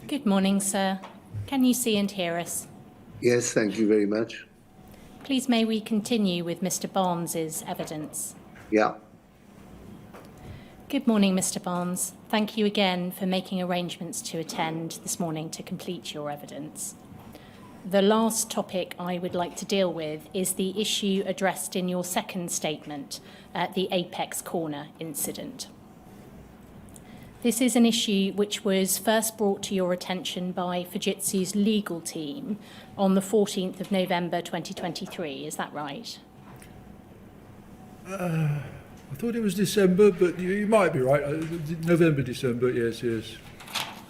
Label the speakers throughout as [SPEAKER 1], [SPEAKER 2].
[SPEAKER 1] Good morning, sir. Can you see and hear us?
[SPEAKER 2] Yes, thank you very much.
[SPEAKER 1] Please may we continue with Mr. Barnes's evidence.
[SPEAKER 2] Yeah.
[SPEAKER 1] Good morning, Mr. Barnes. Thank you again for making arrangements to attend this morning to complete your evidence. The last topic I would like to deal with is the issue addressed in your second statement, the Apex Corner incident. This is an issue which was first brought to your attention by Fujitsu's legal team on the 14th of November 2023. Is that right?
[SPEAKER 3] I thought it was December, but you might be right. November, December, yes.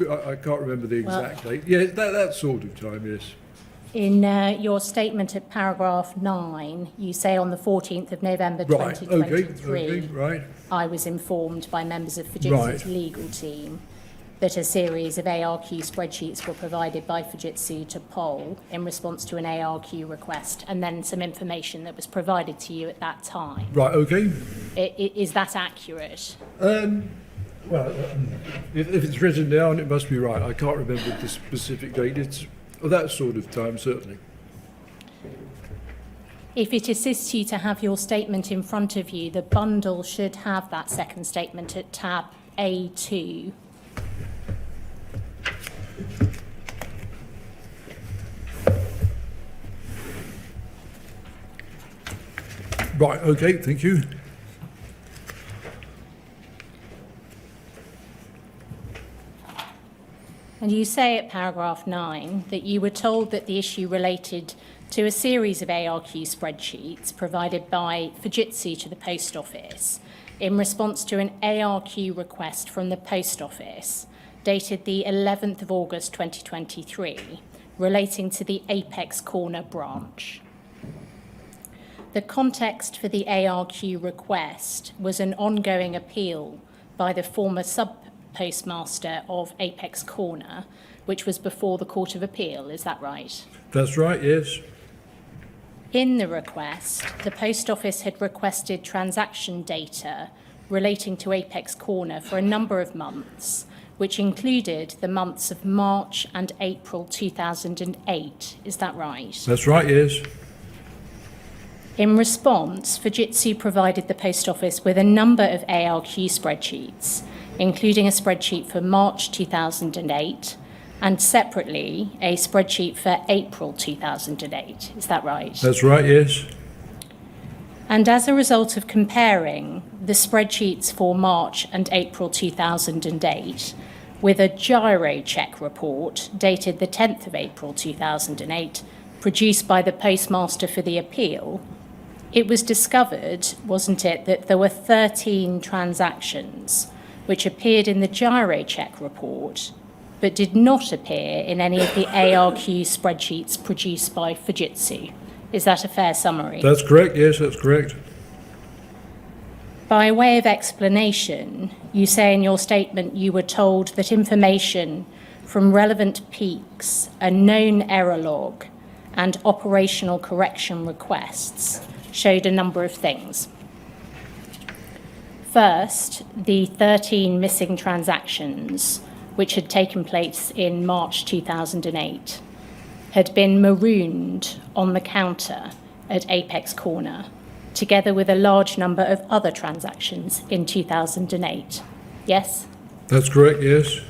[SPEAKER 3] I can't remember the exact date. Yeah, that sort of time, yes.
[SPEAKER 1] In your statement at paragraph 9, you say on the 14th of November 2023,
[SPEAKER 3] right.
[SPEAKER 1] I was informed by members of Fujitsu's legal team that a series of ARQ spreadsheets were provided by Fujitsu to Pol in response to an ARQ request, and then some information that was provided to you at that time.
[SPEAKER 3] Right, okay.
[SPEAKER 1] Is that accurate?
[SPEAKER 3] Well, if it's written down, it must be right. I can't remember the specific date. It's that sort of time, certainly.
[SPEAKER 1] If it assists you to have your statement in front of you, the bundle should have that second statement at tab A2.
[SPEAKER 3] Right, okay, thank you.
[SPEAKER 1] And you say at paragraph 9 that you were told that the issue related to a series of ARQ spreadsheets provided by Fujitsu to the Post Office in response to an ARQ request from the Post Office dated the 11th of August 2023 relating to the Apex Corner branch. The context for the ARQ request was an ongoing appeal by the former sub-postmaster of Apex Corner, which was before the Court of Appeal. Is that right?
[SPEAKER 3] That's right, yes.
[SPEAKER 1] In the request, the Post Office had requested transaction data relating to Apex Corner for a number of months, which included the months of March and April 2008. Is that right?
[SPEAKER 3] That's right, yes.
[SPEAKER 1] In response, Fujitsu provided the Post Office with a number of ARQ spreadsheets, including a spreadsheet for March 2008 and separately a spreadsheet for April 2008. Is that right?
[SPEAKER 3] That's right, yes.
[SPEAKER 1] And as a result of comparing the spreadsheets for March and April 2008 with a gyro check report dated the 10th of April 2008, produced by the Postmaster for the appeal, it was discovered, wasn't it, that there were 13 transactions which appeared in the gyro check report but did not appear in any of the ARQ spreadsheets produced by Fujitsu. Is that a fair summary?
[SPEAKER 3] That's correct, yes, that's correct.
[SPEAKER 1] By way of explanation, you say in your statement you were told that information from relevant peaks, a known error log, and operational correction requests showed a number of things. First, the 13 missing transactions, which had taken place in March 2008, had been marooned on the counter at Apex Corner, together with a large number of other transactions in 2008. Yes?
[SPEAKER 3] That's correct, yes.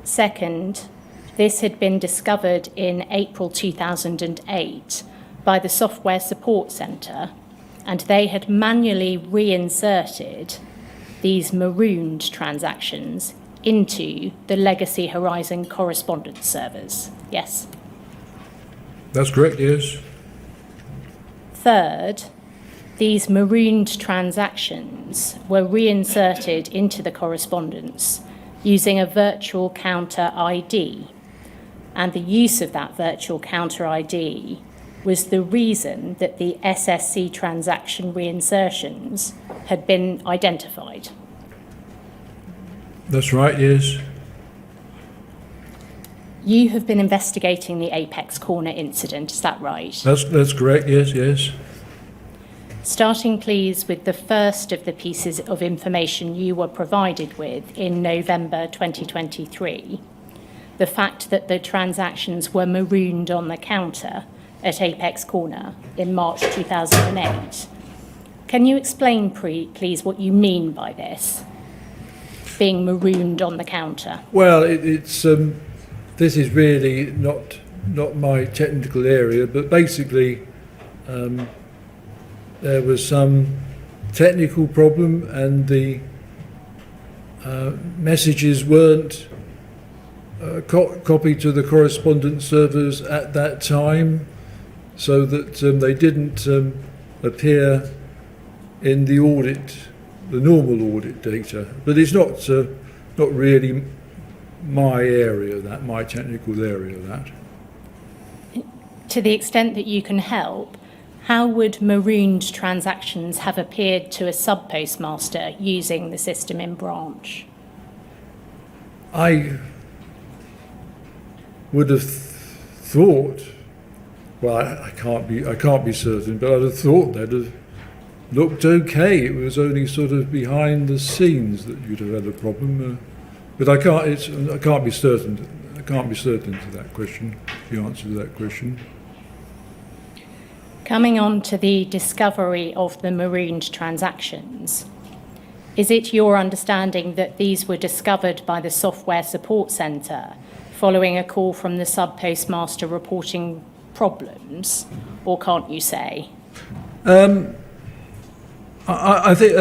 [SPEAKER 1] Second, this had been discovered in April 2008 by the Software Support Centre, and they had manually reinserted these marooned transactions into the legacy Horizon correspondence servers. Yes?
[SPEAKER 3] That's correct, yes.
[SPEAKER 1] Third, these marooned transactions were reinserted into the correspondence using a virtual counter ID, and the use of that virtual counter ID was the reason that the SSC transaction reinsertions had been identified.
[SPEAKER 3] That's right, yes.
[SPEAKER 1] You have been investigating the Apex Corner incident, is that right?
[SPEAKER 3] That's correct, yes.
[SPEAKER 1] Starting, please, with the first of the pieces of information you were provided with in November 2023, the fact that the transactions were marooned on the counter at Apex Corner in March 2008. Can you explain, please, what you mean by this, being marooned on the counter?
[SPEAKER 3] Well, it's this is really not my technical area, but basically there was some technical problem and the messages weren't copied to the correspondence servers at that time, so that they didn't appear in the audit, the normal audit data. But it's not really my area, that my technical area, that.
[SPEAKER 1] To the extent that you can help, how would marooned transactions have appeared to a sub-postmaster using the system in branch?
[SPEAKER 3] I would have thought, well, I can't be certain, but I'd have thought they'd have looked okay. It was only sort of behind the scenes that you'd have had a problem. But I can't be certain. I can't be certain to that question. The answer to that question.
[SPEAKER 1] Coming on to the discovery of the marooned transactions, is it your understanding that these were discovered by the Software Support Centre following a call from the sub-postmaster reporting problems, or can't you say?
[SPEAKER 3] I think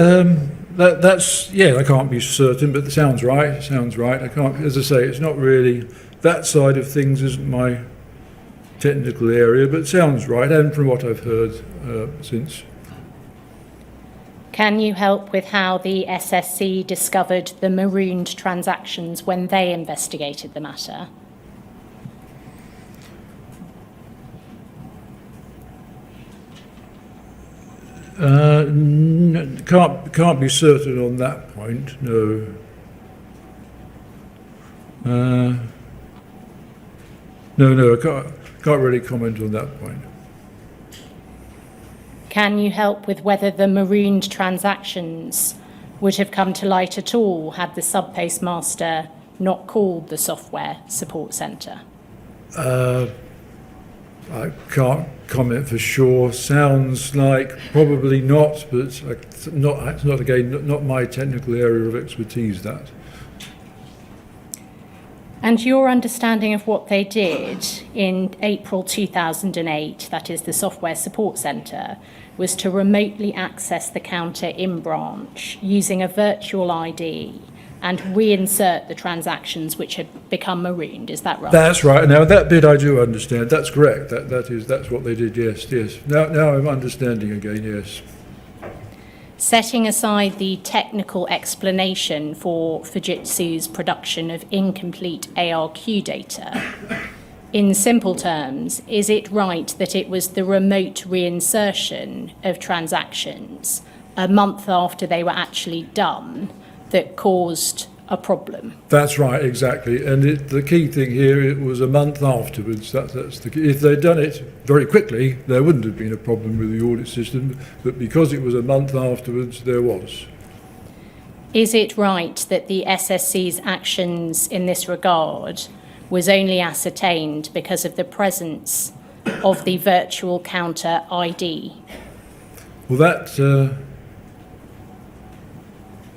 [SPEAKER 3] that's, yeah, I can't be certain, but it sounds right. It sounds right. I can't, as I say, it's not really, that side of things isn't my technical area, but it sounds right, and from what I've heard since.
[SPEAKER 1] Can you help with how the SSC discovered the marooned transactions when they investigated the matter?
[SPEAKER 3] Can't be certain on that point, no. No, I can't really comment on that point.
[SPEAKER 1] Can you help with whether the marooned transactions would have come to light at all had the sub-postmaster not called the Software Support Centre?
[SPEAKER 3] I can't comment for sure. Sounds like probably not, but it's not again, not my technical area of expertise, that.
[SPEAKER 1] And your understanding of what they did in April 2008, that is the Software Support Centre, was to remotely access the counter in branch using a virtual ID and reinsert the transactions which had become marooned. Is that right?
[SPEAKER 3] That's right. Now that bit I do understand. That's correct. That's what they did. Yes. Now I'm understanding again. Yes.
[SPEAKER 1] Setting aside the technical explanation for Fujitsu's production of incomplete ARQ data, in simple terms, is it right that it was the remote reinsertion of transactions a month after they were actually done that caused a problem? That's
[SPEAKER 3] right, exactly. And the key thing here, it was a month afterwards. That's the key. If they'd done it very quickly, there wouldn't have been a problem with the audit system. But because it was a month afterwards, there was.
[SPEAKER 1] Is it right that the SSC's actions in this regard was only ascertained because of the presence of the virtual counter ID?
[SPEAKER 3] Well,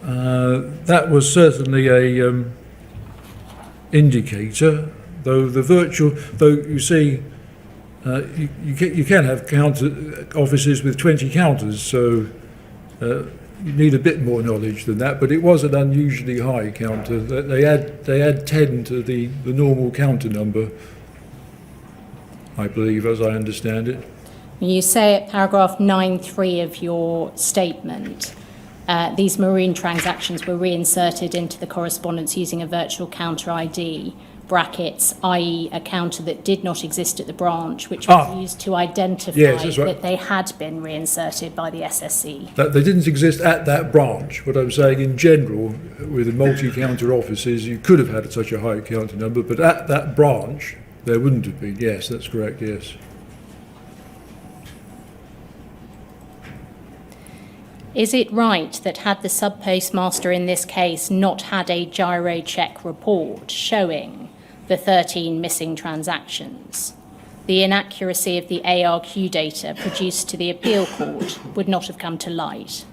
[SPEAKER 3] that was certainly a indicator, though you see, you can have counter offices with 20 counters, so you need a bit more knowledge than that. But it was an unusually high counter. They add 10 to the normal counter number, I believe, as I understand it.
[SPEAKER 1] You say at paragraph 9.3 of your statement, these maroon transactions were reinserted into the correspondence using a virtual counter ID, brackets, i.e. a counter that did not exist at the branch, which was used to identify that they had been reinserted by the SSC.
[SPEAKER 3] That they didn't exist at that branch. What I'm saying in general, with multi-counter offices, you could have had such a high counter number, but at that branch, there wouldn't have been. Yes, that's correct, yes.
[SPEAKER 1] Is it right that had the sub-postmaster in this case not had a gyro check report showing the 13 missing transactions. The inaccuracy of the ARQ data produced to the appeal court would not have come to light.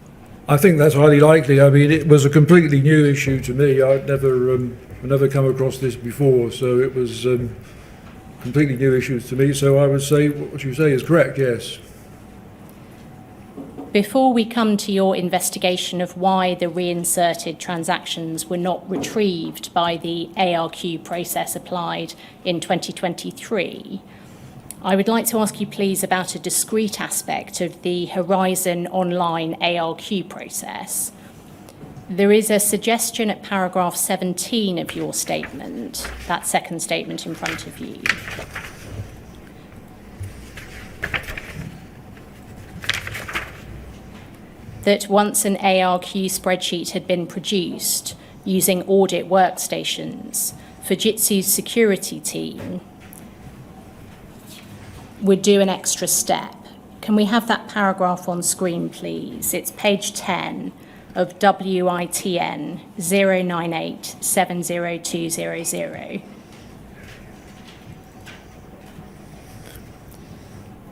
[SPEAKER 3] I think that's highly likely. I mean, it was a completely new issue to me. I'd never come across this before, so it was completely new issues to me. So I would say what you say is correct, yes.
[SPEAKER 1] Before we come to your investigation of why the reinserted transactions were not retrieved by the ARQ process applied in 2023, I would like to ask you please about a discrete aspect of the Horizon Online ARQ process. There is a suggestion at paragraph 17 of your statement, that second statement in front of you, that once an ARQ spreadsheet had been produced using audit workstations, Fujitsu's security team would do an extra step. Can we have that paragraph on screen, please? It's page 10 of WITN 098-70200.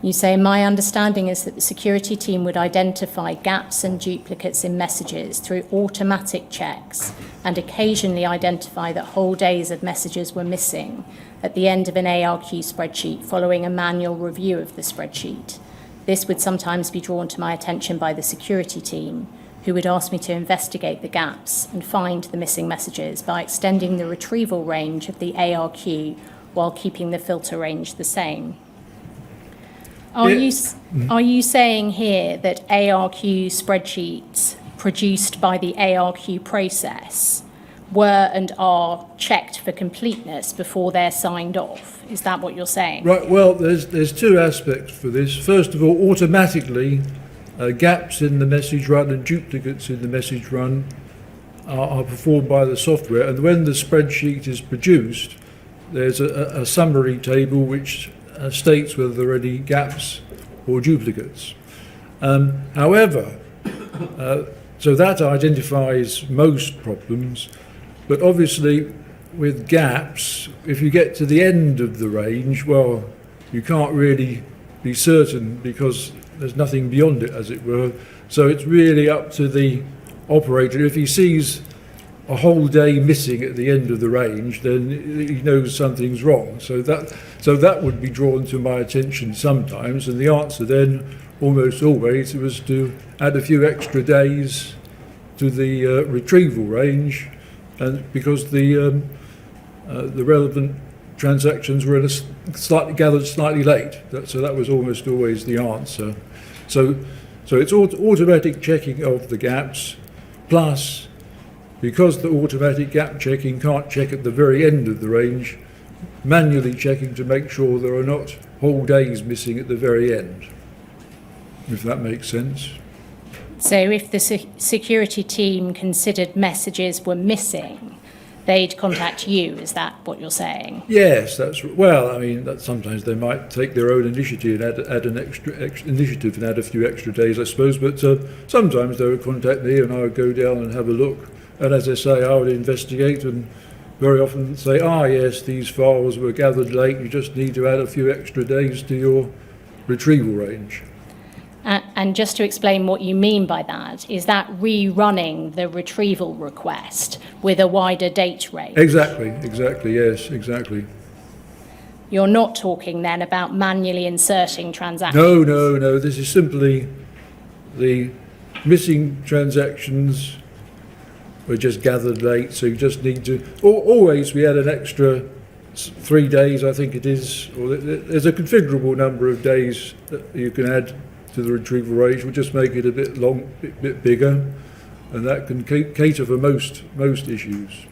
[SPEAKER 1] You say, my understanding is that the security team would identify gaps and duplicates in messages through automatic checks and occasionally identify that whole days of messages were missing at the end of an ARQ spreadsheet following a manual review of the spreadsheet. This would sometimes be drawn to my attention by the security team, who would ask me to investigate the gaps and find the missing messages by extending the retrieval range of the ARQ while keeping the filter range the same. Are you saying here that ARQ spreadsheets produced by the ARQ process were and are checked for completeness before they're signed off? Is that what you're saying?
[SPEAKER 3] Right, well, there's two aspects for this. First of all, automatically, gaps in the message run and duplicates in the message run are performed by the software. And when the spreadsheet is produced, there's a summary table which states whether there are any gaps or duplicates. However, so that identifies most problems, but obviously with gaps, if you get to the end of the range, well, you can't really be certain because there's nothing beyond it, as it were. So it's really up to the operator. If he sees a whole day missing at the end of the range, then he knows something's wrong. So that would be drawn to my attention sometimes, and the answer then almost always was to add a few extra days to the retrieval range, and because the relevant transactions were gathered slightly late, so that was almost always the answer. So it's automatic checking of the gaps, plus because the automatic gap checking can't check at the very end of the range, manually checking to make sure there are not whole days missing at the very end, if that makes sense.
[SPEAKER 1] So if the security team considered messages were missing, they'd contact you, is that what you're saying?
[SPEAKER 3] Yes, that's well. I mean, sometimes they might take their own initiative and add an extra initiative and add a few extra days, I suppose. But sometimes they would contact me, and I would go down and have a look. And as I say, I would investigate, and very often say, yes, these files were gathered late. You just need to add a few extra days to your retrieval range.
[SPEAKER 1] And just to explain what you mean by that, is that rerunning the retrieval request with a wider date range?
[SPEAKER 3] Exactly, yes, exactly.
[SPEAKER 1] You're not talking then about manually inserting transactions?
[SPEAKER 3] No, this is simply the missing transactions were just gathered late, so you just need to... Always we add an extra 3 days, I think it is, or there's a considerable number of days that you can add to the retrieval range. We'll just make it a bit bit bigger, and that can cater for most issues.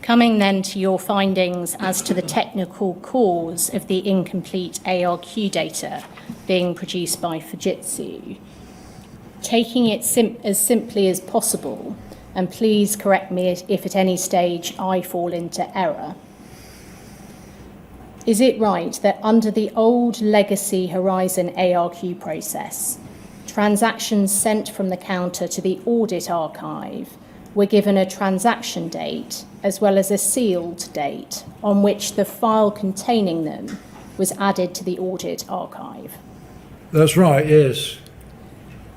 [SPEAKER 1] Coming then to your findings as to the technical cause of the incomplete ARQ data being produced by Fujitsu, taking it as simply as possible, and please correct me if at any stage I fall into error, is it right that under the old legacy Horizon ARQ process, transactions sent from the counter to the audit archive were given a transaction date as well as a sealed date on which the file containing them was added to the audit archive.
[SPEAKER 3] That's right, yes.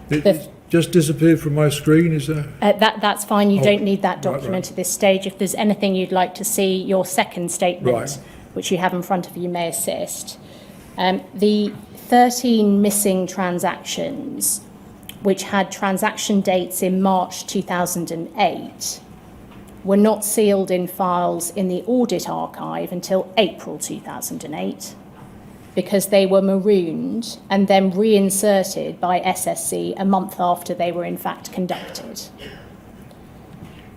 [SPEAKER 3] It just disappeared from my screen, is that?
[SPEAKER 1] That's fine, you don't need that
[SPEAKER 3] right,
[SPEAKER 1] document
[SPEAKER 3] right.
[SPEAKER 1] at this stage. If there's anything you'd like to see, your second statement,
[SPEAKER 3] Right.
[SPEAKER 1] which you have in front of you, may assist. The 13 missing transactions, which had transaction dates in March 2008, were not sealed in files in the audit archive until April 2008, because they were marooned and then reinserted by SSC a month after they were in fact conducted.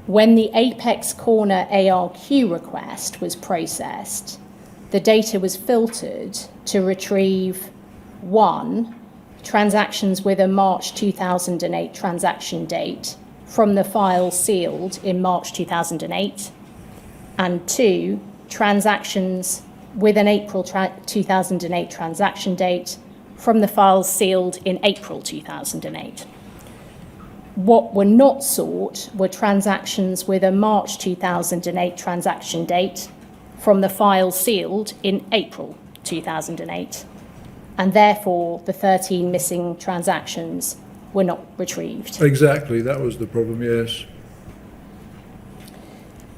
[SPEAKER 1] When the Apex Corner ARQ request was processed, the data was filtered to retrieve 1, transactions with a March 2008 transaction date from the file sealed in March 2008, and 2, transactions with an April 2008 transaction date from the files sealed in April 2008. What were not sought were transactions with a March 2008 transaction date from the files sealed in April 2008, and therefore the 13 missing transactions were not retrieved.
[SPEAKER 3] Exactly, that was the problem, yes.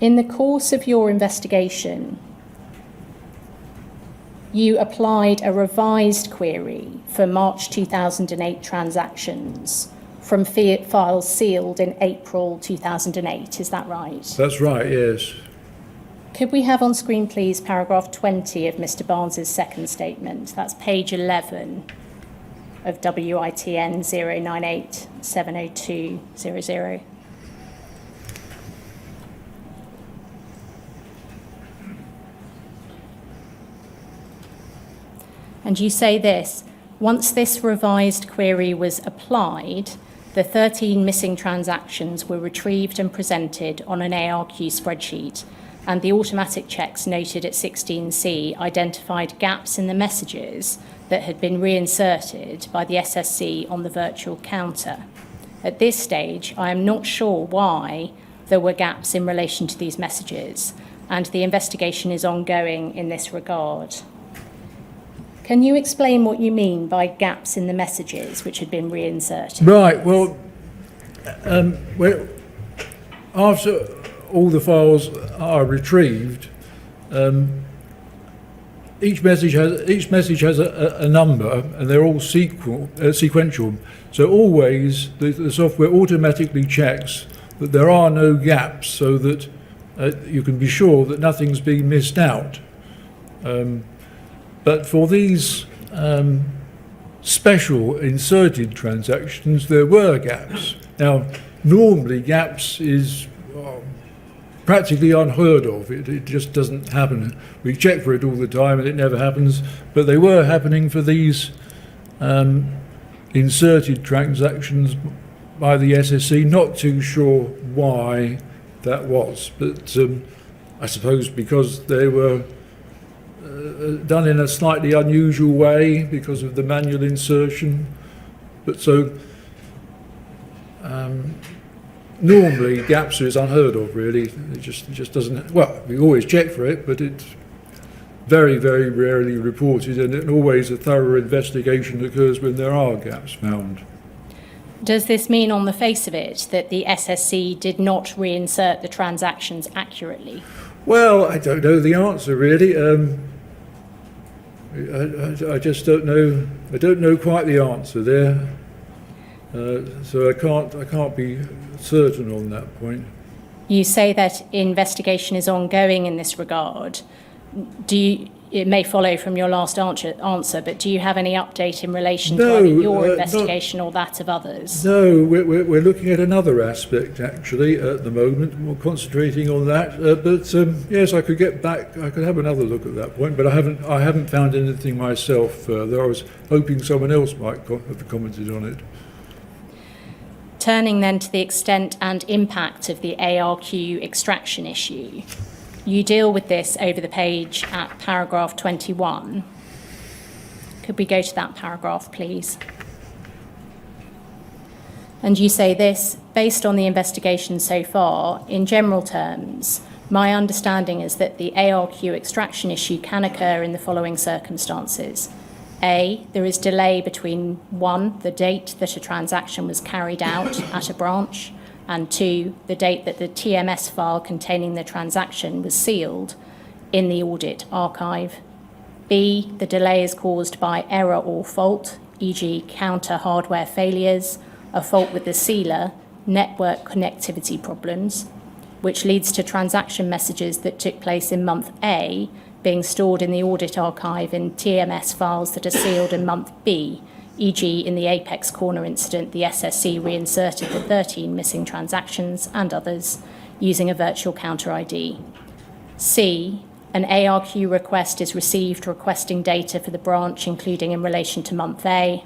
[SPEAKER 1] In the course of your investigation, you applied a revised query for March 2008 transactions from files sealed in April 2008, is that right?
[SPEAKER 3] That's right, yes.
[SPEAKER 1] Could we have on screen, please, paragraph 20 of Mr. Barnes's second statement? That's page 11 of WITN 098-70200. And you say this: once this revised query was applied, the 13 missing transactions were retrieved and presented on an ARQ spreadsheet, and the automatic checks noted at 16C identified gaps in the messages that had been reinserted by the SSC on the virtual counter. At this stage, I am not sure why there were gaps in relation to these messages, and the investigation is ongoing in this regard. Can you explain what you mean by gaps in the messages which had been reinserted?
[SPEAKER 3] Right, well, after all the files are retrieved, each message has a number, and they're all sequential. So always the software automatically checks that there are no gaps, so that you can be sure that nothing's being missed out. But for these special inserted transactions, there were gaps. Now, normally gaps is practically unheard of. It just doesn't happen. We check for it all the time and it never happens. But they were happening for these inserted transactions by the SSC. Not too sure why that was. But I suppose because they were done in a slightly unusual way because of the manual insertion. But so normally gaps is unheard of, really. It just doesn't, well, we always check for it, but it's very, very rarely reported, and always a thorough investigation occurs when there are gaps found.
[SPEAKER 1] Does this mean on the face of it that the SSC did not reinsert the transactions accurately?
[SPEAKER 3] Well, I don't know the answer, really. I just don't know. I don't know quite the answer there, so I can't be certain on that point.
[SPEAKER 1] You say that investigation is ongoing in this regard. It may follow from your last answer, but do you have any update in relation to either your investigation or that of others?
[SPEAKER 3] No, we're looking at another aspect actually at the moment. We're concentrating on that. But yes, I could get back. I could have another look at that point, but I haven't found anything myself further. I was hoping someone else might have commented on it.
[SPEAKER 1] Turning then to the extent and impact of the ARQ extraction issue. You deal with this over the page at paragraph 21. Could we go to that paragraph, please? And you say this: based on the investigation so far, in general terms, My understanding is that the ARQ extraction issue can occur in the following circumstances. A, there is delay between 1, the date that a transaction was carried out at a branch, and 2, the date that the TMS file containing the transaction was sealed in the audit archive. B, the delay is caused by error or fault, e.g. counter hardware failures, a fault with the sealer, network connectivity problems, which leads to transaction messages that took place in month A being stored in the audit archive in TMS files that are sealed in month B, e.g. in the Apex Corner incident, the SSC reinserted the 13 missing transactions and others using a virtual counter ID. C, an ARQ request is received requesting data for the branch, including in relation to month A.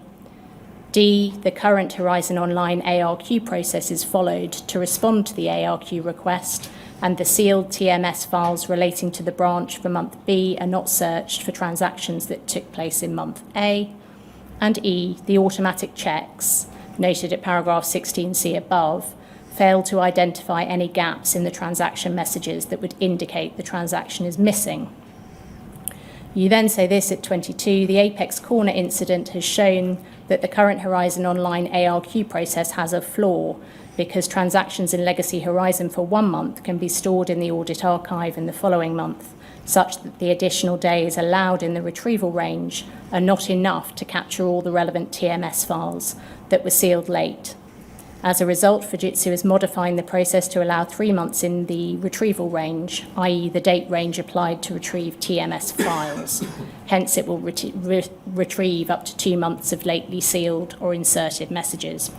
[SPEAKER 1] D, the current Horizon Online ARQ process is followed to respond to the ARQ request, and the sealed TMS files relating to the branch for month B are not searched for transactions that took place in month A. And E, the automatic checks, noted at paragraph 16C above, fail to identify any gaps in the transaction messages that would indicate the transaction is missing. You then say this at 22, the Apex Corner incident has shown that the current Horizon Online ARQ process has a flaw because transactions in Legacy Horizon for 1 month can be stored in the audit archive in the following month, such that the additional days allowed in the retrieval range are not enough to capture all the relevant TMS files that were sealed late. As a result, Fujitsu is modifying the process to allow 3 months in the retrieval range, i.e. the date range applied to retrieve TMS files. Hence, it will retrieve up to 2 months of lately sealed or inserted messages.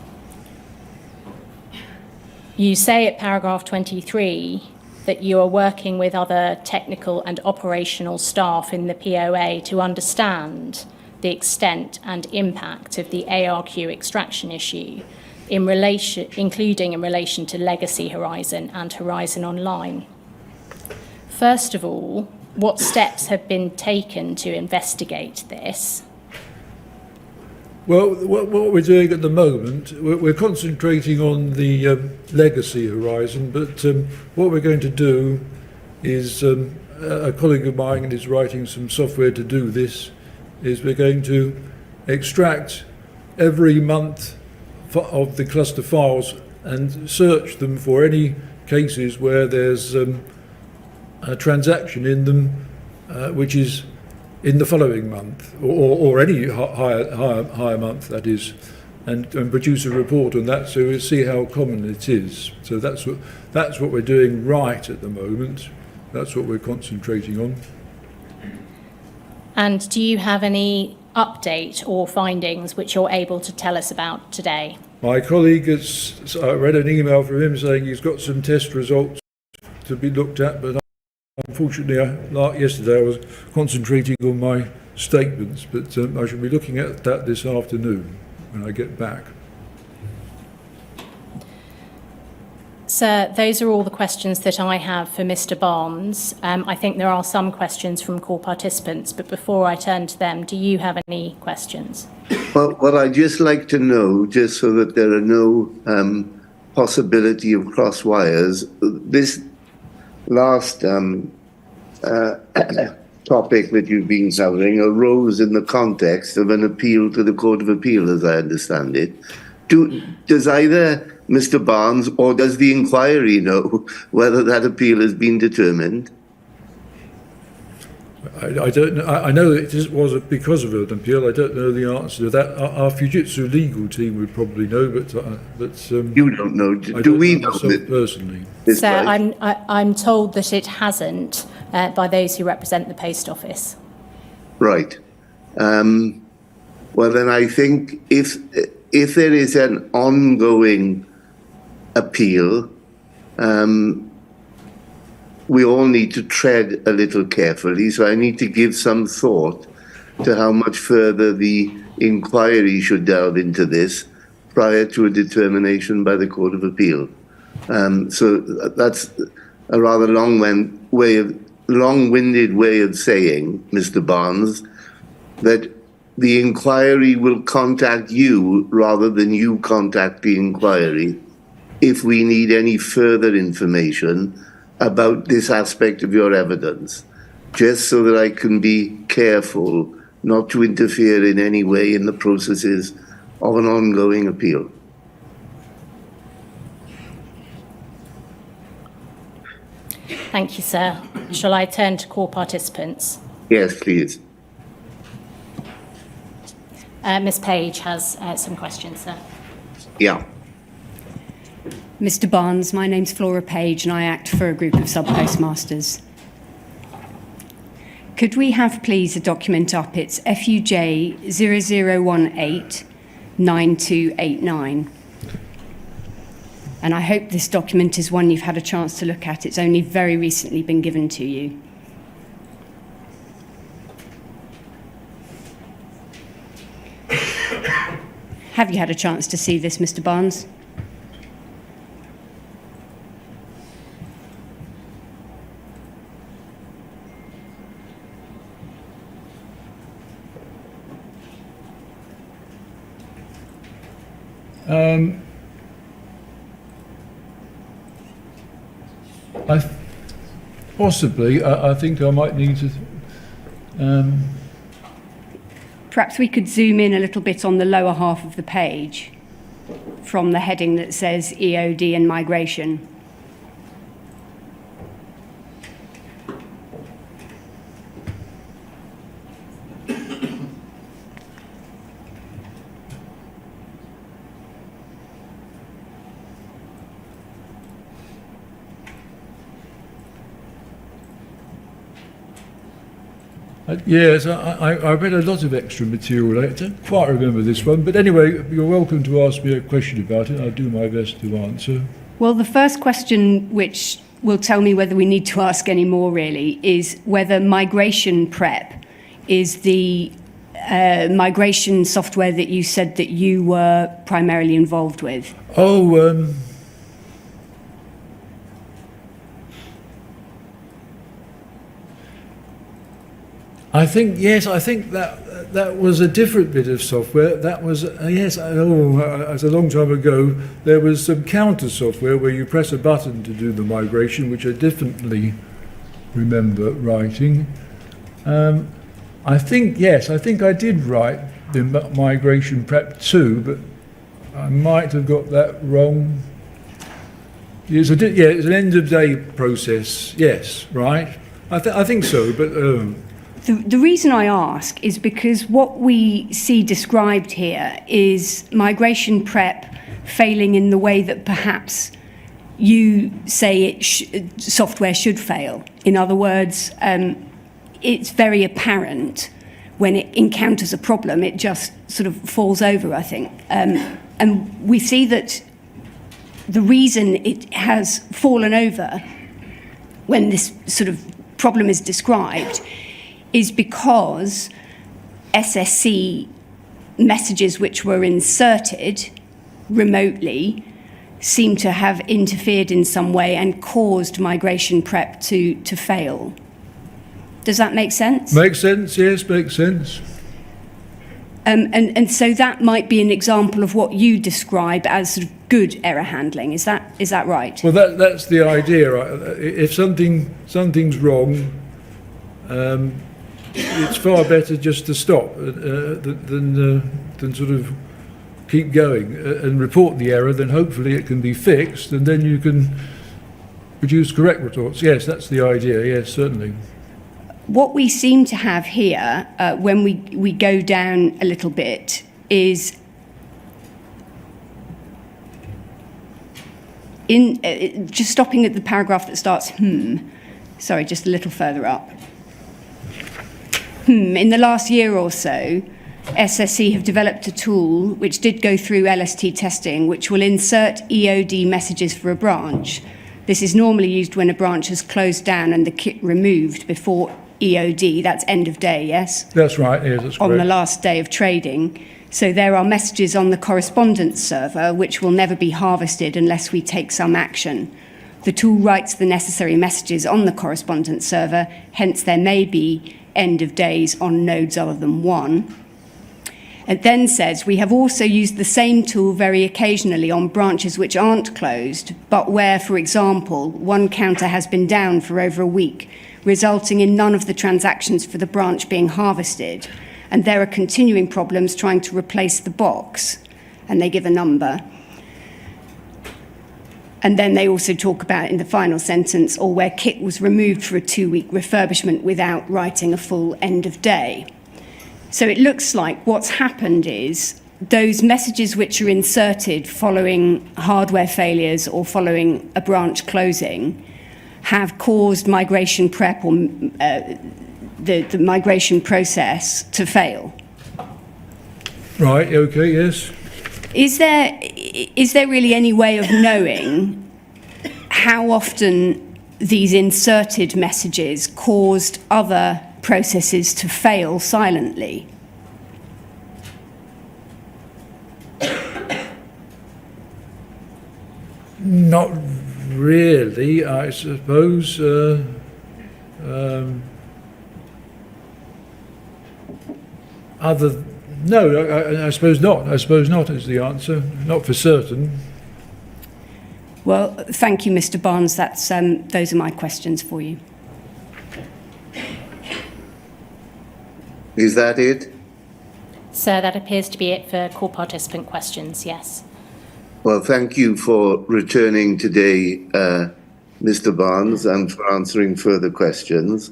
[SPEAKER 1] You say at paragraph 23 that you are working with other technical and operational staff in the POA to understand the extent and impact of the ARQ extraction issue, including in relation to Legacy Horizon and Horizon Online. First of all, what steps have been taken to investigate this?
[SPEAKER 3] Well, what we're doing at the moment, we're concentrating on the Legacy Horizon, but what we're going to do is, a colleague of mine is writing some software to do this, is we're going to extract every month of the cluster files and search them for any cases where there's a transaction in them which is in the following month, or any higher month, that is, and produce a report on that, so we'll see how common it is. So that's what we're doing right at the moment. That's what we're concentrating on.
[SPEAKER 1] And do you have any update or findings which you're able to tell us about today?
[SPEAKER 3] My colleague has, I read an email from him saying he's got some test results to be looked at, but unfortunately, like yesterday, I was concentrating on my statements, but I shall be looking at that this afternoon when I get back.
[SPEAKER 1] Sir, those are all the questions that I have for Mr. Barnes. I think there are some questions from call participants, but before I turn to them, do you have any questions?
[SPEAKER 2] Well, I'd just like to know, just so that there are no possibility of cross wires, this last topic that you've been covering arose in the context of an appeal to the Court of Appeal, as I understand it. Does either Mr. Barnes or does the inquiry know whether that appeal has been determined?
[SPEAKER 3] I don't know. I know it was because of an appeal. I don't know the answer to that. Our Fujitsu legal team would probably know, but
[SPEAKER 2] you don't know. Do we know
[SPEAKER 3] personally?
[SPEAKER 1] Sir, I'm told that it hasn't by those who represent the post office.
[SPEAKER 2] Right. Well, then I think if there is an ongoing appeal, we all need to tread a little carefully. So I need to give some thought to how much further the inquiry should delve into this prior to a determination by the Court of Appeal. So that's a rather long-winded way of saying, Mr. Barnes, that the inquiry will contact you rather than you contact the inquiry if we need any further information about this aspect of your evidence, just so that I can be careful not to interfere in any way in the processes of an ongoing appeal.
[SPEAKER 1] Thank you, sir. Shall I turn to call participants?
[SPEAKER 2] Yes, please.
[SPEAKER 1] Ms Page has some questions, sir.
[SPEAKER 2] Yeah.
[SPEAKER 4] Mr. Barnes, my name's Flora Page and I act for a group of sub-postmasters. Could we have, please, a document up? It's FUJ 00189289. And I hope this document is one you've had a chance to look at. It's only very recently been given to you. Have you had a chance to see this, Mr. Barnes?
[SPEAKER 3] Possibly. I think I might need to.
[SPEAKER 4] Perhaps we could zoom in a little bit on the lower half of the page from the heading that says EOD and migration.
[SPEAKER 3] Yes, I read a lot of extra material. I don't quite remember this one, but anyway, you're welcome to ask me a question about it. I'll do my best to answer.
[SPEAKER 4] Well, the first question, which will tell me whether we need to ask any more really, is whether migration prep is the migration software that you said that you were primarily involved with.
[SPEAKER 3] Oh, I think, yes, I think that was a different bit of software. That was, yes, it's a long time ago. There was some counter software where you press a button to do the migration, which I definitely remember writing. I think, yes, I think I did write the migration prep too, but I might have got that wrong. It's an end of day process, yes, right? I think so, but...
[SPEAKER 4] The reason I ask is because what we see described here is migration prep failing in the way that perhaps you say software should fail. In other words, it's very apparent when it encounters a problem, it just sort of falls over, I think. And we see that the reason it has fallen over when this sort of problem is described is because SSC messages which were inserted remotely seem to have interfered in some way and caused migration prep to fail. Does that make sense?
[SPEAKER 3] Makes sense, yes, makes sense.
[SPEAKER 4] And so that might be an example of what you describe as sort of good error handling. Is that right?
[SPEAKER 3] Well, that's the idea. Right? If something's wrong, it's far better just to stop than sort of keep going and report the error. Then hopefully it can be fixed, and then you can produce correct reports. Yes, that's the idea. Yes, certainly.
[SPEAKER 4] What we seem to have here, when we go down a little bit, is in just stopping at the paragraph that starts Sorry, just a little further up. In the last year or so, SSC have developed a tool which did go through LST testing, which will insert EOD messages for a branch. This is normally used when a branch has closed down and the kit removed before EOD. That's end of day, yes?
[SPEAKER 3] That's right, yes, that's correct.
[SPEAKER 4] On the last day of trading. So there are messages on the correspondence server which will never be harvested unless we take some action. The tool writes the necessary messages on the correspondence server, hence there may be end of days on nodes other than one. It then says, we have also used the same tool very occasionally on branches which aren't closed, but where, for example, one counter has been down for over a week, resulting in none of the transactions for the branch being harvested, and there are continuing problems trying to replace the box, and they give a number. And then they also talk about, in the final sentence, or where kit was removed for a 2-week refurbishment without writing a full end of day. So it looks like what's happened is those messages which are inserted following hardware failures or following a branch closing have caused migration prep or the migration process to fail.
[SPEAKER 3] Right, okay, yes.
[SPEAKER 4] Is there really any way of knowing how often these inserted messages caused other processes to fail silently?
[SPEAKER 3] Not really, I suppose. No, I suppose not. I suppose not is the answer. Not for certain.
[SPEAKER 4] Well, thank you, Mr. Barnes. Those are my questions for you.
[SPEAKER 2] Is that it?
[SPEAKER 1] So that appears to be it for call participant questions, yes.
[SPEAKER 2] Well, thank you for returning today, Mr. Barnes, and for answering further questions.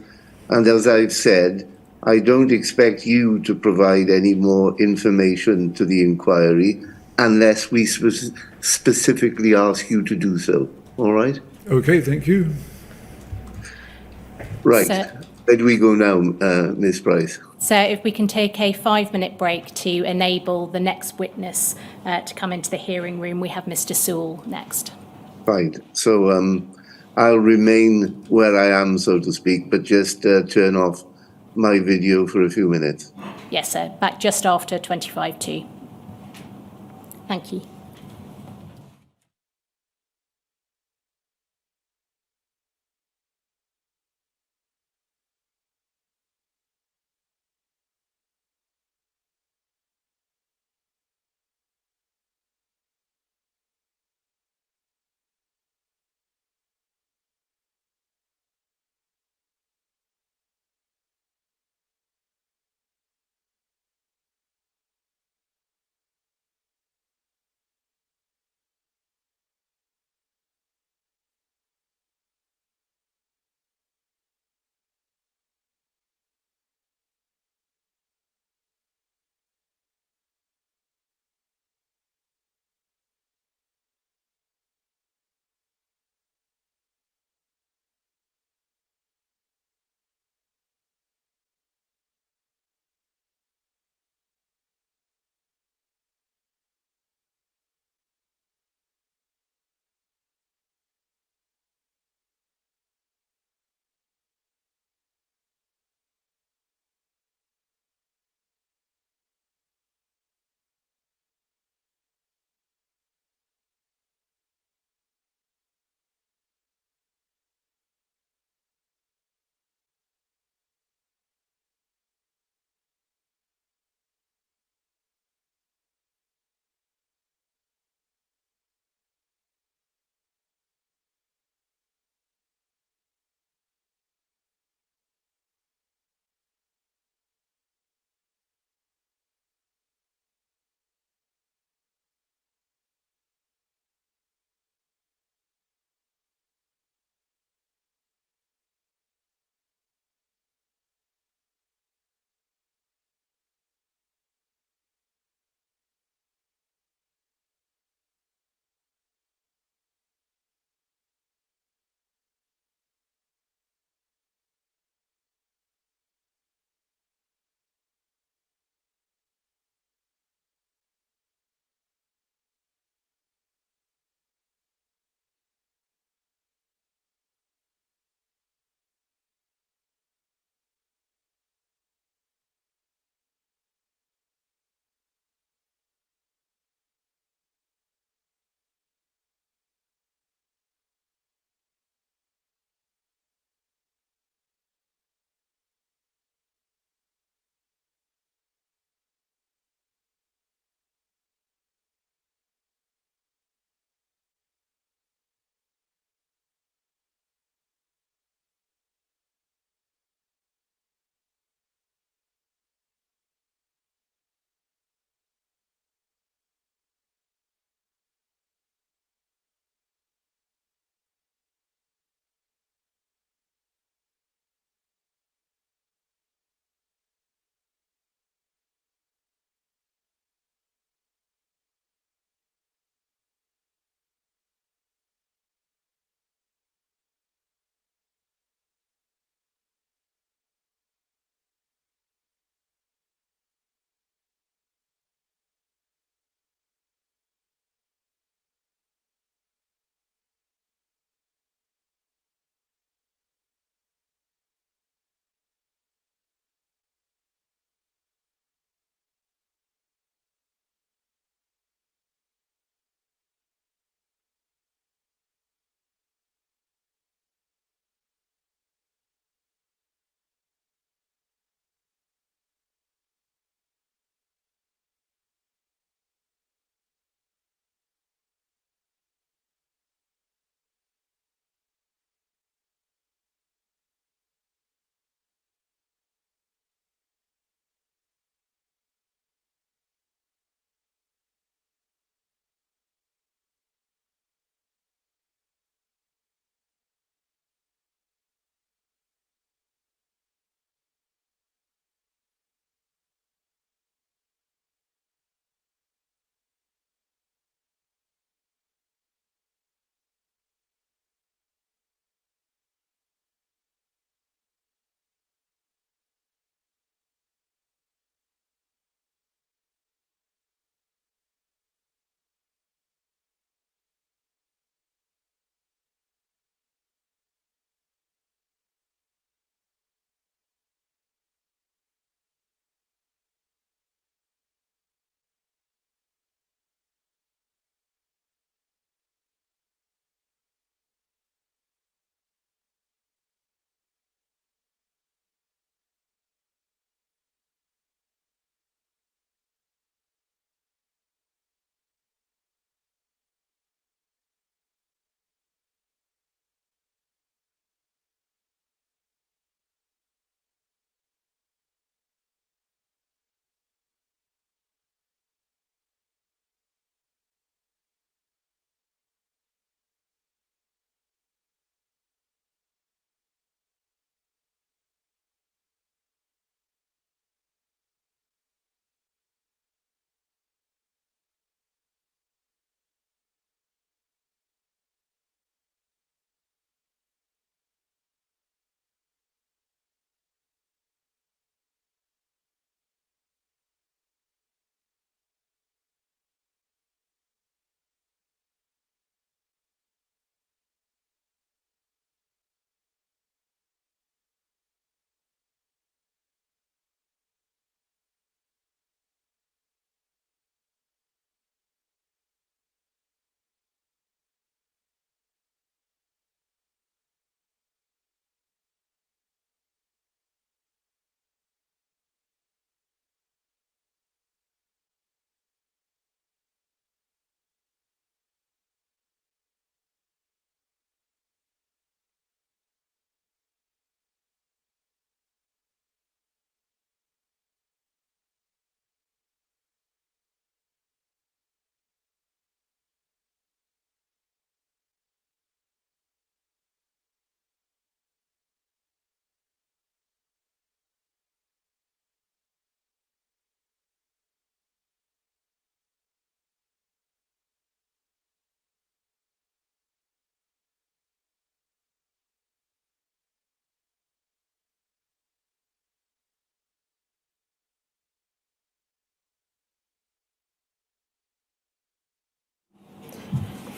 [SPEAKER 2] And as I've said, I don't expect you to provide any more information to the inquiry unless we specifically ask you to do so. All right?
[SPEAKER 3] Okay, thank you.
[SPEAKER 2] Right.
[SPEAKER 1] So-
[SPEAKER 2] Where do we go now, Ms. Price?
[SPEAKER 1] So if we can take a 5-minute break to enable the next witness to come into the hearing room. We have Mr. Sewell next.
[SPEAKER 2] Fine. So I'll remain where I am, so to speak, but just turn off my video for a few minutes.
[SPEAKER 1] Yes, sir. Back just after 25 to. Thank you.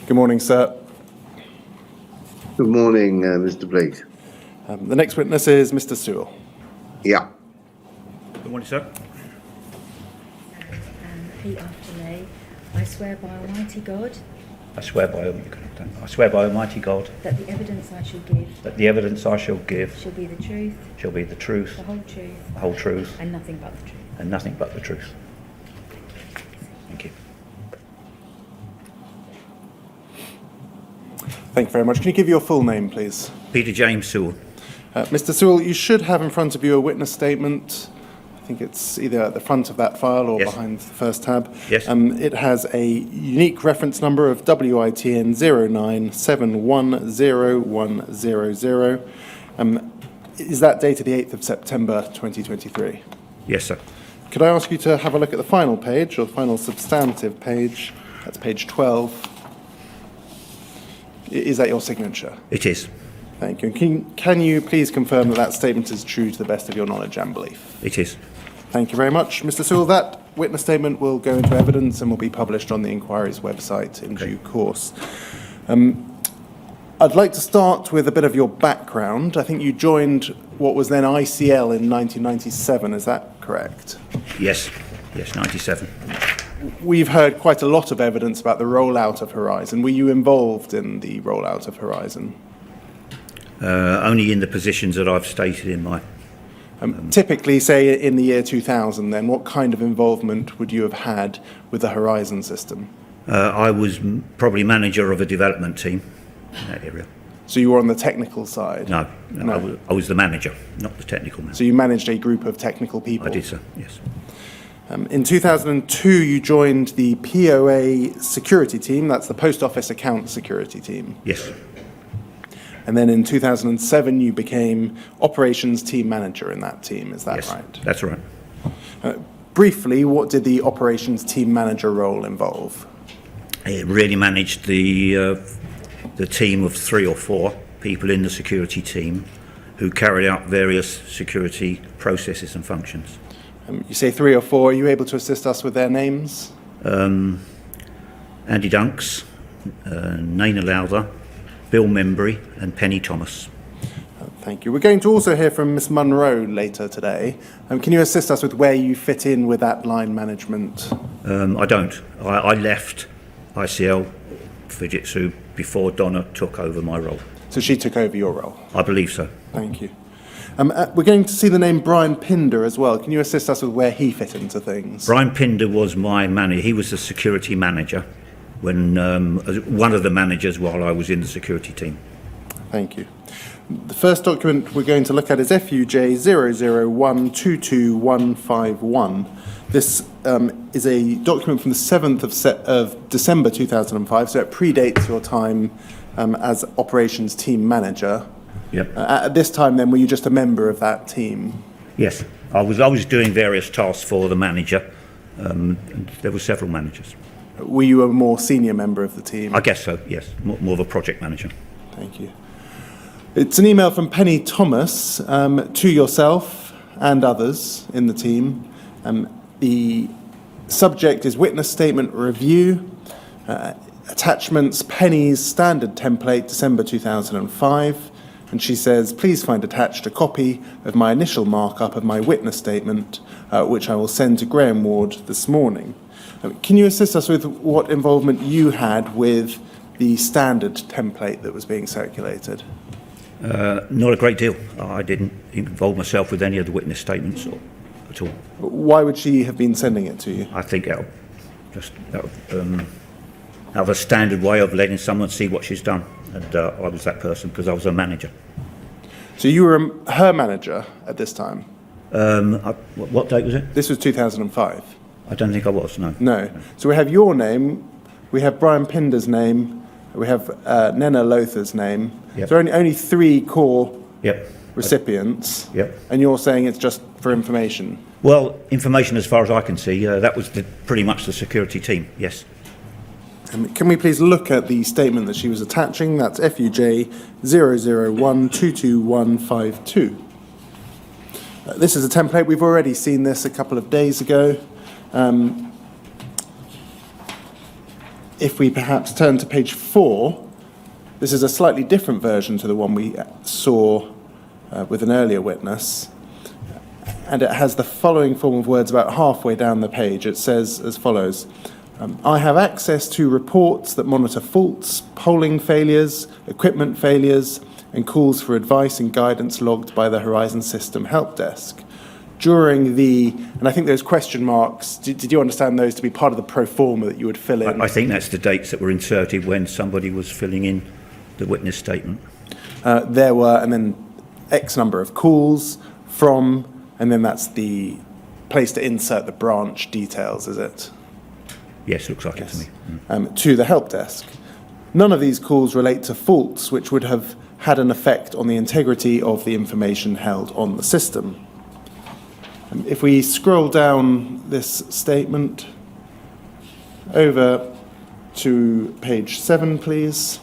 [SPEAKER 5] Good morning, sir.
[SPEAKER 2] Good morning, Mr. Blake.
[SPEAKER 5] The next witness is Mr. Sewell.
[SPEAKER 2] Yeah.
[SPEAKER 6] Good morning, sir.
[SPEAKER 7] Repeat after me. I swear by Almighty God
[SPEAKER 6] I swear by Almighty God
[SPEAKER 7] that the evidence I shall give
[SPEAKER 6] that the evidence I shall give
[SPEAKER 7] shall be the truth,
[SPEAKER 6] shall be the truth,
[SPEAKER 7] the whole truth,
[SPEAKER 6] the whole truth,
[SPEAKER 7] and nothing but the truth.
[SPEAKER 6] and nothing but the truth. Thank you.
[SPEAKER 5] Thank you very much. Can you give your full name, please?
[SPEAKER 6] Peter James Sewell.
[SPEAKER 5] Mr. Sewell, you should have in front of you a witness statement. I think it's either at the front of that file or
[SPEAKER 6] Yes.
[SPEAKER 5] behind the first tab.
[SPEAKER 6] Yes.
[SPEAKER 5] It has a unique reference number of WITN 097100100. Is that dated the 8th of September 2023?
[SPEAKER 6] Yes, sir.
[SPEAKER 5] Could I ask you to have a look at the final page, or the final substantive page? That's page 12. Is that your signature?
[SPEAKER 6] It is.
[SPEAKER 5] Thank you. And can you please confirm that that statement is true to the best of your knowledge and belief?
[SPEAKER 6] It is.
[SPEAKER 5] Thank you very much. Mr. Sewell, that witness statement will go into evidence and will be published on the inquiry's website in due course. I'd like to start with a bit of your background. I think you joined what was then ICL in 1997, is that correct?
[SPEAKER 6] Yes. Yes, 97.
[SPEAKER 5] We've heard quite a lot of evidence about the rollout of Horizon. Were you involved in the rollout of Horizon?
[SPEAKER 6] Only in the positions that I've stated in my...
[SPEAKER 5] Typically, say in the year 2000 then, what kind of involvement would you have had with the Horizon system?
[SPEAKER 6] I was probably manager of a development team in that area.
[SPEAKER 5] So you were on the technical side?
[SPEAKER 6] No. I was the manager, not the technical manager.
[SPEAKER 5] So you managed a group of technical people?
[SPEAKER 6] I did, sir, yes.
[SPEAKER 5] In 2002, you joined the POA security team, that's the Post Office Account Security Team.
[SPEAKER 6] Yes.
[SPEAKER 5] And then in 2007, you became Operations Team Manager in that team, is that
[SPEAKER 6] Yes,
[SPEAKER 5] right?
[SPEAKER 6] that's right.
[SPEAKER 5] Briefly, what did the Operations Team Manager role involve?
[SPEAKER 6] It really managed the team of 3 or 4 people in the security team who carried out various security processes and functions.
[SPEAKER 5] You say 3 or 4. Are you able to assist us with their names?
[SPEAKER 6] Andy Dunks, Naina Lowther, Bill Membry and Penny Thomas.
[SPEAKER 5] Thank you. We're going to also hear from Miss Munro later today. Can you assist us with where you fit in with that line management?
[SPEAKER 6] I don't. I left ICL Fujitsu before Donna took over my role.
[SPEAKER 5] So she took over your role?
[SPEAKER 6] I believe so.
[SPEAKER 5] Thank you. We're going to see the name Brian Pinder as well. Can you assist us with where he fit into things?
[SPEAKER 6] Brian Pinder was my manager. He was the security manager when one of the managers while I was in the security team.
[SPEAKER 5] Thank you. The first document we're going to look at is FUJ 001222151. This is a document from the 7th of December 2005, so it predates your time as operations team manager.
[SPEAKER 6] Yep.
[SPEAKER 5] At this time, then, were you just a member of that team?
[SPEAKER 6] Yes, I was doing various tasks for the manager. And there were several managers.
[SPEAKER 5] Were you a more senior member of the team?
[SPEAKER 6] I guess so, yes. More of a project manager.
[SPEAKER 5] Thank you. It's an email from Penny Thomas to yourself and others in the team. The subject is witness statement review. Attachments, Penny's standard template, December 2005. And she says, please find attached a copy of my initial markup of my witness statement, which I will send to Graham Ward this morning. Can you assist us with what involvement you had with the standard template that was being circulated?
[SPEAKER 6] Not a great deal. I didn't involve myself with any of the witness statements at all.
[SPEAKER 5] Why would she have been sending it to you?
[SPEAKER 6] I think out of a standard way of letting someone see what she's done. And I was that person because I was a manager.
[SPEAKER 5] So you were her manager at this time?
[SPEAKER 6] What date was it?
[SPEAKER 5] This was 2005?
[SPEAKER 6] I don't think I was, no.
[SPEAKER 5] No. So we have your name, we have Brian Pinder's name, we have Nena Lowther's name.
[SPEAKER 6] Yep.
[SPEAKER 5] So only 3 core
[SPEAKER 6] Yep.
[SPEAKER 5] recipients.
[SPEAKER 6] Yep.
[SPEAKER 5] And you're saying it's just for information?
[SPEAKER 6] Well, information as far as I can see, that was pretty much the security team, yes.
[SPEAKER 5] Can we please look at the statement that she was attaching? That's FUJ 001222152. This is a template. We've already seen this a couple of days ago. If we perhaps turn to page 4, this is a slightly different version to the one we saw with an earlier witness. And it has the following form of words about halfway down the page. It says as follows: I have access to reports that monitor faults, polling failures, equipment failures, and calls for advice and guidance logged by the Horizon System Help Desk. During the, and I think those question marks, did you understand those to be part of the pro forma that you would fill in?
[SPEAKER 6] I think that's the dates that were inserted when somebody was filling in the witness statement.
[SPEAKER 5] There were, and then X number of calls from, and then that's the place to insert the branch details, is it?
[SPEAKER 6] Yes, looks like it to me.
[SPEAKER 5] To the help desk. None of these calls relate to faults which would have had an effect on the integrity of the information held on the system. If we scroll down this statement over to page 7, please.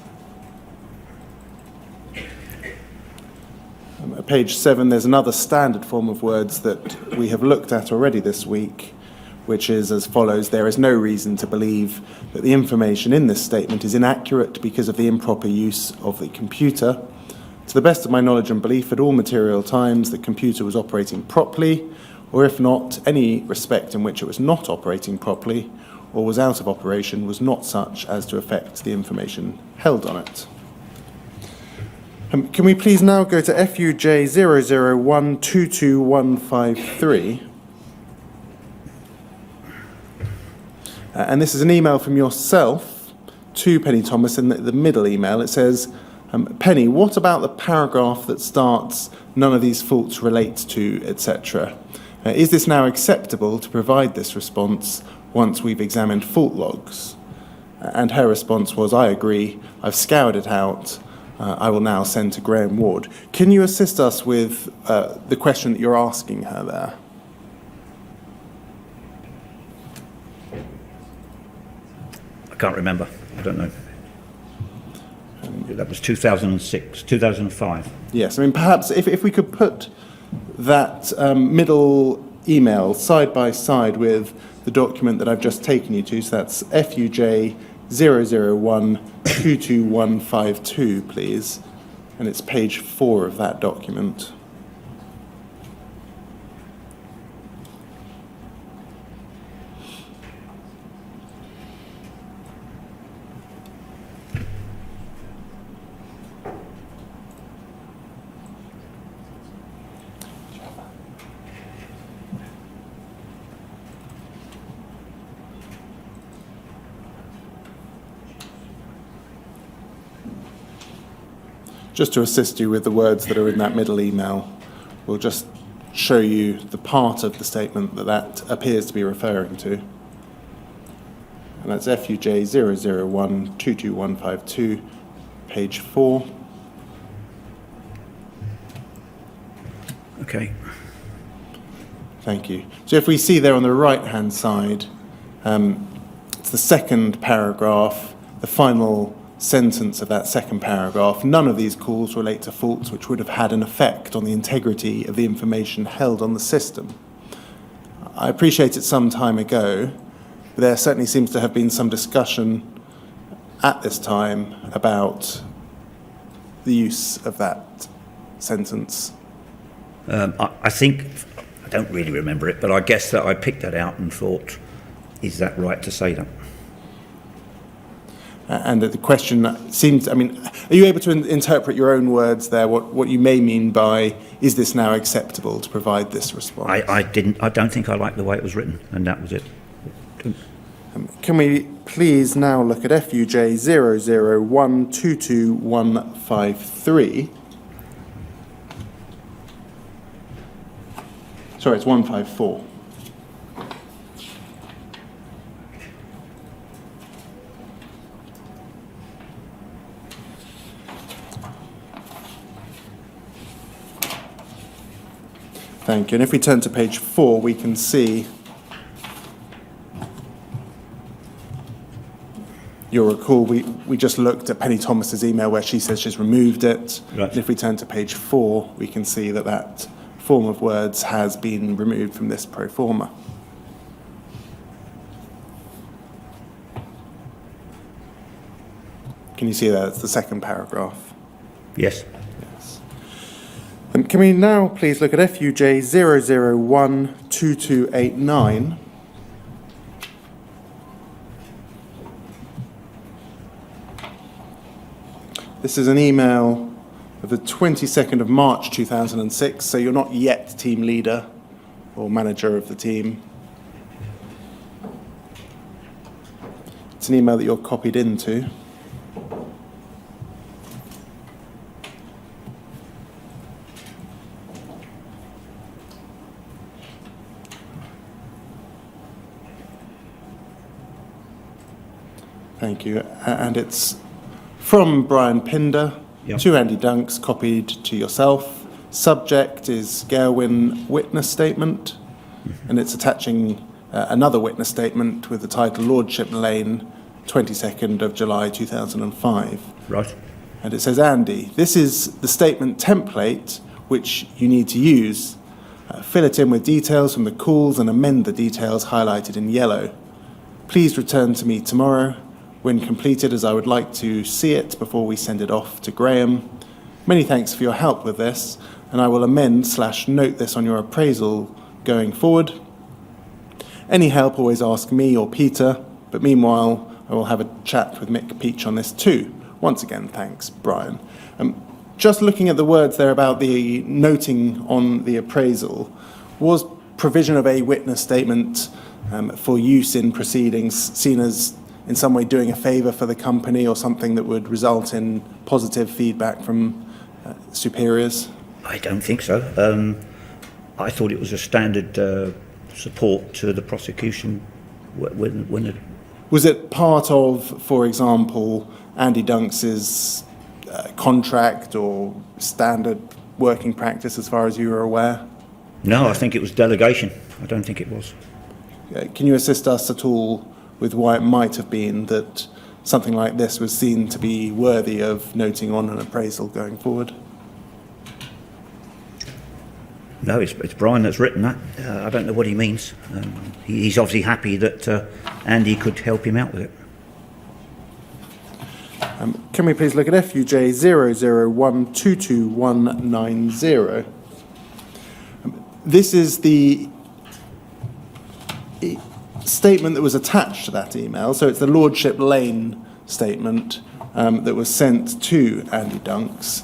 [SPEAKER 5] At page 7, there's another standard form of words that we have looked at already this week, which is as follows: there is no reason to believe that the information in this statement is inaccurate because of the improper use of the computer. To the best of my knowledge and belief, at all material times, the computer was operating properly, or if not, any respect in which it was not operating properly or was out of operation was not such as to affect the information held on it. Can we please now go to FUJ 001225153? And this is an email from yourself to Penny Thomas. In the middle email, it says, Penny, what about the paragraph that starts, none of these faults relate to, etc.? Is this now acceptable to provide this response once we've examined fault logs? And her response was, I agree, I've scoured it out, I will now send to Graham Ward. Can you assist us with the question that you're asking her there?
[SPEAKER 6] I can't remember. I don't know. That was 2006, 2005.
[SPEAKER 5] Yes, I mean, perhaps if we could put that middle email side by side with the document that I've just taken you to, so that's FUJ 001225152, please, and it's page 4 of that document. Just to assist you with the words that are in that middle email, we'll just show you the part of the statement that appears to be referring to. And that's FUJ 001225152, page 4.
[SPEAKER 6] Okay.
[SPEAKER 5] Thank you. So if we see there on the right-hand side, it's the second paragraph, the final sentence of that second paragraph. None of these calls relate to faults which would have had an effect on the integrity of the information held on the system. I appreciate it some time ago, but there certainly seems to have been some discussion at this time about the use of that sentence.
[SPEAKER 6] I think, I don't really remember it, but I guess that I picked that out and thought, is that right to say that?
[SPEAKER 5] And the question seems, I mean, are you able to interpret your own words there, what you may mean by, is this now acceptable to provide this response?
[SPEAKER 6] I don't think I liked the way it was written, and that was it.
[SPEAKER 5] Can we please now look at FUJ 001225153? Sorry, it's 154. Thank you. And if we turn to page 4, we can see, you'll recall, we just looked at Penny Thomas's email where she says she's removed it.
[SPEAKER 6] Right.
[SPEAKER 5] And if we turn to page 4, we can see that that form of words has been removed from this pro forma. Can you see that? It's the second paragraph.
[SPEAKER 6] Yes.
[SPEAKER 5] Can we now please look at FUJ 0012289? This is an email of the 22nd of March 2006, so you're not yet team leader or manager of the team. It's an email that you're copied into. Thank you. And it's from Brian Pinder to Andy Dunks, copied to yourself. Subject is Gerwin witness statement, and it's attaching another witness statement with the title Lordship Lane, 22nd of July 2005.
[SPEAKER 6] Right.
[SPEAKER 5] And it says, Andy, this is the statement template which you need to use. Fill it in with details from the calls and amend the details highlighted in yellow. Please return to me tomorrow when completed, as I would like to see it before we send it off to Graham. Many thanks for your help with this, and I will amend/note this on your appraisal going forward. Any help, always ask me or Peter, but meanwhile, I will have a chat with Mick Peach on this too. Once again, thanks, Brian. Just looking at the words there about the noting on the appraisal, was provision of a witness statement for use in proceedings seen as in some way doing a favour for the company or something that would result in positive feedback from superiors?
[SPEAKER 6] I don't think so. I thought it was a standard support to the prosecution when it...
[SPEAKER 5] Was it part of, for example, Andy Dunks's contract or standard working practice as far as you were aware?
[SPEAKER 6] No, I think it was delegation. I don't think it was.
[SPEAKER 5] Can you assist us at all with why it might have been that something like this was seen to be worthy of noting on an appraisal going forward?
[SPEAKER 6] No, it's Brian that's written that. I don't know what he means. He's obviously happy that Andy could help him out with it.
[SPEAKER 5] Can we please look at FUJ 001229190? This is the statement that was attached to that email. So it's the Lordship Lane statement that was sent to Andy Dunks.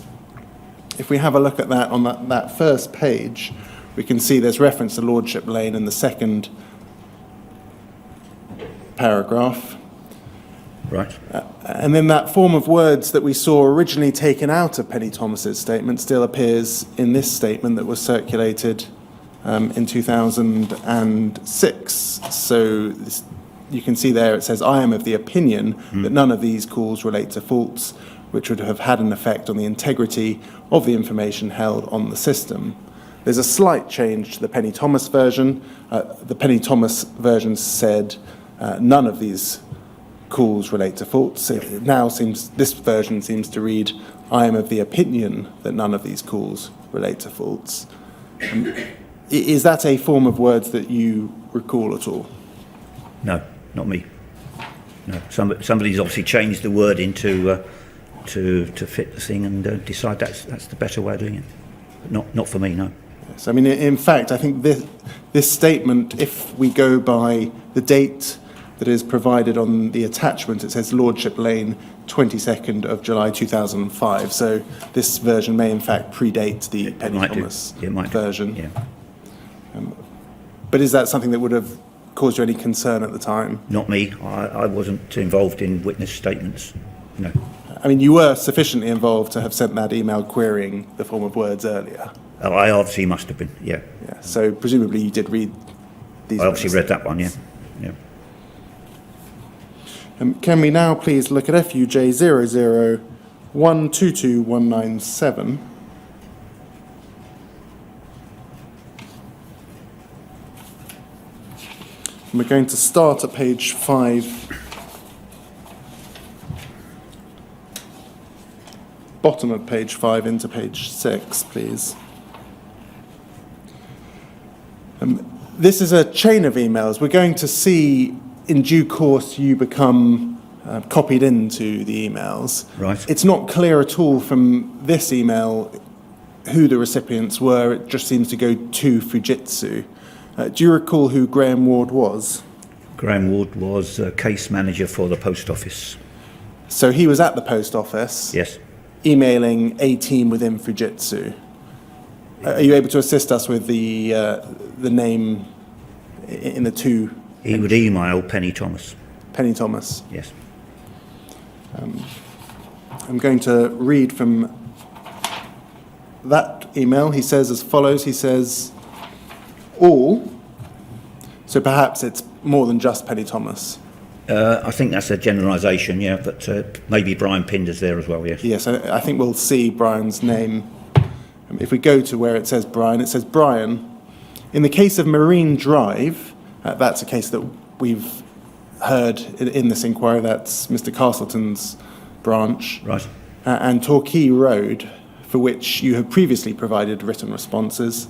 [SPEAKER 5] If we have a look at that on that first page, we can see there's reference to Lordship Lane in the second paragraph.
[SPEAKER 6] Right.
[SPEAKER 5] And then that form of words that we saw originally taken out of Penny Thomas's statement still appears in this statement that was circulated in 2006. So you can see there it says, I am of the opinion that none of these calls relate to faults which would have had an effect on the integrity of the information held on the system. There's a slight change to the Penny Thomas version. The Penny Thomas version said none of these calls relate to faults. It now this version seems to read, I am of the opinion that none of these calls relate to faults. Is that a form of words that you recall at all?
[SPEAKER 6] No, not me. No, somebody's obviously changed the word into to fit the thing and decide that's the better way of doing it. But not for me, no.
[SPEAKER 5] Yes, I mean, in fact, I think this statement, if we go by the date that is provided on the attachment, it says Lordship Lane, 22nd of July 2005. So this version may in fact predate the Penny Thomas version.
[SPEAKER 6] Yeah.
[SPEAKER 5] But is that something that would have caused you any concern at the time?
[SPEAKER 6] Not me. I wasn't involved in witness statements. No.
[SPEAKER 5] I mean, you were sufficiently involved to have sent that email querying the form of words earlier.
[SPEAKER 6] Oh, I obviously must have been, yeah.
[SPEAKER 5] Yeah. So presumably you did read these.
[SPEAKER 6] I obviously read that one, yeah. Yeah.
[SPEAKER 5] Can we now please look at FUJ 001229197? And we're going to start at page 5. Bottom of page 5 into page 6, please. This is a chain of emails. We're going to see in due course you become copied into the emails.
[SPEAKER 6] Right.
[SPEAKER 5] It's not clear at all from this email who the recipients were. It just seems to go to Fujitsu. Do you recall who Graham Ward was?
[SPEAKER 6] Graham Ward was case manager for the post office.
[SPEAKER 5] So he was at the post office,
[SPEAKER 6] Yes.
[SPEAKER 5] emailing a team within Fujitsu. Are you able to assist us with the name in the two?
[SPEAKER 6] He would email Penny Thomas.
[SPEAKER 5] Penny Thomas.
[SPEAKER 6] Yes.
[SPEAKER 5] I'm going to read from that email. He says as follows. He says, all. So perhaps it's more than just Penny Thomas.
[SPEAKER 6] I think that's a generalisation, yeah, but maybe Brian Pinder's there as well, yes.
[SPEAKER 5] Yes, I think we'll see Brian's name. If we go to where it says Brian, in the case of Marine Drive, that's a case that we've heard in this inquiry, that's Mr. Castleton's branch.
[SPEAKER 6] Right.
[SPEAKER 5] And Torquay Road, for which you have previously provided written responses,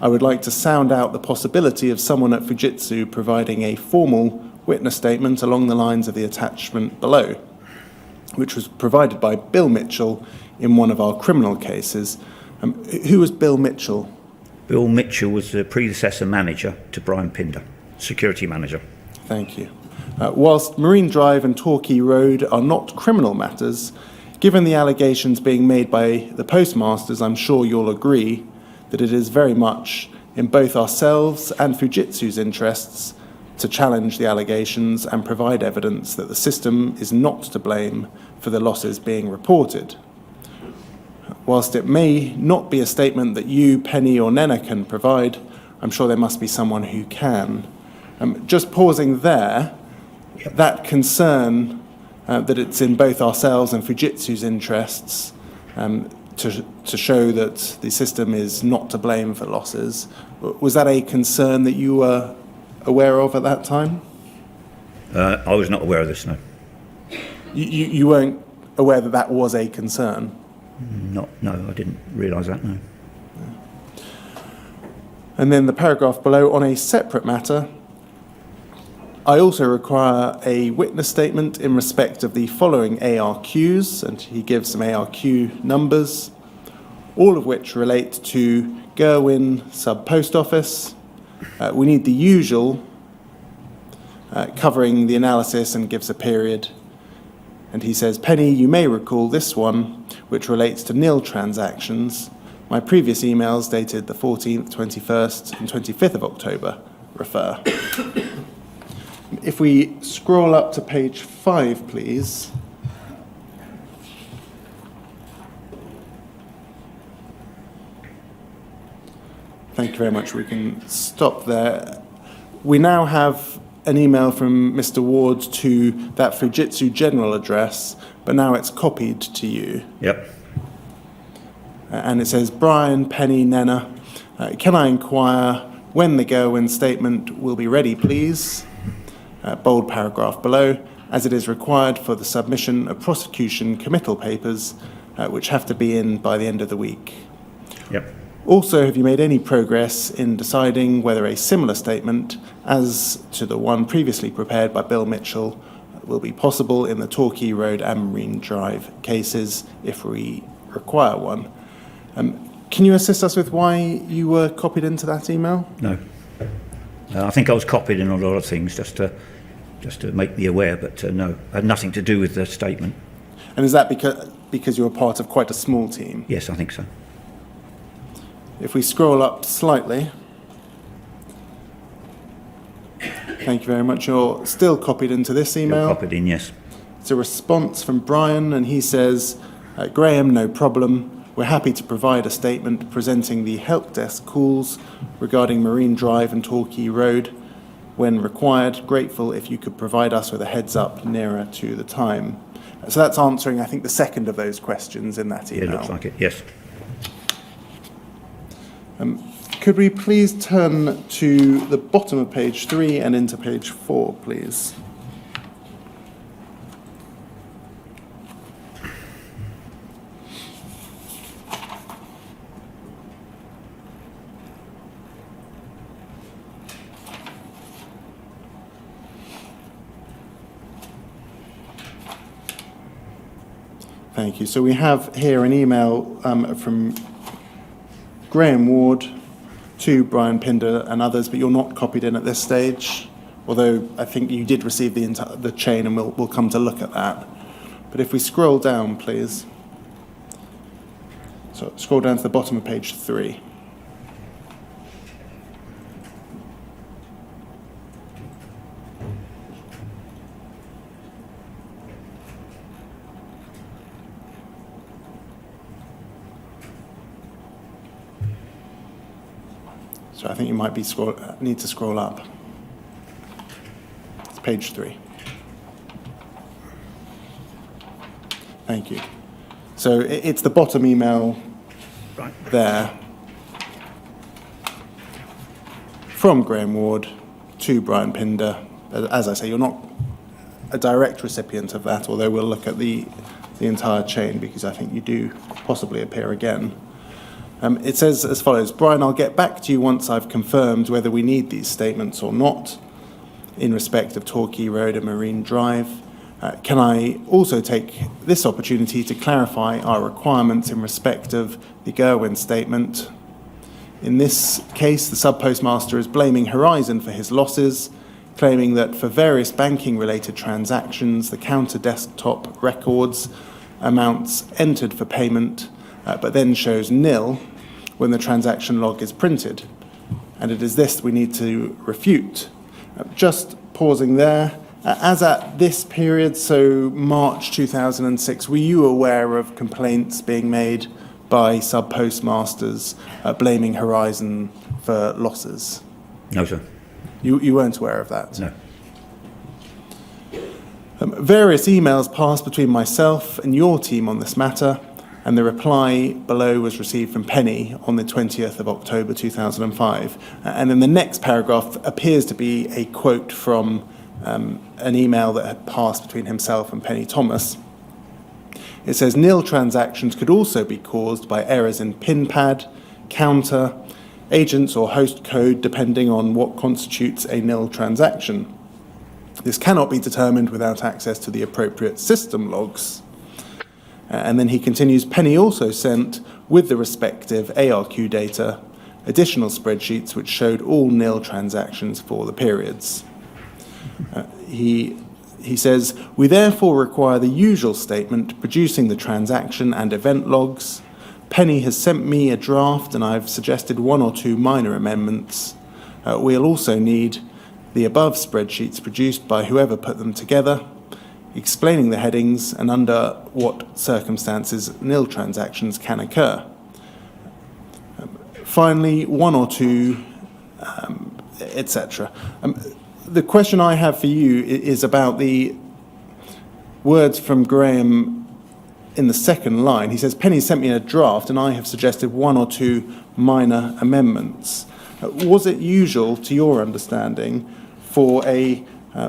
[SPEAKER 5] I would like to sound out the possibility of someone at Fujitsu providing a formal witness statement along the lines of the attachment below, which was provided by Bill Mitchell in one of our criminal cases. Who was Bill Mitchell?
[SPEAKER 6] Bill Mitchell was the predecessor manager to Brian Pinder, security manager.
[SPEAKER 5] Thank you. Whilst Marine Drive and Torquay Road are not criminal matters, given the allegations being made by the postmasters, I'm sure you'll agree that it is very much in both ourselves and Fujitsu's interests to challenge the allegations and provide evidence that the system is not to blame for the losses being reported. Whilst it may not be a statement that you, Penny or Nena can provide, I'm sure there must be someone who can. Just pausing there, that concern that it's in both ourselves and Fujitsu's interests to show that the system is not to blame for losses, was that a concern that you were aware of at that time?
[SPEAKER 6] I was not aware of this, no.
[SPEAKER 5] You weren't aware that that was a concern?
[SPEAKER 6] No, I didn't realise that, no.
[SPEAKER 5] And then the paragraph below, on a separate matter, I also require a witness statement in respect of the following ARQs, and he gives some ARQ numbers, all of which relate to Gerwin sub-post office. We need the usual, covering the analysis and gives a period. And he says, Penny, you may recall this one, which relates to nil transactions. My previous emails dated the 14th, 21st, and 25th of October refer. If we scroll up to page 5, please. Thank you very much. We can stop there. We now have an email from Mr. Ward to that Fujitsu general address, but now it's copied to you.
[SPEAKER 6] Yep.
[SPEAKER 5] And it says, Brian, Penny, Nena, can I inquire when the Gerwin statement will be ready, please? Bold paragraph below, as it is required for the submission of prosecution committal papers, which have to be in by the end of the week.
[SPEAKER 6] Yep.
[SPEAKER 5] Also, have you made any progress in deciding whether a similar statement, as to the one previously prepared by Bill Mitchell, will be possible in the Torquay Road and Marine Drive cases if we require one? Can you assist us with why you were copied into that email?
[SPEAKER 6] No. I think I was copied in a lot of things just to make me aware, but no, it had nothing to do with the statement.
[SPEAKER 5] And is that because you were part of quite a small team?
[SPEAKER 6] Yes, I think so.
[SPEAKER 5] If we scroll up slightly. Thank you very much. You're still copied into this email.
[SPEAKER 6] Still copied in, yes.
[SPEAKER 5] It's a response from Brian, and he says, Graham, no problem. We're happy to provide a statement presenting the help desk calls regarding Marine Drive and Torquay Road. When required, grateful if you could provide us with a heads up nearer to the time. So that's answering, I think, the second of those questions in that email.
[SPEAKER 6] It looks like it, yes.
[SPEAKER 5] Could we please turn to the bottom of page 3 and into page 4, please? Thank you. So we have here an email from Graham Ward to Brian Pinder and others, but you're not copied in at this stage, although I think you did receive the chain, and we'll come to look at that. But if we scroll down, please. So scroll down to the bottom of page 3. So I think you might be need to scroll up. It's page 3. Thank you. So it's the bottom email there from Graham Ward to Brian Pinder. As I say, you're not a direct recipient of that, although we'll look at the entire chain because I think you do possibly appear again. It says as follows: Brian, I'll get back to you once I've confirmed whether we need these statements or not in respect of Torquay Road and Marine Drive. Can I also take this opportunity to clarify our requirements in respect of the Gerwin statement? In this case, the sub-postmaster is blaming Horizon for his losses, claiming that for various banking-related transactions, the counter desktop records amounts entered for payment but then shows nil when the transaction log is printed. And it is this we need to refute. Just pausing there, as at this period, so March 2006, were you aware of complaints being made by sub-postmasters blaming Horizon for losses?
[SPEAKER 6] No, sir.
[SPEAKER 5] You weren't aware of that?
[SPEAKER 6] No.
[SPEAKER 5] Various emails passed between myself and your team on this matter, and the reply below was received from Penny on the 20th of October 2005. And then the next paragraph appears to be a quote from an email that had passed between himself and Penny Thomas. It says, nil transactions could also be caused by errors in PIN pad, counter, agents or host code, depending on what constitutes a nil transaction. This cannot be determined without access to the appropriate system logs. And then he continues, Penny also sent, with the respective ARQ data, additional spreadsheets which showed all nil transactions for the periods. He says, we therefore require the usual statement producing the transaction and event logs. Penny has sent me a draft and I've suggested 1 or 2 minor amendments. We'll also need the above spreadsheets produced by whoever put them together, explaining the headings and under what circumstances nil transactions can occur. Finally, 1 or 2, etc. The question I have for you is about the words from Graham in the second line. He says, Penny sent me a draft and I have suggested 1 or 2 minor amendments. Was it usual, to your understanding, for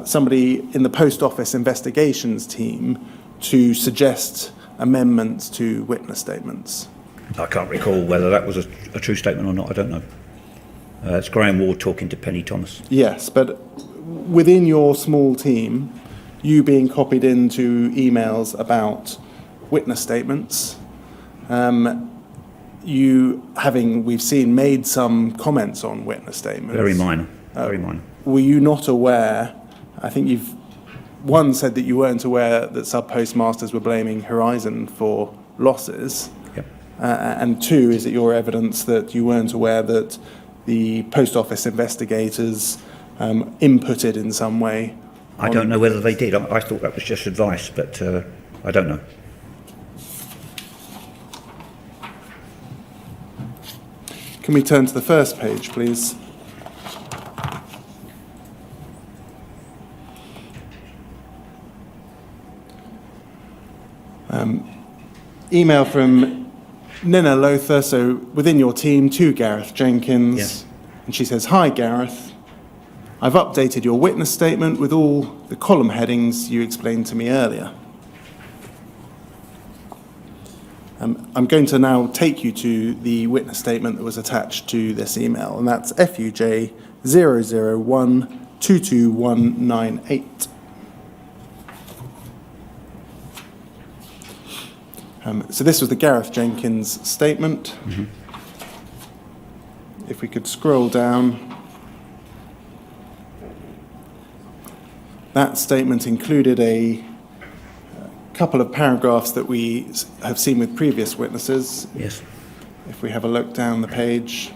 [SPEAKER 5] somebody in the Post Office investigations team to suggest amendments to witness statements?
[SPEAKER 6] I can't recall whether that was a true statement or not. I don't know. It's Graham Ward talking to Penny Thomas.
[SPEAKER 5] Yes, but within your small team, you being copied into emails about witness statements, we've seen, made some comments on witness statements.
[SPEAKER 6] Very minor, very minor.
[SPEAKER 5] Were you not aware, I think one said that you weren't aware that sub-postmasters were blaming Horizon for losses,
[SPEAKER 6] Yep.
[SPEAKER 5] And 2, is it your evidence that you weren't aware that the Post Office investigators inputted in some way?
[SPEAKER 6] I don't know whether they did. I thought that was just advice, but I don't know.
[SPEAKER 5] Can we turn to the first page, please? Email from Nina Lothar, so within your team, to Gareth Jenkins.
[SPEAKER 6] Yes.
[SPEAKER 5] And she says, hi, Gareth. I've updated your witness statement with all the column headings you explained to me earlier. I'm going to now take you to the witness statement that was attached to this email, and that's FUJ 001222198. So this was the Gareth Jenkins statement. If we could scroll down. That statement included a couple of paragraphs that we have seen with previous witnesses.
[SPEAKER 6] Yes.
[SPEAKER 5] If we have a look down the page.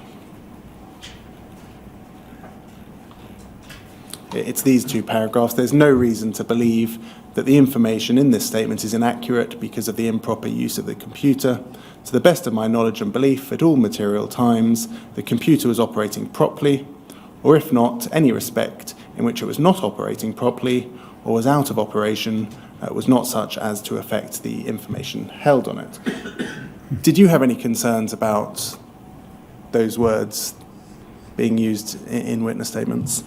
[SPEAKER 5] It's these two paragraphs. There's no reason to believe that the information in this statement is inaccurate because of the improper use of the computer. To the best of my knowledge and belief, at all material times, the computer was operating properly, or if not, any respect in which it was not operating properly or was out of operation was not such as to affect the information held on it. Did you have any concerns about those words being used in witness statements?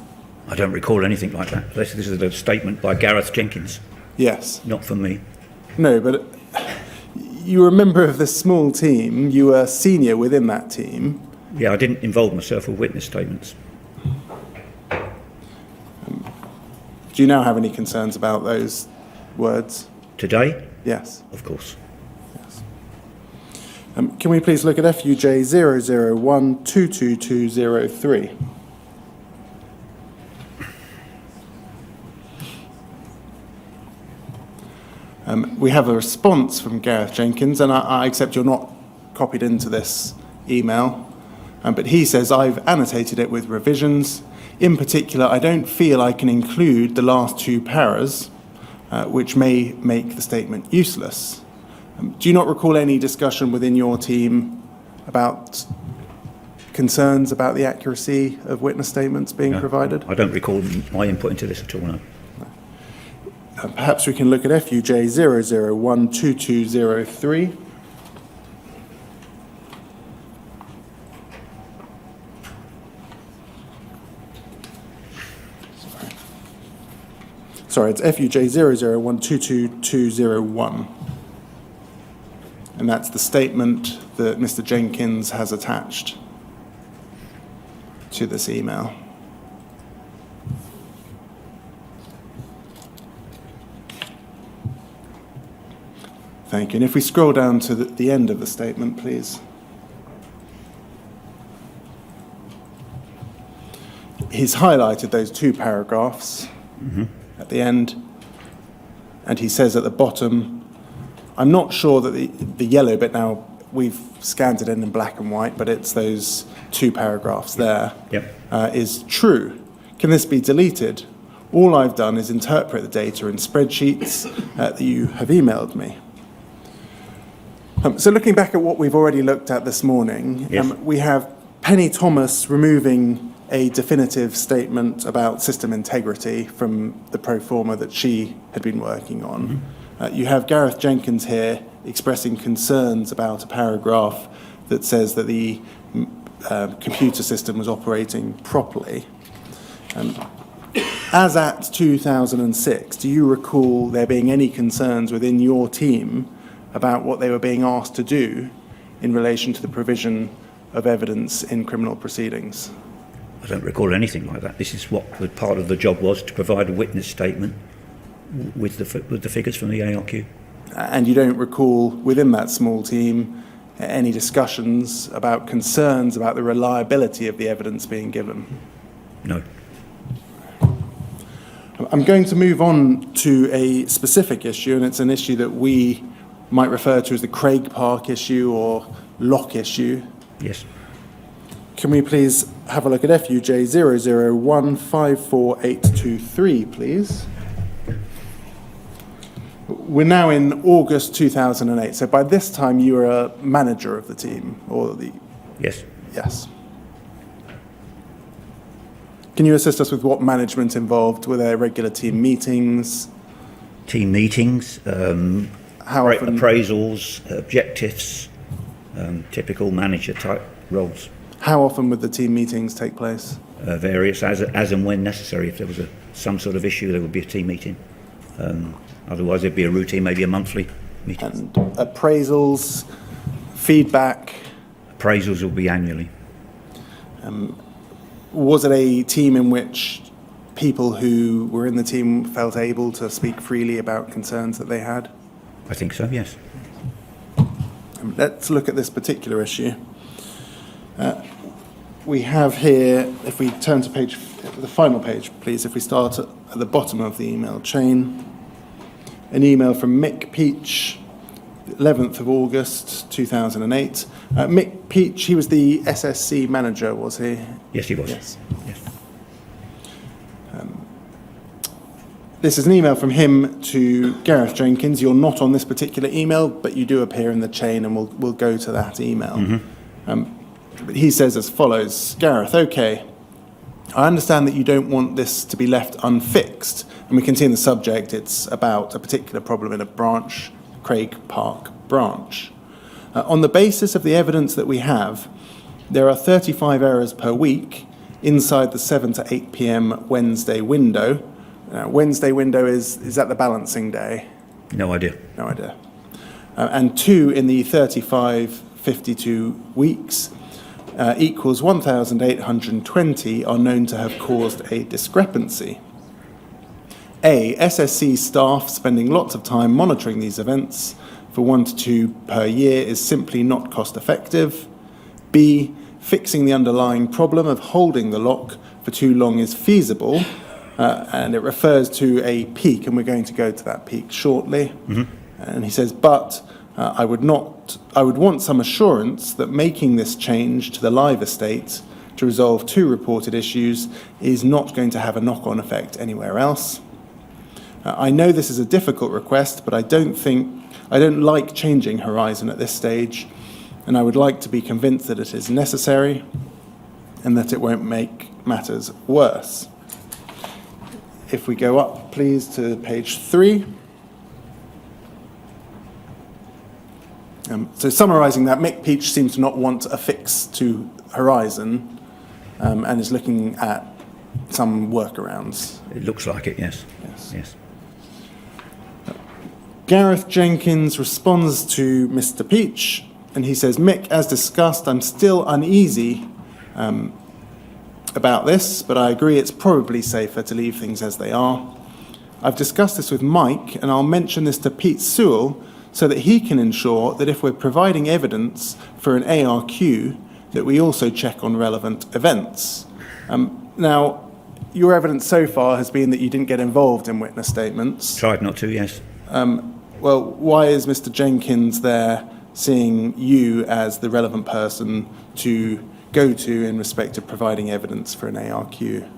[SPEAKER 6] I don't recall anything like that. This is a statement by Gareth Jenkins,
[SPEAKER 5] Yes.
[SPEAKER 6] not from me.
[SPEAKER 5] No, but you were a member of this small team. You were senior within that team.
[SPEAKER 6] Yeah, I didn't involve myself with witness statements.
[SPEAKER 5] Do you now have any concerns about those words?
[SPEAKER 6] Today,
[SPEAKER 5] Yes.
[SPEAKER 6] of course.
[SPEAKER 5] Can we please look at FUJ 001-22203? We have a response from Gareth Jenkins, and I accept you're not copied into this email, but he says, I've annotated it with revisions. In particular, I don't feel I can include the last two paras, which may make the statement useless. Do you not recall any discussion within your team about concerns about the accuracy of witness statements being
[SPEAKER 6] No,
[SPEAKER 5] provided?
[SPEAKER 6] I don't recall my input into this at all, no.
[SPEAKER 5] Perhaps we can look at FUJ 001-2203. Sorry, it's FUJ 001-220201. And that's the statement that Mr. Jenkins has attached to this email. Thank you. And if we scroll down to the end of the statement, please. He's highlighted those two paragraphs at the end, and he says at the bottom, I'm not sure that the yellow bit now, we've scanned it in black and white, but it's those two paragraphs there, is true. Can this be deleted? All I've done is interpret the data in spreadsheets that you have emailed me. So looking back at what we've already looked at this morning, we have Penny Thomas removing a definitive statement about system integrity from the pro forma that she had been working on. You have Gareth Jenkins here expressing concerns about a paragraph that says that the computer system was operating properly. As at 2006, do you recall there being any concerns within your team about what they were being asked to do in relation to the provision of evidence in criminal proceedings?
[SPEAKER 6] I don't recall anything like that. This is what the part of the job was, to provide a witness statement with the figures from the ARQ.
[SPEAKER 5] And you don't recall within that small team any discussions about concerns about the reliability of the evidence being given?
[SPEAKER 6] No.
[SPEAKER 5] I'm going to move on to a specific issue, and it's an issue that we might refer to as the Craig Park issue or Lock issue.
[SPEAKER 6] Yes.
[SPEAKER 5] Can we please have a look at FUJ 001-54823, please? We're now in August 2008, so by this time you were a manager of the team, or the...
[SPEAKER 6] Yes.
[SPEAKER 5] Yes. Can you assist us with what management involved? Were there regular team meetings?
[SPEAKER 6] Team meetings,
[SPEAKER 5] How often?
[SPEAKER 6] appraisals, objectives, typical manager type roles.
[SPEAKER 5] How often would the team meetings take place?
[SPEAKER 6] Various, as and when necessary. If there was some sort of issue, there would be a team meeting. Otherwise, there'd be a routine, maybe a monthly meeting.
[SPEAKER 5] And appraisals, feedback?
[SPEAKER 6] Appraisals will be annually.
[SPEAKER 5] Was it a team in which people who were in the team felt able to speak freely about concerns that they had?
[SPEAKER 6] I think so, yes.
[SPEAKER 5] let's look at this particular issue. We have here, if we turn to the final page, please, if we start at the bottom of the email chain, an email from Mick Peach, 11th of August 2008. Mick Peach, he was the SSC manager, was he?
[SPEAKER 6] Yes, he was.
[SPEAKER 5] Yes.
[SPEAKER 6] Yes.
[SPEAKER 5] This is an email from him to Gareth Jenkins. You're not on this particular email, but you do appear in the chain, and we'll go to that email. But he says as follows: Gareth, okay, I understand that you don't want this to be left unfixed, and we can see in the subject it's about a particular problem in a branch, Craig Park branch. On the basis of the evidence that we have, there are 35 errors per week inside the 7 to 8 p.m. Wednesday window. Wednesday window is that the balancing day?
[SPEAKER 6] No idea.
[SPEAKER 5] No idea. And 2 in the 35-52 weeks equals 1,820 are known to have caused a discrepancy. A, SSC staff spending lots of time monitoring these events for 1 to 2 per year is simply not cost effective. B, fixing the underlying problem of holding the lock for too long is feasible, and it refers to a peak, and we're going to go to that peak shortly. And he says, but I would want some assurance that making this change to the live estate to resolve 2 reported issues is not going to have a knock-on effect anywhere else. I know this is a difficult request, but I don't like changing Horizon at this stage, and I would like to be convinced that it is necessary and that it won't make matters worse. If we go up, please, to page 3. So summarising that, Mick Peach seems to not want a fix to Horizon and is looking at some workarounds.
[SPEAKER 6] It looks like it, yes.
[SPEAKER 5] Yes.
[SPEAKER 6] Yes.
[SPEAKER 5] Gareth Jenkins responds to Mr. Peach, and he says, Mick, as discussed, I'm still uneasy about this, but I agree it's probably safer to leave things as they are. I've discussed this with Mike, and I'll mention this to Pete Sewell so that he can ensure that if we're providing evidence for an ARQ, that we also check on relevant events. Now, your evidence so far has been that you didn't get involved in witness statements.
[SPEAKER 6] Tried not to, yes.
[SPEAKER 5] Well, why is Mr. Jenkins there seeing you as the relevant person to go to in respect of providing evidence for an ARQ?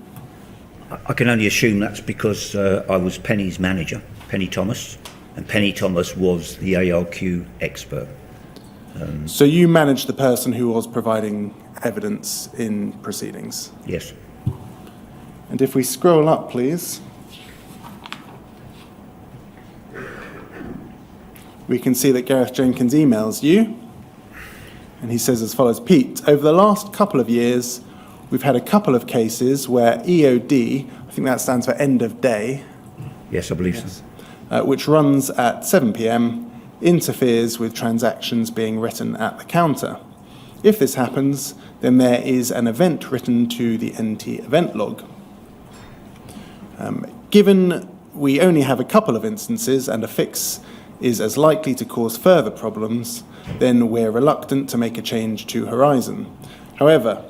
[SPEAKER 6] I can only assume that's because I was Penny's manager, Penny Thomas, and Penny Thomas was the ARQ expert.
[SPEAKER 5] So you managed the person who was providing evidence in proceedings?
[SPEAKER 6] Yes.
[SPEAKER 5] And if we scroll up, please, we can see that Gareth Jenkins emails you, and he says as follows: Pete, over the last couple of years, we've had a couple of cases where EOD, I think that stands for end of day.
[SPEAKER 6] Yes, I believe so.
[SPEAKER 5] Which runs at 7 p.m, interferes with transactions being written at the counter. If this happens, then there is an event written to the NT event log. Given we only have a couple of instances and a fix is as likely to cause further problems, then we're reluctant to make a change to Horizon. However,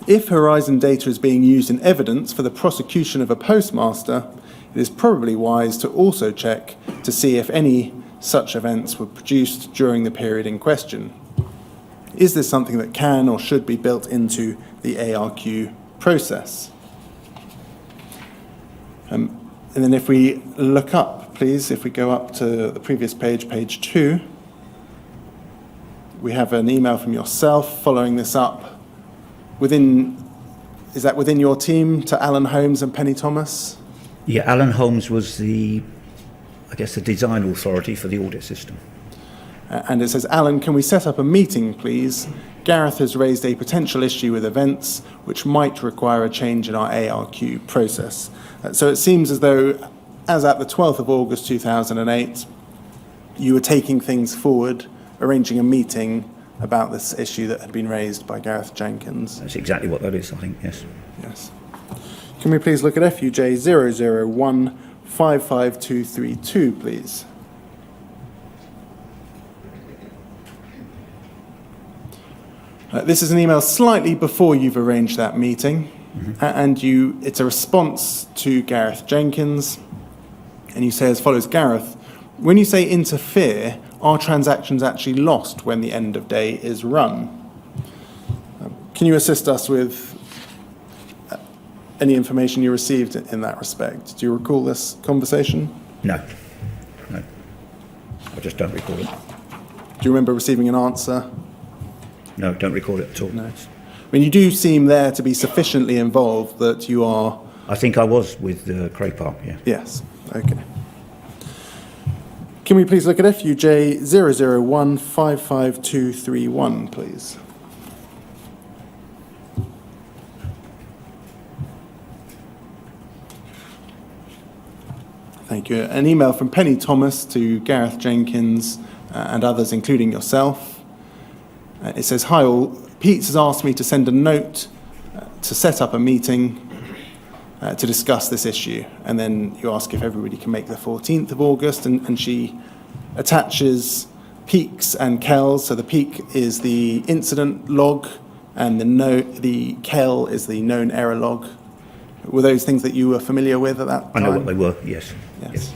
[SPEAKER 5] if Horizon data is being used in evidence for the prosecution of a postmaster, it is probably wise to also check to see if any such events were produced during the period in question. Is this something that can or should be built into the ARQ process? And then if we look up, please, if we go up to the previous page, page 2, we have an email from yourself following this up. Is that within your team, to Alan Holmes and Penny Thomas?
[SPEAKER 6] Yeah, Alan Holmes was the design authority for the audit system.
[SPEAKER 5] And it says, Alan, can we set up a meeting, please? Gareth has raised a potential issue with events which might require a change in our ARQ process. So it seems as though, as at the 12th of August 2008, you were taking things forward, arranging a meeting about this issue that had been raised by Gareth Jenkins.
[SPEAKER 6] That's exactly what that is, I think, yes.
[SPEAKER 5] Yes. Can we please look at FUJ 001 55232, please? This is an email slightly before you've arranged that meeting, and it's a response to Gareth Jenkins, and you say as follows: Gareth, when you say interfere, are transactions actually lost when the end of day is run? Can you assist us with any information you received in that respect? Do you recall this conversation?
[SPEAKER 6] No. I just don't recall it.
[SPEAKER 5] Do you remember receiving an answer?
[SPEAKER 6] No, don't recall it at all.
[SPEAKER 5] No. I mean, you do seem there to be sufficiently involved that you are...
[SPEAKER 6] I think I was with Craig Park, yeah.
[SPEAKER 5] Yes, okay. Can we please look at FUJ 001-55231, please? Thank you. An email from Penny Thomas to Gareth Jenkins and others, including yourself. It says, "Hi all, Pete has asked me to send a note to set up a meeting to discuss this issue." And then you ask if everybody can make the 14th of August, and she attaches peaks and kells. So the peak is the incident log, and the kell is the known error log. Were those things that you were familiar with at that time?
[SPEAKER 6] I know what they were, yes.
[SPEAKER 5] Yes.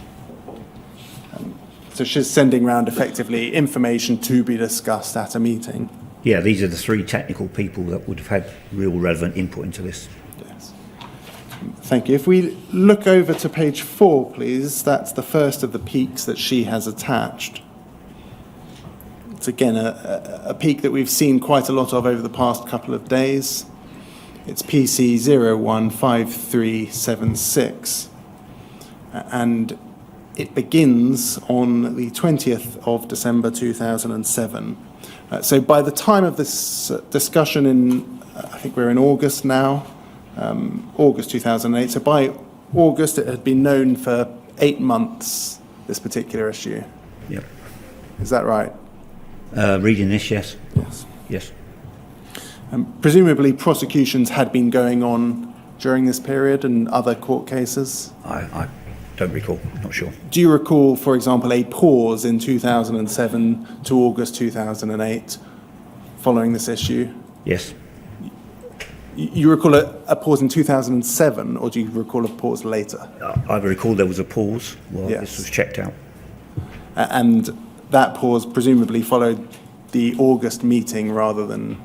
[SPEAKER 5] So she's sending round effectively information to be discussed at a meeting.
[SPEAKER 6] Yeah, these are the three technical people that would have had real relevant input into this.
[SPEAKER 5] Yes. Thank you. If we look over to page 4, please, that's the first of the peaks that she has attached. It's again a peak that we've seen quite a lot of over the past couple of days. It's PC 015376. And it begins on the 20th of December 2007. So by the time of this discussion I think we're in August now, August 2008. So by August it had been known for 8 months, this particular issue.
[SPEAKER 6] Yep.
[SPEAKER 5] Is that right?
[SPEAKER 6] Reading this, yes.
[SPEAKER 5] Yes.
[SPEAKER 6] Yes.
[SPEAKER 5] Presumably prosecutions had been going on during this period and other court cases?
[SPEAKER 6] I don't recall, not sure.
[SPEAKER 5] Do you recall, for example, a pause in 2007 to August 2008 following this issue?
[SPEAKER 6] Yes.
[SPEAKER 5] You recall a pause in 2007, or do you recall a pause later?
[SPEAKER 6] I recall there was a pause while
[SPEAKER 5] Yes.
[SPEAKER 6] this was checked out.
[SPEAKER 5] And that pause presumably followed the August meeting rather than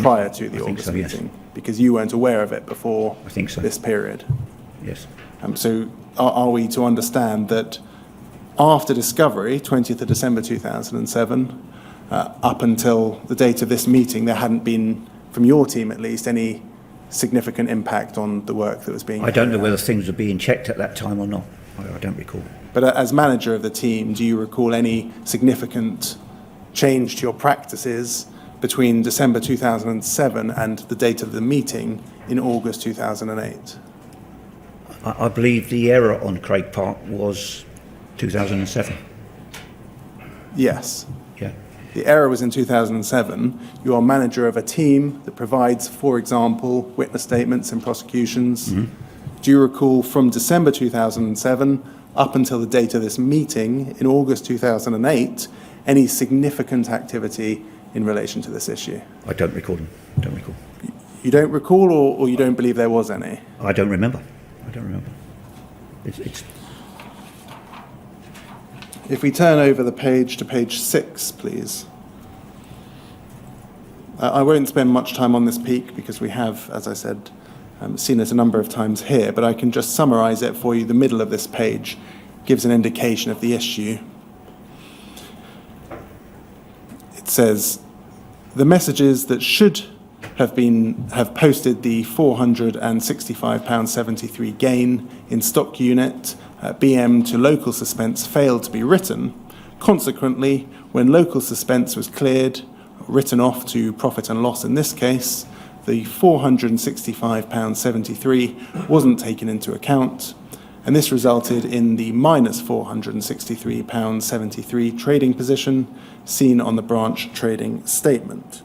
[SPEAKER 5] prior to the August meeting, because you weren't aware of it before this period.
[SPEAKER 6] Yes.
[SPEAKER 5] So are we to understand that after discovery, 20th of December 2007, up until the date of this meeting, there hadn't been, from your team at least, any significant impact on the work that was being
[SPEAKER 6] I don't know whether things were being checked at that time or not. I don't recall.
[SPEAKER 5] But as manager of the team, do you recall any significant change to your practices between December 2007 and the date of the meeting in August 2008?
[SPEAKER 6] I believe the error on Craig Park was 2007.
[SPEAKER 5] Yes.
[SPEAKER 6] Yeah.
[SPEAKER 5] The error was in 2007. You are manager of a team that provides, for example, witness statements and prosecutions. Mm-hmm. Do you recall from December 2007 up until the date of this meeting in August 2008 any significant activity in relation to this issue?
[SPEAKER 6] I don't recall them. Don't recall.
[SPEAKER 5] You don't recall, or you don't believe there was any?
[SPEAKER 6] I don't remember. I don't remember. It's
[SPEAKER 5] If we turn over the page to page 6, please. I won't spend much time on this peak because we have, as I said, seen it a number of times here, but I can just summarise it for you. The middle of this page gives an indication of the issue. It says, the messages that should have posted the £465.73 gain in stock unit BM to local suspense failed to be written. Consequently, when local suspense was cleared, written off to profit and loss in this case, the £465.73 wasn't taken into account, and this resulted in the minus £463.73 trading position seen on the branch trading statement.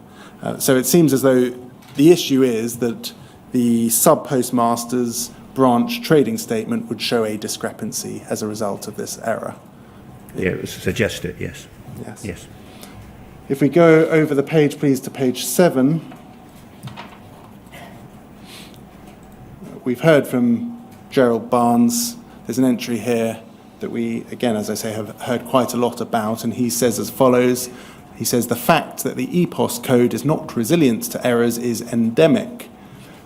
[SPEAKER 5] So it seems as though the issue is that the sub-postmaster's branch trading statement would show a discrepancy as a result of this error.
[SPEAKER 6] Yeah, it was suggested, yes.
[SPEAKER 5] Yes.
[SPEAKER 6] Yes.
[SPEAKER 5] If we go over the page, please, to page 7, we've heard from Gerald Barnes. There's an entry here that we, again, as I say, have heard quite a lot about, and he says as follows. He says, the fact that the EPOS code is not resilient to errors is endemic.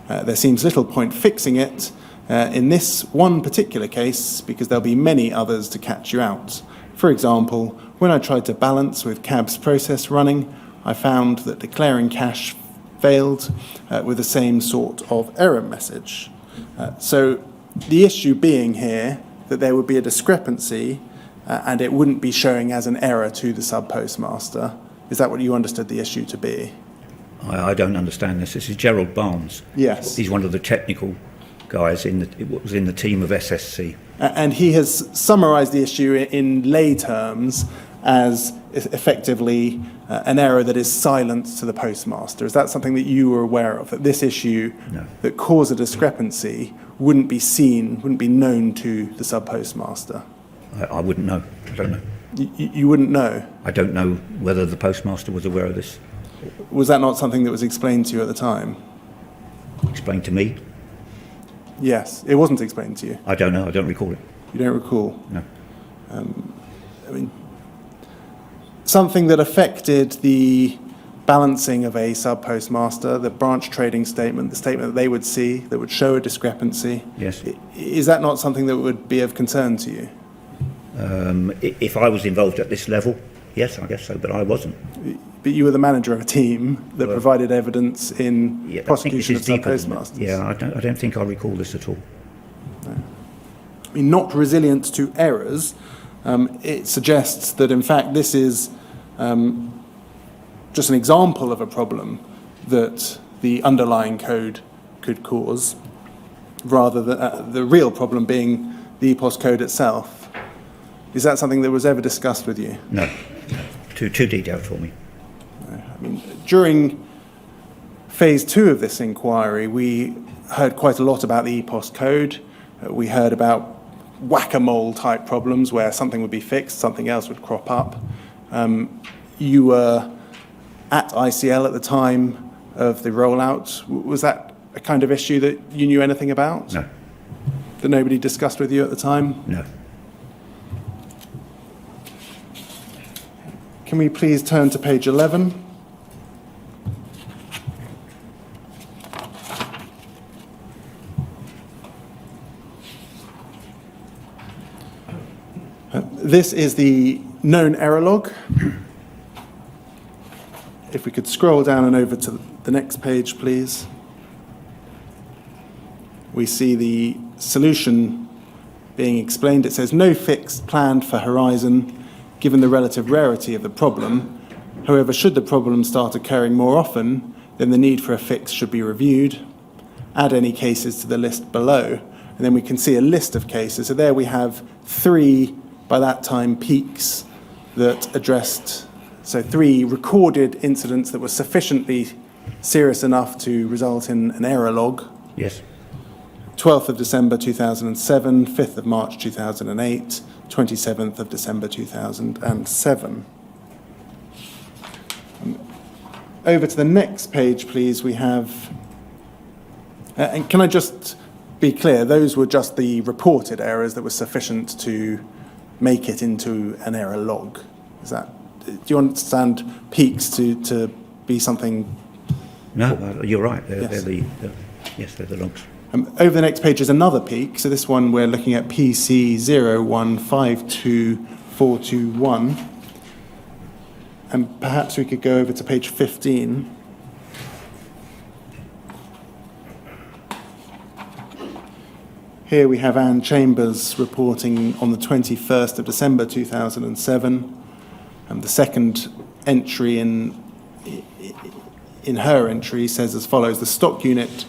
[SPEAKER 5] There seems little point fixing it in this one particular case because there'll be many others to catch you out. For example, when I tried to balance with CAB's process running, I found that declaring cash failed with the same sort of error message. So the issue being here that there would be a discrepancy and it wouldn't be showing as an error to the sub-postmaster. Is that what you understood the issue to be?
[SPEAKER 6] I don't understand this. This is Gerald Barnes.
[SPEAKER 5] Yes.
[SPEAKER 6] He's one of the technical guys in the team of SSC.
[SPEAKER 5] And he has summarised the issue in lay terms as effectively an error that is silent to the postmaster. Is that something that you were aware of, that this issue that caused a discrepancy wouldn't be seen, wouldn't be known to the sub-postmaster?
[SPEAKER 6] I wouldn't know. I don't know.
[SPEAKER 5] You wouldn't know?
[SPEAKER 6] I don't know whether the postmaster was aware of this.
[SPEAKER 5] Was that not something that was explained to you at the time?
[SPEAKER 6] Explained to me?
[SPEAKER 5] Yes, it wasn't explained to you.
[SPEAKER 6] I don't know. I don't recall it.
[SPEAKER 5] You don't recall?
[SPEAKER 6] No.
[SPEAKER 5] I mean, something that affected the balancing of a sub-postmaster, the branch trading statement, the statement that they would see that would show a discrepancy.
[SPEAKER 6] Yes.
[SPEAKER 5] Is that not something that would be of concern to you?
[SPEAKER 6] If I was involved at this level, yes, I guess so, but I wasn't.
[SPEAKER 5] But you were the manager of a team that provided evidence in prosecution of sub-postmasters.
[SPEAKER 6] Yeah, I don't think I recall this at all.
[SPEAKER 5] No. I mean, not resilient to errors, it suggests that, in fact, this is just an example of a problem that the underlying code could cause, rather than the real problem being the EPOS code itself. Is that something that was ever discussed with you?
[SPEAKER 6] No. Too detailed for me.
[SPEAKER 5] I mean, during phase 2 of this inquiry, we heard quite a lot about the EPOS code. We heard about whack-a-mole type problems where something would be fixed, something else would crop up. You were at ICL at the time of the rollout. Was that a kind of issue that you knew anything about?
[SPEAKER 6] No.
[SPEAKER 5] That nobody discussed with you at the time?
[SPEAKER 6] No.
[SPEAKER 5] Can we please turn to page 11? This is the known error log. If we could scroll down and over to the next page, please. We see the solution being explained. It says, no fix planned for Horizon, given the relative rarity of the problem. However, should the problem start occurring more often, then the need for a fix should be reviewed. Add any cases to the list below. And then we can see a list of cases. So there we have 3, by that time, peaks that addressed, so 3 recorded incidents that were sufficiently serious enough to result in an error log.
[SPEAKER 6] Yes.
[SPEAKER 5] 12th of December 2007, 5th of March 2008, 27th of December 2007. Over to the next page, please, we have... and can I just be clear, those were just the reported errors that were sufficient to make it into an error log. Is that... Do you understand peaks to be something...
[SPEAKER 6] No, you're right.
[SPEAKER 5] Yes.
[SPEAKER 6] They're the logs.
[SPEAKER 5] Over the next page is another peak. So this one we're looking at PC 0152421. And perhaps we could go over to page 15. Here we have Anne Chambers reporting on the 21st of December 2007. And the second entry in her entry says as follows: the stock unit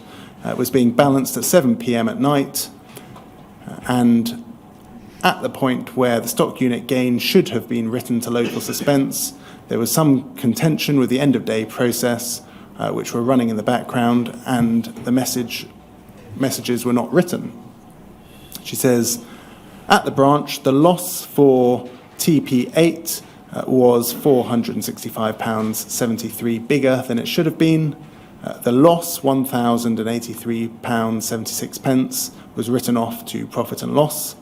[SPEAKER 5] was being balanced at 7 p.m. at night, and at the point where the stock unit gain should have been written to local suspense, there was some contention with the end-of-day process, which were running in the background, and the messages were not written. She says, at the branch, the loss for TP8 was £465.73 bigger than it should have been. The loss, £1,083.76, was written off to profit and loss.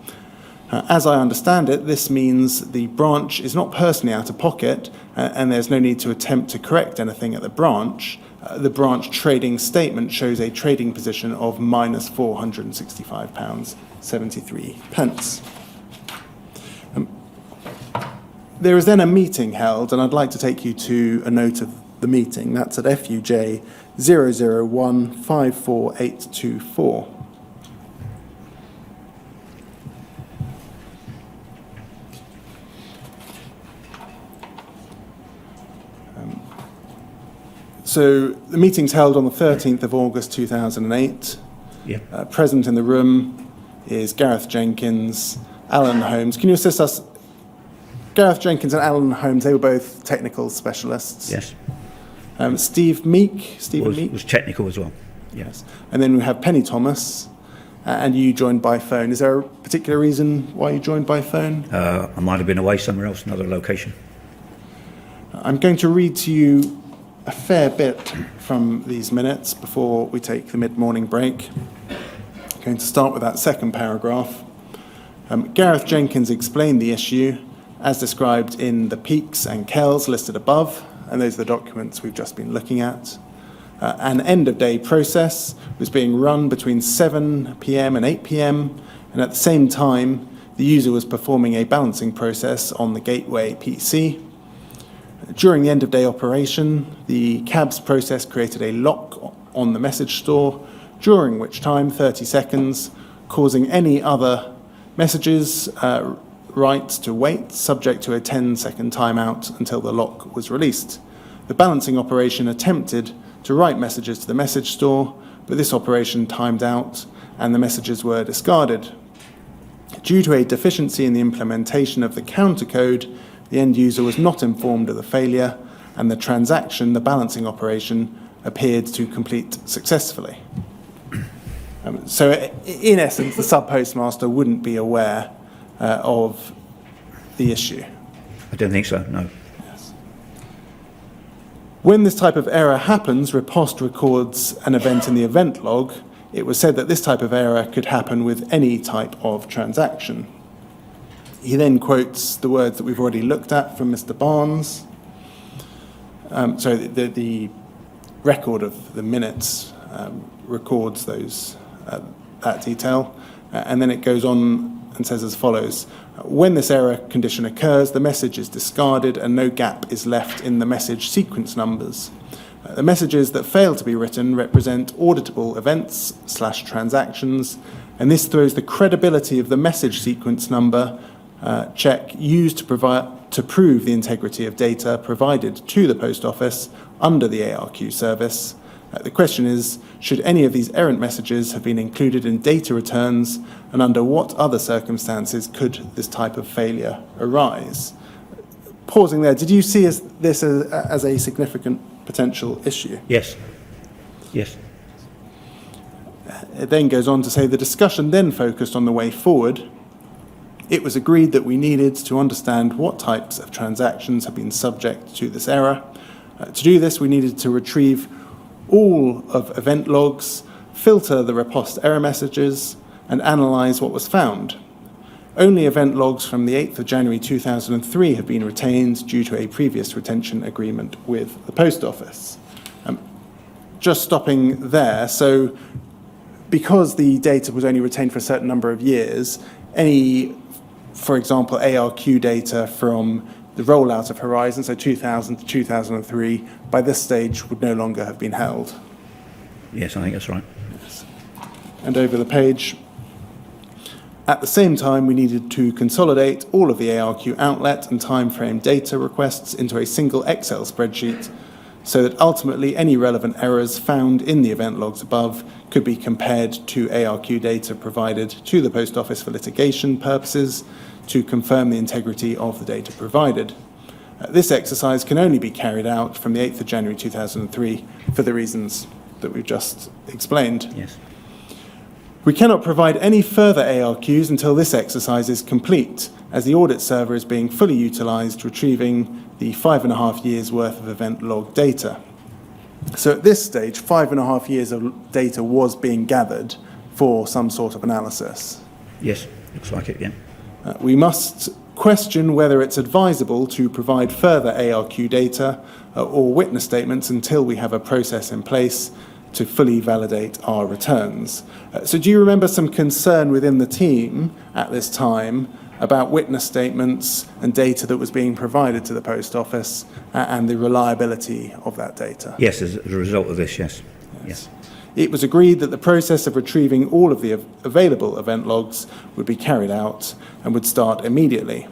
[SPEAKER 5] As I understand it, this means the branch is not personally out of pocket, and there's no need to attempt to correct anything at the branch. The branch trading statement shows a trading position of minus £465.73. There is then a meeting held, and I'd like to take you to a note of the meeting. That's at FUJ 001-54824. So the meeting's held on the 13th of August 2008.
[SPEAKER 6] Yeah.
[SPEAKER 5] Present in the room is Gareth Jenkins, Alan Holmes. Can you assist us? Gareth Jenkins and Alan Holmes, they were both technical specialists.
[SPEAKER 6] Yes.
[SPEAKER 5] Stephen Meek.
[SPEAKER 6] Was technical as well.
[SPEAKER 5] Yes. And then we have Penny Thomas, and you joined by phone. Is there a particular reason why you joined by phone?
[SPEAKER 6] I might have been away somewhere else, another location.
[SPEAKER 5] I'm going to read to you a fair bit from these minutes before we take the mid-morning break. I'm going to start with that second paragraph. Gareth Jenkins explained the issue as described in the peaks and kells listed above, and those are the documents we've just been looking at. An end-of-day process was being run between 7 p.m. and 8 p.m, and at the same time, the user was performing a balancing process on the gateway PC. During the end-of-day operation, the CABS process created a lock on the message store, during which time 30 seconds, causing any other messages rights to wait, subject to a 10-second timeout until the lock was released. The balancing operation attempted to write messages to the message store, but this operation timed out and the messages were discarded. Due to a deficiency in the implementation of the counter code, the end user was not informed of the failure, and the transaction, the balancing operation, appeared to complete successfully. So in essence, the sub-postmaster wouldn't be aware of the issue.
[SPEAKER 6] I don't think so, no.
[SPEAKER 5] Yes. When this type of error happens, Riposte records an event in the event log. It was said that this type of error could happen with any type of transaction. He then quotes the words that we've already looked at from Mr. Barnes. So the record of the minutes records that detail. And then it goes on and says as follows: when this error condition occurs, the message is discarded and no gap is left in the message sequence numbers. The messages that fail to be written represent auditable events/transactions, and this throws the credibility of the message sequence number check used to prove the integrity of data provided to the post office under the ARQ service. The question is, should any of these errant messages have been included in data returns, and under what other circumstances could this type of failure arise? Pausing there, did you see this as a significant potential issue?
[SPEAKER 6] Yes. Yes.
[SPEAKER 5] It then goes on to say the discussion then focused on the way forward. It was agreed that we needed to understand what types of transactions have been subject to this error. To do this, we needed to retrieve all of event logs, filter the Riposte error messages, and analyze what was found. Only event logs from the 8th of January 2003 have been retained due to a previous retention agreement with the Post Office. Just stopping there, so because the data was only retained for a certain number of years, any, for example, ARQ data from the rollout of Horizon, so 2000 to 2003, by this stage would no longer have been held.
[SPEAKER 6] Yes, I think that's right.
[SPEAKER 5] Yes. And over the page, at the same time, we needed to consolidate all of the ARQ outlet and timeframe data requests into a single Excel spreadsheet so that ultimately any relevant errors found in the event logs above could be compared to ARQ data provided to the Post Office for litigation purposes to confirm the integrity of the data provided. This exercise can only be carried out from the 8th of January 2003 for the reasons that we've just explained.
[SPEAKER 6] Yes.
[SPEAKER 5] We cannot provide any further ARQs until this exercise is complete, as the audit server is being fully utilised, retrieving the 5.5 years' worth of event log data. So at this stage, 5.5 years of data was being gathered for some sort of analysis.
[SPEAKER 6] Yes, looks like it, yeah.
[SPEAKER 5] We must question whether it's advisable to provide further ARQ data or witness statements until we have a process in place to fully validate our returns. So do you remember some concern within the team at this time about witness statements and data that was being provided to the Post Office and the reliability of that data?
[SPEAKER 6] Yes, as a result of this, yes. Yes.
[SPEAKER 5] It was agreed that the process of retrieving all of the available event logs would be carried out and would start immediately.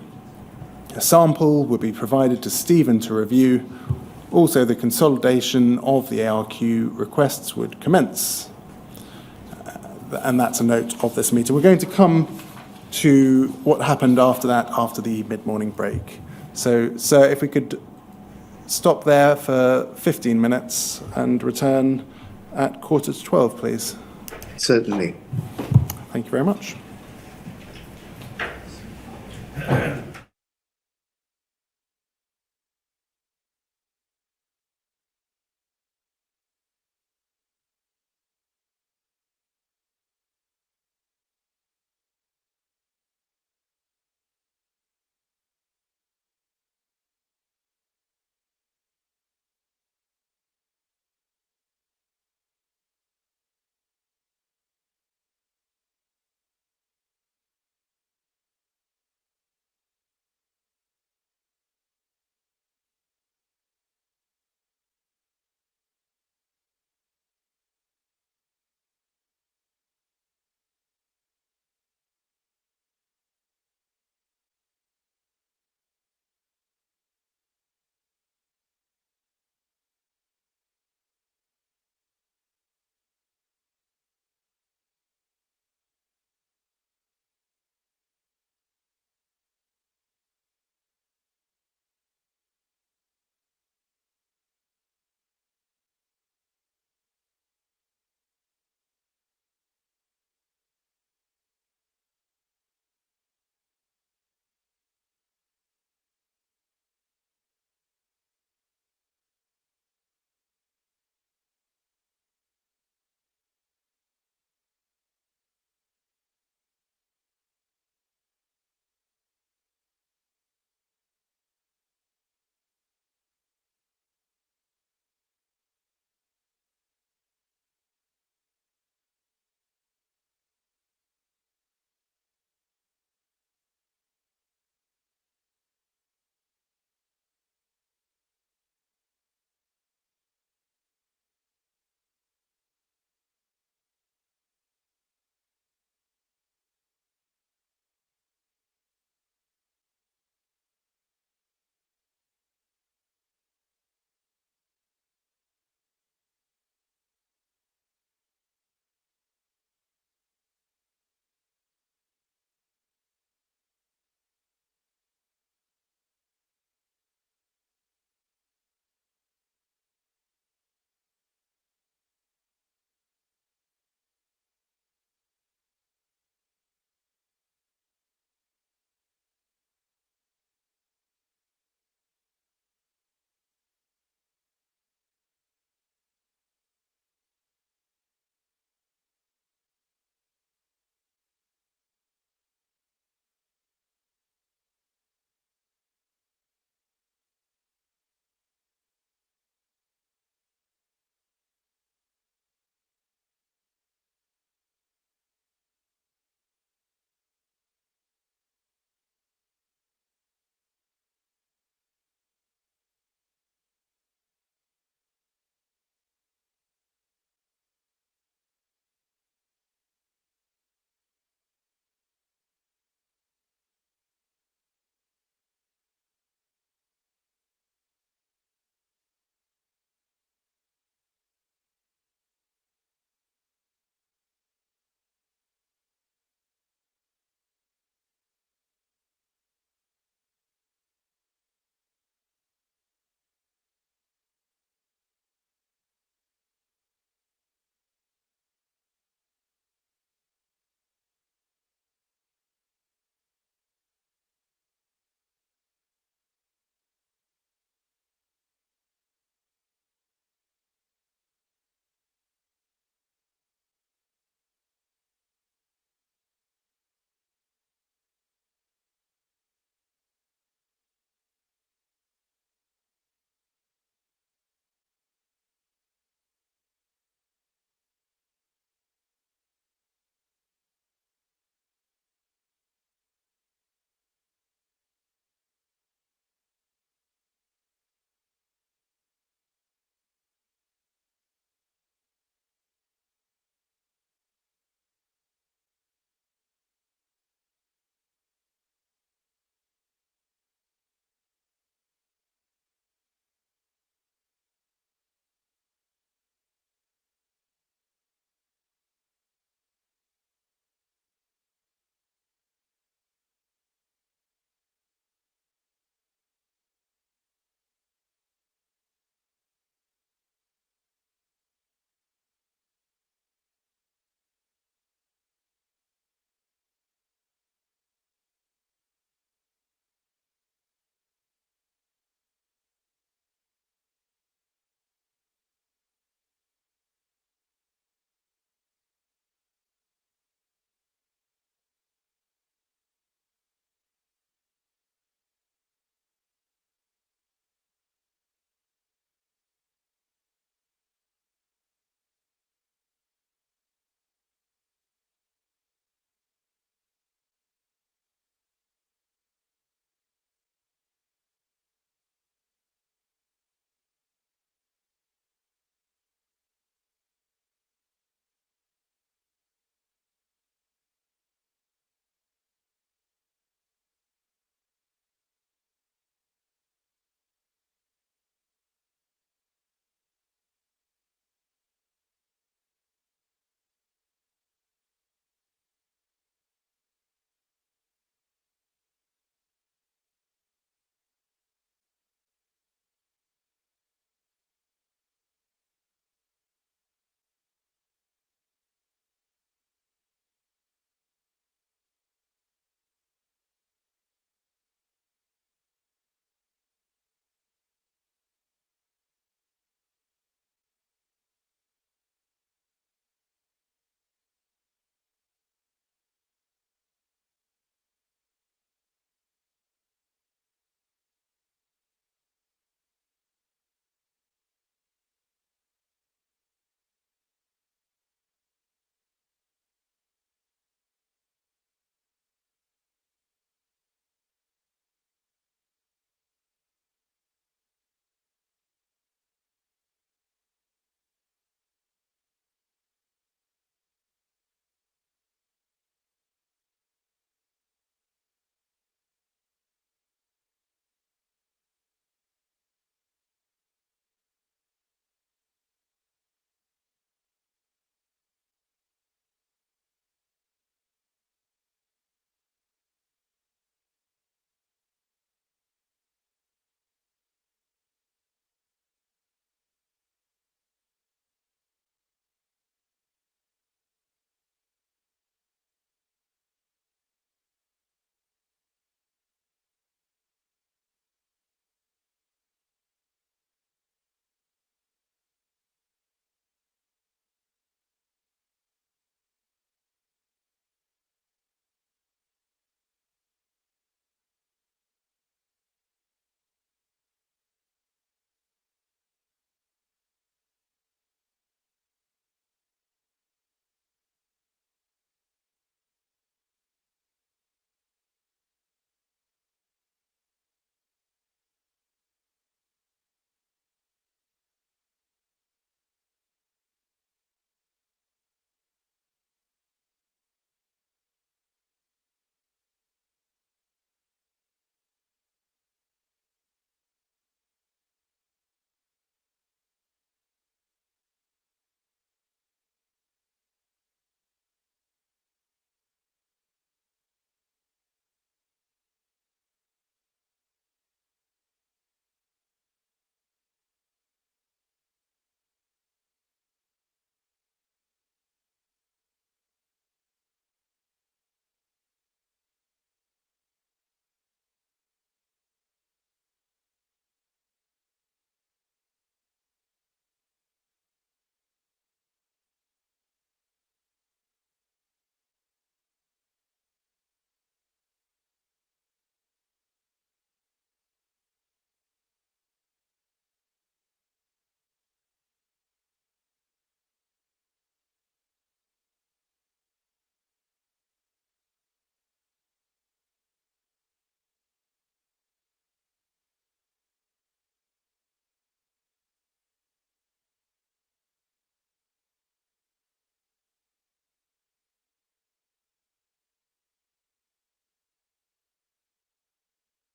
[SPEAKER 5] A sample would be provided to Stephen to review. Also, the consolidation of the ARQ requests would commence. And that's a note of this meeting. We're going to come to what happened after that, after the mid-morning break. So, sir, if we could stop there for 15 minutes and return at 11:45, please.
[SPEAKER 2] Certainly.
[SPEAKER 5] Thank you very much.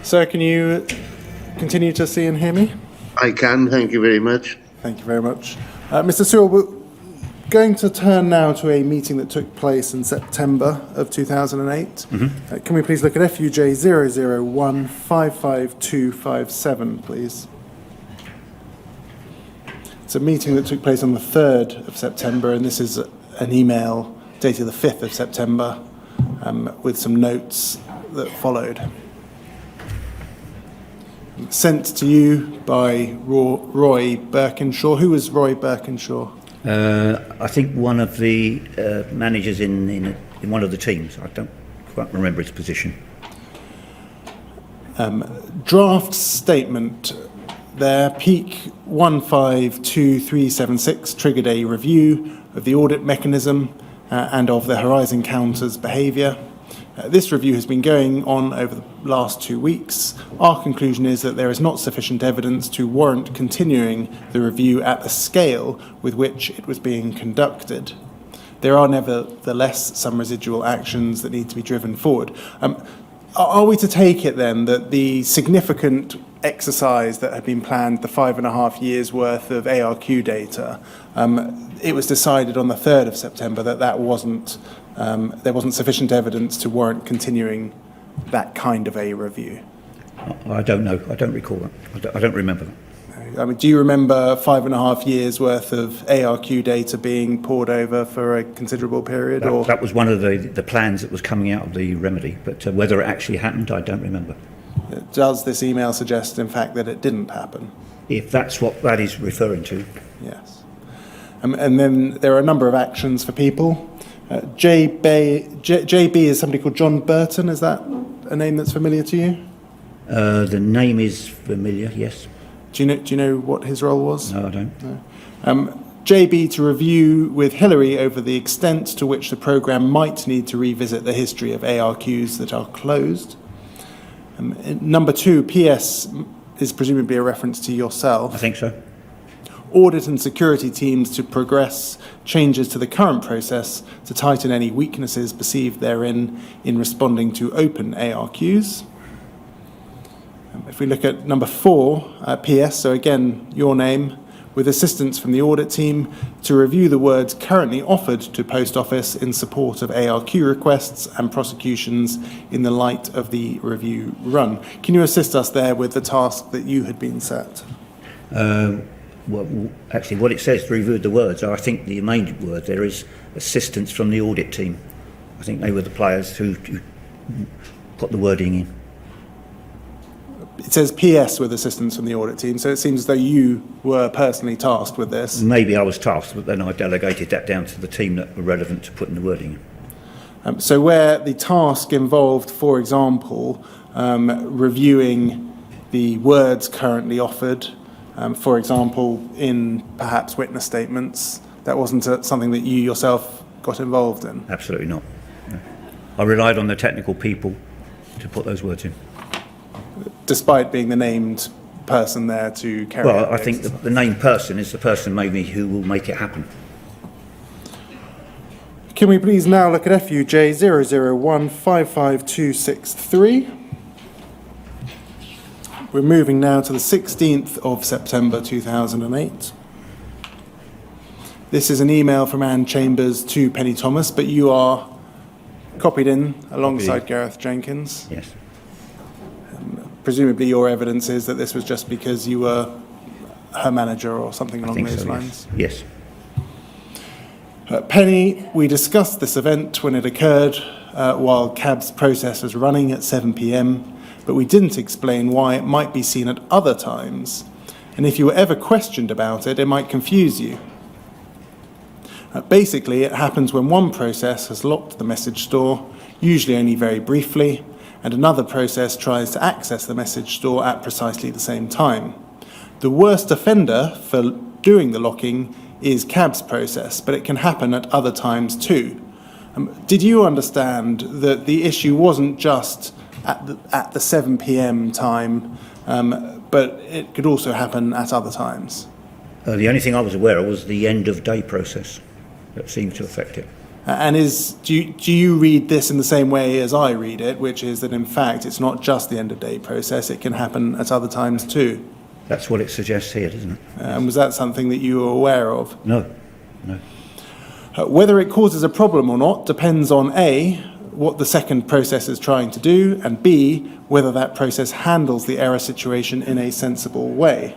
[SPEAKER 5] Sir, can you continue to see and hear me?
[SPEAKER 2] I can, thank you very much.
[SPEAKER 5] Thank you very much. Mr. Sewell, we're going to turn now to a meeting that took place in September of 2008. Can we please look at FUJ 001555257, please? It's a meeting that took place on the 3rd of September, and this is an email dated the 5th of September with some notes that followed. Sent to you by Roy Birkinshaw. Who was Roy Birkinshaw?
[SPEAKER 6] I think one of the managers in one of the teams. I don't quite remember his position.
[SPEAKER 5] Draft statement there, peak 152376 triggered a review of the audit mechanism and of the Horizon Counter's behaviour. This review has been going on over the last 2 weeks. Our conclusion is that there is not sufficient evidence to warrant continuing the review at the scale with which it was being conducted. There are nevertheless some residual actions that need to be driven forward. Are we to take it then that the significant exercise that had been planned, the 5.5 years worth of ARQ data, it was decided on the 3rd of September that there wasn't sufficient evidence to warrant continuing that kind of a review?
[SPEAKER 6] I don't know. I don't recall that. I don't remember that.
[SPEAKER 5] I mean, do you remember 5.5 years worth of ARQ data being poured over for a considerable period?
[SPEAKER 6] That was one of the plans that was coming out of the remedy, but whether it actually happened, I don't remember.
[SPEAKER 5] Does this email suggest, in fact, that it didn't happen?
[SPEAKER 6] If that's what that is referring to.
[SPEAKER 5] Yes. And then there are a number of actions for people. JB is somebody called John Burton. Is that a name that's familiar to you?
[SPEAKER 6] The name is familiar, yes.
[SPEAKER 5] Do you know what his role was?
[SPEAKER 6] No, I don't.
[SPEAKER 5] No. JB to review with Hillary over the extent to which the programme might need to revisit the history of ARQs that are closed. Number 2, PS is presumably a reference to yourself.
[SPEAKER 6] I think so.
[SPEAKER 5] Audit and security teams to progress changes to the current process to tighten any weaknesses perceived therein in responding to open ARQs. If we look at number 4, PS, so again, your name, with assistance from the audit team to review the words currently offered to Post Office in support of ARQ requests and prosecutions in the light of the review run. Can you assist us there with the task that you had been set?
[SPEAKER 6] Well, actually, what it says to review the words, I think the main word there is assistance from the audit team. I think they were the players who put the wording in.
[SPEAKER 5] It says PS with assistance from the audit team, so it seems as though you were personally tasked with this.
[SPEAKER 6] Maybe I was tasked, but then I delegated that down to the team that were relevant to putting the wording in.
[SPEAKER 5] So where the task involved, for example, reviewing the words currently offered, for example, in perhaps witness statements, that wasn't something that you yourself got involved in?
[SPEAKER 6] Absolutely not. No. I relied on the technical people to put those words in.
[SPEAKER 5] Despite being the named person there to carry out
[SPEAKER 6] Well, I
[SPEAKER 5] the
[SPEAKER 6] think
[SPEAKER 5] exercise.
[SPEAKER 6] the named person is the person maybe who will make it happen.
[SPEAKER 5] Can we please now look at FUJ 001555263? We're moving now to the 16th of September 2008. This is an email from Anne Chambers to Penny Thomas, but you are copied in alongside Gareth Jenkins.
[SPEAKER 6] Yes.
[SPEAKER 5] Presumably your evidence is that this was just because you were her manager or something along those lines?
[SPEAKER 6] Yes.
[SPEAKER 5] Penny, we discussed this event when it occurred while CAB's process was running at 7 p.m, but we didn't explain why it might be seen at other times. And if you were ever questioned about it, it might confuse you. Basically, it happens when one process has locked the message store, usually only very briefly, and another process tries to access the message store at precisely the same time. The worst offender for doing the locking is CAB's process, but it can happen at other times too. Did you understand that the issue wasn't just at the 7 p.m. time, but it could also happen at other times?
[SPEAKER 6] The only thing I was aware of was the end of day process that seemed to affect it.
[SPEAKER 5] And do you read this in the same way as I read it, which is that in fact it's not just the end of day process, it can happen at other times too?
[SPEAKER 6] That's what it suggests here, doesn't it?
[SPEAKER 5] And was that something that you were aware of?
[SPEAKER 6] No.
[SPEAKER 5] Whether it causes a problem or not depends on A, what the second process is trying to do, and B, whether that process handles the error situation in a sensible way.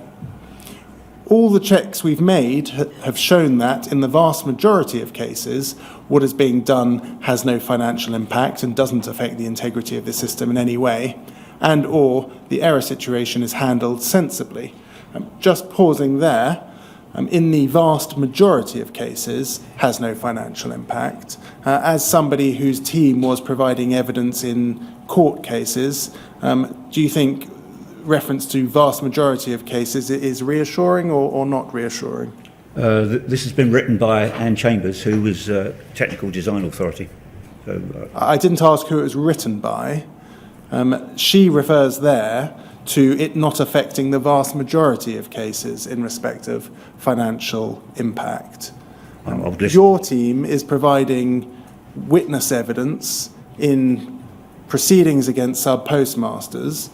[SPEAKER 5] All the checks we've made have shown that in the vast majority of cases, what is being done has no financial impact and doesn't affect the integrity of the system in any way, and or the error situation is handled sensibly. Just pausing there, in the vast majority of cases, has no financial impact. As somebody whose team was providing evidence in court cases, do you think reference to vast majority of cases is reassuring or not reassuring?
[SPEAKER 6] This has been written by Anne Chambers, who was Technical Design Authority. So,
[SPEAKER 5] I didn't ask who it was written by. She refers there to it not affecting the vast majority of cases in respect of financial impact. Your team is providing witness evidence in proceedings against sub-postmasters.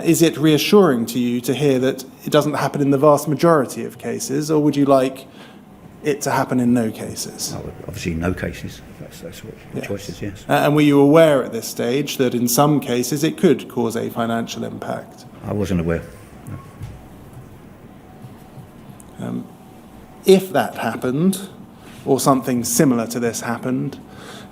[SPEAKER 5] Is it reassuring to you to hear that it doesn't happen in the vast majority of cases, or would you like it to happen in no cases?
[SPEAKER 6] Obviously, no cases. That's what the choice is, yes.
[SPEAKER 5] And were you aware at this stage that in some cases it could cause a financial impact?
[SPEAKER 6] I wasn't aware. No.
[SPEAKER 5] If that happened, or something similar to this happened,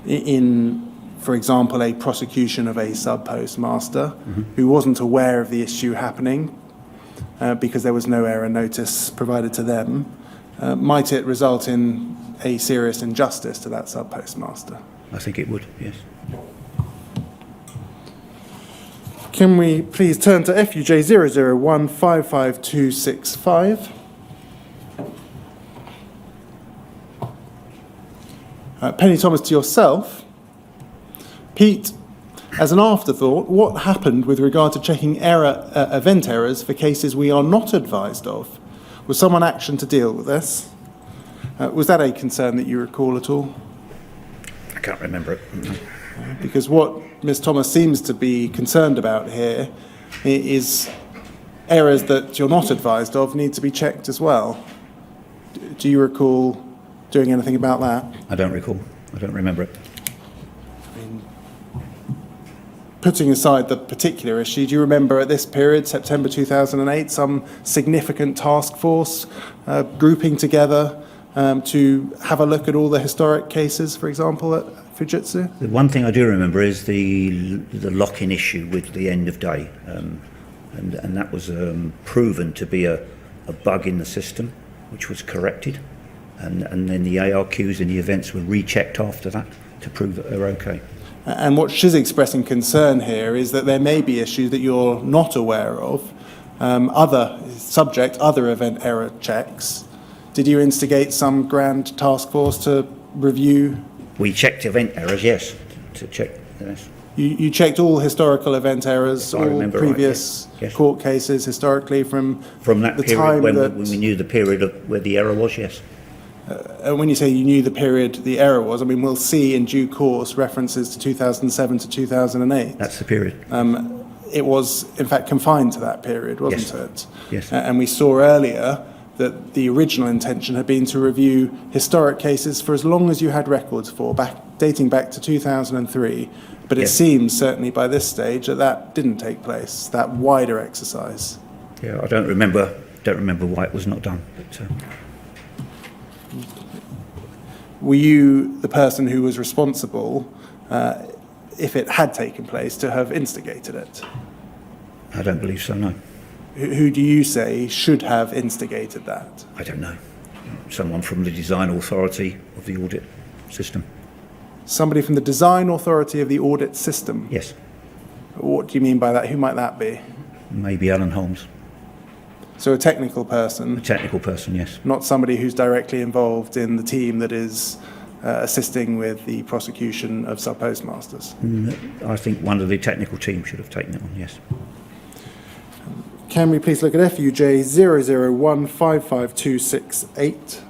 [SPEAKER 5] in, for example, a prosecution of a sub-postmaster who wasn't aware of the issue happening because there was no error notice provided to them, might it result in a serious injustice to that sub-postmaster?
[SPEAKER 6] I think it would, yes.
[SPEAKER 5] Can we please turn to FUJ 001552565? Penny Thomas, to yourself. Pete, as an afterthought, what happened with regard to checking event errors for cases we are not advised of? Was someone action to deal with this? Was that a concern that you recall at all?
[SPEAKER 6] I can't remember it.
[SPEAKER 5] Because what Ms. Thomas seems to be concerned about here is errors that you're not advised of need to be checked as well. Do you recall doing anything about that?
[SPEAKER 6] I don't recall. I don't remember it.
[SPEAKER 5] Putting aside the particular issue, do you remember at this period, September 2008, some significant task force grouping together to have a look at all the historic cases, for example, at Fujitsu?
[SPEAKER 6] The one thing I do remember is the lock-in issue with the end of day, and that was proven to be a bug in the system, which was corrected, and then the ARQs and the events were rechecked after that to prove that they're okay.
[SPEAKER 5] And what she's expressing concern here is that there may be issues that you're not aware of, other event error checks. Did you instigate some grand task force to review?
[SPEAKER 6] We checked event errors, yes, to check. Yes.
[SPEAKER 5] You checked all historical event errors, all previous
[SPEAKER 6] yes.
[SPEAKER 5] court cases historically from
[SPEAKER 6] that
[SPEAKER 5] the
[SPEAKER 6] period
[SPEAKER 5] time
[SPEAKER 6] when we knew the period of where the error was, yes.
[SPEAKER 5] When you say you knew the period the error was, I mean, we'll see in due course references to 2007 to 2008.
[SPEAKER 6] That's the period.
[SPEAKER 5] It was, in fact, confined to that period, wasn't
[SPEAKER 6] Yes.
[SPEAKER 5] it?
[SPEAKER 6] Yes.
[SPEAKER 5] And we saw earlier that the original intention had been to review historic cases for as long as you had records for, dating back to 2003. But it
[SPEAKER 6] Yes.
[SPEAKER 5] seems, certainly by this stage, that didn't take place, that wider exercise.
[SPEAKER 6] Yeah, I don't remember why it was not done. But,
[SPEAKER 5] Were you the person who was responsible, if it had taken place, to have instigated it?
[SPEAKER 6] I don't believe so, no.
[SPEAKER 5] Who do you say should have instigated that?
[SPEAKER 6] I don't know. Someone from the design authority of the audit system.
[SPEAKER 5] Somebody from the design authority of the audit system?
[SPEAKER 6] Yes.
[SPEAKER 5] What do you mean by that? Who might that be?
[SPEAKER 6] Maybe Alan Holmes.
[SPEAKER 5] So a technical person?
[SPEAKER 6] A technical person, yes.
[SPEAKER 5] Not somebody who's directly involved in the team that is assisting with the prosecution of sub-postmasters?
[SPEAKER 6] I think one of the technical team should have taken it on, yes.
[SPEAKER 5] Can we please look at FUJ 001552568?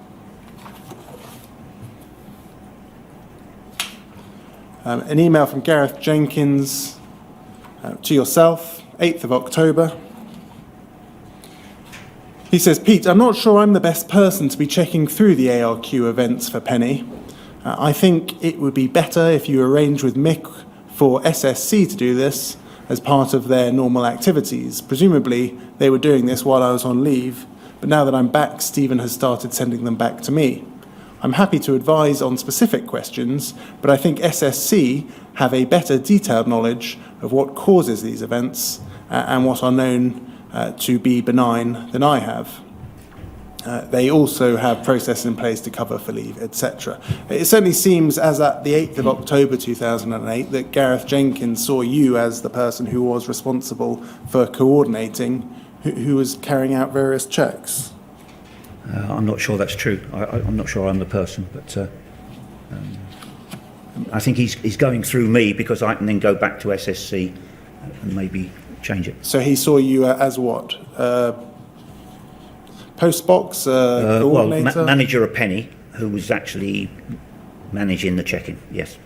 [SPEAKER 5] An email from Gareth Jenkins to yourself, 8th of October. He says, Pete, I'm not sure I'm the best person to be checking through the ARQ events for Penny. I think it would be better if you arrange with Mick for SSC to do this as part of their normal activities. Presumably, they were doing this while I was on leave, but now that I'm back, Stephen has started sending them back to me. I'm happy to advise on specific questions, but I think SSC have a better detailed knowledge of what causes these events and what are known to be benign than I have. They also have processes in place to cover for leave, etc. It certainly seems, as at the 8th of October 2008, that Gareth Jenkins saw you as the person who was responsible for coordinating, who was carrying out various checks.
[SPEAKER 6] I'm not sure that's true. I'm not sure I'm the person, but I think he's going through me because I can then go back to SSC and maybe change it.
[SPEAKER 5] So he saw you as what? Postbox coordinator?
[SPEAKER 6] Well, manager of Penny, who was actually managing the check-in, yes.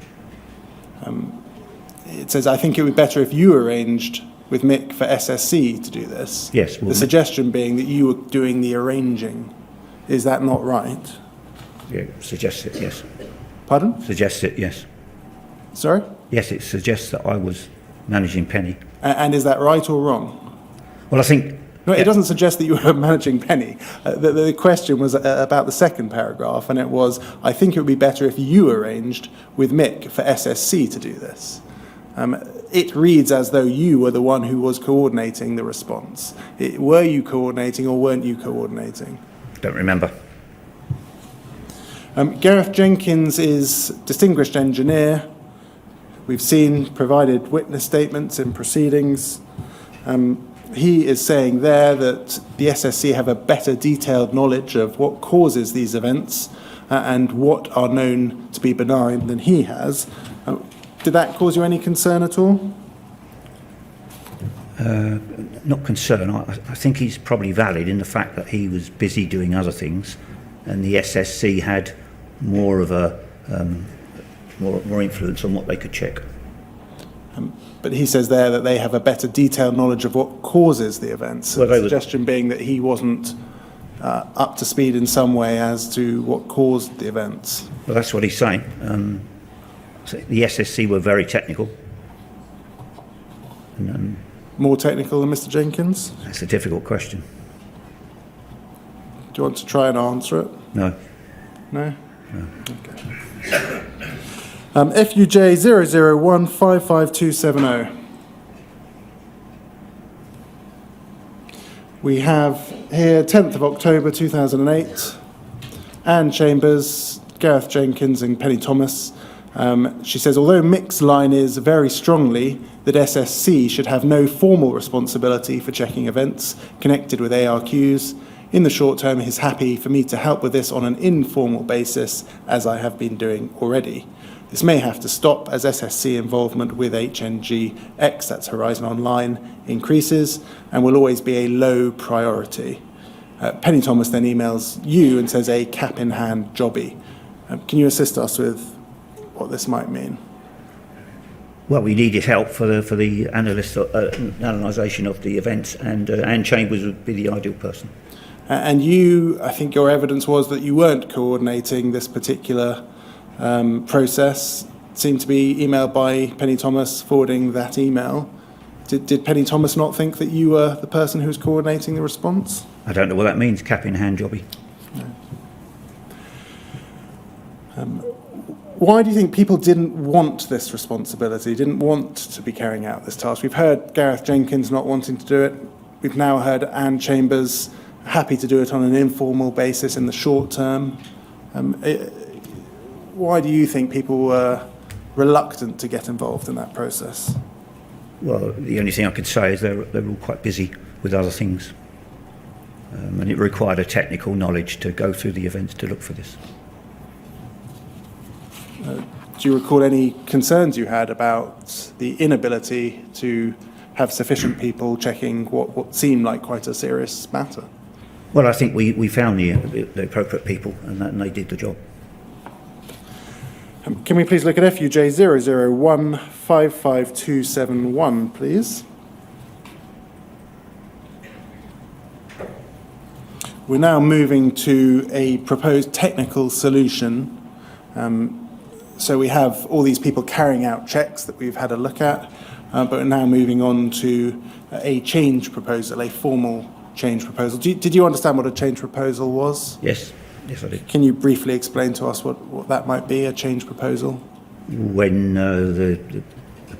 [SPEAKER 5] It says, I think it would be better if you arranged with Mick for SSC to do this.
[SPEAKER 6] Yes.
[SPEAKER 5] The suggestion being that you were doing the arranging. Is that not right?
[SPEAKER 6] Yeah, suggests it, yes.
[SPEAKER 5] Pardon?
[SPEAKER 6] Suggests it, yes.
[SPEAKER 5] Sorry?
[SPEAKER 6] Yes, it suggests that I was managing Penny.
[SPEAKER 5] And is that right or wrong?
[SPEAKER 6] Well, I think...
[SPEAKER 5] No, it doesn't suggest that you were managing Penny. The question was about the second paragraph, and it was, I think it would be better if you arranged with Mick for SSC to do this. It reads as though you were the one who was coordinating the response. Were you coordinating or weren't you coordinating?
[SPEAKER 6] Don't remember.
[SPEAKER 5] Gareth Jenkins is distinguished engineer. We've seen provided witness statements in proceedings. He is saying there that the SSC have a better detailed knowledge of what causes these events and what are known to be benign than he has. Did that cause you any concern at all?
[SPEAKER 6] Not concern. I think he's probably valid in the fact that he was busy doing other things, and the SSC had more of a more influence on what they could check.
[SPEAKER 5] But he says there that they have a better detailed knowledge of what causes the events.
[SPEAKER 6] Well,
[SPEAKER 5] the suggestion being that he wasn't up to speed in some way as to what caused the events.
[SPEAKER 6] Well, that's what he's saying. So the SSC were very technical. And,
[SPEAKER 5] more technical than Mr. Jenkins?
[SPEAKER 6] that's a difficult question.
[SPEAKER 5] Do you want to try and answer it?
[SPEAKER 6] No.
[SPEAKER 5] No? No. Okay. FUJ 001555270. We have here 10th of October 2008, Anne Chambers, Gareth Jenkins and Penny Thomas. She says, although Mick's line is very strongly that SSC should have no formal responsibility for checking events connected with ARQs, in the short term he's happy for me to help with this on an informal basis, as I have been doing already. This may have to stop as SSC involvement with HNGX, that's Horizon Online, increases and will always be a low priority. Penny Thomas then emails you and says a cap-in-hand jobby. Can you assist us with what this might mean?
[SPEAKER 6] Well, we needed help for the analysation of the events, and Anne Chambers would be the ideal person.
[SPEAKER 5] And you, I think your evidence was that you weren't coordinating this particular process. It seemed to be emailed by Penny Thomas forwarding that email. Did Penny Thomas not think that you were the person who was coordinating the response?
[SPEAKER 6] I don't know what that means, cap-in-hand jobby.
[SPEAKER 5] No. Why do you think people didn't want this responsibility, didn't want to be carrying out this task? We've heard Gareth Jenkins not wanting to do it. We've now heard Anne Chambers happy to do it on an informal basis in the short term. Why do you think people were reluctant to get involved in that process?
[SPEAKER 6] Well, the only thing I could say is they're all quite busy with other things. And it required a technical knowledge to go through the events to look for this.
[SPEAKER 5] Do you recall any concerns you had about the inability to have sufficient people checking what seemed like quite a serious matter?
[SPEAKER 6] Well, I think we found the appropriate people and they did the job.
[SPEAKER 5] Can we please look at FUJ 001-55271, please? We're now moving to a proposed technical solution. So we have all these people carrying out checks that we've had a look at, but we're now moving on to a change proposal, a formal change proposal. Did you understand what a change proposal was?
[SPEAKER 6] Yes, yes I did.
[SPEAKER 5] Can you briefly explain to us what that might be, a change proposal?
[SPEAKER 6] When the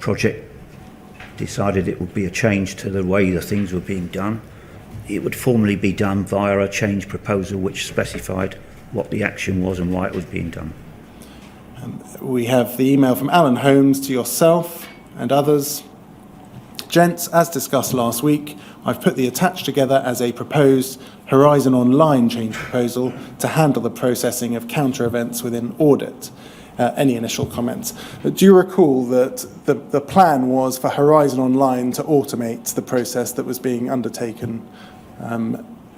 [SPEAKER 6] project decided it would be a change to the way the things were being done, it would formally be done via a change proposal which specified what the action was and why it was being done.
[SPEAKER 5] We have the email from Alan Holmes to yourself and others. Gents, as discussed last week, I've put the attached together as a proposed Horizon Online change proposal to handle the processing of counter events within audit. Any initial comments? Do you recall that the plan was for Horizon Online to automate the process that was being undertaken?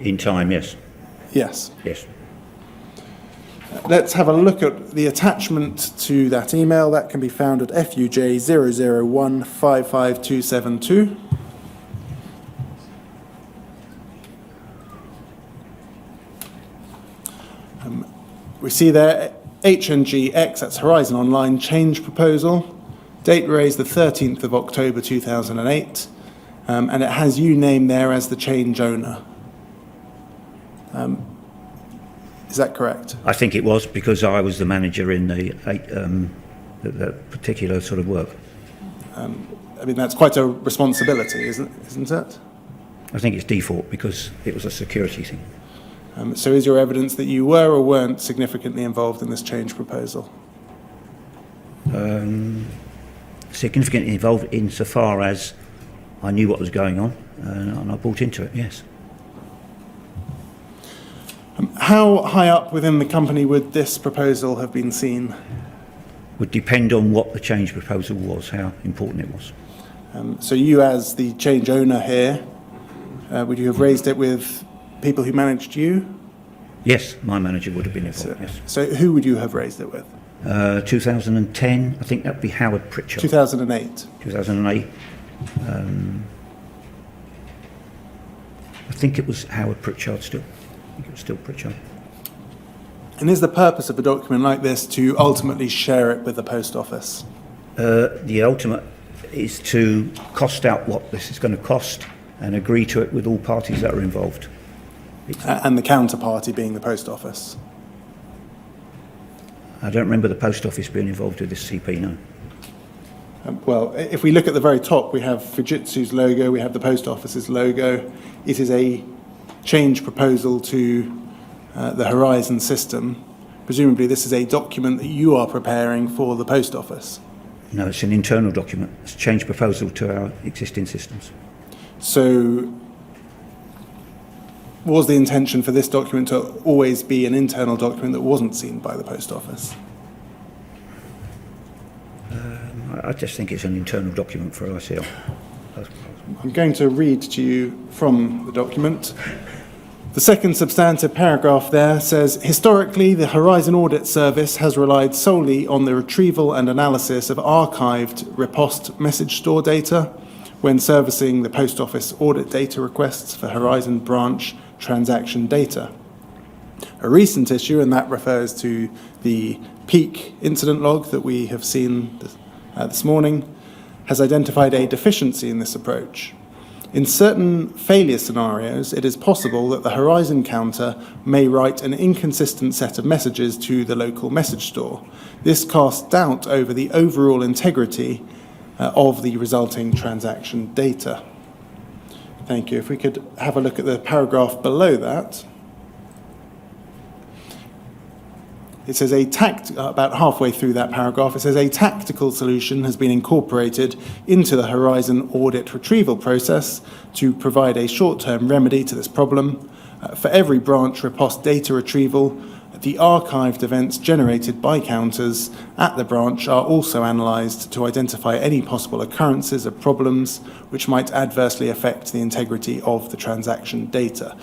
[SPEAKER 6] In time, yes.
[SPEAKER 5] Yes.
[SPEAKER 6] Yes.
[SPEAKER 5] Let's have a look at the attachment to that email. That can be found at FUJ 001-55272. We see there HNGX, that's Horizon Online change proposal. Date raised the 13th of October 2008. And it has you named there as the change owner. Is that correct?
[SPEAKER 6] I think it was, because I was the manager in the particular sort of work.
[SPEAKER 5] I mean, that's quite a responsibility, isn't it?
[SPEAKER 6] I think it's default because it was a security thing.
[SPEAKER 5] So is your evidence that you were or weren't significantly involved in this change proposal?
[SPEAKER 6] Significantly involved insofar as I knew what was going on and I bought into it, yes.
[SPEAKER 5] How high up within the company would this proposal have been seen?
[SPEAKER 6] Would depend on what the change proposal was, how important it was.
[SPEAKER 5] So you, as the change owner here, would you have raised it with people who managed you?
[SPEAKER 6] Yes, my manager would have been involved, yes.
[SPEAKER 5] So who would you have raised it with?
[SPEAKER 6] 2010, I think that would be Howard Pritchard.
[SPEAKER 5] 2008?
[SPEAKER 6] 2008. I think it was Howard Pritchard still. I think it was still Pritchard.
[SPEAKER 5] And is the purpose of a document like this to ultimately share it with the post office?
[SPEAKER 6] The ultimate is to cost out what this is going to cost and agree to it with all parties that are involved.
[SPEAKER 5] And the counterparty being the post office?
[SPEAKER 6] I don't remember the post office being involved with this CP, no.
[SPEAKER 5] Well, if we look at the very top, we have Fujitsu's logo, we have the post office's logo. It is a change proposal to the Horizon system. Presumably this is a document that you are preparing for the post office.
[SPEAKER 6] No, it's an internal document. It's a change proposal to our existing systems.
[SPEAKER 5] So was the intention for this document to always be an internal document that wasn't seen by the post office?
[SPEAKER 6] I just think it's an internal document for ICL.
[SPEAKER 5] I'm going to read to you from the document. The second substantive paragraph there says, historically, the Horizon Audit Service has relied solely on the retrieval and analysis of archived riposte message store data when servicing the post office audit data requests for Horizon branch transaction data. A recent issue, and that refers to the peak incident log that we have seen this morning, has identified a deficiency in this approach. In certain failure scenarios, it is possible that the Horizon counter may write an inconsistent set of messages to the local message store. This casts doubt over the overall integrity of the resulting transaction data. Thank you. If we could have a look at the paragraph below that. It says about halfway through that paragraph, it says a tactical solution has been incorporated into the Horizon audit retrieval process to provide a short-term remedy to this problem. For every branch riposte data retrieval, the archived events generated by counters at the branch are also analysed to identify any possible occurrences of problems which might adversely affect the integrity of the transaction data.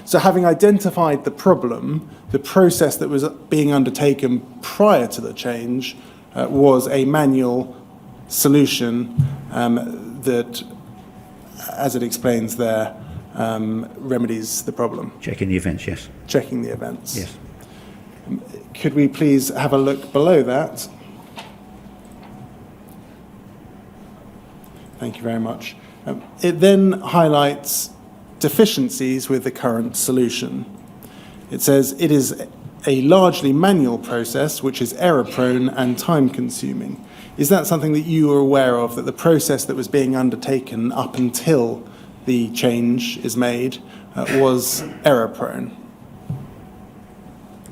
[SPEAKER 5] So having identified the problem, the process that was being undertaken prior to the change was a manual solution that, as it explains there, remedies the problem.
[SPEAKER 6] Checking the events, yes.
[SPEAKER 5] Checking the events.
[SPEAKER 6] Yes.
[SPEAKER 5] Could we please have a look below that? Thank you very much. It then highlights deficiencies with the current solution. It says it is a largely manual process which is error-prone and time-consuming. Is that something that you are aware of, that the process that was being undertaken up until the change is made was error-prone?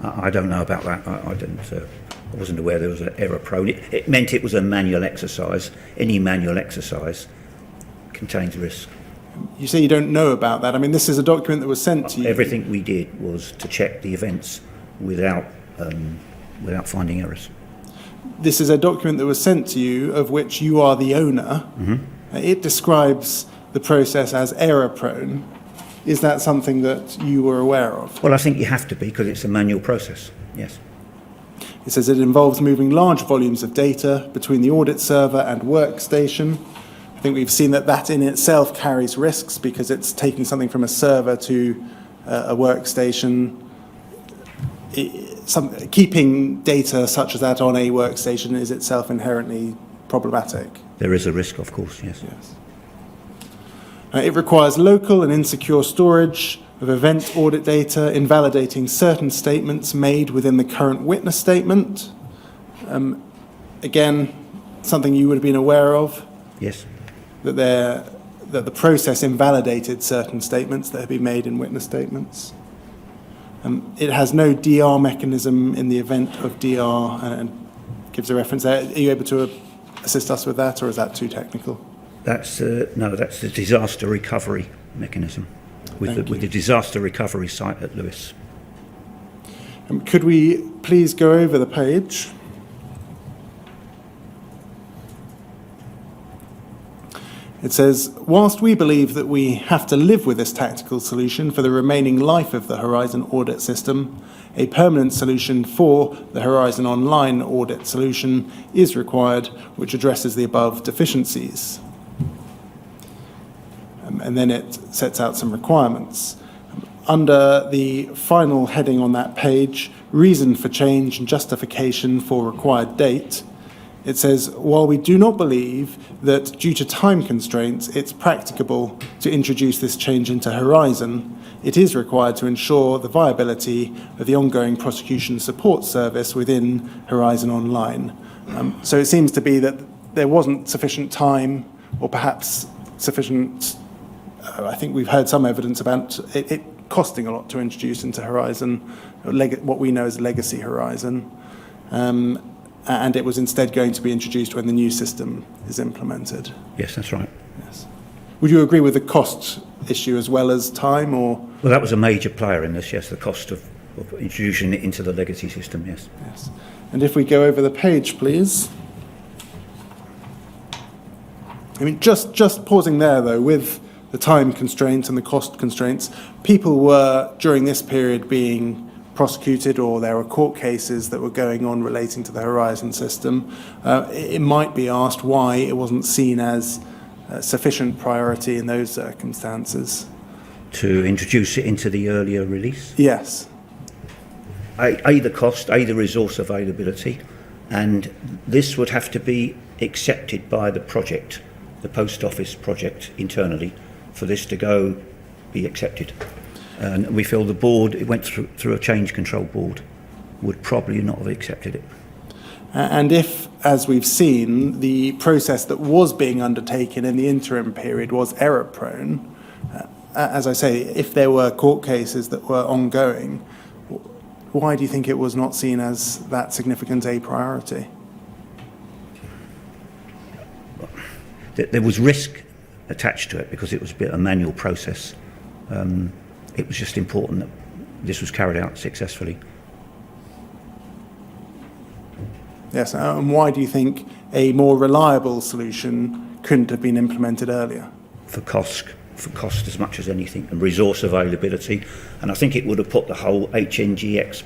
[SPEAKER 6] I don't know about that. I wasn't aware there was an error-prone. It meant it was a manual exercise. Any manual exercise contains risk.
[SPEAKER 5] You say you don't know about that. I mean, this is a document that was sent to you.
[SPEAKER 6] Everything we did was to check the events without finding errors.
[SPEAKER 5] This is a document that was sent to you of which you are the owner. Mm-hmm. It describes the process as error-prone. Is that something that you were aware of?
[SPEAKER 6] Well, I think you have to be, because it's a manual process, yes.
[SPEAKER 5] It says it involves moving large volumes of data between the audit server and workstation. I think we've seen that in itself carries risks, because it's taking something from a server to a workstation. Keeping data such as that on a workstation is itself inherently problematic.
[SPEAKER 6] There is a risk, of course, yes.
[SPEAKER 5] Yes. It requires local and insecure storage of event audit data, invalidating certain statements made within the current witness statement. Again, something you would have been aware of?
[SPEAKER 6] Yes.
[SPEAKER 5] That the process invalidated certain statements that had been made in witness statements. It has no DR mechanism in the event of DR, and gives a reference there. Are you able to assist us with that, or is that too technical?
[SPEAKER 6] That's the disaster recovery mechanism with the disaster recovery site at Lewis.
[SPEAKER 5] Could we please go over the page? It says, whilst we believe that we have to live with this tactical solution for the remaining life of the Horizon audit system, a permanent solution for the Horizon Online audit solution is required, which addresses the above deficiencies. And then it sets out some requirements. Under the final heading on that page, reason for change and justification for required date, it says, while we do not believe that due to time constraints it's practicable to introduce this change into Horizon, it is required to ensure the viability of the ongoing prosecution support service within Horizon Online. So it seems to be that there wasn't sufficient time, or perhaps sufficient, I think we've heard some evidence about it costing a lot to introduce into Horizon, what we know as Legacy Horizon. And it was instead going to be introduced when the new system is implemented.
[SPEAKER 6] Yes, that's right.
[SPEAKER 5] Yes. Would you agree with the cost issue as well as time, or?
[SPEAKER 6] Well, that was a major player in this, yes, the cost of introducing it into the legacy system, yes.
[SPEAKER 5] Yes. And if we go over the page, please. I mean, just pausing there, though, with the time constraints and the cost constraints, people were, during this period, being prosecuted, or there were court cases that were going on relating to the Horizon system. It might be asked why it wasn't seen as sufficient priority in those circumstances.
[SPEAKER 6] To introduce it into the earlier release?
[SPEAKER 5] Yes.
[SPEAKER 6] A, the cost, A, the resource availability, and this would have to be accepted by the project, the post office project internally, for this to be accepted. And we feel the board, it went through a change control board, would probably not have accepted it.
[SPEAKER 5] And if, as we've seen, the process that was being undertaken in the interim period was error-prone, as I say, if there were court cases that were ongoing, why do you think it was not seen as that significant a priority?
[SPEAKER 6] There was risk attached to it because it was a bit of a manual process. It was just important that this was carried out successfully.
[SPEAKER 5] Yes, and why do you think a more reliable solution couldn't have been implemented earlier?
[SPEAKER 6] For cost as much as anything, and resource availability. And I think it would have put the whole HNGX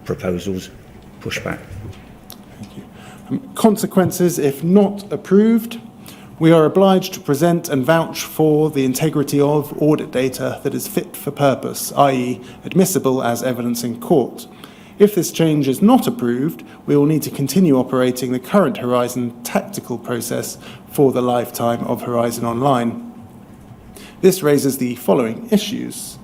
[SPEAKER 6] proposals pushback.
[SPEAKER 5] Thank you. Consequences, if not approved, we are obliged to present and vouch for the integrity of audit data that is fit for purpose, i.e. admissible as evidence in court. If this change is not approved, we will need to continue operating the current Horizon tactical process for the lifetime of Horizon Online. This raises the following issues.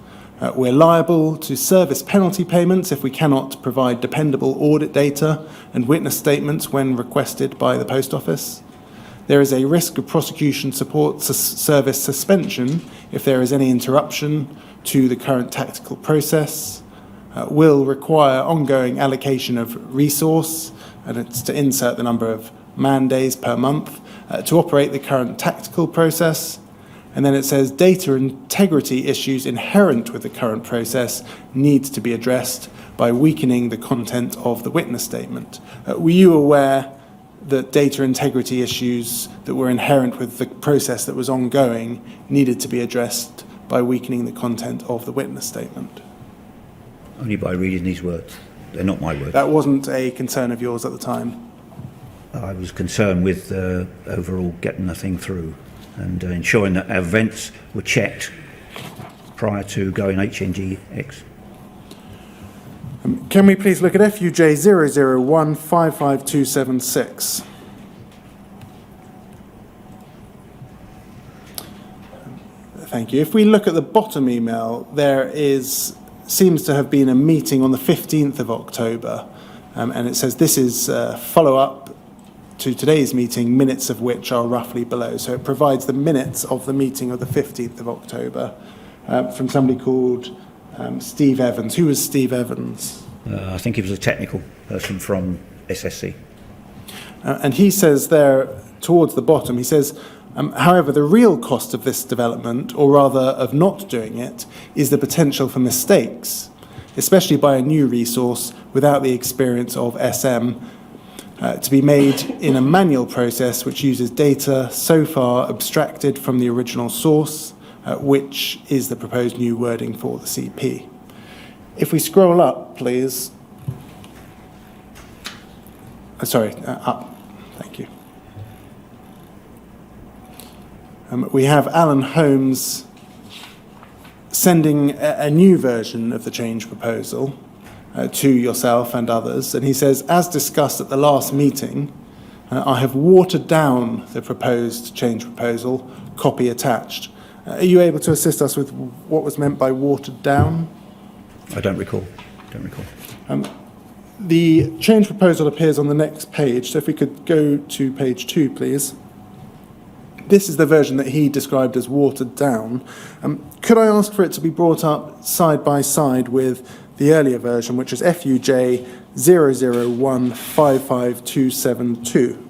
[SPEAKER 5] We're liable to service penalty payments if we cannot provide dependable audit data and witness statements when requested by the Post Office. There is a risk of prosecution support service suspension if there is any interruption to the current tactical process. Will require ongoing allocation of resource, and it's to insert the number of man days per month, to operate the current tactical process. And then it says data integrity issues inherent with the current process need to be addressed by weakening the content of the witness statement. Were you aware that data integrity issues that were inherent with the process that was ongoing needed to be addressed by weakening the content of the witness statement?
[SPEAKER 6] Only by reading these words. They're not my words.
[SPEAKER 5] That wasn't a concern of yours at the time?
[SPEAKER 6] I was concerned with overall getting the thing through and ensuring that our events were checked prior to going HNGX.
[SPEAKER 5] Can we please look at FUJ 001-55276? Thank you. If we look at the bottom email, there seems to have been a meeting on the 15th of October, and it says this is follow-up to today's meeting, minutes of which are roughly below. So it provides the minutes of the meeting of the 15th of October from somebody called Steve Evans. Who was Steve Evans?
[SPEAKER 6] I think he was a technical person from SSC.
[SPEAKER 5] And he says there, towards the bottom, he says, however, the real cost of this development, or rather of not doing it, is the potential for mistakes, especially by a new resource without the experience of SM, to be made in a manual process which uses data so far abstracted from the original source, which is the proposed new wording for the CP. If we scroll up, please. Up. Thank you. We have Alan Holmes sending a new version of the change proposal to yourself and others, and he says, as discussed at the last meeting, I have watered down the proposed change proposal, copy attached. Are you able to assist us with what was meant by watered down?
[SPEAKER 6] I don't recall.
[SPEAKER 5] The change proposal appears on the next page, so if we could go to page 2, please. This is the version that he described as watered down. Could I ask for it to be brought up side by side with the earlier version, which is FUJ 001-55272?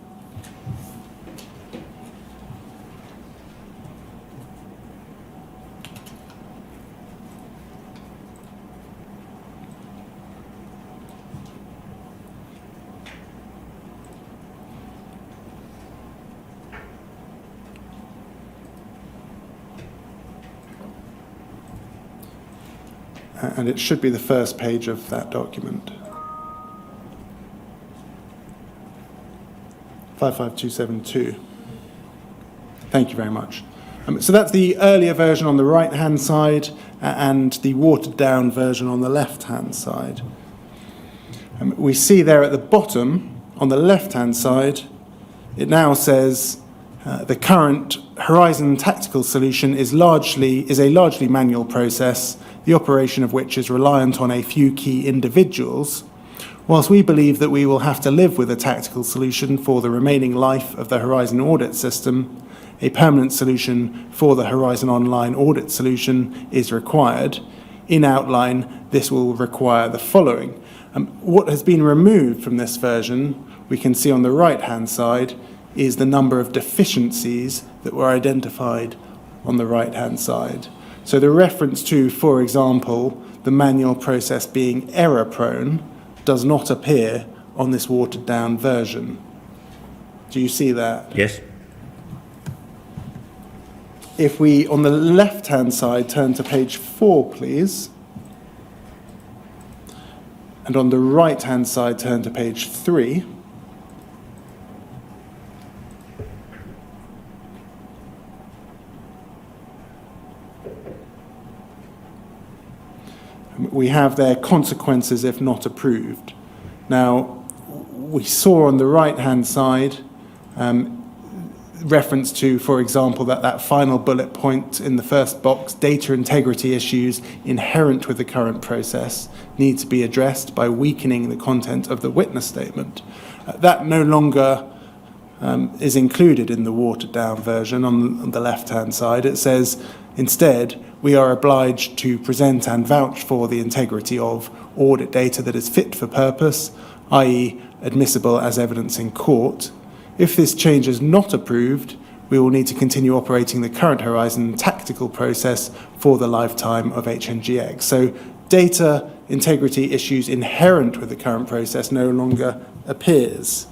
[SPEAKER 5] And it should be the first page of that document. 55272. Thank you very much. So that's the earlier version on the right-hand side and the watered-down version on the left-hand side. We see there at the bottom, on the left-hand side, it now says the current Horizon tactical solution is a largely manual process, the operation of which is reliant on a few key individuals, whilst we believe that we will have to live with a tactical solution for the remaining life of the Horizon audit system, a permanent solution for the Horizon Online audit solution is required. In outline, this will require the following. What has been removed from this version, we can see on the right-hand side, is the number of deficiencies that were identified on the right-hand side. So the reference to, for example, the manual process being error-prone does not appear on this watered-down version. Do you see that?
[SPEAKER 6] Yes.
[SPEAKER 5] If we, on the left-hand side, turn to page 4, please. And on the right-hand side, turn to page 3. We have there consequences if not approved. Now, we saw on the right-hand side reference to, for example, that final bullet point in the first box, data integrity issues inherent with the current process need to be addressed by weakening the content of the witness statement. That no longer is included in the watered-down version on the left-hand side. It says, instead, we are obliged to present and vouch for the integrity of audit data that is fit for purpose, i.e. admissible as evidence in court. If this change is not approved, we will need to continue operating the current Horizon tactical process for the lifetime of HNGX. So data integrity issues inherent with the current process no longer appears.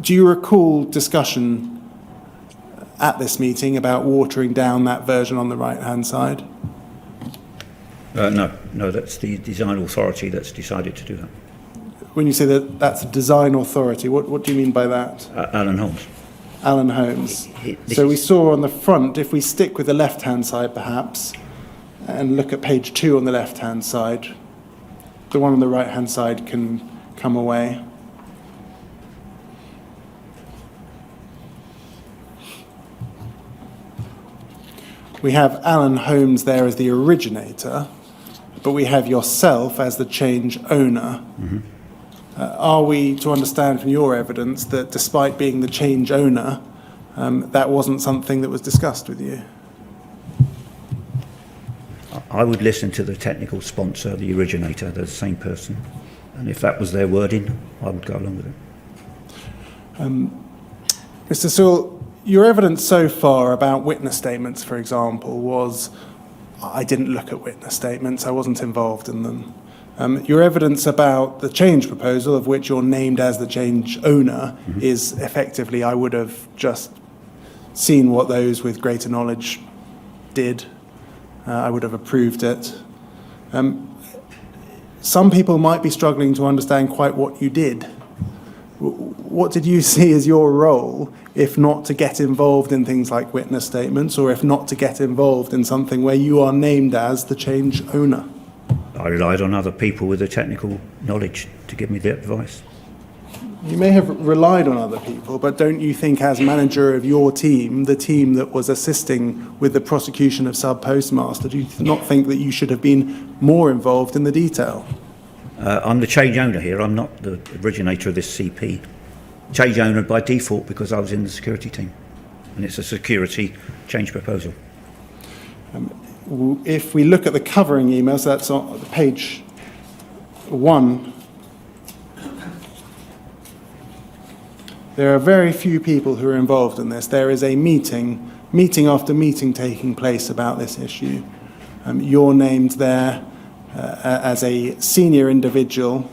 [SPEAKER 5] Do you recall discussion at this meeting about watering down that version on the right-hand side?
[SPEAKER 6] No, that's the design authority that's decided to do that.
[SPEAKER 5] When you say that that's a design authority, what do you mean by that?
[SPEAKER 6] Alan Holmes.
[SPEAKER 5] Alan Holmes.
[SPEAKER 6] This
[SPEAKER 5] So we
[SPEAKER 6] is-
[SPEAKER 5] saw on the front, if we stick with the left-hand side perhaps, and look at page 2 on the left-hand side, the one on the right-hand side can come away. We have Alan Holmes there as the originator, but we have yourself as the change owner. Are we to understand from your evidence that despite being the change owner, that wasn't something that was discussed with you?
[SPEAKER 6] I would listen to the technical sponsor, the originator, the same person, and if that was their wording, I would go along with it.
[SPEAKER 5] Mr. Sewell, your evidence so far about witness statements, for example, was I didn't look at witness statements, I wasn't involved in them. Your evidence about the change proposal, of which you're named as the change owner, is effectively I would have just seen what those with greater knowledge did. I would have approved it. Some people might be struggling to understand quite what you did. What did you see as your role, if not to get involved in things like witness statements, or if not to get involved in something where you are named as the change owner?
[SPEAKER 6] I relied on other people with the technical knowledge to give me the advice.
[SPEAKER 5] You may have relied on other people, but don't you think as manager of your team, the team that was assisting with the prosecution of sub-postmaster, do you not think that you should have been more involved in the detail?
[SPEAKER 6] I'm the change owner here, I'm not the originator of this CP. Change owner by default because I was in the security team, and it's a security change proposal.
[SPEAKER 5] If we look at the covering email, so that's on page 1, there are very few people who are involved in this. There is a meeting after meeting taking place about this issue. You're named there as a senior individual,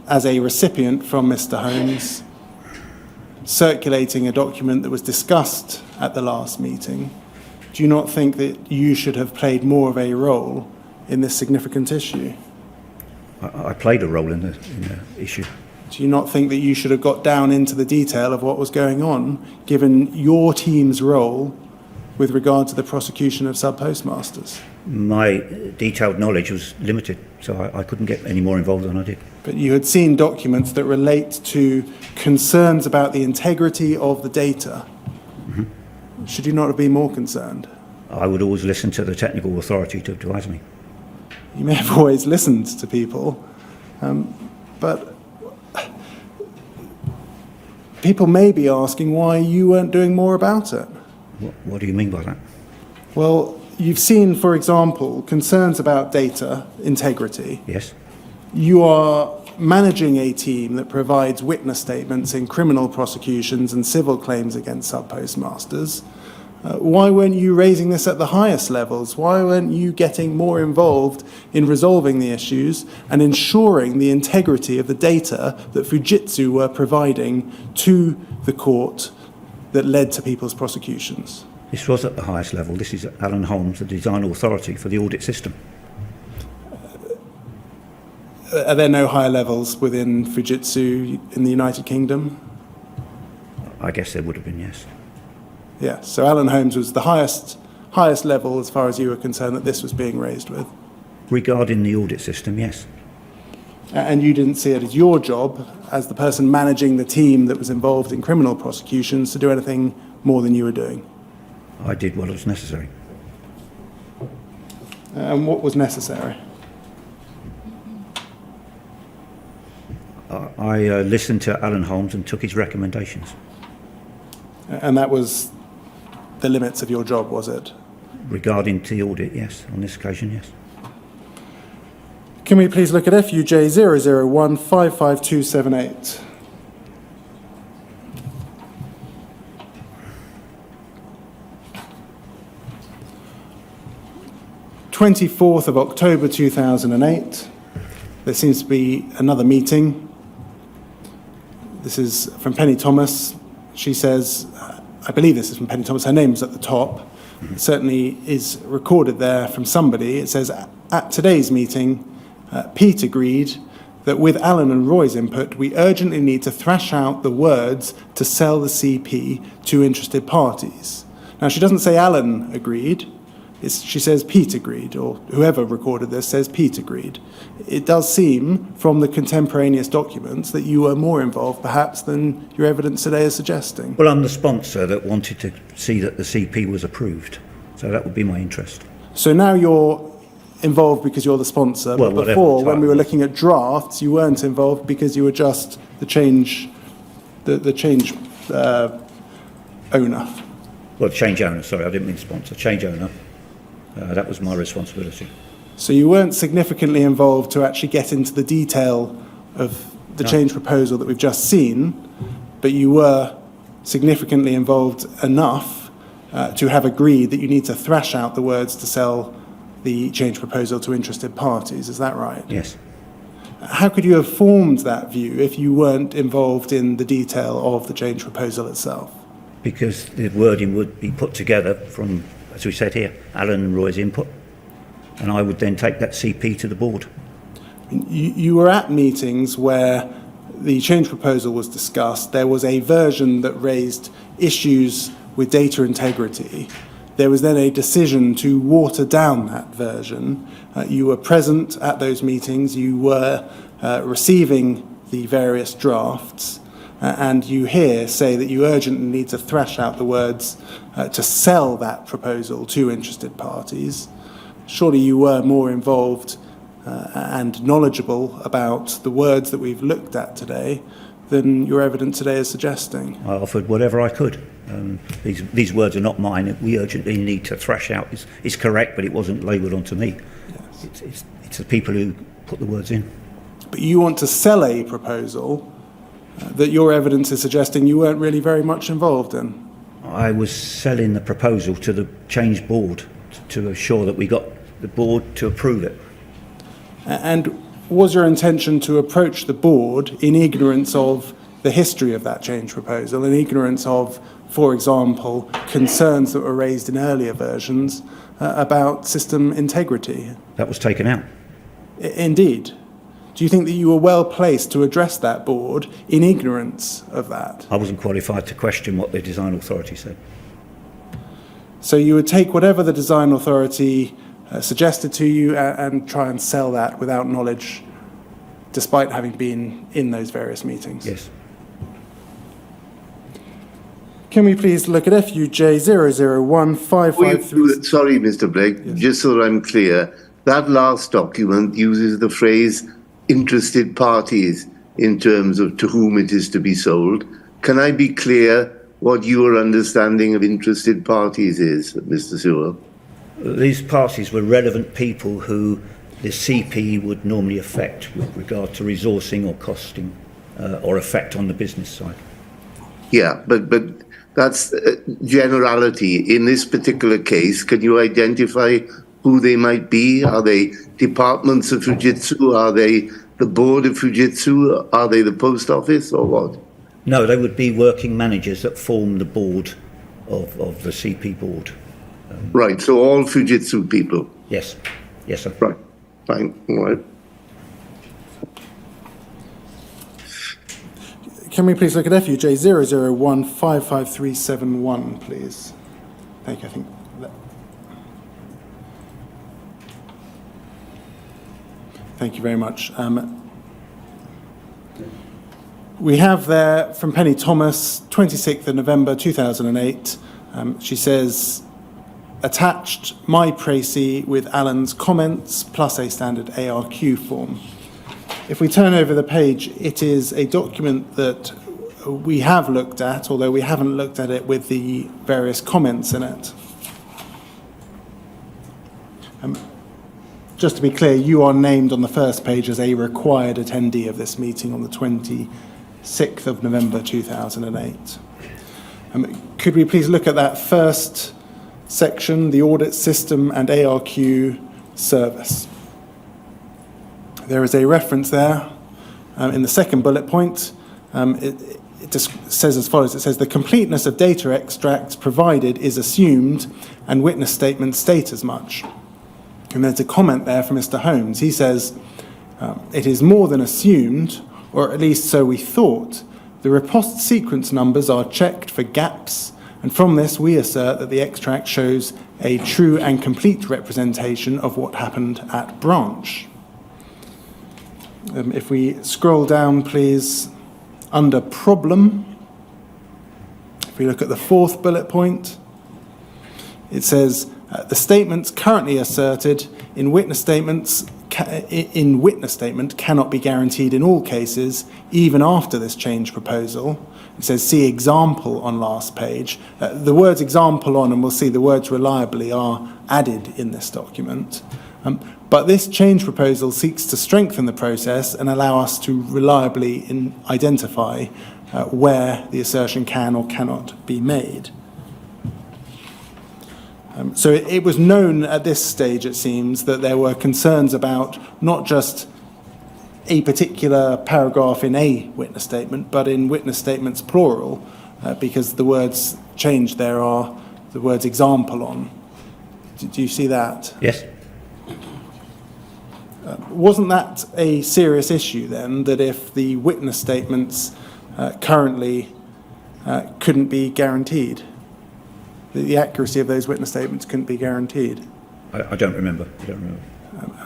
[SPEAKER 5] as a recipient from Mr. Holmes, circulating a document that was discussed at the last meeting. Do you not think that you should have played more of a role in this significant issue?
[SPEAKER 6] I played a role in the issue.
[SPEAKER 5] Do you not think that you should have got down into the detail of what was going on, given your team's role with regard to the prosecution of sub-postmasters?
[SPEAKER 6] My detailed knowledge was limited, so I couldn't get any more involved than I did.
[SPEAKER 5] But you had seen documents that relate to concerns about the integrity of the data. Should you not have been more concerned?
[SPEAKER 6] I would always listen to the technical authority to advise me.
[SPEAKER 5] You may have always listened to people, but people may be asking why you weren't doing more about it.
[SPEAKER 6] What do you mean by that?
[SPEAKER 5] Well, you've seen, for example, concerns about data integrity.
[SPEAKER 6] Yes?
[SPEAKER 5] You are managing a team that provides witness statements in criminal prosecutions and civil claims against sub-postmasters. Why weren't you raising this at the highest levels? Why weren't you getting more involved in resolving the issues and ensuring the integrity of the data that Fujitsu were providing to the court that led to people's prosecutions?
[SPEAKER 6] This was at the highest level. This is Alan Holmes, the design authority for the audit system.
[SPEAKER 5] Are there no higher levels within Fujitsu in the United Kingdom?
[SPEAKER 6] I guess there would have been, yes.
[SPEAKER 5] Yeah, so Alan Holmes was the highest level as far as you were concerned that this was being raised with.
[SPEAKER 6] Regarding the audit system, yes.
[SPEAKER 5] And you didn't see it as your job, as the person managing the team that was involved in criminal prosecutions, to do anything more than you were doing?
[SPEAKER 6] I did what was necessary.
[SPEAKER 5] And what was necessary?
[SPEAKER 6] I listened to Alan Holmes and took his recommendations.
[SPEAKER 5] And that was the limits of your job, was it?
[SPEAKER 6] Regarding the audit, yes. On this occasion, yes.
[SPEAKER 5] Can we please look at FUJ 001555278? "24th of October 2008. There seems to be another meeting. This is from Penny Thomas. She says, I believe this is from Penny Thomas, her name's at the top. It certainly is recorded there from somebody. It says, at today's meeting, Pete agreed that with Alan and Roy's input, we urgently need to thrash out the words to sell the CP to interested parties. Now, she doesn't say Alan agreed. She says Pete agreed, or whoever recorded this says Pete agreed. It does seem, from the contemporaneous documents, that you were more involved, perhaps, than your evidence today is suggesting.
[SPEAKER 6] Well, I'm the sponsor that wanted to see that the CP was approved, so that would be my interest.
[SPEAKER 5] So now you're involved because you're the sponsor,
[SPEAKER 6] Well,
[SPEAKER 5] but
[SPEAKER 6] whatever
[SPEAKER 5] before,
[SPEAKER 6] the
[SPEAKER 5] when we were
[SPEAKER 6] title.
[SPEAKER 5] looking at drafts, you weren't involved because you were just the change owner.
[SPEAKER 6] Well, change owner, sorry, I didn't mean sponsor, change owner. That was my responsibility.
[SPEAKER 5] So you weren't significantly involved to actually get into the detail of the change proposal that we've just seen, but you were significantly involved enough to have agreed that you need to thrash out the words to sell the change proposal to interested parties. Is that right?
[SPEAKER 6] Yes.
[SPEAKER 5] How could you have formed that view if you weren't involved in the detail of the change proposal itself?
[SPEAKER 6] Because the wording would be put together from, as we said here, Alan and Roy's input, and I would then take that CP to the board.
[SPEAKER 5] You were at meetings where the change proposal was discussed. There was a version that raised issues with data integrity. There was then a decision to water down that version. You were present at those meetings. You were receiving the various drafts. And you here say that you urgently need to thrash out the words to sell that proposal to interested parties. Surely you were more involved and knowledgeable about the words that we've looked at today than your evidence today is suggesting.
[SPEAKER 6] I offered whatever I could. These words are not mine. We urgently need to thrash out. It's correct, but it wasn't labelled onto me. Yes. It's the people who put the words in.
[SPEAKER 5] But you want to sell a proposal that your evidence is suggesting you weren't really very much involved in.
[SPEAKER 6] I was selling the proposal to the change board to assure that we got the board to approve it.
[SPEAKER 5] And was your intention to approach the board in ignorance of the history of that change proposal, in ignorance of, for example, concerns that were raised in earlier versions about system integrity?
[SPEAKER 6] That was taken out.
[SPEAKER 5] Indeed. Do you think that you were well placed to address that board in ignorance of that?
[SPEAKER 6] I wasn't qualified to question what the design authority said.
[SPEAKER 5] So you would take whatever the design authority suggested to you and try and sell that without knowledge, despite having been in those various meetings?
[SPEAKER 6] Yes.
[SPEAKER 5] Can we please look at FUJ 0015553?
[SPEAKER 2] Sorry, Mr. Blake,
[SPEAKER 5] Yes.
[SPEAKER 2] just so I'm clear, that last document uses the phrase interested parties in terms of to whom it is to be sold. Can I be clear what your understanding of interested parties is, Mr. Sewell?
[SPEAKER 6] These parties were relevant people who the CP would normally affect with regard to resourcing or costing or effect on the business side.
[SPEAKER 2] Yeah, but That's generality. In this particular case, can you identify who they might be? Are they departments of Fujitsu? Are they the board of Fujitsu? Are they the post office or what?
[SPEAKER 6] No, they would be working managers that form the board of the CP board.
[SPEAKER 2] Right, so all Fujitsu people.
[SPEAKER 6] Yes, yes, sir.
[SPEAKER 2] Right, fine, all right.
[SPEAKER 5] Can we please look at FUJ 001-55371, please? Thank you, I think. Thank you very much. We have there from Penny Thomas, 26th of November 2008. She says, attached my précis with Alan's comments plus a standard ARQ form. If we turn over the page, it is a document that we have looked at, although we haven't looked at it with the various comments in it. Just to be clear, you are named on the first page as a required attendee of this meeting on the 26th of November 2008. Could we please look at that first section, the audit system and ARQ service? There is a reference there in the second bullet point. It just says as follows. It says the completeness of data extracts provided is assumed and witness statements state as much. And there's a comment there from Mr. Holmes. He says, it is more than assumed, or at least so we thought. The riposte sequence numbers are checked for gaps, and from this we assert that the extract shows a true and complete representation of what happened at branch. If we scroll down, please, under problem, if we look at the fourth bullet point, it says, the statements currently asserted in witness statement cannot be guaranteed in all cases, even after this change proposal. It says, see example on last page. The words example on, and we'll see the words reliably, are added in this document. But this change proposal seeks to strengthen the process and allow us to reliably identify where the assertion can or cannot be made. So it was known at this stage, it seems, that there were concerns about not just a particular paragraph in a witness statement, but in witness statements plural, because the words changed there are the words example on. Do you see that?
[SPEAKER 6] Yes.
[SPEAKER 5] Wasn't that a serious issue then, that if the witness statements currently couldn't be guaranteed? The accuracy of those witness statements couldn't be guaranteed?
[SPEAKER 6] I don't remember.
[SPEAKER 5] I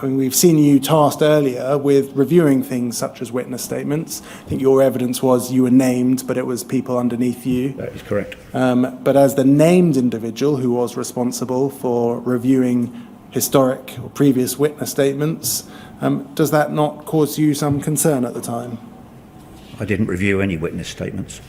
[SPEAKER 5] mean, we've seen you tasked earlier with reviewing things such as witness statements. I think your evidence was you were named, but it was people underneath you.
[SPEAKER 6] That is correct.
[SPEAKER 5] But as the named individual who was responsible for reviewing historic or previous witness statements, does that not cause you some concern at the time?
[SPEAKER 6] I didn't review any witness statements.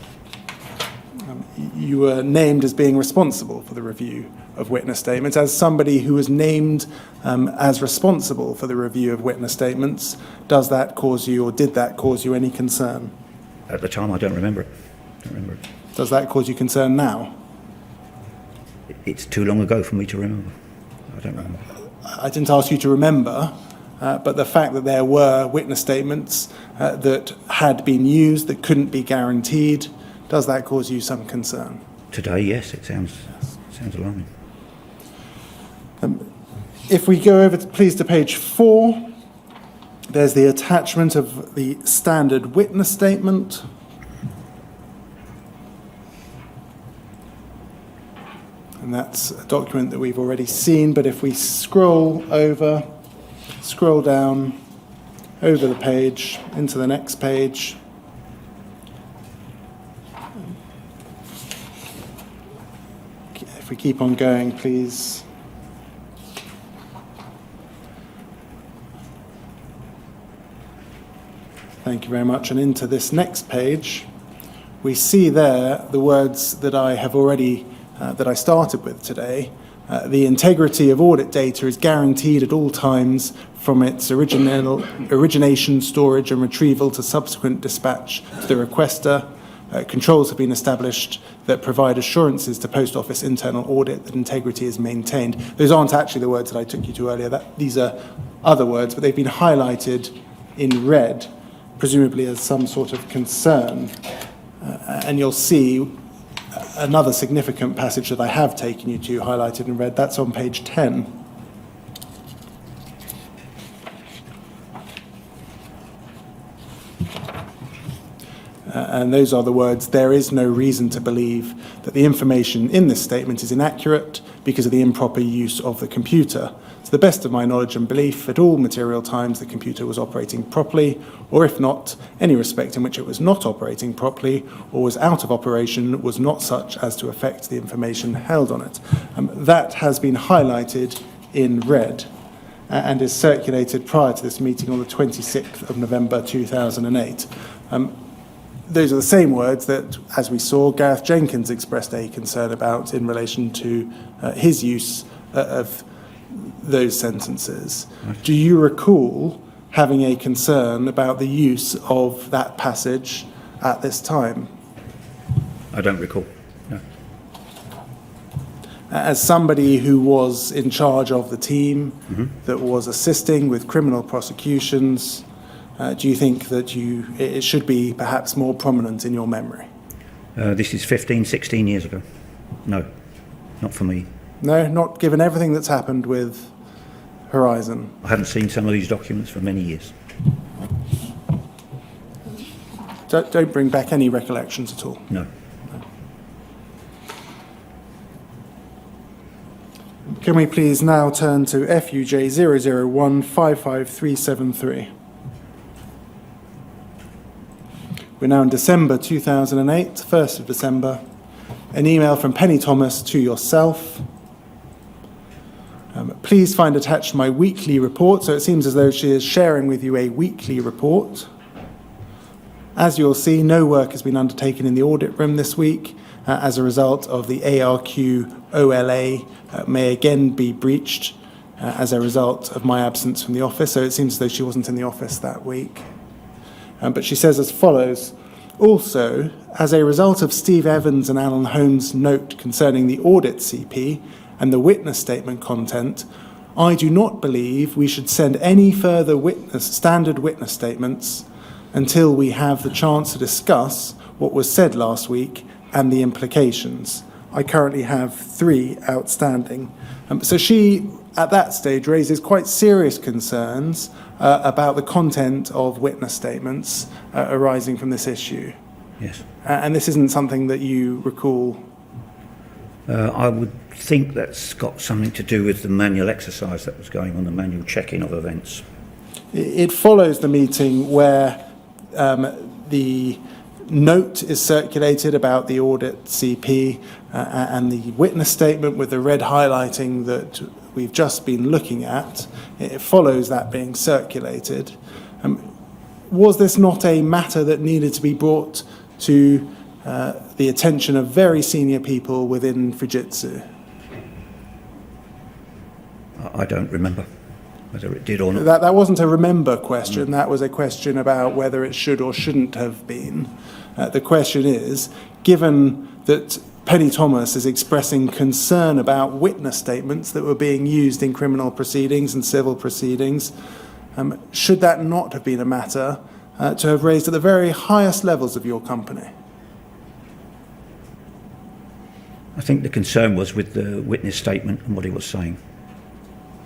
[SPEAKER 5] You were named as being responsible for the review of witness statements. As somebody who was named as responsible for the review of witness statements, does that cause you, or did that cause you any concern?
[SPEAKER 6] At the time, I don't remember it.
[SPEAKER 5] Does that cause you concern now?
[SPEAKER 6] It's too long ago for me to remember. I don't remember.
[SPEAKER 5] I didn't ask you to remember, but the fact that there were witness statements that had been used that couldn't be guaranteed, does that cause you some concern?
[SPEAKER 6] Today, yes, it sounds alarming.
[SPEAKER 5] If we go over, please, to page 4, there's the attachment of the standard witness statement. And that's a document that we've already seen, but if we scroll down over the page, into the next page, if we keep on going, please. Thank you very much. And into this next page, we see there the words that I have already, that I started with today. The integrity of audit data is guaranteed at all times from its origination, storage and retrieval to subsequent dispatch to the requester. Controls have been established that provide assurances to Post Office internal audit that integrity is maintained. Those aren't actually the words that I took you to earlier. These are other words, but they've been highlighted in red, presumably as some sort of concern. And you'll see another significant passage that I have taken you to, highlighted in red. That's on page 10. And those are the words, "There is no reason to believe that the information in this statement is inaccurate because of the improper use of the computer. To the best of my knowledge and belief, at all material times the computer was operating properly, or if not, any respect in which it was not operating properly or was out of operation was not such as to affect the information held on it." That has been highlighted in red and is circulated prior to this meeting on the 26th of November 2008. Those are the same words that, as we saw, Gareth Jenkins expressed a concern about in relation to his use of those sentences. Do you recall having a concern about the use of that passage at this time?
[SPEAKER 6] I don't recall. No.
[SPEAKER 5] As somebody who was in charge of the team that was assisting with criminal prosecutions, do you think that it should be perhaps more prominent in your memory?
[SPEAKER 6] This is 15, 16 years ago. No, not for me.
[SPEAKER 5] No, not given everything that's happened with Horizon.
[SPEAKER 6] I haven't seen some of these documents for many years.
[SPEAKER 5] Don't bring back any recollections at all.
[SPEAKER 6] No.
[SPEAKER 5] Can we please now turn to FUJ 001-55373? We're now in December 2008, 1st of December. An email from Penny Thomas to yourself. Please find attached my weekly report. So it seems as though she is sharing with you a weekly report. As you'll see, no work has been undertaken in the audit room this week as a result of the ARQ OLA may again be breached as a result of my absence from the office. So it seems as though she wasn't in the office that week. But she says as follows: also, as a result of Steve Evans and Alan Holmes' note concerning the audit CP and the witness statement content, I do not believe we should send any further standard witness statements until we have the chance to discuss what was said last week and the implications. I currently have 3 outstanding. So she, at that stage, raises quite serious concerns about the content of witness statements arising from this issue.
[SPEAKER 6] Yes.
[SPEAKER 5] And this isn't something that you recall?
[SPEAKER 6] I would think that's got something to do with the manual exercise that was going on, the manual checking of events.
[SPEAKER 5] It follows the meeting where the note is circulated about the audit CP and the witness statement with the red highlighting that we've just been looking at. It follows that being circulated. Was this not a matter that needed to be brought to the attention of very senior people within Fujitsu?
[SPEAKER 6] I don't remember whether it did or not.
[SPEAKER 5] That wasn't a remember question. That was a question about whether it should or shouldn't have been. The question is, given that Penny Thomas is expressing concern about witness statements that were being used in criminal proceedings and civil proceedings, should that not have been a matter to have raised at the very highest levels of your company?
[SPEAKER 6] I think the concern was with the witness statement and what he was saying.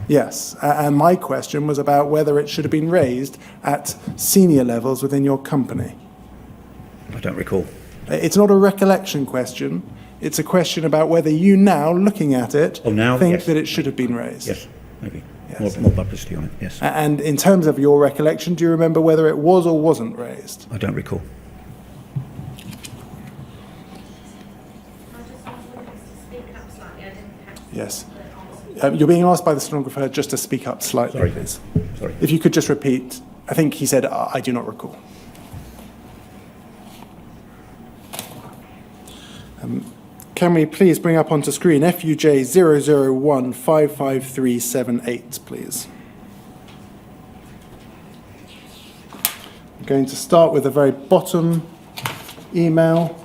[SPEAKER 5] Yes, and my question was about whether it should have been raised at senior levels within your company.
[SPEAKER 6] I don't recall.
[SPEAKER 5] It's not a recollection question. It's a question about whether you now, looking at it, think
[SPEAKER 6] yes.
[SPEAKER 5] that it should have been raised.
[SPEAKER 6] Yes, maybe.
[SPEAKER 5] Yes.
[SPEAKER 6] More publicity on it, yes.
[SPEAKER 5] And in terms of your recollection, do you remember whether it was or wasn't raised?
[SPEAKER 6] I don't recall.
[SPEAKER 5] Yes. You're being asked by the stenographer just to speak up slightly,
[SPEAKER 6] Sorry.
[SPEAKER 5] please.
[SPEAKER 6] Sorry.
[SPEAKER 5] If you could just repeat. I think he said, I do not recall. Can we please bring up onto screen FUJ 001-55378, please? I'm going to start with the very bottom email,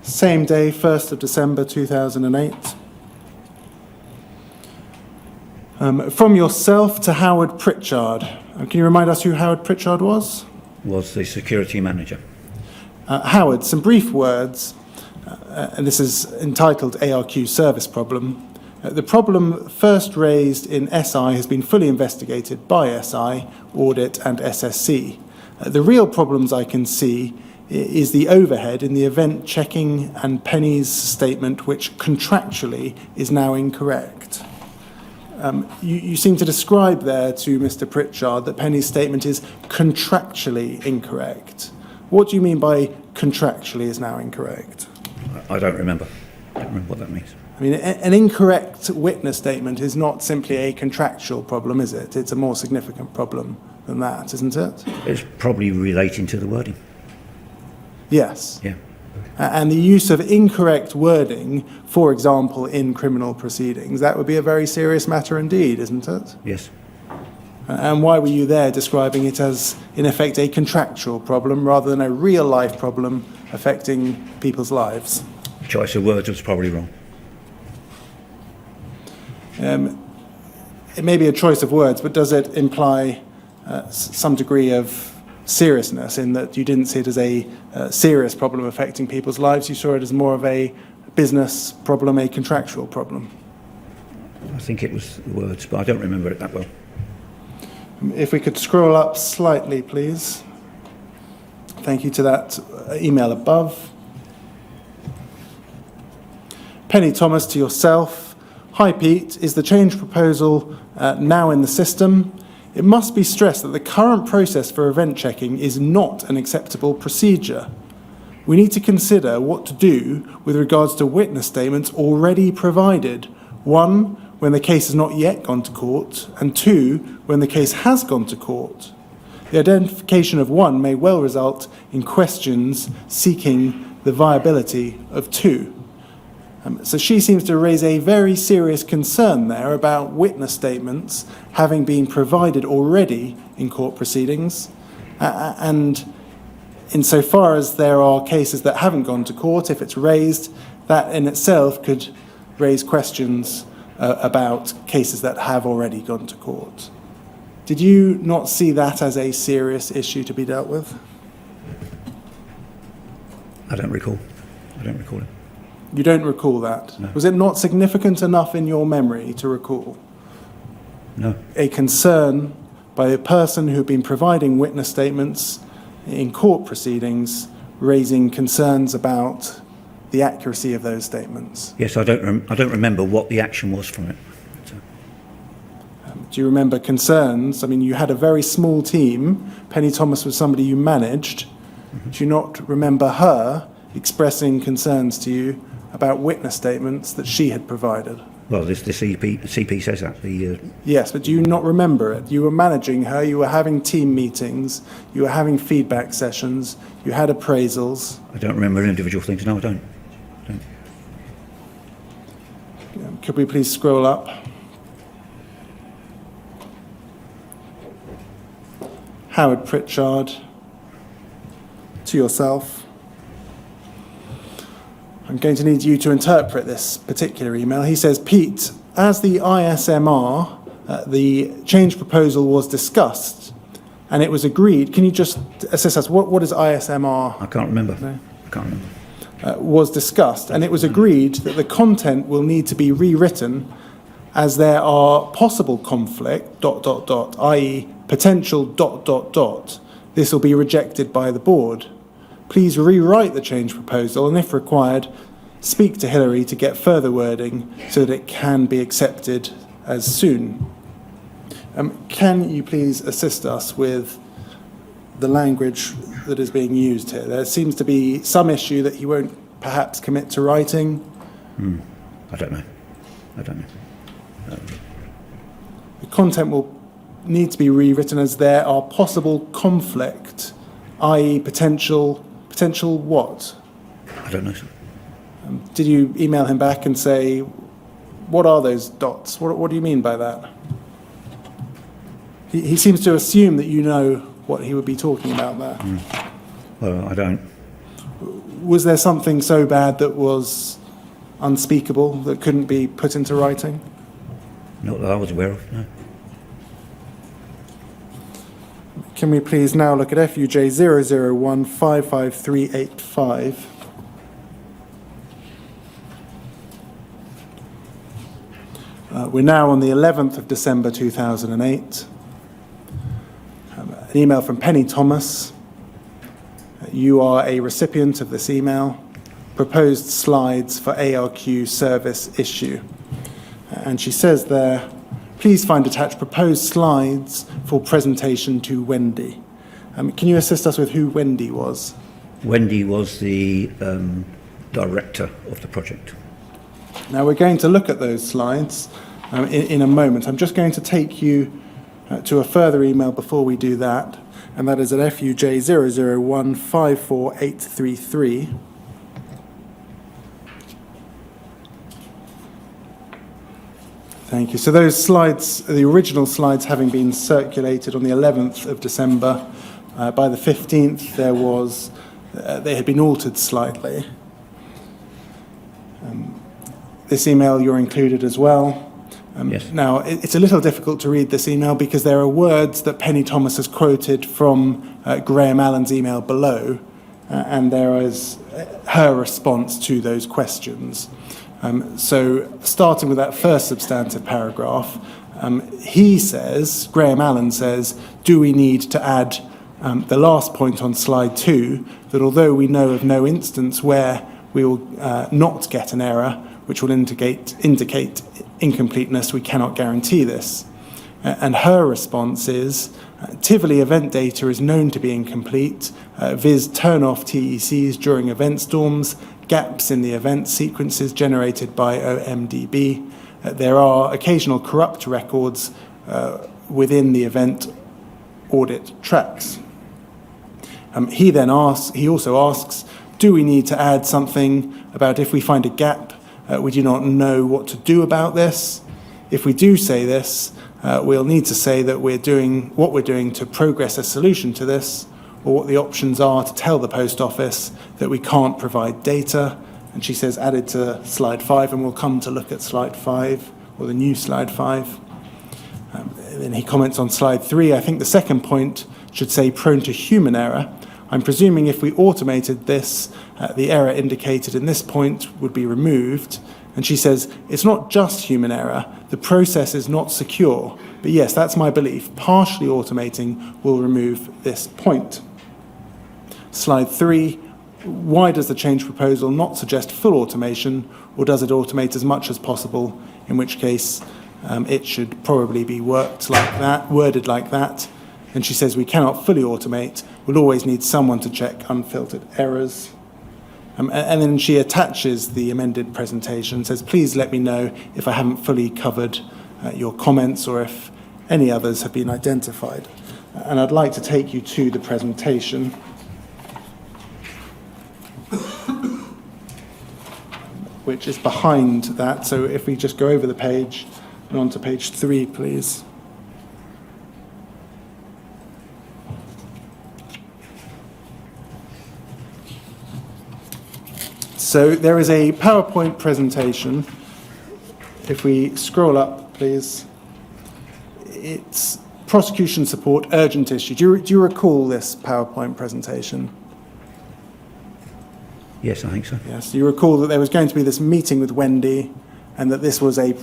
[SPEAKER 5] same day, 1st of December 2008. From yourself to Howard Pritchard. Can you remind us who Howard Pritchard was?
[SPEAKER 6] Was the security manager.
[SPEAKER 5] Howard, some brief words, and this is entitled ARQ Service Problem. The problem first raised in SI has been fully investigated by SI, Audit and SSC. The real problems I can see is the overhead in the event checking and Penny's statement, which contractually is now incorrect. You seem to describe there to Mr. Pritchard that Penny's statement is contractually incorrect. What do you mean by contractually is now incorrect?
[SPEAKER 6] I don't remember. I don't remember what that means.
[SPEAKER 5] I mean, an incorrect witness statement is not simply a contractual problem, is it? It's a more significant problem than that, isn't it?
[SPEAKER 6] It's probably relating to the wording.
[SPEAKER 5] Yes.
[SPEAKER 6] Yeah.
[SPEAKER 5] And the use of incorrect wording, for example, in criminal proceedings, that would be a very serious matter indeed, isn't it?
[SPEAKER 6] Yes.
[SPEAKER 5] And why were you there describing it as, in effect, a contractual problem rather than a real-life problem affecting people's lives?
[SPEAKER 6] Choice of words was probably wrong.
[SPEAKER 5] It may be a choice of words, but does it imply some degree of seriousness in that you didn't see it as a serious problem affecting people's lives? You saw it as more of a business problem, a contractual problem?
[SPEAKER 6] I think it was the words, but I don't remember it that well.
[SPEAKER 5] If we could scroll up slightly, please. Thank you to that email above. Penny Thomas, to yourself. Hi, Pete. Is the change proposal now in the system? It must be stressed that the current process for event checking is not an acceptable procedure. We need to consider what to do with regards to witness statements already provided. 1, when the case has not yet gone to court, and 2, when the case has gone to court. The identification of 1 may well result in questions seeking the viability of 2. So she seems to raise a very serious concern there about witness statements having been provided already in court proceedings. And insofar as there are cases that haven't gone to court, if it's raised, that in itself could raise questions about cases that have already gone to court. Did you not see that as a serious issue to be dealt with?
[SPEAKER 6] I don't recall. I don't recall it.
[SPEAKER 5] You don't recall that?
[SPEAKER 6] No.
[SPEAKER 5] Was it not significant enough in your memory to recall?
[SPEAKER 6] No.
[SPEAKER 5] A concern by a person who'd been providing witness statements in court proceedings, raising concerns about the accuracy of those statements.
[SPEAKER 6] Yes, I don't remember what the action was from it. So,
[SPEAKER 5] do you remember concerns? I mean, you had a very small team. Penny Thomas was somebody you managed. Mm-hmm. Do you not remember her expressing concerns to you about witness statements that she had provided?
[SPEAKER 6] well, the CP says that.
[SPEAKER 5] Yes, but do you not remember it? You were managing her, you were having team meetings, you were having feedback sessions, you had appraisals.
[SPEAKER 6] I don't remember individual things. No, I don't.
[SPEAKER 5] Could we please scroll up? Howard Pritchard, to yourself. I'm going to need you to interpret this particular email. He says, Pete, as the ISMR, the change proposal was discussed and it was agreed. Can you just assist us? What is ISMR?
[SPEAKER 6] I can't remember.
[SPEAKER 5] No?
[SPEAKER 6] I can't remember.
[SPEAKER 5] Was discussed, and it was agreed that the content will need to be rewritten as there are possible conflict, ... i.e. potential ... This will be rejected by the board. Please rewrite the change proposal, and if required, speak to Hillary to get further wording so that it can be accepted as soon. Can you please assist us with the language that is being used here? There seems to be some issue that he won't perhaps commit to writing.
[SPEAKER 6] I don't know.
[SPEAKER 5] The content will need to be rewritten as there are possible conflict, i.e. potential what?
[SPEAKER 6] I don't know.
[SPEAKER 5] Did you email him back and say, what are those dots? What do you mean by that? He seems to assume that you know what he would be talking about there.
[SPEAKER 6] Well, I don't.
[SPEAKER 5] Was there something so bad that was unspeakable that couldn't be put into writing?
[SPEAKER 6] Not that I was aware of, no.
[SPEAKER 5] Can we please now look at FUJ 001555385? We're now on the 11th of December 2008. An email from Penny Thomas. You are a recipient of this email. Proposed slides for ARQ service issue. And she says there, please find attached proposed slides for presentation to Wendy. Can you assist us with who Wendy was?
[SPEAKER 6] Wendy was the director of the project.
[SPEAKER 5] Now we're going to look at those slides in a moment. I'm just going to take you to a further email before we do that, and that is at FUJ 001548833. Thank you. So those slides, the original slides having been circulated on the 11th of December, by the 15th they had been altered slightly. This email you're included as well.
[SPEAKER 6] Yes.
[SPEAKER 5] Now, it's a little difficult to read this email because there are words that Penny Thomas has quoted from Graham Allen's email below, and there is her response to those questions. So starting with that first substantive paragraph, Graham Allen says, do we need to add the last point on slide 2, that although we know of no instance where we will not get an error, which will indicate incompleteness, we cannot guarantee this. And her response is, Tivoli event data is known to be incomplete, viz. Turn off TECs during event storms, gaps in the event sequences generated by OMDB. There are occasional corrupt records within the event audit tracks. He also asks, do we need to add something about if we find a gap, we do not know what to do about this? If we do say this, we'll need to say that we're doing what we're doing to progress a solution to this, or what the options are to tell the post office that we can't provide data. And she says added to slide 5, and we'll come to look at slide 5, or the new slide 5. And then he comments on slide 3, I think the second point should say prone to human error. I'm presuming if we automated this, the error indicated in this point would be removed. And she says, it's not just human error, the process is not secure. But yes, that's my belief. Partially automating will remove this point. Slide 3, why does the change proposal not suggest full automation, or does it automate as much as possible, in which case it should probably be worded like that. And she says we cannot fully automate, we'll always need someone to check unfiltered errors. And then she attaches the amended presentation, says please let me know if I haven't fully covered your comments or if any others have been identified. And I'd like to take you to the presentation. Which is behind that, so if we just go over the page and on to page 3, please. So there is a PowerPoint presentation. If we scroll up, please. It's prosecution support, urgent issue. Do you recall this PowerPoint presentation?
[SPEAKER 6] Yes, I think so.
[SPEAKER 5] Yes. You recall that there was going to be this meeting with Wendy and that this was a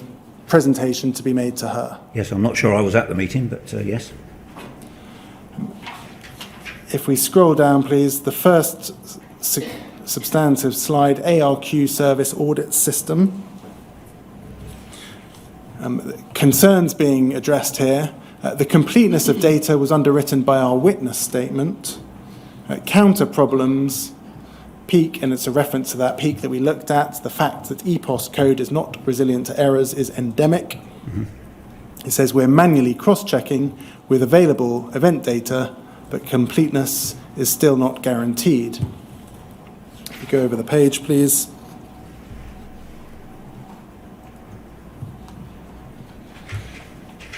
[SPEAKER 5] presentation to be made to her?
[SPEAKER 6] Yes, I'm not sure I was at the meeting, but yes.
[SPEAKER 5] If we scroll down, please, the first substantive slide, ARQ service audit system. Concerns being addressed here. The completeness of data was underwritten by our witness statement. Counter problems, peak, and it's a reference to that peak that we looked at. The fact that EPOS code is not resilient to errors is endemic. Mm-hmm. It says we're manually cross-checking with available event data, but completeness is still not guaranteed. If you go over the page, please.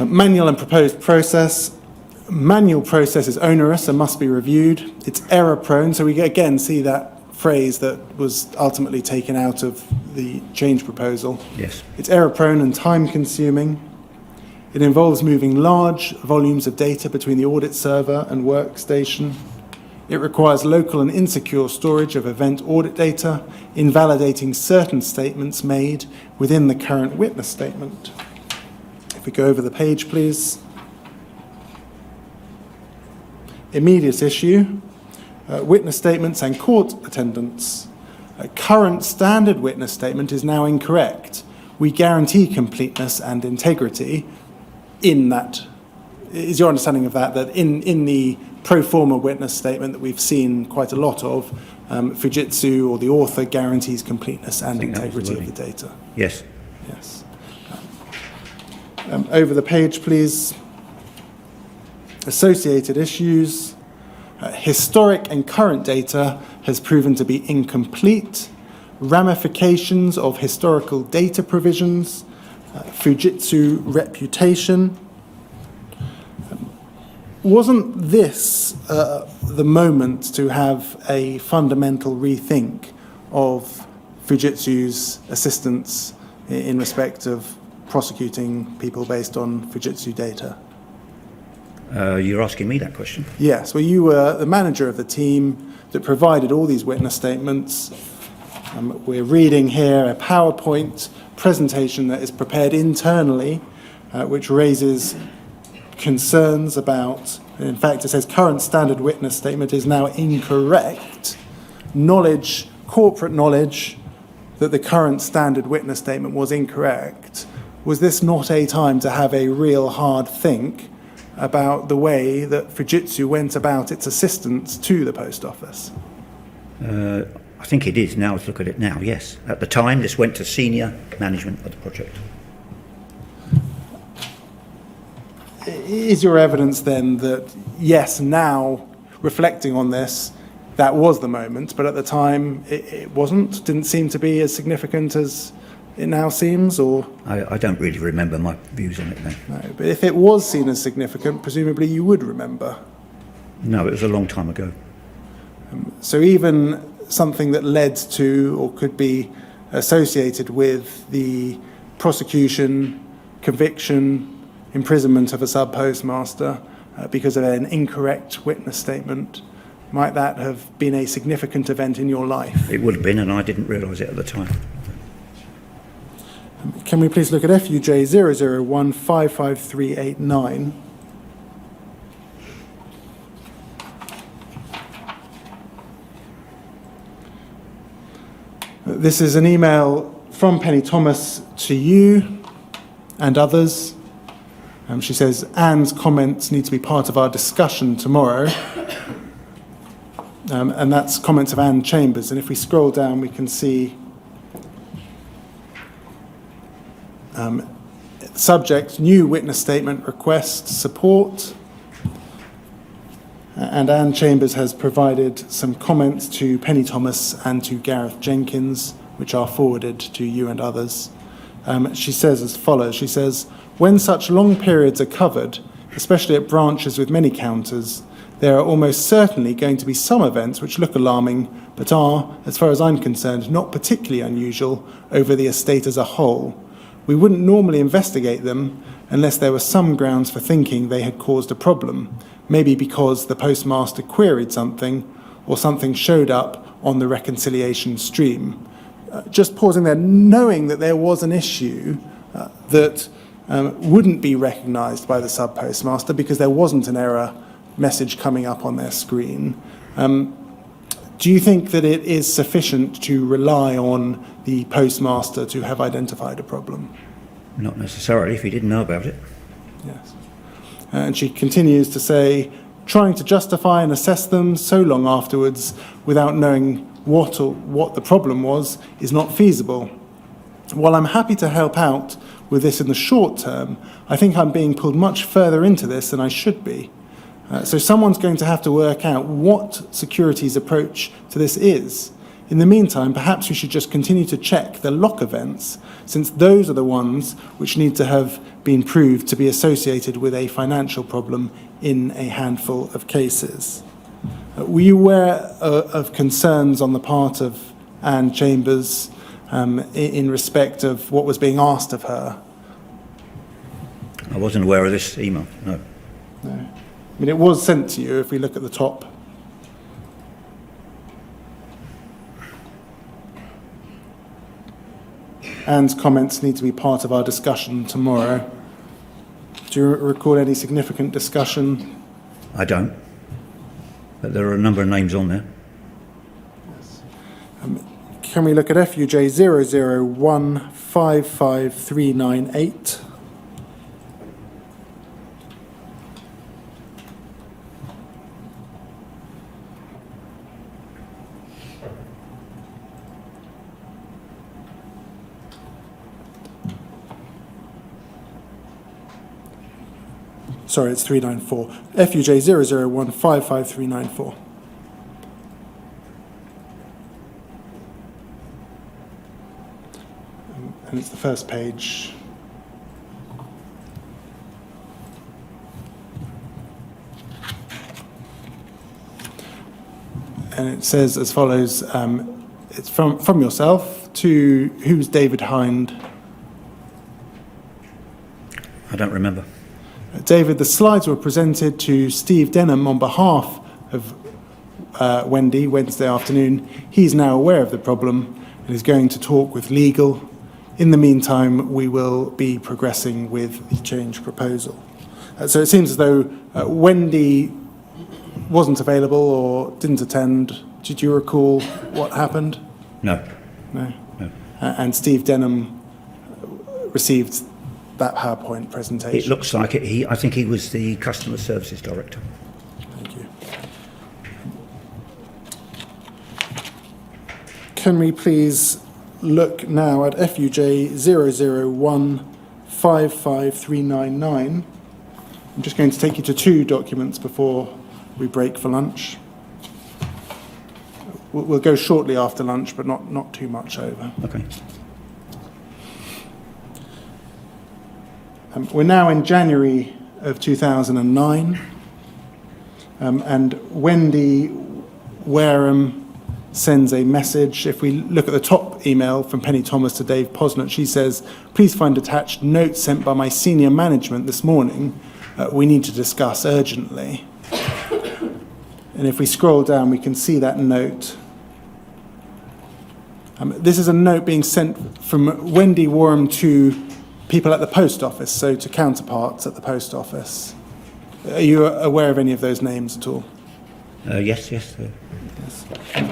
[SPEAKER 5] Manual and proposed process. Manual process is onerous and must be reviewed. It's error-prone, so we again see that phrase that was ultimately taken out of the change proposal.
[SPEAKER 6] Yes.
[SPEAKER 5] It's error-prone and time-consuming. It involves moving large volumes of data between the audit server and workstation. It requires local and insecure storage of event audit data, invalidating certain statements made within the current witness statement. If we go over the page, please. Immediate issue, witness statements and court attendance. A current standard witness statement is now incorrect. We guarantee completeness and integrity in that. Is your understanding of that, that in the pro forma witness statement that we've seen quite a lot of, Fujitsu or the author guarantees completeness and integrity of the data?
[SPEAKER 6] Yes.
[SPEAKER 5] Yes. Over the page, please. Associated issues. Historic and current data has proven to be incomplete. Ramifications of historical data provisions. Fujitsu reputation. Wasn't this the moment to have a fundamental rethink of Fujitsu's assistance in respect of prosecuting people based on Fujitsu data?
[SPEAKER 6] You're asking me that question?
[SPEAKER 5] Yes, well, you were the manager of the team that provided all these witness statements. We're reading here a PowerPoint presentation that is prepared internally, which raises concerns about, in fact, it says current standard witness statement is now incorrect. Knowledge, corporate knowledge, that the current standard witness statement was incorrect. Was this not a time to have a real hard think about the way that Fujitsu went about its assistance to the post office?
[SPEAKER 6] I think it is now. Let's look at it now. Yes. At the time, this went to senior management of the project.
[SPEAKER 5] Is your evidence then that, yes, now, reflecting on this, that was the moment, but at the time it wasn't? Didn't seem to be as significant as it now seems, or?
[SPEAKER 6] I don't really remember my views on it then.
[SPEAKER 5] No, but if it was seen as significant, presumably you would remember.
[SPEAKER 6] No, it was a long time ago.
[SPEAKER 5] So even something that led to or could be associated with the prosecution, conviction, imprisonment of a sub-postmaster because of an incorrect witness statement, might that have been a significant event in your life?
[SPEAKER 6] It would have been, and I didn't realise it at the time.
[SPEAKER 5] Can we please look at FUJ 001-55389? This is an email from Penny Thomas to you and others. She says, Anne's comments need to be part of our discussion tomorrow. And that's comments of Anne Chambers. And if we scroll down, we can see subject, new witness statement request support. And Anne Chambers has provided some comments to Penny Thomas and to Gareth Jenkins, which are forwarded to you and others. She says as follows. She says, when such long periods are covered, especially at branches with many counters, there are almost certainly going to be some events which look alarming, but are, as far as I'm concerned, not particularly unusual over the estate as a whole. We wouldn't normally investigate them unless there were some grounds for thinking they had caused a problem, maybe because the postmaster queried something or something showed up on the reconciliation stream. Just pausing there, knowing that there was an issue that wouldn't be recognised by the sub-postmaster because there wasn't an error message coming up on their screen. Do you think that it is sufficient to rely on the postmaster to have identified a problem?
[SPEAKER 6] Not necessarily, if he didn't know about it.
[SPEAKER 5] Yes. And she continues to say, trying to justify and assess them so long afterwards without knowing what the problem was is not feasible. While I'm happy to help out with this in the short term, I think I'm being pulled much further into this than I should be. So someone's going to have to work out what security's approach to this is. In the meantime, perhaps we should just continue to check the lock events, since those are the ones which need to have been proved to be associated with a financial problem in a handful of cases. Were you aware of concerns on the part of Anne Chambers in respect of what was being asked of her?
[SPEAKER 6] I wasn't aware of this email, no.
[SPEAKER 5] No. I mean, it was sent to you if we look at the top. Anne's comments need to be part of our discussion tomorrow. Do you recall any significant discussion?
[SPEAKER 6] I don't. But there are a number of names on there.
[SPEAKER 5] Can we look at FUJ 001-55398? Sorry, it's 394. FUJ 001-55394. And it's the first page. And it says as follows, it's from yourself to who's David Hind?
[SPEAKER 6] I don't remember.
[SPEAKER 5] David, the slides were presented to Steve Denham on behalf of Wendy Wednesday afternoon. He's now aware of the problem and is going to talk with legal. In the meantime, we will be progressing with the change proposal. So it seems as though Wendy wasn't available or didn't attend. Did you recall what happened?
[SPEAKER 6] No.
[SPEAKER 5] No.
[SPEAKER 6] No.
[SPEAKER 5] And Steve Denham received that PowerPoint presentation.
[SPEAKER 6] It looks like it. I think he was the customer services director.
[SPEAKER 5] Thank you. Can we please look now at FUJ 001-55399? I'm just going to take you to two documents before we break for lunch. We'll go shortly after lunch, but not too much over.
[SPEAKER 6] Okay.
[SPEAKER 5] We're now in January of 2009, and Wendy Wareham sends a message. If we look at the top email from Penny Thomas to Dave Posnett, she says, please find attached notes sent by my senior management this morning. We need to discuss urgently. And if we scroll down, we can see that note. This is a note being sent from Wendy Wareham to people at the post office, so to counterparts at the post office. Are you aware of any of those names at all?
[SPEAKER 6] Yes.
[SPEAKER 5] Yes.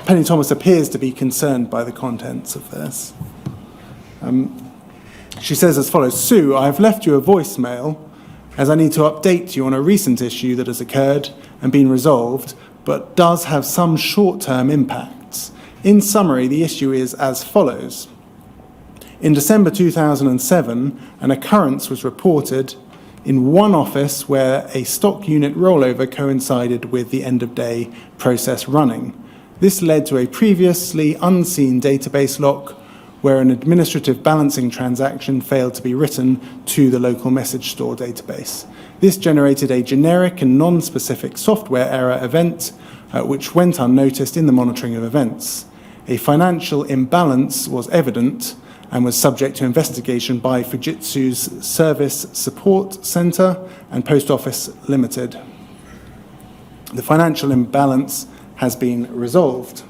[SPEAKER 5] Penny Thomas appears to be concerned by the contents of this. She says as follows, Sue, I have left you a voicemail as I need to update you on a recent issue that has occurred and been resolved, but does have some short-term impacts. In summary, the issue is as follows. In December 2007, an occurrence was reported in one office where a stock unit rollover coincided with the end-of-day process running. This led to a previously unseen database lock where an administrative balancing transaction failed to be written to the local message store database. This generated a generic and non-specific software error event, which went unnoticed in the monitoring of events. A financial imbalance was evident and was subject to investigation by Fujitsu's Service Support Centre and Post Office Limited. The financial imbalance has been resolved.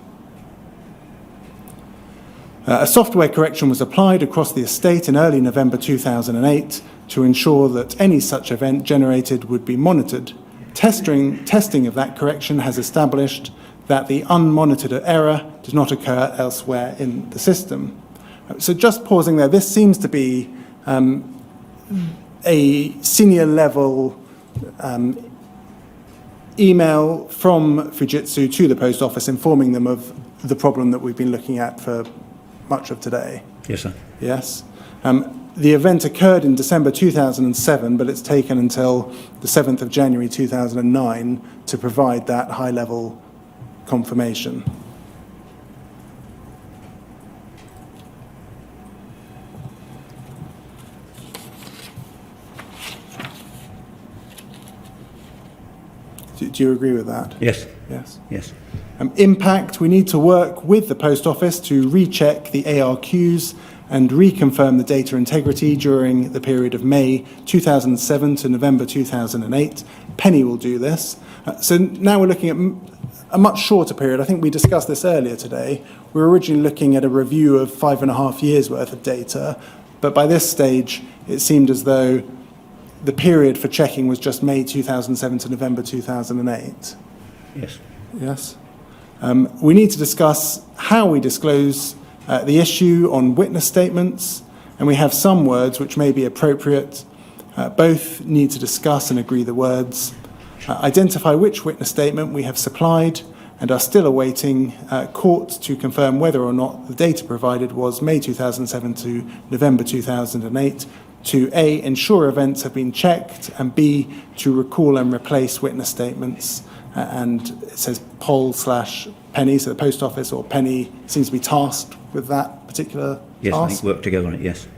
[SPEAKER 5] A software correction was applied across the estate in early November 2008 to ensure that any such event generated would be monitored. Testing of that correction has established that the unmonitored error does not occur elsewhere in the system. So just pausing there, this seems to be a senior level email from Fujitsu to the post office informing them of the problem that we've been looking at for much of today.
[SPEAKER 6] Yes, sir.
[SPEAKER 5] Yes. The event occurred in December 2007, but it's taken until the 7th of January 2009 to provide that high-level confirmation. Do you agree with that?
[SPEAKER 6] Yes.
[SPEAKER 5] Yes.
[SPEAKER 6] Yes.
[SPEAKER 5] Impact, we need to work with the Post Office to recheck the ARQs and reconfirm the data integrity during the period of May 2007 to November 2008. Penny will do this. So now we're looking at a much shorter period. I think we discussed this earlier today. We were originally looking at a review of 5.5 years worth of data, but by this stage, it seemed as though the period for checking was just May 2007 to November 2008.
[SPEAKER 6] Yes.
[SPEAKER 5] Yes. We need to discuss how we disclose the issue on witness statements, and we have some words which may be appropriate. Both need to discuss and agree the words. Identify which witness statement we have supplied and are still awaiting court to confirm whether or not the data provided was May 2007 to November 2008. To A, ensure events have been checked, and B, to recall and replace witness statements. And it says Poll/Penny, so the Post Office or Penny seems to be tasked with that particular
[SPEAKER 6] Yes, I
[SPEAKER 5] task.
[SPEAKER 6] think work together on it, yes.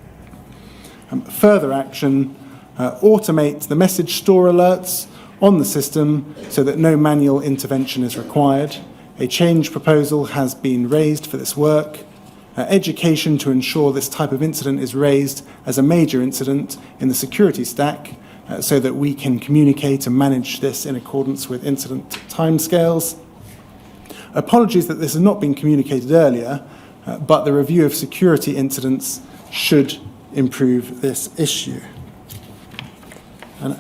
[SPEAKER 5] Further action, automate the message store alerts on the system so that no manual intervention is required. A change proposal has been raised for this work. Education to ensure this type of incident is raised as a major incident in the security stack so that we can communicate and manage this in accordance with incident timescales. Apologies that this has not been communicated earlier, but the review of security incidents should improve this issue. And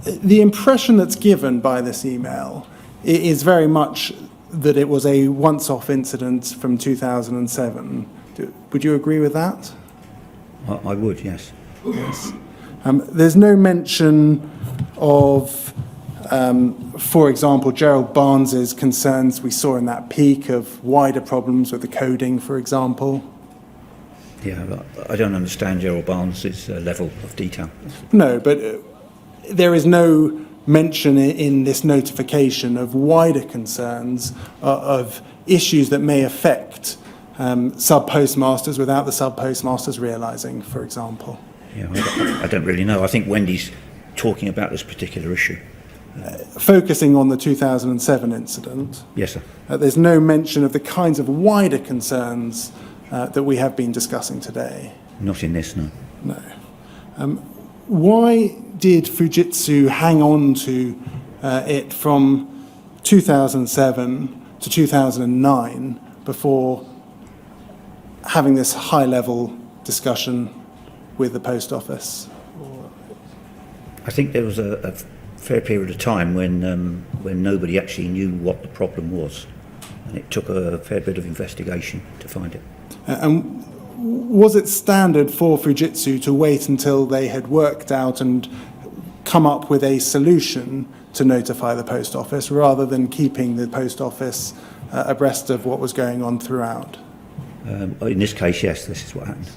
[SPEAKER 5] the impression that's given by this email is very much that it was a once-off incident from 2007. Would you agree with that?
[SPEAKER 6] I would, yes.
[SPEAKER 5] Yes. There's no mention of, for example, Gerald Barnes's concerns we saw in that peak of wider problems with the coding, for example.
[SPEAKER 6] Yeah, I don't understand Gerald Barnes' level of detail.
[SPEAKER 5] No, but there is no mention in this notification of wider concerns of issues that may affect sub-postmasters without the sub-postmasters realising, for example.
[SPEAKER 6] Yeah, I don't really know. I think Wendy's talking about this particular issue.
[SPEAKER 5] Focusing on the 2007 incident,
[SPEAKER 6] Yes, sir.
[SPEAKER 5] there's no mention of the kinds of wider concerns that we have been discussing today.
[SPEAKER 6] Not in this, no.
[SPEAKER 5] No. Why did Fujitsu hang on to it from 2007 to 2009 before having this high-level discussion with the Post Office?
[SPEAKER 6] I think there was a fair period of time when nobody actually knew what the problem was, and it took a fair bit of investigation to find it.
[SPEAKER 5] And was it standard for Fujitsu to wait until they had worked out and come up with a solution to notify the Post Office rather than keeping the Post Office abreast of what was going on throughout?
[SPEAKER 6] In this case, yes, this is what happened.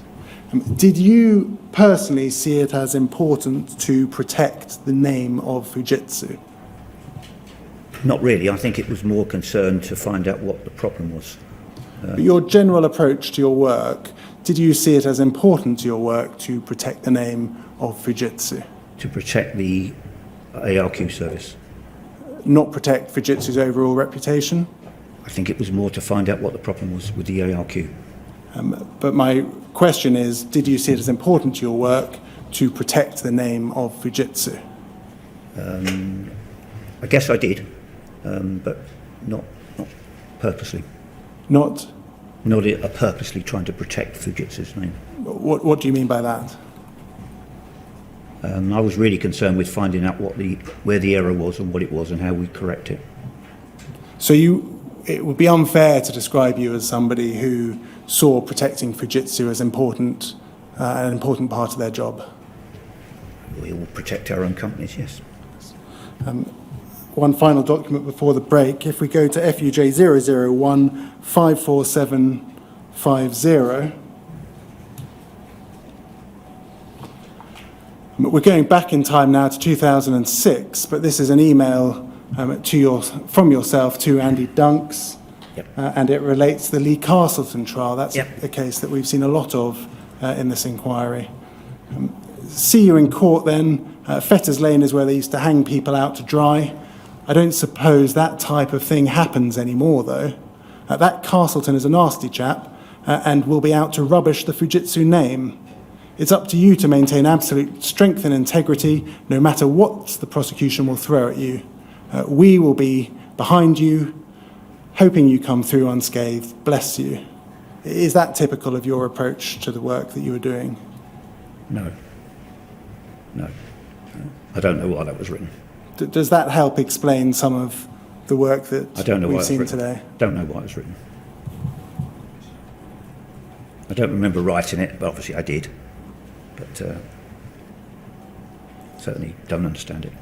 [SPEAKER 5] Did you personally see it as important to protect the name of Fujitsu?
[SPEAKER 6] Not really. I think it was more concerned to find out what the problem was.
[SPEAKER 5] But your general approach to your work, did you see it as important to your work to protect the name of Fujitsu?
[SPEAKER 6] To protect the ARQ service.
[SPEAKER 5] Not protect Fujitsu's overall reputation?
[SPEAKER 6] I think it was more to find out what the problem was with the ARQ.
[SPEAKER 5] But my question is, did you see it as important to your work to protect the name of Fujitsu?
[SPEAKER 6] I guess I did, but not purposely.
[SPEAKER 5] Not?
[SPEAKER 6] Not purposely trying to protect Fujitsu's name.
[SPEAKER 5] What do you mean by that?
[SPEAKER 6] I was really concerned with finding out where the error was and what it was and how we correct it.
[SPEAKER 5] So it would be unfair to describe you as somebody who saw protecting Fujitsu as important, an important part of their job.
[SPEAKER 6] We all protect our own companies, yes.
[SPEAKER 5] One final document before the break. If we go to FUJ 001 54750, we're going back in time now to 2006, but this is an email from yourself to Andy Dunks,
[SPEAKER 6] Yep.
[SPEAKER 5] And it relates to the Lee Castleton trial. That's
[SPEAKER 6] Yep.
[SPEAKER 5] a case that we've seen a lot of in this inquiry. see you in court then. Fetters Lane is where they used to hang people out to dry. I don't suppose that type of thing happens anymore, though. That Castleton is a nasty chap and will be out to rubbish the Fujitsu name. It's up to you to maintain absolute strength and integrity, no matter what the prosecution will throw at you. We will be behind you, hoping you come through unscathed. Bless you. Is that typical of your approach to the work that you were doing?
[SPEAKER 6] No. No. I don't know why that was written.
[SPEAKER 5] Does that help explain some of the work that
[SPEAKER 6] I don't know why
[SPEAKER 5] we've
[SPEAKER 6] it's
[SPEAKER 5] seen
[SPEAKER 6] written.
[SPEAKER 5] today?
[SPEAKER 6] Don't know why it was written. I don't remember writing it, but obviously I did. But certainly don't understand it.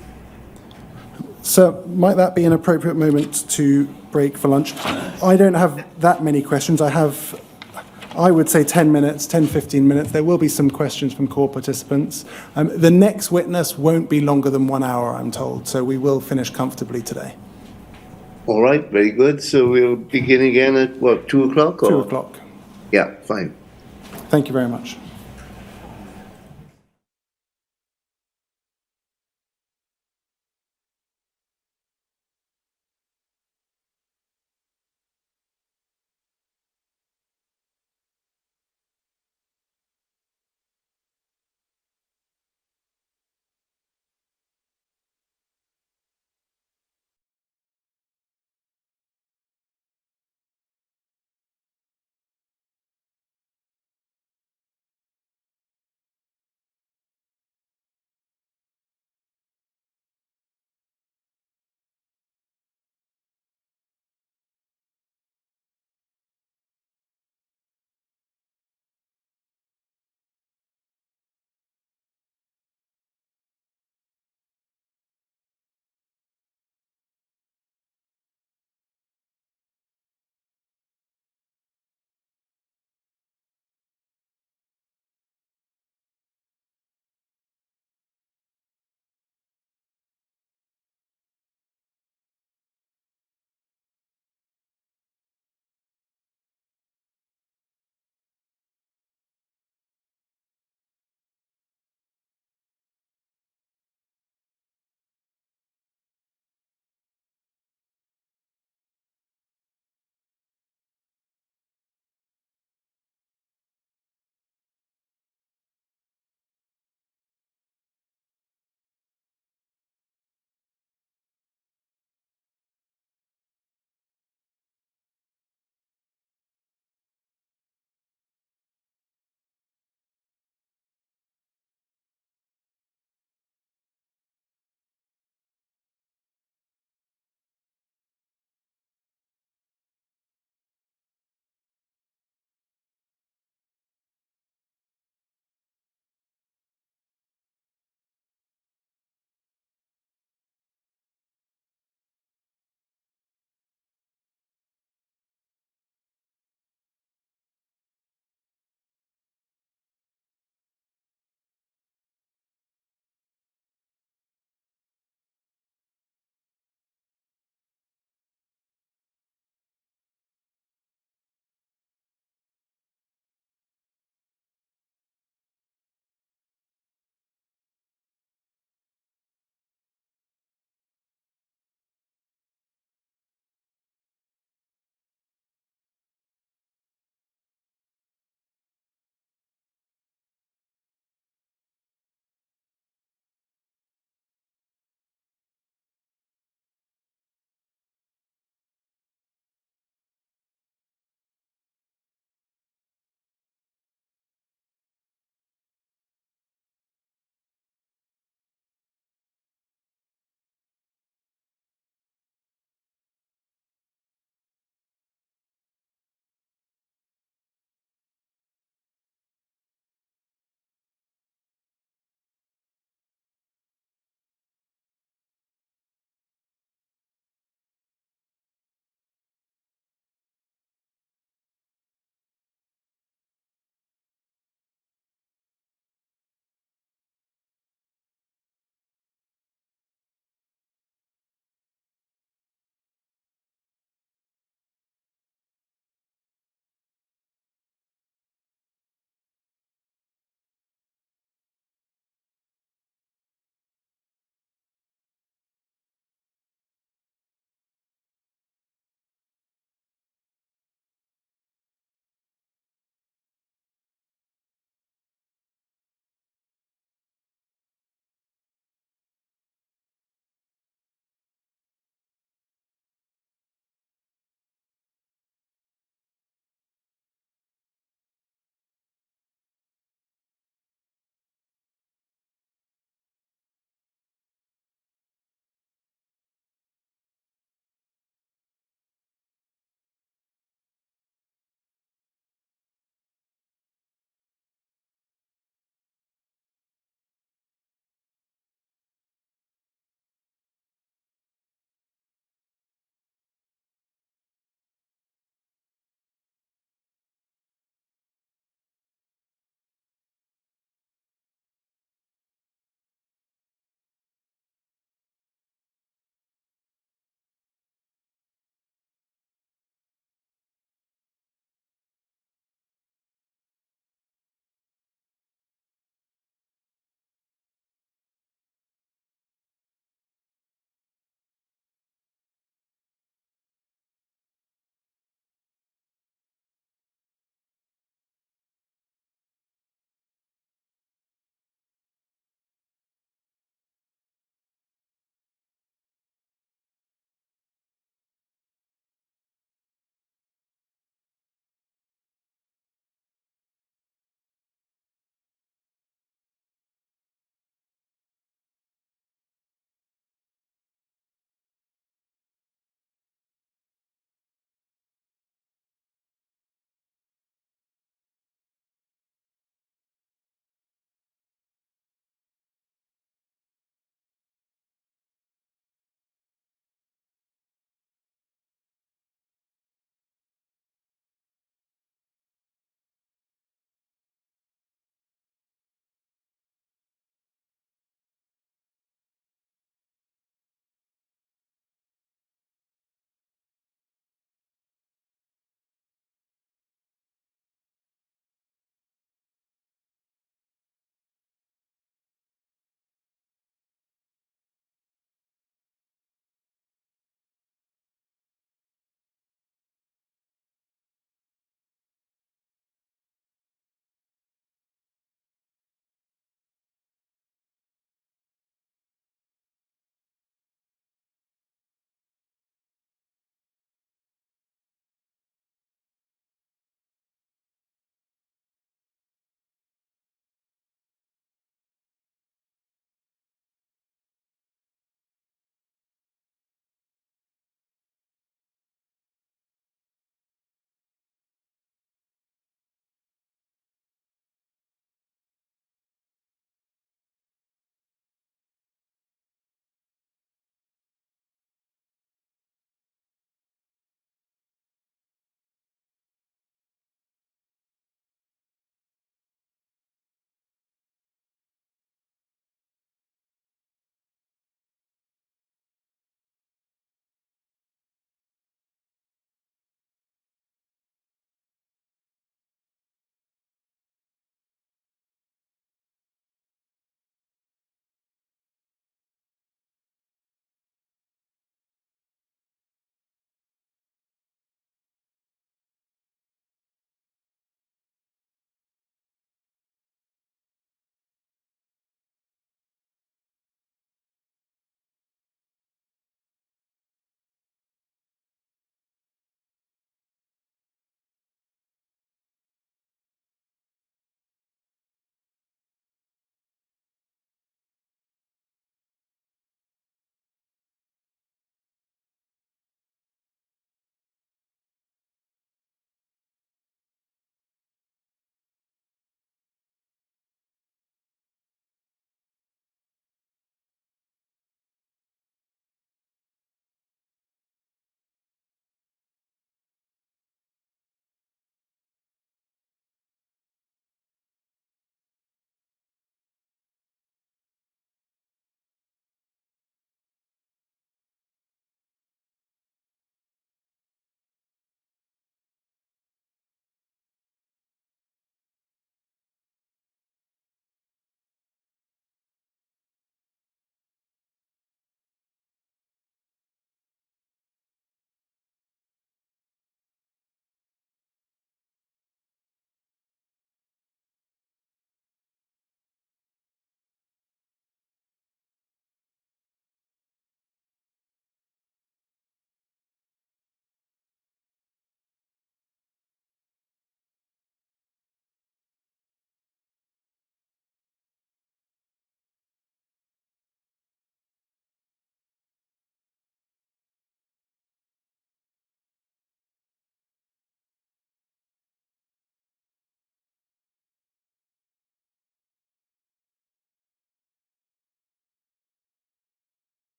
[SPEAKER 5] So might that be an appropriate moment to break for lunch? I don't have that many questions. I would say 10 minutes, 10, 15 minutes. There will be some questions from core participants. The next witness won't be longer than 1 hour, I'm told, so we will finish comfortably today.
[SPEAKER 2] All right, very good. So we'll begin again at, what, 2 o'clock?
[SPEAKER 5] 2 o'clock.
[SPEAKER 2] Yeah, fine.
[SPEAKER 5] Thank you very much.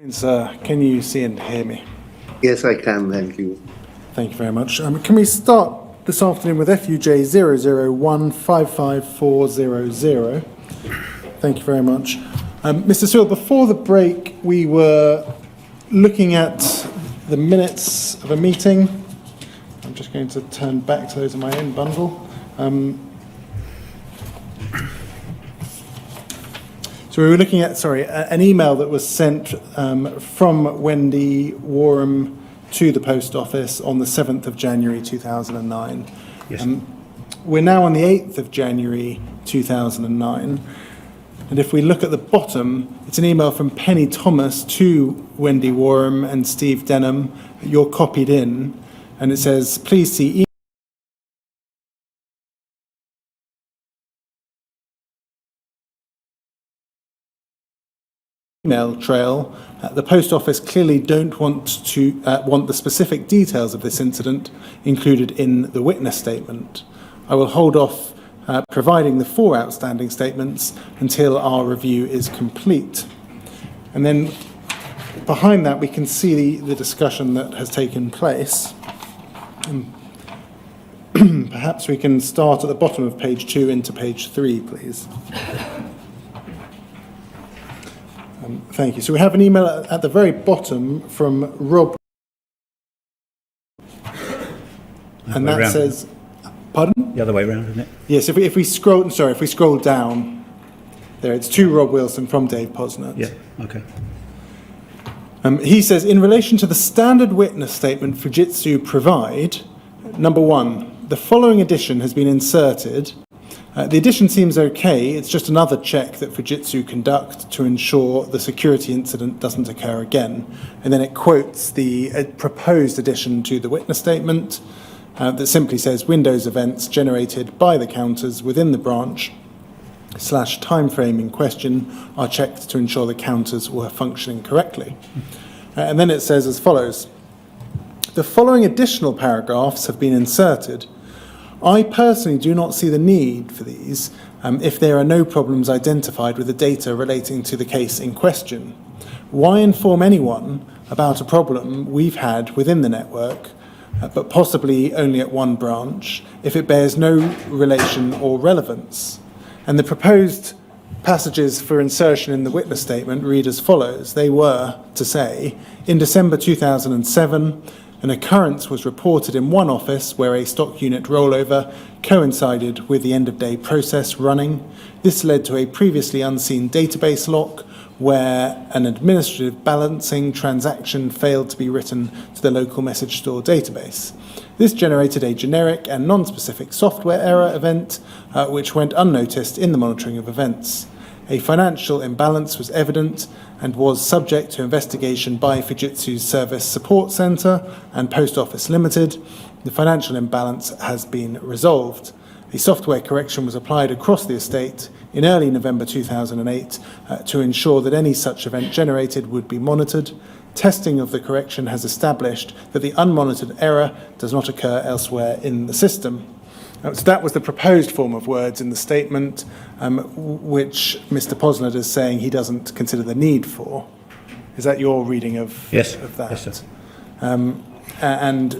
[SPEAKER 5] Sir, can you see and hear me?
[SPEAKER 2] Yes, I can, thank you.
[SPEAKER 5] Thank you very much. Can we start this afternoon with FUJ 001555400? Thank you very much. Mr. Sewell, before the break, we were looking at the minutes of a meeting. I'm just going to turn back to those in my own bundle. So we were looking at, an email that was sent from Wendy Warham to the post office on the 7th of January 2009.
[SPEAKER 6] Yes.
[SPEAKER 5] We're now on the 8th of January 2009. And if we look at the bottom, it's an email from Penny Thomas to Wendy Warham and Steve Denham. You're copied in, and it says, please see email trail. The post office clearly don't want the specific details of this incident included in the witness statement. I will hold off providing the 4 outstanding statements until our review is complete. And then behind that we can see the discussion that has taken place. Perhaps we can start at the bottom of page 2 into page 3, please. Thank you. So we have an email at the very bottom from Rob, and that says, pardon?
[SPEAKER 6] The other way around, isn't it?
[SPEAKER 5] Yes, if we scroll down, there it's to Rob Wilson from Dave Posnett.
[SPEAKER 6] Yeah, okay.
[SPEAKER 5] He says, in relation to the standard witness statement Fujitsu provide, number 1, the following addition has been inserted. The addition seems okay, it's just another check that Fujitsu conduct to ensure the security incident doesn't occur again. And then it quotes the proposed addition to the witness statement that simply says Windows events generated by the counters within the branch / time frame in question are checked to ensure the counters were functioning correctly. And then it says as follows, the following additional paragraphs have been inserted. I personally do not see the need for these if there are no problems identified with the data relating to the case in question. Why inform anyone about a problem we've had within the network, but possibly only at one branch, if it bears no relation or relevance? And the proposed passages for insertion in the witness statement read as follows. They were to say, in December 2007, an occurrence was reported in one office where a stock unit rollover coincided with the end-of-day process running. This led to a previously unseen database lock where an administrative balancing transaction failed to be written to the local message store database. This generated a generic and non-specific software error event which went unnoticed in the monitoring of events. A financial imbalance was evident and was subject to investigation by Fujitsu's Service Support Centre and Post Office Limited. The financial imbalance has been resolved. A software correction was applied across the estate in early November 2008 to ensure that any such event generated would be monitored. Testing of the correction has established that the unmonitored error does not occur elsewhere in the system. So that was the proposed form of words in the statement, which Mr. Posnett is saying he doesn't consider the need for. Is that your reading of,
[SPEAKER 6] yes.
[SPEAKER 5] Of that?
[SPEAKER 6] Yes, sir.
[SPEAKER 5] And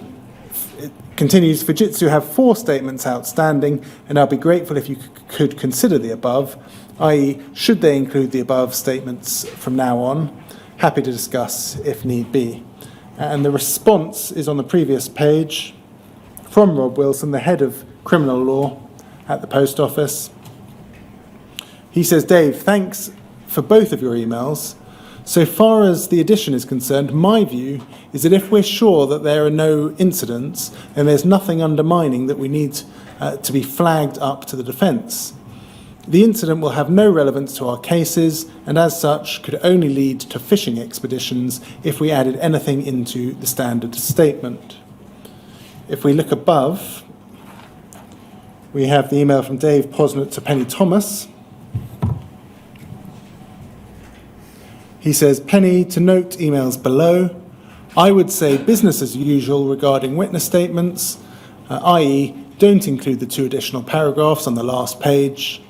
[SPEAKER 5] it continues, Fujitsu have 4 statements outstanding, and I'll be grateful if you could consider the above, i.e., should they include the above statements from now on? Happy to discuss if need be. And the response is on the previous page from Rob Wilson, the head of criminal law at the post office. He says, Dave, thanks for both of your emails. So far as the addition is concerned, my view is that if we're sure that there are no incidents and there's nothing undermining that we need to be flagged up to the defence, the incident will have no relevance to our cases and as such could only lead to fishing expeditions if we added anything into the standard statement. If we look above, we have the email from Dave Posnett to Penny Thomas. He says, Penny, to note emails below, I would say business as usual regarding witness statements, i.e. don't include the 2 additional paragraphs on the last page.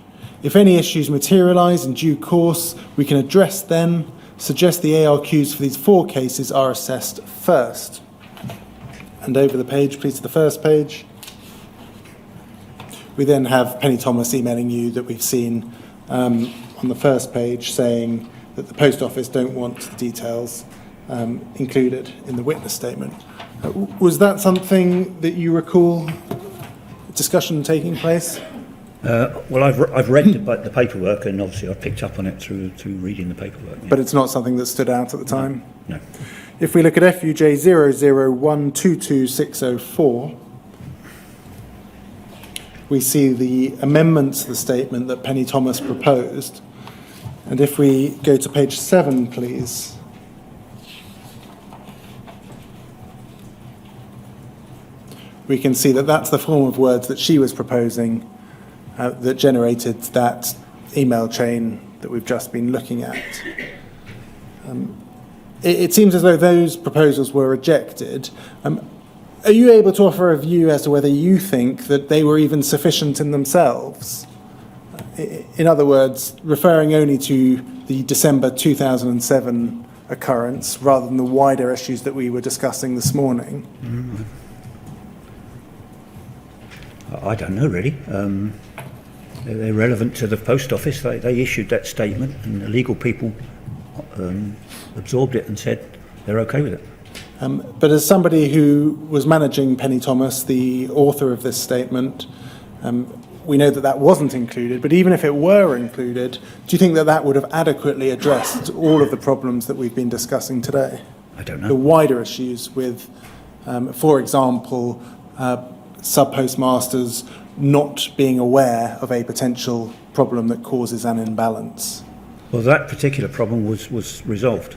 [SPEAKER 5] If any issues materialise in due course, we can address then, suggests the ARQs for these 4 cases are assessed first. And over the page, please, to the first page. We then have Penny Thomas emailing you that we've seen on the first page saying that the Post Office don't want the details included in the witness statement. Was that something that you recall discussion taking place?
[SPEAKER 6] Well, I've read the paperwork, and obviously I picked up on it through reading the paperwork. Yeah.
[SPEAKER 5] But it's not something that stood out at the time?
[SPEAKER 6] No.
[SPEAKER 5] If we look at FUJ 001222604, we see the amendments to the statement that Penny Thomas proposed. And if we go to page 7, please. We can see that that's the form of words that she was proposing that generated that email chain that we've just been looking at. It seems as though those proposals were rejected. Are you able to offer a view as to whether you think that they were even sufficient in themselves? In other words, referring only to the December 2007 occurrence rather than the wider issues that we were discussing this morning?
[SPEAKER 6] I don't know, really. They're relevant to the Post Office. They issued that statement, and the legal people absorbed it and said they're okay with it.
[SPEAKER 5] But as somebody who was managing Penny Thomas, the author of this statement, we know that that wasn't included, but even if it were included, do you think that that would have adequately addressed all of the problems that we've been discussing today?
[SPEAKER 6] I don't know.
[SPEAKER 5] The wider issues with, for example, sub-postmasters not being aware of a potential problem that causes an imbalance.
[SPEAKER 6] Well, that particular problem was resolved.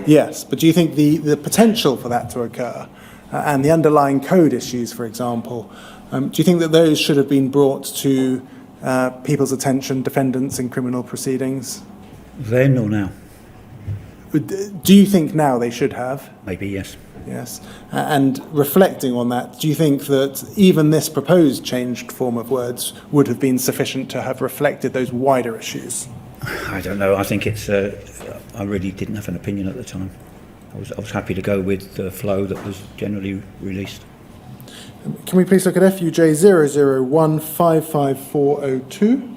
[SPEAKER 5] Yes, but do you think the potential for that to occur and the underlying code issues, for example, do you think that those should have been brought to people's attention, defendants in criminal proceedings?
[SPEAKER 6] Then or now?
[SPEAKER 5] Do you think now they should have?
[SPEAKER 6] Maybe, yes.
[SPEAKER 5] Yes. And reflecting on that, do you think that even this proposed changed form of words would have been sufficient to have reflected those wider issues?
[SPEAKER 6] I don't know. I think it's. I really didn't have an opinion at the time. I was happy to go with the flow that was generally released.
[SPEAKER 5] Can we please look at FUJ 001555402?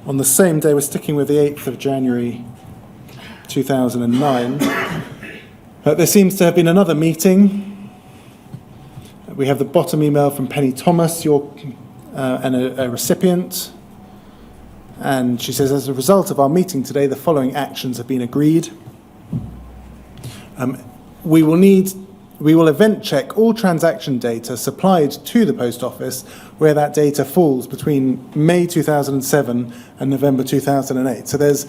[SPEAKER 5] On the same day, we're sticking with the 8th of January 2009. There seems to have been another meeting. We have the bottom email from Penny Thomas, and a recipient. And she says, as a result of our meeting today, the following actions have been agreed. We will event check all transaction data supplied to the Post Office where that data falls between May 2007 and November 2008. So there's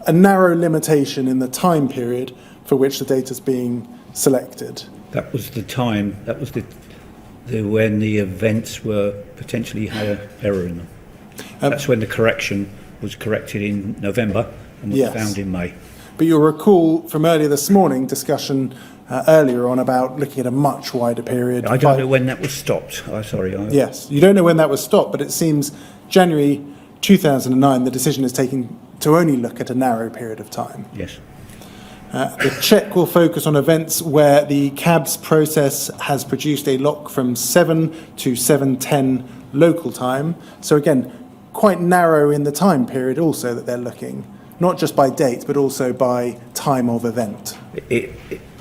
[SPEAKER 5] a narrow limitation in the time period for which the data is being selected.
[SPEAKER 6] That was the time. That was the when the events were potentially had an error in them. That's when the correction was corrected in November and was
[SPEAKER 5] Yes.
[SPEAKER 6] found in May.
[SPEAKER 5] But you'll recall from earlier this morning discussion earlier on about looking at a much wider period.
[SPEAKER 6] I don't know when that was stopped.
[SPEAKER 5] Yes, you don't know when that was stopped, but it seems January 2009 the decision is taken to only look at a narrow period of time.
[SPEAKER 6] Yes.
[SPEAKER 5] The check will focus on events where the CABS process has produced a lock from 7 to 7:10 local time. So again, quite narrow in the time period also that they're looking, not just by date, but also by time of event.
[SPEAKER 6] It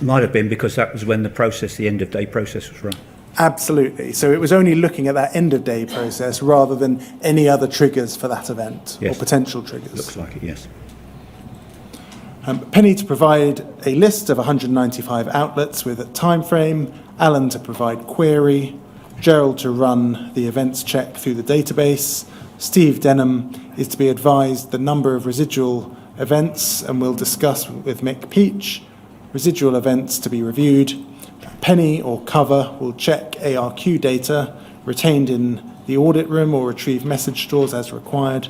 [SPEAKER 6] might have been because that was when the end of day process was run.
[SPEAKER 5] Absolutely. So it was only looking at that end of day process rather than any other triggers for that event
[SPEAKER 6] Yes.
[SPEAKER 5] or potential triggers.
[SPEAKER 6] Looks like it, yes.
[SPEAKER 5] Penny to provide a list of 195 outlets with a time frame, Alan to provide query, Gerald to run the events check through the database, Steve Denham is to be advised the number of residual events, and we'll discuss with Mick Peach, residual events to be reviewed. Penny or Cover will check ARQ data retained in the audit room or retrieve message stores as required.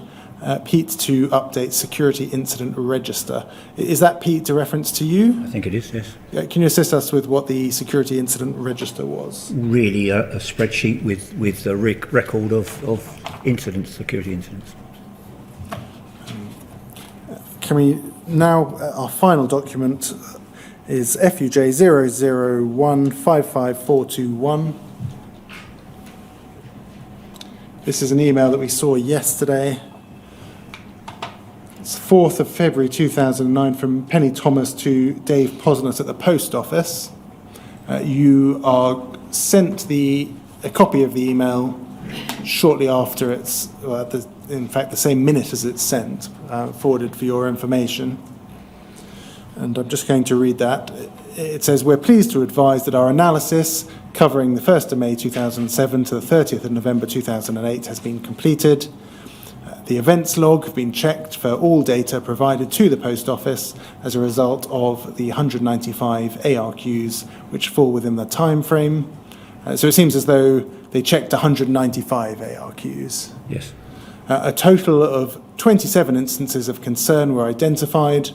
[SPEAKER 5] Pete to update security incident register. Is that, Pete, a reference to you?
[SPEAKER 6] I think it is, yes.
[SPEAKER 5] Can you assist us with what the security incident register was?
[SPEAKER 6] Really a spreadsheet with the record of incidents, security incidents.
[SPEAKER 5] Can we now, our final document is FUJ 001554421. This is an email that we saw yesterday. It's 4th of February 2009 from Penny Thomas to Dave Posnett at the post office. You are sent a copy of the email shortly after it's, in fact, the same minute as it's sent, forwarded for your information. And I'm just going to read that. It says, we're pleased to advise that our analysis covering the 1st of May 2007 to the 30th of November 2008 has been completed. The events log have been checked for all data provided to the post office as a result of the 195 ARQs which fall within the time frame. So it seems as though they checked 195 ARQs.
[SPEAKER 6] Yes.
[SPEAKER 5] A total of 27 instances of concern were identified.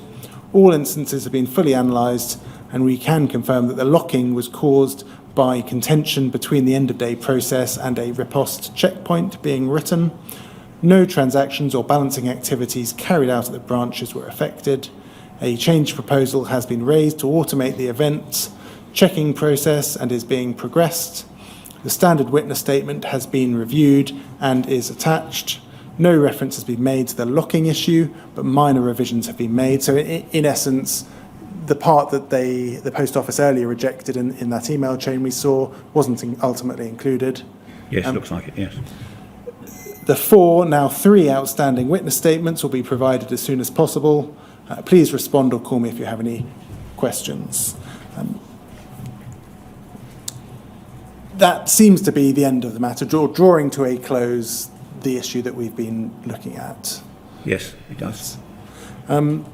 [SPEAKER 5] All instances have been fully analysed, and we can confirm that the locking was caused by contention between the end-of-day process and a riposte checkpoint being written. No transactions or balancing activities carried out at the branches were affected. A change proposal has been raised to automate the event checking process and is being progressed. The standard witness statement has been reviewed and is attached. No reference has been made to the locking issue, but minor revisions have been made. So in essence, the part that the post office earlier rejected in that email chain we saw wasn't ultimately included.
[SPEAKER 6] Yes, looks like it, yes.
[SPEAKER 5] The now 3 outstanding witness statements will be provided as soon as possible. Please respond or call me if you have any questions. That seems to be the end of the matter, drawing to a close the issue that we've been looking at.
[SPEAKER 6] Yes, it does.
[SPEAKER 5] Do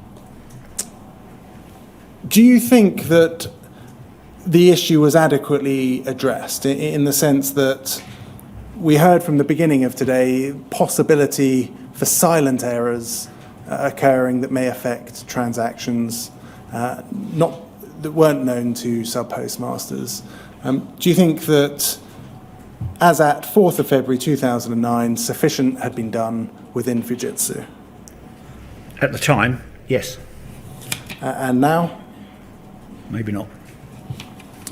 [SPEAKER 5] you think that the issue was adequately addressed in the sense that we heard from the beginning of today possibility for silent errors occurring that may affect transactions that weren't known to sub-postmasters? Do you think that, as at 4th of February 2009, sufficient had been done within Fujitsu?
[SPEAKER 6] At the time, yes.
[SPEAKER 5] And now?
[SPEAKER 6] Maybe not.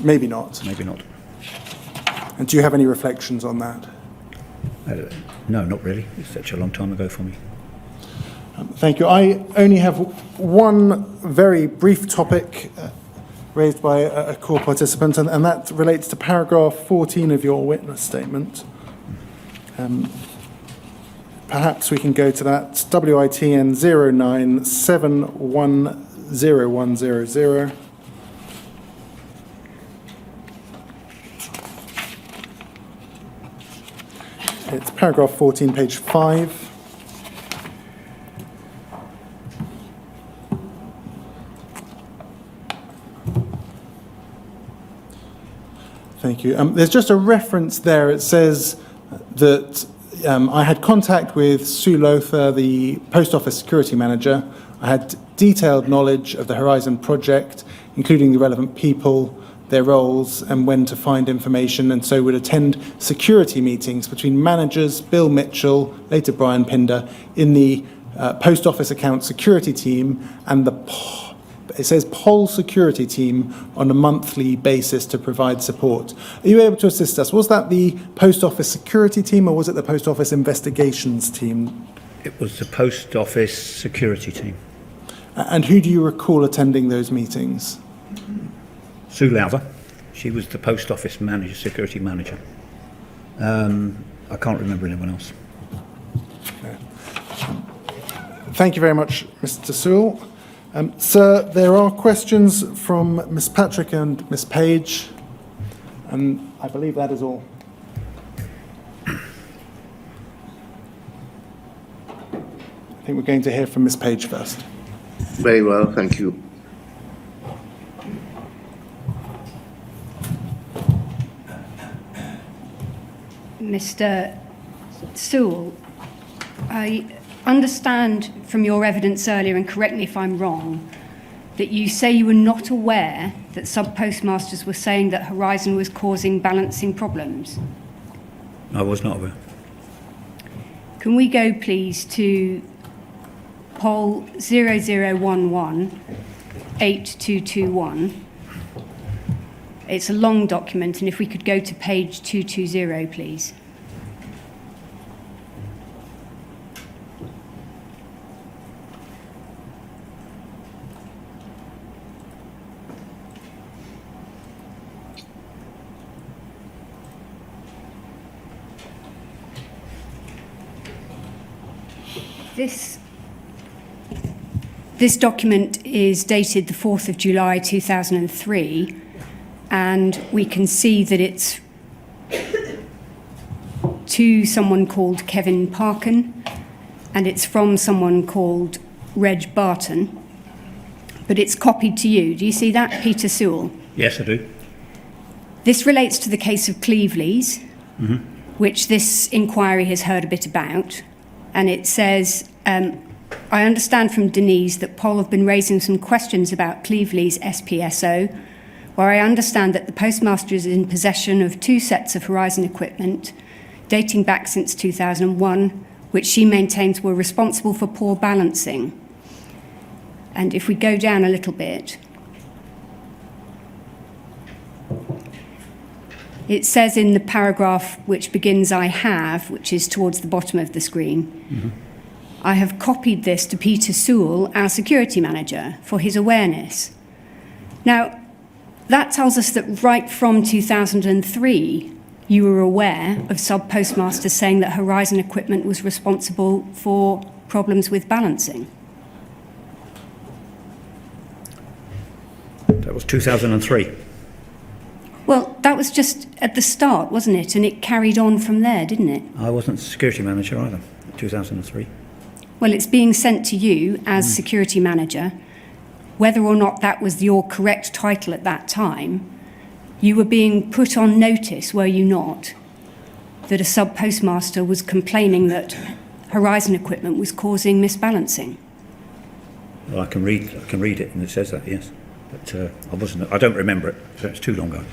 [SPEAKER 5] Maybe not.
[SPEAKER 6] Maybe not.
[SPEAKER 5] And do you have any reflections on that?
[SPEAKER 6] No, not really. It's such a long time ago for me.
[SPEAKER 5] Thank you. I only have one very brief topic raised by a core participant, and that relates to paragraph 14 of your witness statement. Perhaps we can go to that. WITN 0971010100. It's paragraph 14, page 5. Thank you. There's just a reference there. It says that I had contact with Sue Lothar, the post office security manager. I had detailed knowledge of the Horizon project, including the relevant people, their roles, and when to find information, and so would attend security meetings between managers, Bill Mitchell, later Brian Pinder, in the post office account security team and it says POL security team on a monthly basis to provide support. Are you able to assist us? Was that the post office security team or was it the post office investigations team?
[SPEAKER 6] It was the post office security team.
[SPEAKER 5] And who do you recall attending those meetings?
[SPEAKER 6] Sue Lowther. She was the post office manager, security manager. I can't remember anyone else.
[SPEAKER 5] Okay. Thank you very much, Mr. Sewell. Sir, there are questions from Ms. Patrick and Ms. Page, and I believe that is all. I think we're going to hear from Ms. Page first.
[SPEAKER 2] Very well, thank you.
[SPEAKER 4] Mr. Sewell, I understand from your evidence earlier, and correct me if I'm wrong, that you say you were not aware that sub-postmasters were saying that Horizon was causing balancing problems.
[SPEAKER 6] I was not aware.
[SPEAKER 4] Can we go, please, to poll 0011-8221. It's a long document, and if we could go to page 220, please. This document is dated the 4th of July 2003, and we can see that it's to someone called Kevin Parkin, and it's from someone called Reg Barton, but it's copied to you. Do you see that, Peter Sewell?
[SPEAKER 6] Yes, I do.
[SPEAKER 4] This relates to the case of Cleveley's, which this inquiry has heard a bit about. And it says, I understand from Denise that Paul have been raising some questions about Cleveley's SPSO, where I understand that the postmaster is in possession of 2 sets of Horizon equipment dating back since 2001, which she maintains were responsible for poor balancing. And if we go down a little bit, it says in the paragraph which begins I have, which is towards the bottom of the screen, I have copied this to Peter Sewell, our security manager, for his awareness. Now, that tells us that right from 2003, you were aware of sub-postmasters saying that Horizon equipment was responsible for problems with balancing.
[SPEAKER 6] That was 2003.
[SPEAKER 4] Well, that was just at the start, wasn't it? And it carried on from there, didn't it?
[SPEAKER 6] I wasn't security manager either, 2003.
[SPEAKER 4] Well, it's being sent to you as security manager. Whether or not that was your correct title at that time, you were being put on notice, were you not, that a sub-postmaster was complaining that Horizon equipment was causing misbalancing?
[SPEAKER 6] Well, I can read it, and it says that, yes. But I don't remember it, so it's too long ago.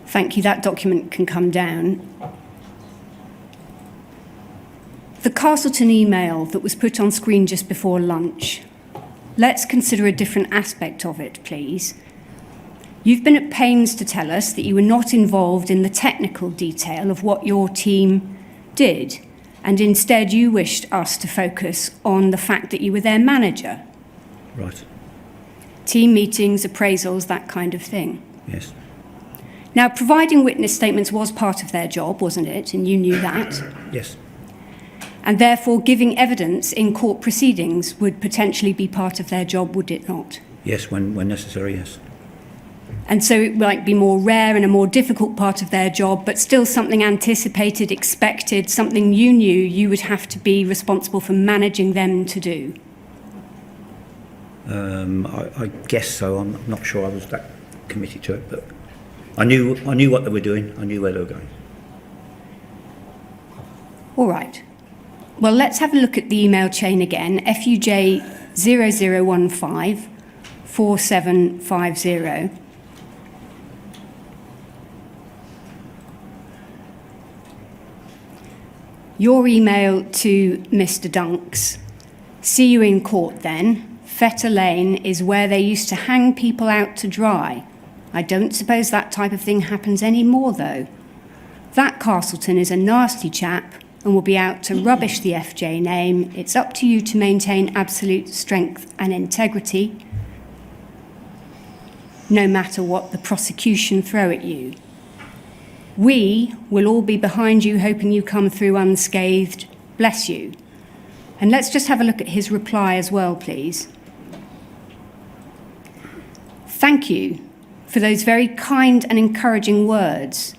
[SPEAKER 4] Thank you. That document can come down. The Castleton email that was put on screen just before lunch. Let's consider a different aspect of it, please. You've been at pains to tell us that you were not involved in the technical detail of what your team did, and instead you wished us to focus on the fact that you were their manager.
[SPEAKER 6] Right.
[SPEAKER 4] Team meetings, appraisals, that kind of thing.
[SPEAKER 6] Yes.
[SPEAKER 4] Now, providing witness statements was part of their job, wasn't it? And you knew that.
[SPEAKER 6] Yes.
[SPEAKER 4] And therefore, giving evidence in court proceedings would potentially be part of their job, would it not?
[SPEAKER 6] Yes, when necessary, yes.
[SPEAKER 4] And so it might be more rare and a more difficult part of their job, but still something anticipated, expected, something you knew you would have to be responsible for managing them to do.
[SPEAKER 6] I guess so. I'm not sure I was that committed to it, but I knew what they were doing. I knew where they were going.
[SPEAKER 4] All right. Well, let's have a look at the email chain again. FUJ 0015 4750. Your email to Mr. Dunks. See you in court then. Fetter Lane is where they used to hang people out to dry. I don't suppose that type of thing happens anymore, though. That Castleton is a nasty chap and will be out to rubbish the FJ name. It's up to you to maintain absolute strength and integrity, no matter what the prosecution throw at you. We will all be behind you, hoping you come through unscathed. Bless you. And let's just have a look at his reply as well, please. Thank you for those very kind and encouraging words.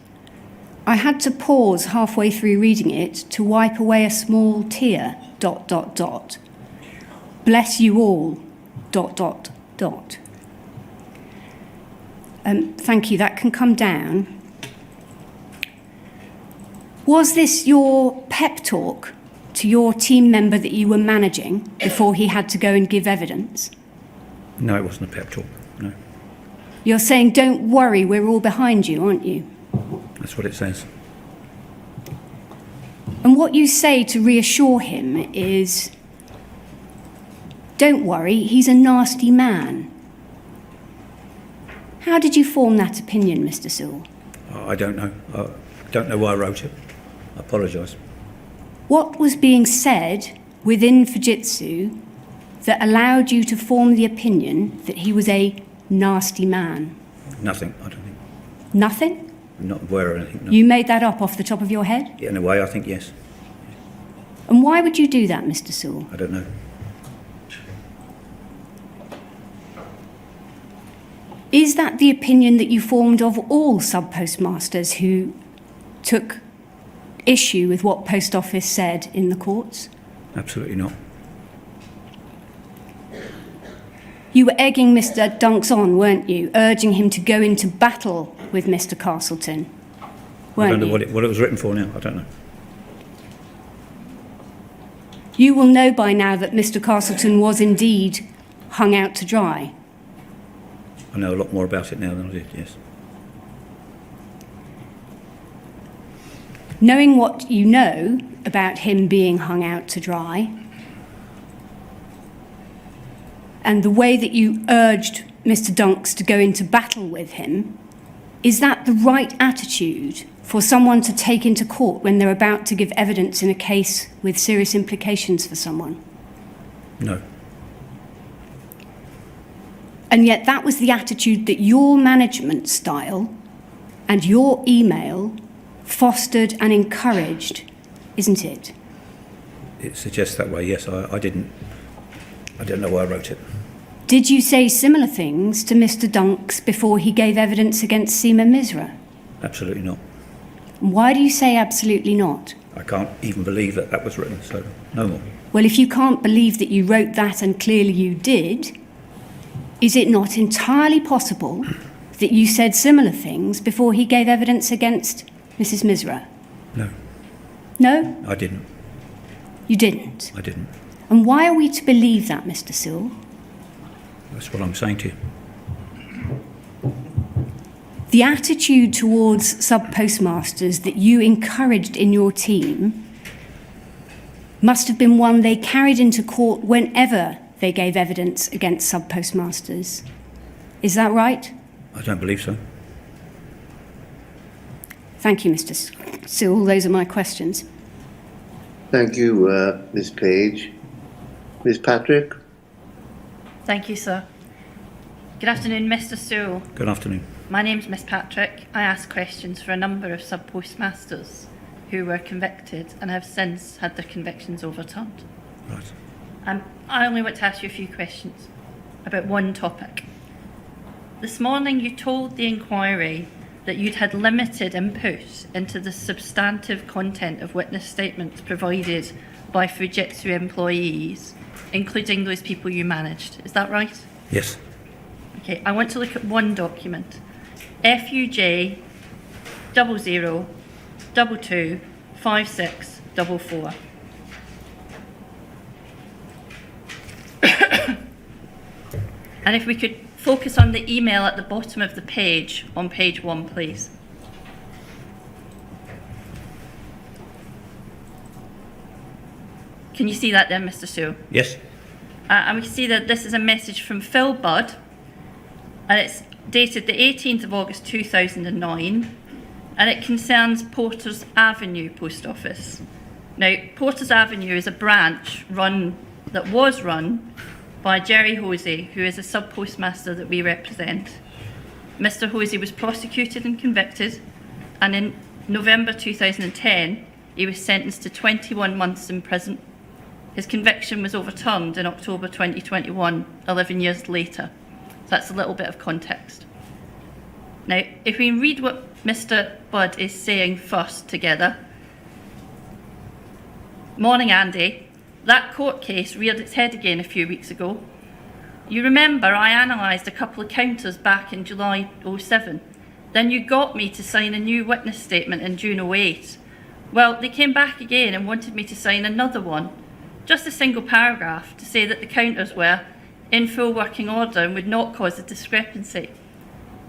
[SPEAKER 4] I had to pause halfway through reading it to wipe away a small tear, ... Bless you all, ... Thank you, that can come down. Was this your pep talk to your team member that you were managing before he had to go and give evidence?
[SPEAKER 6] No, it wasn't a pep talk, no.
[SPEAKER 4] You're saying, don't worry, we're all behind you, aren't you?
[SPEAKER 6] That's what it says.
[SPEAKER 4] And what you say to reassure him is, don't worry, he's a nasty man. How did you form that opinion, Mr. Sewell?
[SPEAKER 6] I don't know. I don't know why I wrote it. I apologise.
[SPEAKER 4] What was being said within Fujitsu that allowed you to form the opinion that he was a nasty man?
[SPEAKER 6] Nothing, I don't think.
[SPEAKER 4] Nothing?
[SPEAKER 6] I'm not aware of anything. No.
[SPEAKER 4] You made that up off the top of your head?
[SPEAKER 6] In a way, I think yes.
[SPEAKER 4] And why would you do that, Mr. Sewell?
[SPEAKER 6] I don't know.
[SPEAKER 4] Is that the opinion that you formed of all sub-postmasters who took issue with what Post Office said in the courts?
[SPEAKER 6] Absolutely not.
[SPEAKER 4] You were egging Mr. Dunks on, weren't you? Urging him to go into battle with Mr. Castleton,
[SPEAKER 6] I
[SPEAKER 4] weren't
[SPEAKER 6] don't know
[SPEAKER 4] you?
[SPEAKER 6] what it was written for now. I don't know.
[SPEAKER 4] You will know by now that Mr. Castleton was indeed hung out to dry.
[SPEAKER 6] I know a lot more about it now than I did, yes.
[SPEAKER 4] Knowing what you know about him being hung out to dry, and the way that you urged Mr. Dunks to go into battle with him, is that the right attitude for someone to take into court when they're about to give evidence in a case with serious implications for someone?
[SPEAKER 6] No.
[SPEAKER 4] And yet that was the attitude that your management style and your email fostered and encouraged, isn't it?
[SPEAKER 6] It suggests that way, yes. I don't know why I wrote it.
[SPEAKER 4] Did you say similar things to Mr. Dunks before he gave evidence against Seema Misra?
[SPEAKER 6] Absolutely not.
[SPEAKER 4] Why do you say absolutely not?
[SPEAKER 6] I can't even believe that that was written, so no more.
[SPEAKER 4] Well, if you can't believe that you wrote that and clearly you did, is it not entirely possible that you said similar things before he gave evidence against Mrs. Misra?
[SPEAKER 6] No,
[SPEAKER 4] No?
[SPEAKER 6] I didn't.
[SPEAKER 4] You didn't.
[SPEAKER 6] I didn't.
[SPEAKER 4] And why are we to believe that, Mr. Sewell?
[SPEAKER 6] That's what I'm saying to you.
[SPEAKER 4] The attitude towards sub-postmasters that you encouraged in your team must have been one they carried into court whenever they gave evidence against sub-postmasters. Is that right?
[SPEAKER 6] I don't believe so.
[SPEAKER 4] Thank you, Mr. Sewell. Those are my questions.
[SPEAKER 2] Thank you, Ms. Page. Ms. Patrick?
[SPEAKER 8] Thank you, sir. Good afternoon, Mr. Sewell.
[SPEAKER 6] Good afternoon.
[SPEAKER 8] My name's Miss Patrick. I ask questions for a number of sub-postmasters who were convicted and have since had their convictions overturned.
[SPEAKER 6] Right.
[SPEAKER 8] I only want to ask you a few questions about one topic. This morning you told the inquiry that you'd had limited input into the substantive content of witness statements provided by Fujitsu employees, including those people you managed. Is that right?
[SPEAKER 6] Yes.
[SPEAKER 8] Okay, I want to look at one document. FUJ 00225644. And if we could focus on the email at the bottom of the page, on page 1, please. Can you see that then, Mr. Sewell?
[SPEAKER 6] Yes.
[SPEAKER 8] And we can see that this is a message from Phil Budd, and it's dated the 18th of August 2009, and it concerns Porters Avenue Post Office. Now, Porters Avenue is a branch that was run by Jerry Hosey, who is a sub-postmaster that we represent. Mr. Hosey was prosecuted and convicted, and in November 2010, he was sentenced to 21 months in prison. His conviction was overturned in October 2021, 11 years later. So that's a little bit of context. Now, if we read what Mr. Budd is saying first together. Morning, Andy. That court case reared its head again a few weeks ago. You remember I analysed a couple of counters back in July 07. Then you got me to sign a new witness statement in June 08. Well, they came back again and wanted me to sign another one. Just a single paragraph to say that the counters were in full working order and would not cause a discrepancy.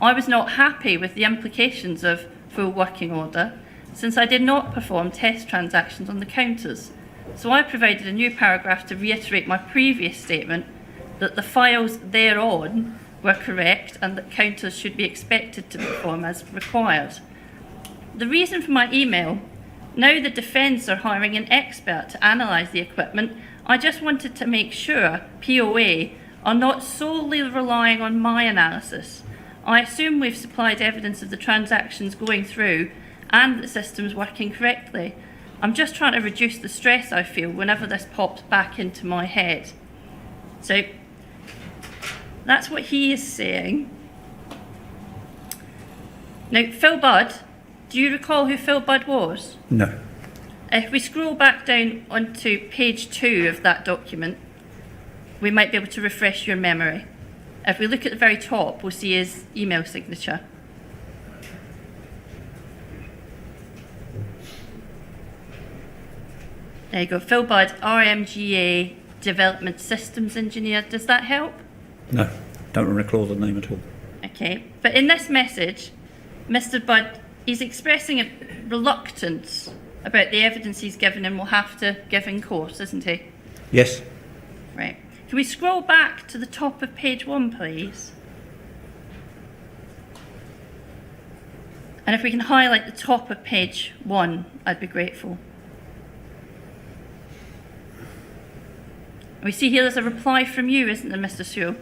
[SPEAKER 8] I was not happy with the implications of full working order since I did not perform test transactions on the counters. So I provided a new paragraph to reiterate my previous statement that the files thereon were correct and that counters should be expected to perform as required. The reason for my email, now the defence are hiring an expert to analyse the equipment, I just wanted to make sure POA are not solely relying on my analysis. I assume we've supplied evidence of the transactions going through and the system's working correctly. I'm just trying to reduce the stress I feel whenever this pops back into my head. So that's what he is saying. Now, Phil Budd, do you recall who Phil Budd was?
[SPEAKER 6] No.
[SPEAKER 8] If we scroll back down onto page 2 of that document, we might be able to refresh your memory. If we look at the very top, we'll see his email signature. There you go, Phil Budd, RMGA Development Systems Engineer. Does that help?
[SPEAKER 6] No, don't recall the name at all.
[SPEAKER 8] Okay, but in this message, Mr. Budd is expressing a reluctance about the evidence he's given and will have to give in court, isn't he?
[SPEAKER 6] Yes.
[SPEAKER 8] Right. Can we scroll back to the top of page 1, please? And if we can highlight the top of page 1, I'd be grateful. And we see here there's a reply from you, isn't there, Mr. Sewell?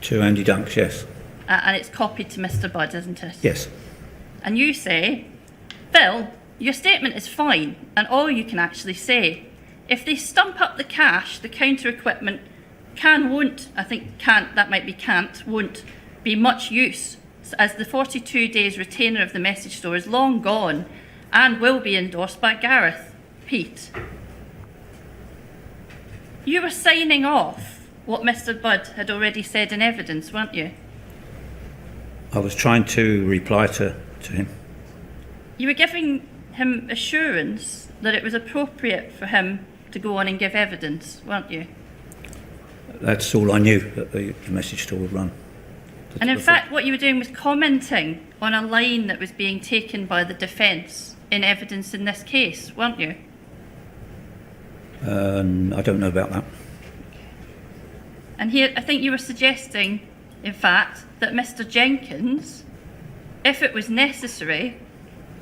[SPEAKER 6] To Andy Dunks, yes.
[SPEAKER 8] And it's copied to Mr. Budd, isn't it?
[SPEAKER 6] Yes.
[SPEAKER 8] And you say, Phil, your statement is fine, and all you can actually say. If they stump up the cash, the counter equipment won't be much use, as the 42 days retainer of the message store is long gone and will be endorsed by Gareth, Pete. You were signing off what Mr. Budd had already said in evidence, weren't you?
[SPEAKER 6] I was trying to reply to him.
[SPEAKER 8] You were giving him assurance that it was appropriate for him to go on and give evidence, weren't you?
[SPEAKER 6] That's all I knew, that the message store would run.
[SPEAKER 8] And in fact, what you were doing was commenting on a line that was being taken by the defence in evidence in this case, weren't you?
[SPEAKER 6] I don't know about that.
[SPEAKER 8] And here, I think you were suggesting, in fact, that Mr. Jenkins, if it was necessary,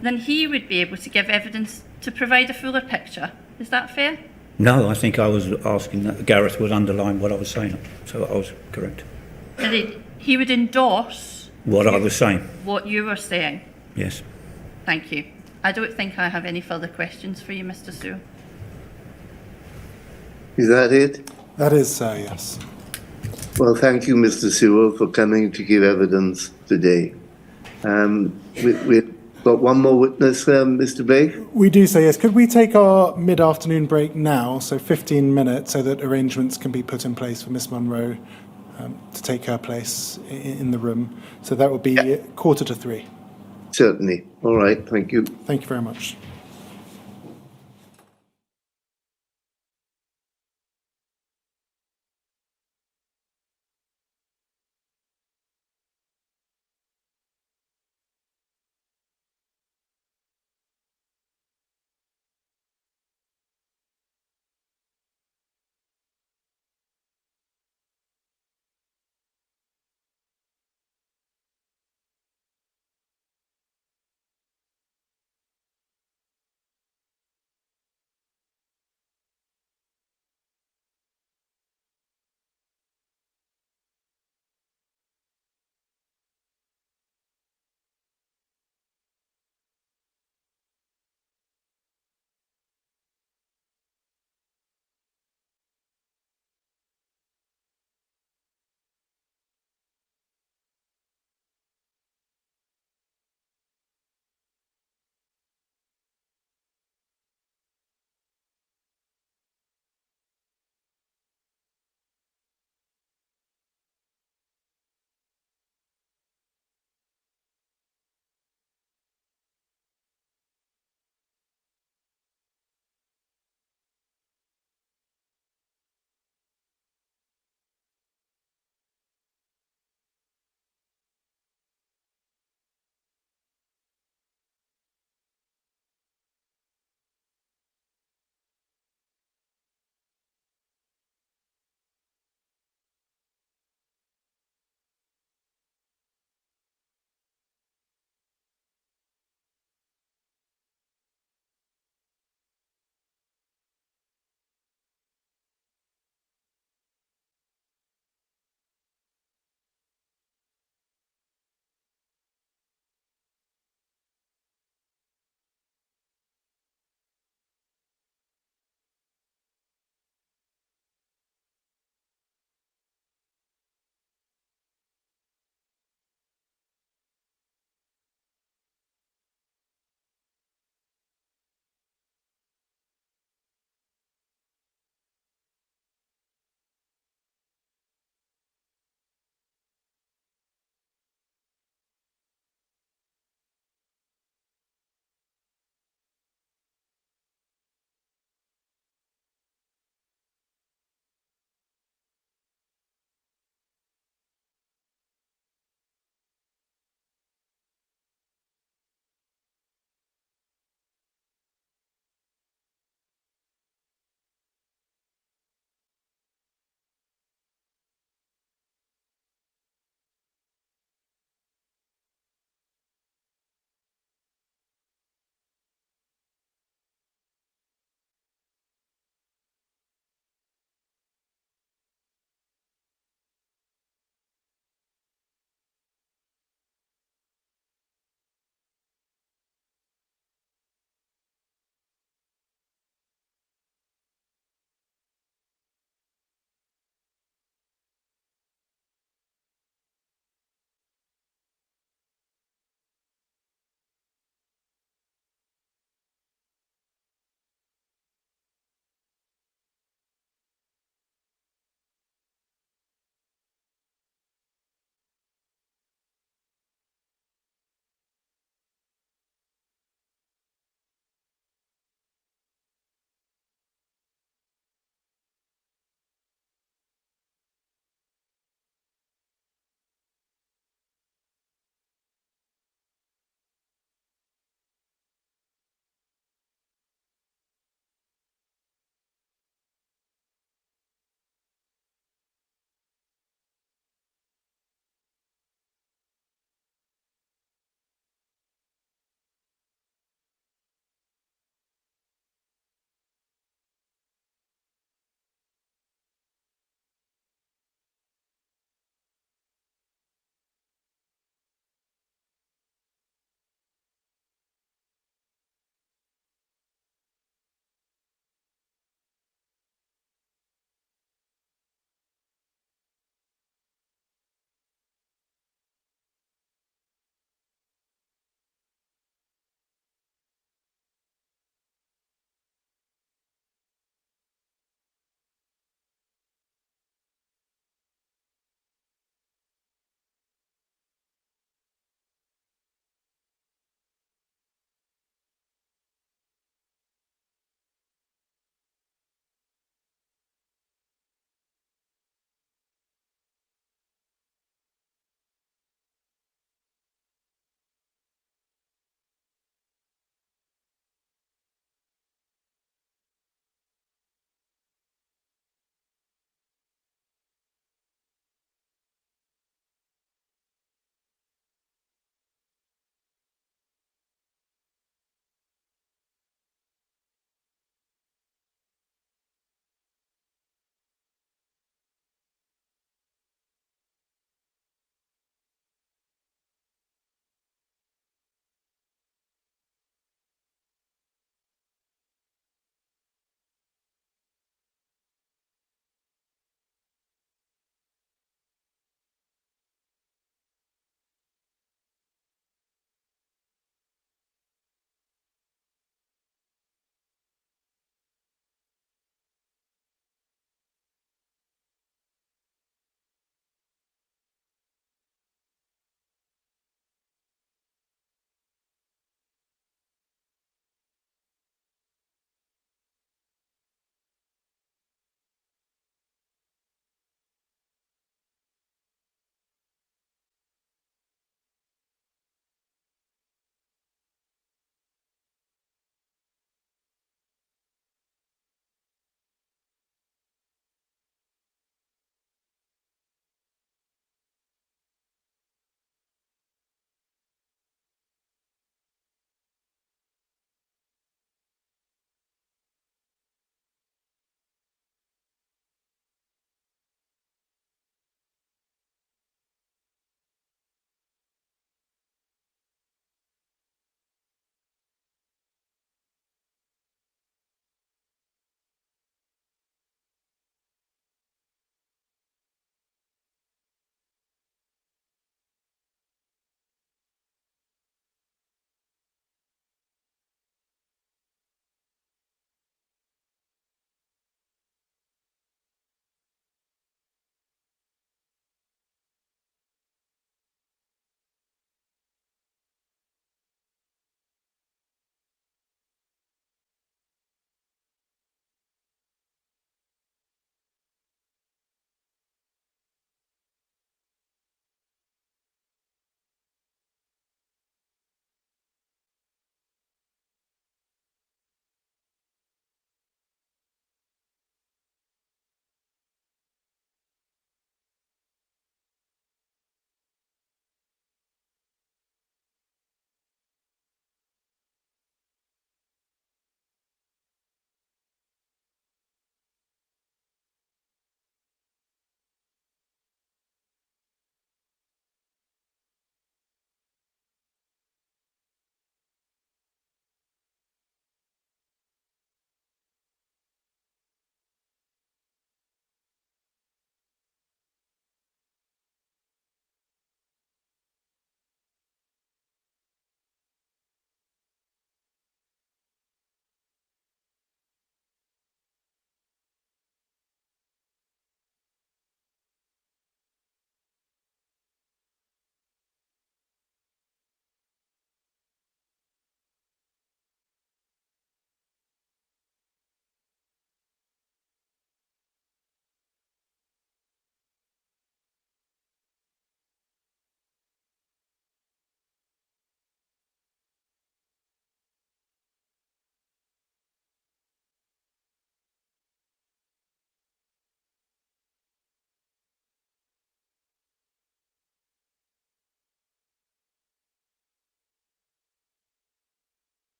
[SPEAKER 8] then he would be able to give evidence to provide a fuller picture. Is that fair?
[SPEAKER 6] No, I think I was asking that Gareth would underline what I was saying, so I was correct.
[SPEAKER 8] That he would endorse
[SPEAKER 6] What I was saying,
[SPEAKER 8] what you were saying.
[SPEAKER 6] yes.
[SPEAKER 8] Thank you. I don't think I have any further questions for you, Mr. Sewell.
[SPEAKER 2] Is that it?
[SPEAKER 5] That is, yes.
[SPEAKER 2] Well, thank you, Mr. Sewell, for coming to give evidence today. We've got one more witness, Mr. Blake.
[SPEAKER 5] We do say yes. Could we take our mid-afternoon break now, so 15 minutes, so that arrangements can be put in place for Miss Munro to take her place in the room? So that would be 2:45.
[SPEAKER 2] Certainly. All right. Thank you.
[SPEAKER 5] Thank you very much.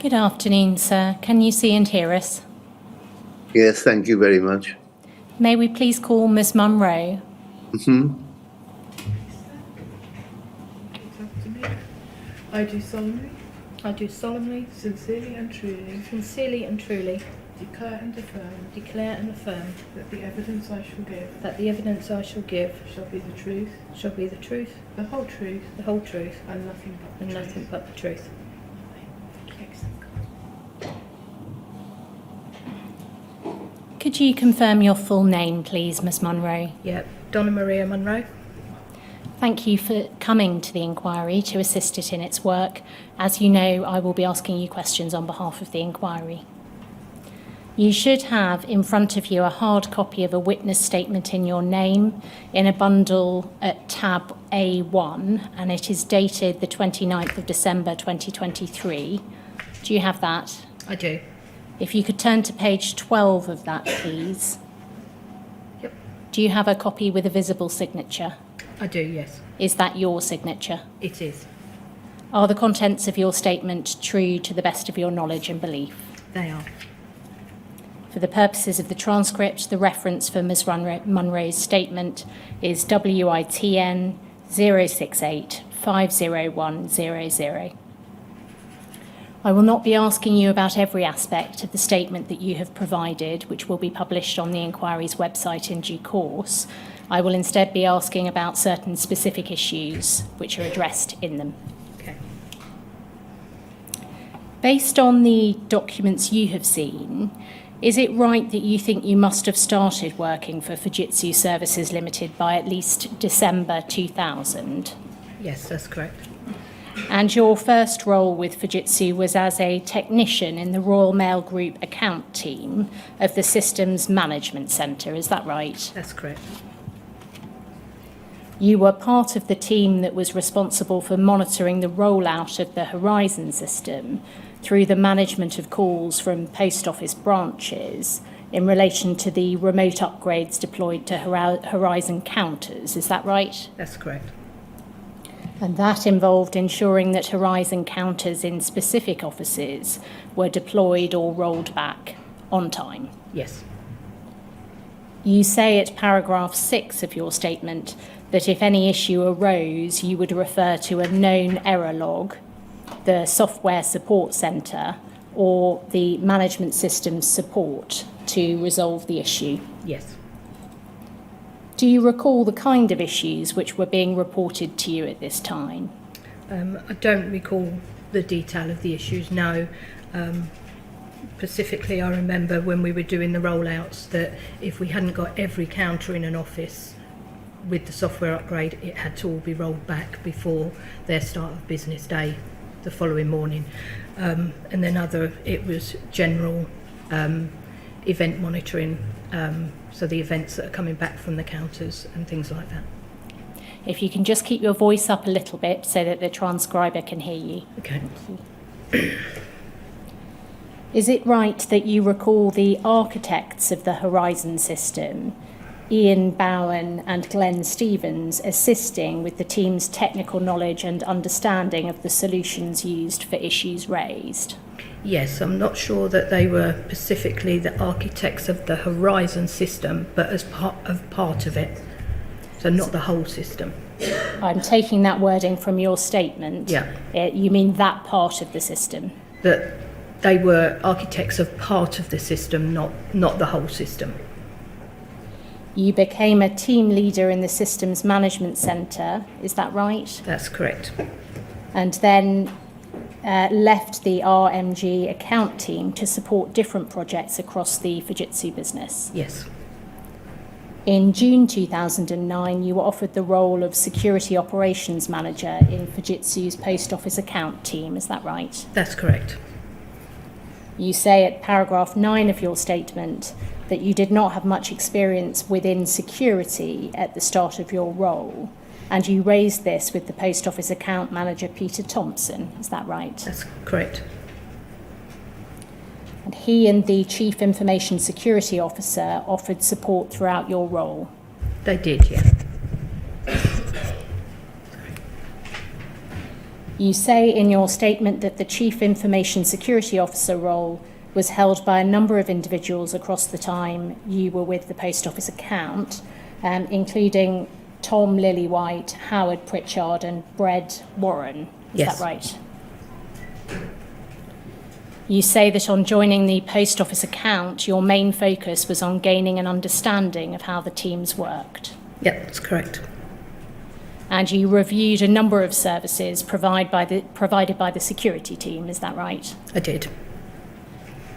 [SPEAKER 1] Good afternoon, sir. Can you see and hear us?
[SPEAKER 2] Yes, thank you very much.
[SPEAKER 1] May we please call Ms. Munro?
[SPEAKER 9] I do solemnly,
[SPEAKER 7] I do solemnly,
[SPEAKER 9] sincerely and truly declare and affirm that the evidence I shall give shall be the truth, the whole truth, and nothing but the truth.
[SPEAKER 1] Could you confirm your full name, please, Ms. Munro?
[SPEAKER 7] Yep, Donna Maria Munro.
[SPEAKER 1] Thank you for coming to the inquiry to assist it in its work. As you know, I will be asking you questions on behalf of the inquiry. You should have in front of you a hard copy of a witness statement in your name in a bundle at tab A1, and it is dated the 29th of December 2023. Do you have that?
[SPEAKER 7] I do.
[SPEAKER 1] If you could turn to page 12 of that, please.
[SPEAKER 7] Yep.
[SPEAKER 1] Do you have a copy with a visible signature?
[SPEAKER 7] I do, yes.
[SPEAKER 1] Is that your signature?
[SPEAKER 7] It is.
[SPEAKER 1] Are the contents of your statement true to the best of your knowledge and belief?
[SPEAKER 7] They are.
[SPEAKER 1] For the purposes of the transcript, the reference for Ms. Munro's statement is WITN 068 50100. I will not be asking you about every aspect of the statement that you have provided, which will be published on the inquiry's website in due course. I will instead be asking about certain specific issues which are addressed in them.
[SPEAKER 7] Okay.
[SPEAKER 1] Based on the documents you have seen, is it right that you think you must have started working for Fujitsu Services Limited by at least December 2000?
[SPEAKER 7] Yes, that's correct.
[SPEAKER 1] And your first role with Fujitsu was as a technician in the Royal Mail Group account team of the Systems Management Centre, is that right?
[SPEAKER 7] That's correct.
[SPEAKER 1] You were part of the team that was responsible for monitoring the rollout of the Horizon system through the management of calls from post office branches in relation to the remote upgrades deployed to Horizon counters, is that right?
[SPEAKER 7] That's correct.
[SPEAKER 1] And that involved ensuring that Horizon counters in specific offices were deployed or rolled back on time.
[SPEAKER 7] Yes.
[SPEAKER 1] You say at paragraph 6 of your statement that if any issue arose, you would refer to a known error log, the software support centre, or the management systems support to resolve the issue.
[SPEAKER 7] Yes.
[SPEAKER 1] Do you recall the kind of issues which were being reported to you at this time?
[SPEAKER 7] I don't recall the detail of the issues, no. Specifically, I remember when we were doing the rollouts that if we hadn't got every counter in an office with the software upgrade, it had to all be rolled back before their start of business day the following morning. And then it was general event monitoring, so the events that are coming back from the counters and things like that.
[SPEAKER 1] If you can just keep your voice up a little bit so that the transcriber can hear you.
[SPEAKER 7] Okay.
[SPEAKER 1] Is it right that you recall the architects of the Horizon system, Ian Bowen and Glenn Stevens, assisting with the team's technical knowledge and understanding of the solutions used for issues raised?
[SPEAKER 7] Yes, I'm not sure that they were specifically the architects of the Horizon system, but as part of it. So not the whole system.
[SPEAKER 1] I'm taking that wording from your statement.
[SPEAKER 7] Yeah.
[SPEAKER 1] You mean that part of the system?
[SPEAKER 7] That they were architects of part of the system, not the whole system.
[SPEAKER 1] You became a team leader in the Systems Management Centre, is that right?
[SPEAKER 7] That's correct.
[SPEAKER 1] And then left the RMG account team to support different projects across the Fujitsu business.
[SPEAKER 7] Yes.
[SPEAKER 1] In June 2009, you were offered the role of Security Operations Manager in Fujitsu's Post Office account team, is that right?
[SPEAKER 7] That's correct.
[SPEAKER 1] You say at paragraph 9 of your statement that you did not have much experience within security at the start of your role, and you raised this with the Post Office account manager, Peter Thompson, is that right?
[SPEAKER 7] That's correct.
[SPEAKER 1] And he and the Chief Information Security Officer offered support throughout your role?
[SPEAKER 7] They did, yeah.
[SPEAKER 1] You say in your statement that the Chief Information Security Officer role was held by a number of individuals across the time you were with the Post Office account, including Tom Lillywhite, Howard Pritchard and Brett Warren. Is
[SPEAKER 7] Yes.
[SPEAKER 1] that right? You say that on joining the Post Office account, your main focus was on gaining an understanding of how the teams worked.
[SPEAKER 7] Yep, that's correct.
[SPEAKER 1] And you reviewed a number of services provided by the security team, is that right?
[SPEAKER 7] I did.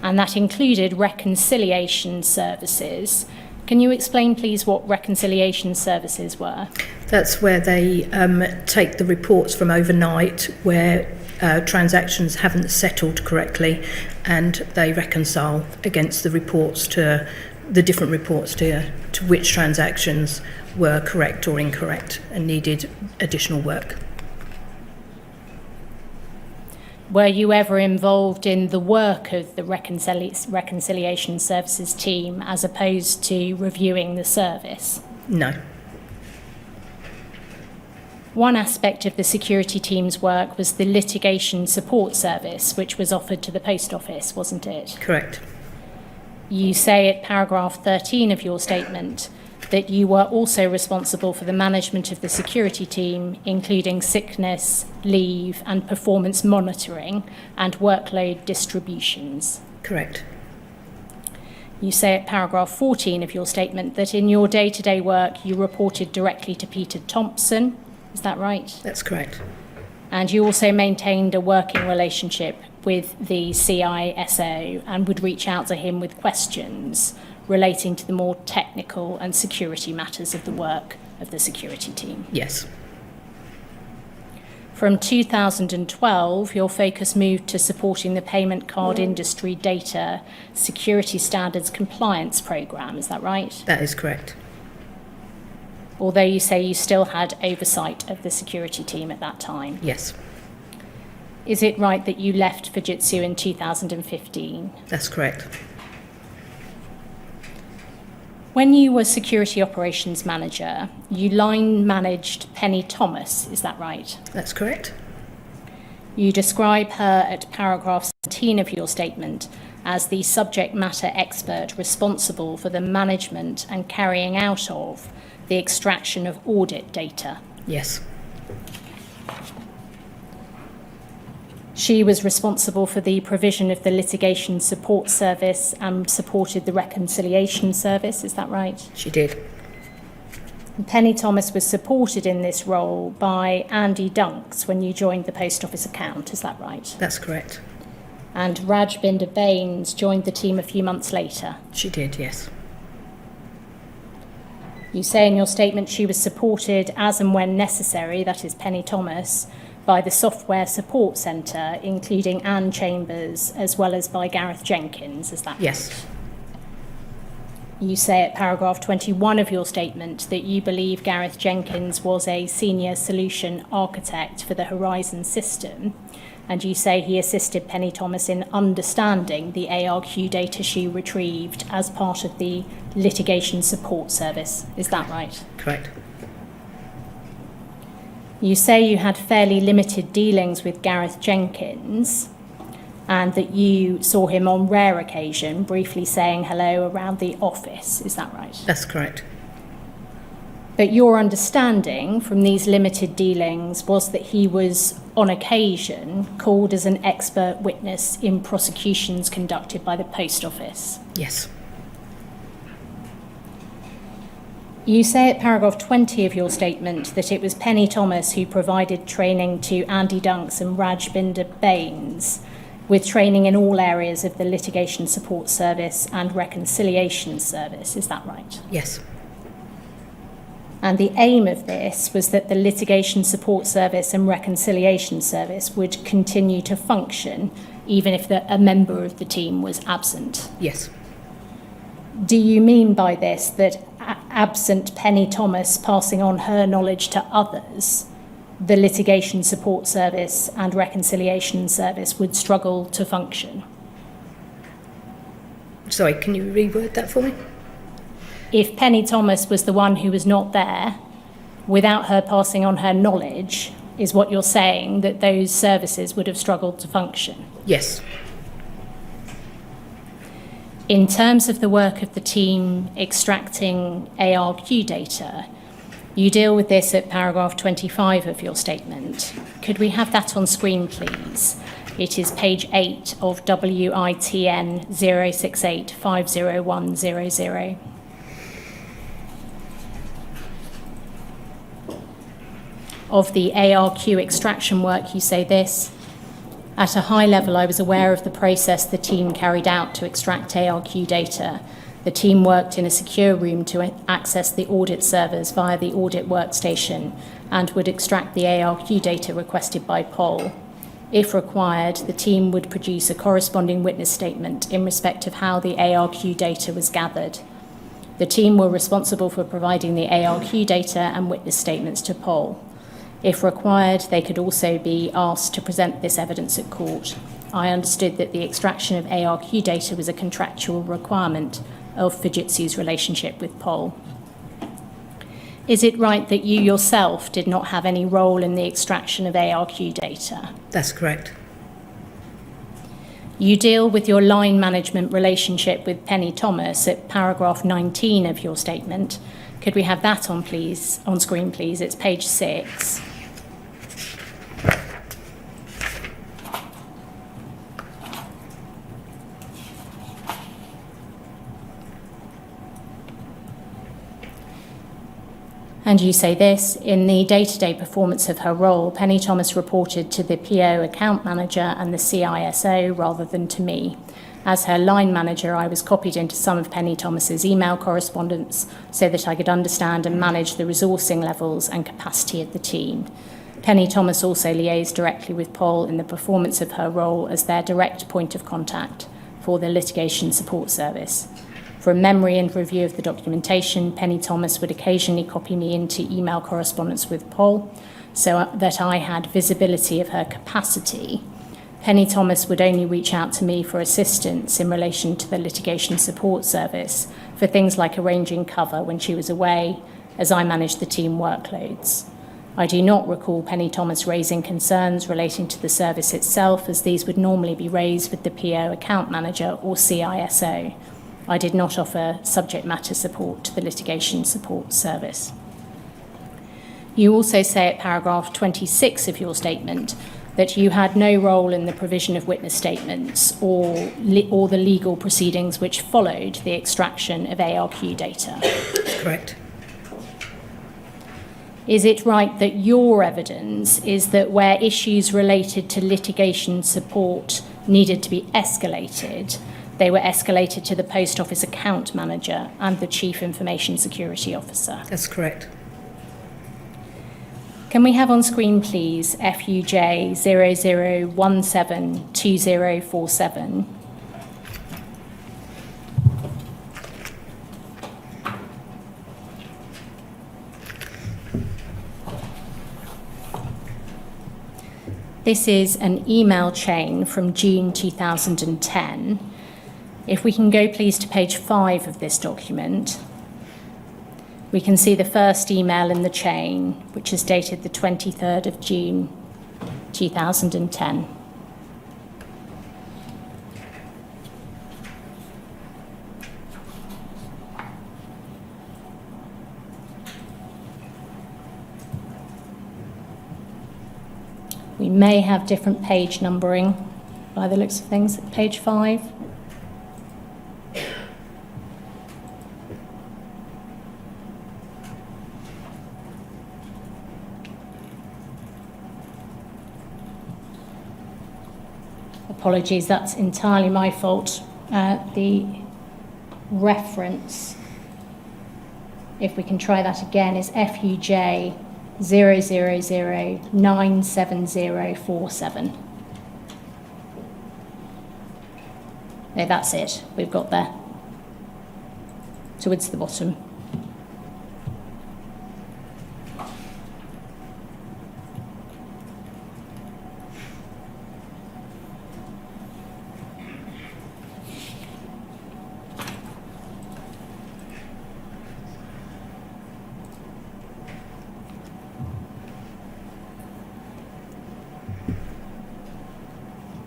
[SPEAKER 1] And that included reconciliation services. Can you explain, please, what reconciliation services were?
[SPEAKER 7] That's where they take the reports from overnight where transactions haven't settled correctly, and they reconcile against the reports to the different reports to which transactions were correct or incorrect and needed additional work.
[SPEAKER 1] Were you ever involved in the work of the reconciliation services team as opposed to reviewing the service?
[SPEAKER 7] No.
[SPEAKER 1] One aspect of the security team's work was the litigation support service, which was offered to the Post Office, wasn't it?
[SPEAKER 7] Correct.
[SPEAKER 1] You say at paragraph 13 of your statement that you were also responsible for the management of the security team, including sickness, leave, and performance monitoring and workload distributions.
[SPEAKER 7] Correct.
[SPEAKER 1] You say at paragraph 14 of your statement that in your day-to-day work you reported directly to Peter Thompson. Is that right?
[SPEAKER 7] That's correct.
[SPEAKER 1] And you also maintained a working relationship with the CISO and would reach out to him with questions relating to the more technical and security matters of the work of the security team.
[SPEAKER 7] Yes.
[SPEAKER 1] From 2012, your focus moved to supporting the payment card industry data security standards compliance programme, is that right?
[SPEAKER 7] That is correct.
[SPEAKER 1] Although you say you still had oversight of the security team at that time.
[SPEAKER 7] Yes.
[SPEAKER 1] Is it right that you left Fujitsu in 2015?
[SPEAKER 7] That's correct.
[SPEAKER 1] When you were security operations manager, you line managed Penny Thomas, is that right?
[SPEAKER 7] That's correct.
[SPEAKER 1] You describe her at paragraph 17 of your statement as the subject matter expert responsible for the management and carrying out of the extraction of audit data.
[SPEAKER 7] Yes.
[SPEAKER 1] She was responsible for the provision of the litigation support service and supported the reconciliation service, is that right?
[SPEAKER 7] She did.
[SPEAKER 1] Penny Thomas was supported in this role by Andy Dunks when you joined the Post Office account, is that right?
[SPEAKER 7] That's correct.
[SPEAKER 1] And Rajbinder Baines joined the team a few months later.
[SPEAKER 7] She did, yes.
[SPEAKER 1] You say in your statement she was supported as and when necessary, that is Penny Thomas, by the Software Support Centre, including Anne Chambers, as well as by Gareth Jenkins, is that right?
[SPEAKER 7] Yes.
[SPEAKER 1] You say at paragraph 21 of your statement that you believe Gareth Jenkins was a senior solution architect for the Horizon system, and you say he assisted Penny Thomas in understanding the ARQ data she retrieved as part of the litigation support service. Is that right?
[SPEAKER 7] Correct.
[SPEAKER 1] You say you had fairly limited dealings with Gareth Jenkins and that you saw him on rare occasion briefly saying hello around the office. Is that right?
[SPEAKER 7] That's correct.
[SPEAKER 1] But your understanding from these limited dealings was that he was, on occasion, called as an expert witness in prosecutions conducted by the Post Office.
[SPEAKER 7] Yes.
[SPEAKER 1] You say at paragraph 20 of your statement that it was Penny Thomas who provided training to Andy Dunks and Rajbinder Baines, with training in all areas of the litigation support service and reconciliation service. Is that right?
[SPEAKER 7] Yes.
[SPEAKER 1] And the aim of this was that the litigation support service and reconciliation service would continue to function even if a member of the team was absent.
[SPEAKER 7] Yes.
[SPEAKER 1] Do you mean by this that absent Penny Thomas passing on her knowledge to others, the litigation support service and reconciliation service would struggle to function?
[SPEAKER 7] Sorry, can you reword that for me?
[SPEAKER 1] If Penny Thomas was the one who was not there, without her passing on her knowledge, is what you're saying, that those services would have struggled to function.
[SPEAKER 7] Yes.
[SPEAKER 1] In terms of the work of the team extracting ARQ data, you deal with this at paragraph 25 of your statement. Could we have that on screen, please? It is page 8 of WITN 068-50100. Of the ARQ extraction work, you say this: at a high level, I was aware of the process the team carried out to extract ARQ data. The team worked in a secure room to access the audit servers via the audit workstation and would extract the ARQ data requested by Pol. If required, the team would produce a corresponding witness statement in respect of how the ARQ data was gathered. The team were responsible for providing the ARQ data and witness statements to Pol. If required, they could also be asked to present this evidence at court. I understood that the extraction of ARQ data was a contractual requirement of Fujitsu's relationship with Pol. Is it right that you yourself did not have any role in the extraction of ARQ data?
[SPEAKER 7] That's correct.
[SPEAKER 1] You deal with your line management relationship with Penny Thomas at paragraph 19 of your statement. Could we have that on screen, please? It's page 6. And you say this: in the day-to-day performance of her role, Penny Thomas reported to the PO account manager and the CISO rather than to me. As her line manager, I was copied into some of Penny Thomas's email correspondence so that I could understand and manage the resourcing levels and capacity of the team. Penny Thomas also liaised directly with Pol in the performance of her role as their direct point of contact for the litigation support service. From memory and review of the documentation, Penny Thomas would occasionally copy me into email correspondence with Pol so that I had visibility of her capacity. Penny Thomas would only reach out to me for assistance in relation to the litigation support service for things like arranging cover when she was away, as I managed the team workloads. I do not recall Penny Thomas raising concerns relating to the service itself, as these would normally be raised with the PO account manager or CISO. I did not offer subject matter support to the litigation support service. You also say at paragraph 26 of your statement that you had no role in the provision of witness statements or the legal proceedings which followed the extraction of ARQ data.
[SPEAKER 7] Correct.
[SPEAKER 1] Is it right that your evidence is that where issues related to litigation support needed to be escalated, they were escalated to the Post Office account manager and the Chief Information Security Officer?
[SPEAKER 7] That's correct.
[SPEAKER 1] Can we have on screen, please, FUJ 00172047? This is an email chain from June 2010. If we can go, please, to page 5 of this document, we can see the first email in the chain, which is dated the 23rd of June 2010. We may have different page numbering by the looks of things at page 5. Apologies, that's entirely my fault. The reference, if we can try that again, is FUJ 000-97047. No, that's it. We've got there. Towards the bottom.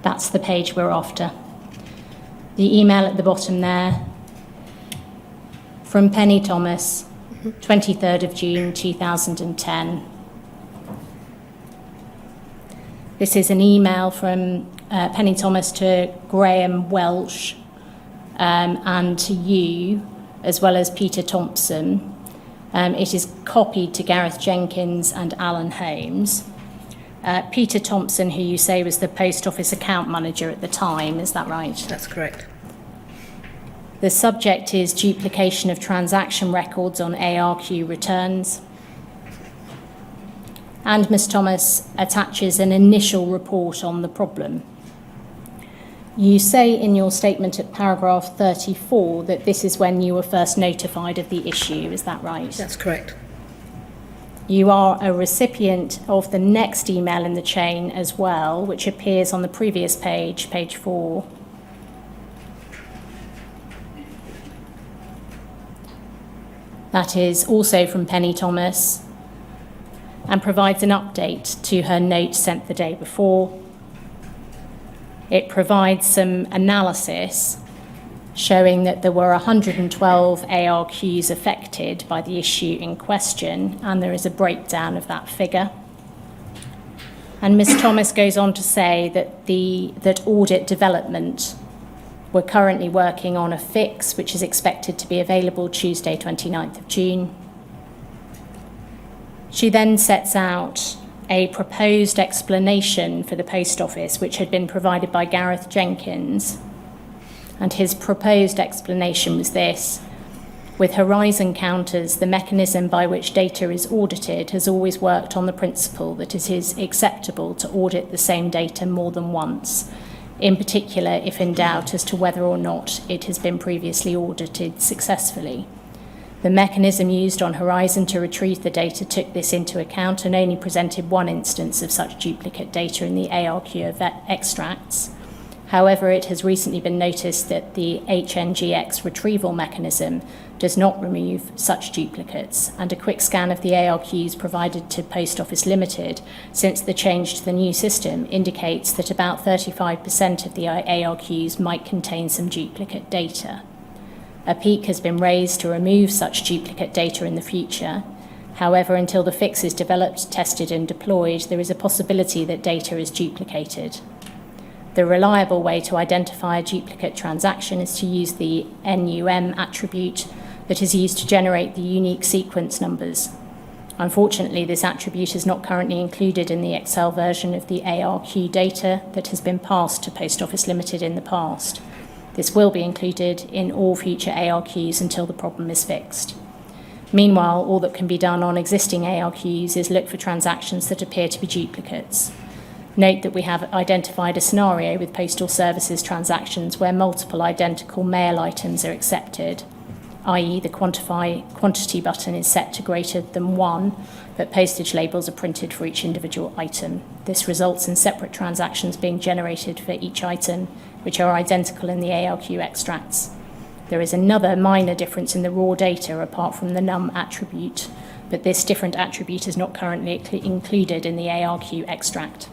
[SPEAKER 1] That's the page we're after. The email at the bottom there, from Penny Thomas, 23rd of June 2010. This is an email from Penny Thomas to Graham Welsh and to you, as well as Peter Thompson. It is copied to Gareth Jenkins and Alan Holmes. Peter Thompson, who you say was the Post Office account manager at the time, is that right?
[SPEAKER 7] That's correct.
[SPEAKER 1] The subject is duplication of transaction records on ARQ returns. And Ms. Thomas attaches an initial report on the problem. You say in your statement at paragraph 34 that this is when you were first notified of the issue, is that right?
[SPEAKER 7] That's correct.
[SPEAKER 1] You are a recipient of the next email in the chain as well, which appears on the previous page, page 4. That is also from Penny Thomas and provides an update to her note sent the day before. It provides some analysis showing that there were 112 ARQs affected by the issue in question, and there is a breakdown of that figure. And Ms. Thomas goes on to say that audit development we're currently working on a fix which is expected to be available Tuesday 29th of June. She then sets out a proposed explanation for the Post Office which had been provided by Gareth Jenkins. And his proposed explanation was this: with horizon counters, the mechanism by which data is audited has always worked on the principle that it is acceptable to audit the same data more than once, in particular if in doubt as to whether or not it has been previously audited successfully. The mechanism used on Horizon to retrieve the data took this into account and only presented one instance of such duplicate data in the ARQ of extracts. However, it has recently been noticed that the HNGX retrieval mechanism does not remove such duplicates, and a quick scan of the ARQs provided to Post Office Limited since the change to the new system indicates that about 35% of the ARQs might contain some duplicate data. A peak has been raised to remove such duplicate data in the future. However, until the fix is developed, tested and deployed, there is a possibility that data is duplicated. The reliable way to identify a duplicate transaction is to use the NUM attribute that is used to generate the unique sequence numbers. Unfortunately, this attribute is not currently included in the Excel version of the ARQ data that has been passed to Post Office Limited in the past. This will be included in all future ARQs until the problem is fixed. Meanwhile, all that can be done on existing ARQs is look for transactions that appear to be duplicates. Note that we have identified a scenario with postal services transactions where multiple identical mail items are accepted, i.e. the quantity button is set to greater than 1, but postage labels are printed for each individual item. This results in separate transactions being generated for each item, which are identical in the ARQ extracts. There is another minor difference in the raw data apart from the NUM attribute, but this different attribute is not currently included in the ARQ extract.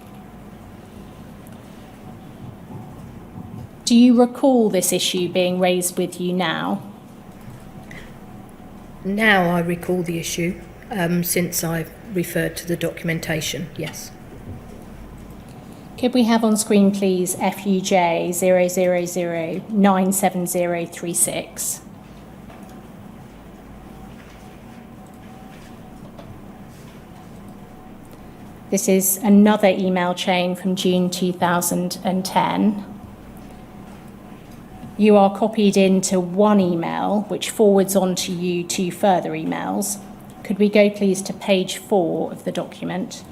[SPEAKER 1] Do you recall this issue being raised with you now?
[SPEAKER 7] Now I recall the issue, since I've referred to the documentation, yes.
[SPEAKER 1] Could we have on screen, please, FUJ 000-97036? This is another email chain from June 2010. You are copied into one email, which forwards on to you 2 further emails. Could we go, please, to page 4 of the document?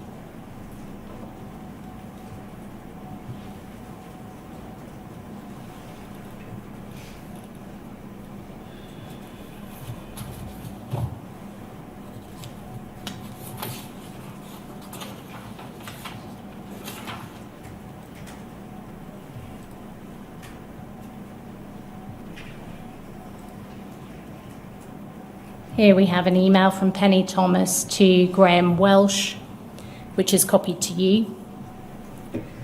[SPEAKER 1] Here we have an email from Penny Thomas to Graham Welsh, which is copied to you.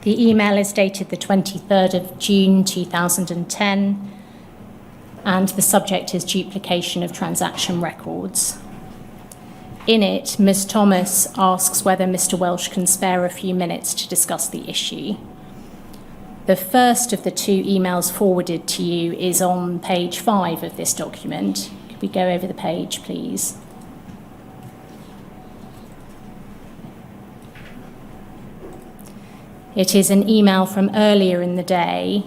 [SPEAKER 1] The email is dated the 23rd of June 2010, and the subject is duplication of transaction records. In it, Ms. Thomas asks whether Mr. Welsh can spare a few minutes to discuss the issue. The first of the two emails forwarded to you is on page 5 of this document. Could we go over the page, please? It is an email from earlier in the day,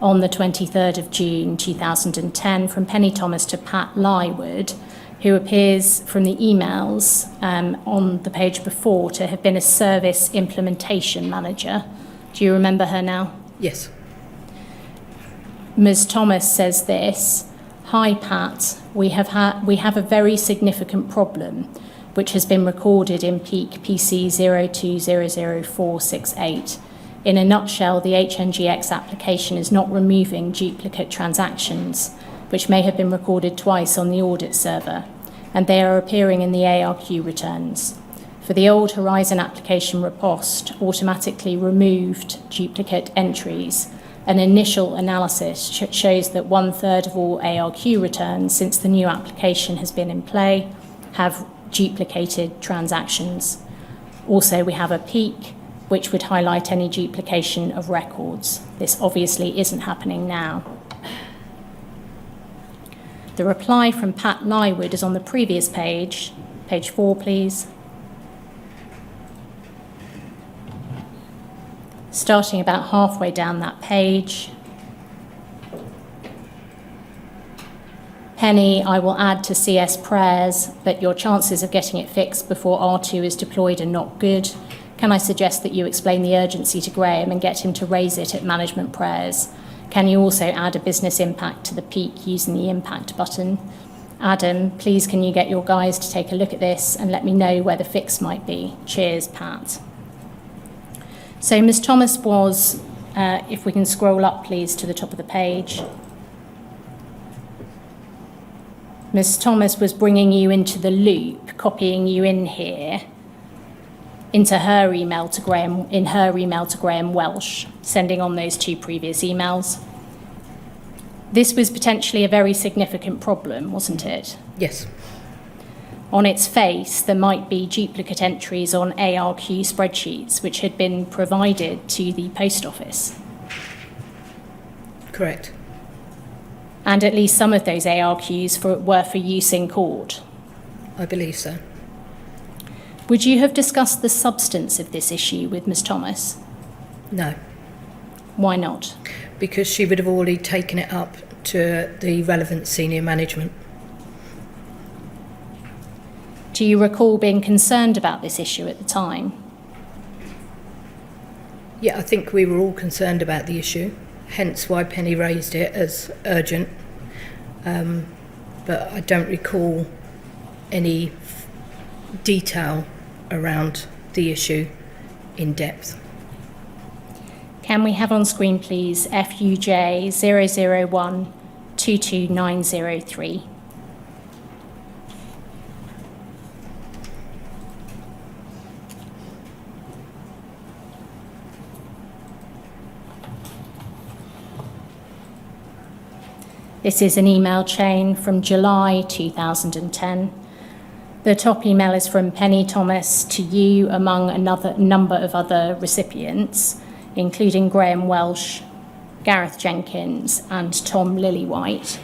[SPEAKER 1] on the 23rd of June 2010, from Penny Thomas to Pat Lywood, who appears from the emails on the page before to have been a service implementation manager. Do you remember her now?
[SPEAKER 7] Yes.
[SPEAKER 1] Ms. Thomas says this: "Hi Pat, we have a very significant problem, which has been recorded in Peak PC 02000468. In a nutshell, the HNGX application is not removing duplicate transactions, which may have been recorded twice on the audit server, and they are appearing in the ARQ returns. For the old Horizon application riposte automatically removed duplicate entries. An initial analysis shows that 1/3 of all ARQ returns since the new application has been in play have duplicated transactions. Also, we have a peak which would highlight any duplication of records. This obviously isn't happening now." The reply from Pat Lywood is on the previous page. Page 4, please. Starting about halfway down that page. "Penny, I will add to CS prayers that your chances of getting it fixed before R2 is deployed are not good. Can I suggest that you explain the urgency to Graham and get him to raise it at management prayers? Can you also add a business impact to the peak using the impact button? Adam, please can you get your guys to take a look at this and let me know where the fix might be? Cheers, Pat." So Ms. Thomas was, if we can scroll up please to the top of the page. Ms. Thomas was bringing you into the loop, copying you in here, into her email to Graham, in her email to Graham Welsh, sending on those two previous emails. This was potentially a very significant problem, wasn't it?
[SPEAKER 7] Yes.
[SPEAKER 1] On its face, there might be duplicate entries on ARQ spreadsheets which had been provided to the post office.
[SPEAKER 7] Correct.
[SPEAKER 1] And at least some of those ARQs were for use in court.
[SPEAKER 7] I believe so.
[SPEAKER 1] Would you have discussed the substance of this issue with Ms. Thomas?
[SPEAKER 7] No,
[SPEAKER 1] Why not?
[SPEAKER 7] because she would have already taken it up to the relevant senior management.
[SPEAKER 1] Do you recall being concerned about this issue at the time?
[SPEAKER 7] Yeah, I think we were all concerned about the issue, hence why Penny raised it as urgent. But I don't recall any detail around the issue in depth.
[SPEAKER 1] Can we have on screen, please, FUJ 001 22903? This is an email chain from July 2010. The top email is from Penny Thomas to you, among another number of other recipients, including Graham Welsh, Gareth Jenkins, and Tom Lillywhite.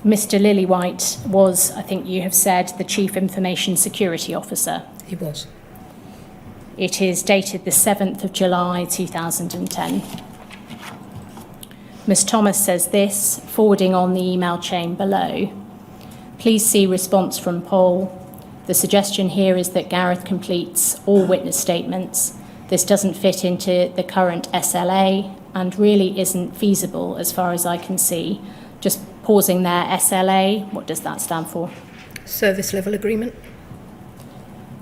[SPEAKER 1] Mr. Lillywhite was, I think you have said, the Chief Information Security Officer.
[SPEAKER 7] He was.
[SPEAKER 1] It is dated the 7th of July 2010. Ms. Thomas says this, forwarding on the email chain below. Please see response from Paul. The suggestion here is that Gareth completes all witness statements. This doesn't fit into the current SLA and really isn't feasible as far as I can see. Just pausing there, SLA, what does that stand for?
[SPEAKER 7] Service level agreement.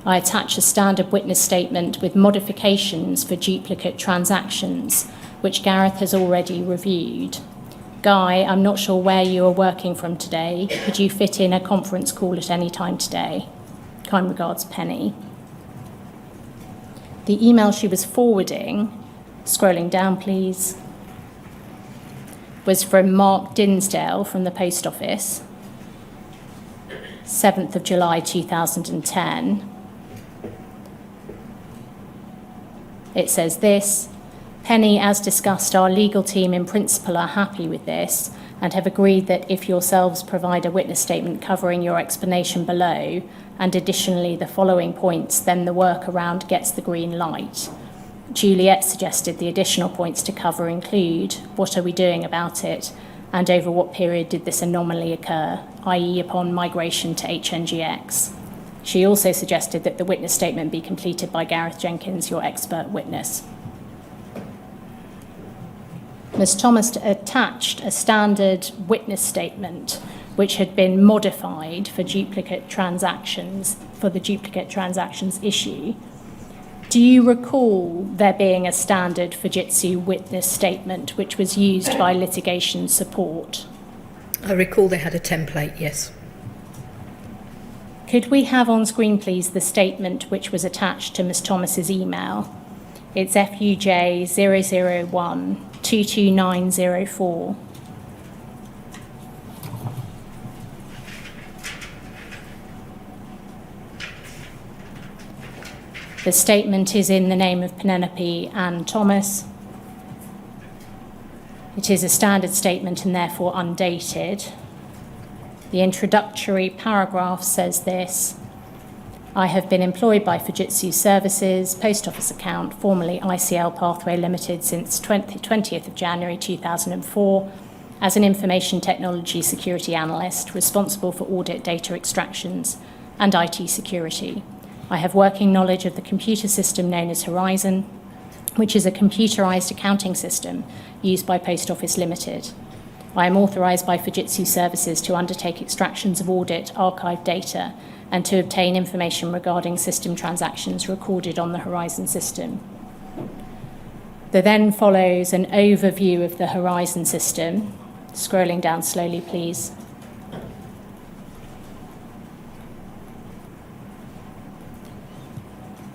[SPEAKER 1] I attach a standard witness statement with modifications for duplicate transactions, which Gareth has already reviewed. Guy, I'm not sure where you are working from today. Could you fit in a conference call at any time today? Kind regards, Penny. The email she was forwarding, scrolling down please, was from Mark Dinsdale from the Post Office, 7th of July 2010. It says this: Penny, as discussed, our legal team in principle are happy with this and have agreed that if yourselves provide a witness statement covering your explanation below and additionally the following points, then the workaround gets the green light. Juliet suggested the additional points to cover include what are we doing about it and over what period did this anomaly occur, i.e. upon migration to HNGX. She also suggested that the witness statement be completed by Gareth Jenkins, your expert witness. Ms. Thomas attached a standard witness statement which had been modified for duplicate transactions, for the duplicate transactions issue. Do you recall there being a standard Fujitsu witness statement which was used by litigation support?
[SPEAKER 7] I recall they had a template, yes.
[SPEAKER 1] Could we have on screen, please, the statement which was attached to Ms. Thomas's email? It's FUJ 001 22904. The statement is in the name of Penelope Ann Thomas. It is a standard statement and therefore undated. The introductory paragraph says this: I have been employed by Fujitsu Services, Post Office account, formerly ICL Pathway Limited, since 20th of January 2004, as an information technology security analyst responsible for audit data extractions and IT security. I have working knowledge of the computer system known as Horizon, which is a computerized accounting system used by Post Office Limited. I am authorized by Fujitsu Services to undertake extractions of audit archive data and to obtain information regarding system transactions recorded on the Horizon system. There then follows an overview of the Horizon system. Scrolling down slowly, please.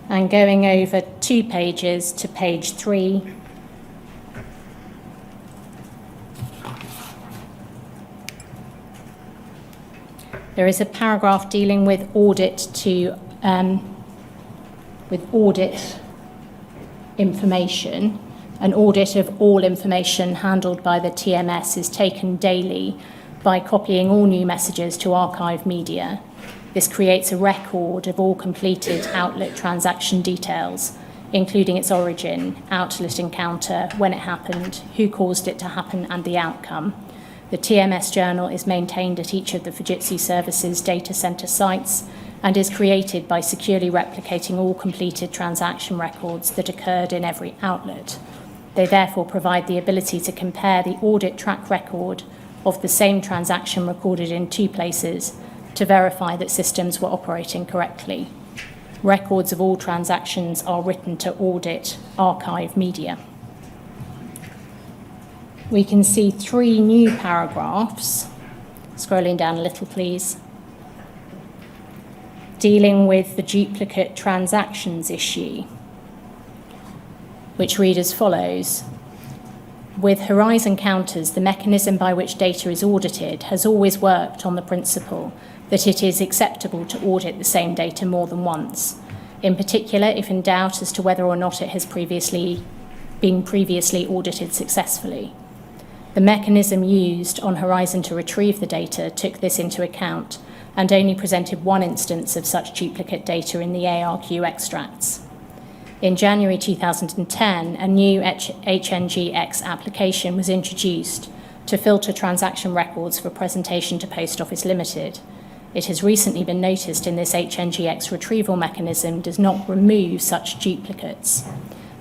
[SPEAKER 1] And going over 2 pages to page 3. There is a paragraph dealing with audit information. An audit of all information handled by the TMS is taken daily by copying all new messages to archive media. This creates a record of all completed outlet transaction details, including its origin, outlet encounter, when it happened, who caused it to happen, and the outcome. The TMS journal is maintained at each of the Fujitsu Services data center sites and is created by securely replicating all completed transaction records that occurred in every outlet. They therefore provide the ability to compare the audit track record of the same transaction recorded in 2 places to verify that systems were operating correctly. Records of all transactions are written to audit archive media. We can see 3 new paragraphs, scrolling down a little please, dealing with the duplicate transactions issue, which read as follows. With Horizon counters, the mechanism by which data is audited has always worked on the principle that it is acceptable to audit the same data more than once, in particular if in doubt as to whether or not it has been previously audited successfully. The mechanism used on Horizon to retrieve the data took this into account and only presented 1 instance of such duplicate data in the ARQ extracts. In January 2010, a new HNGX application was introduced to filter transaction records for presentation to Post Office Limited. It has recently been noticed in this HNGX retrieval mechanism does not remove such duplicates.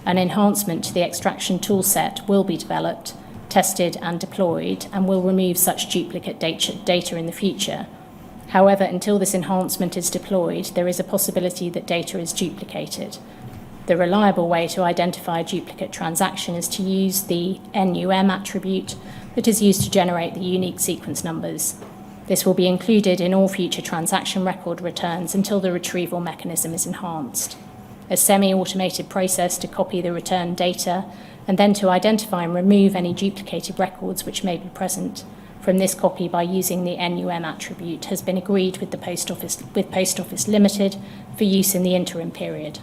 [SPEAKER 1] An enhancement to the extraction toolset will be developed, tested and deployed, and will remove such duplicate data in the future. However, until this enhancement is deployed, there is a possibility that data is duplicated. The reliable way to identify a duplicate transaction is to use the NUM attribute that is used to generate the unique sequence numbers. This will be included in all future transaction record returns until the retrieval mechanism is enhanced. a semi-automated process to copy the returned data, and then to identify and remove any duplicated records which may be present from this copy by using the NUM attribute, has been agreed with Post Office Limited for use in the interim period.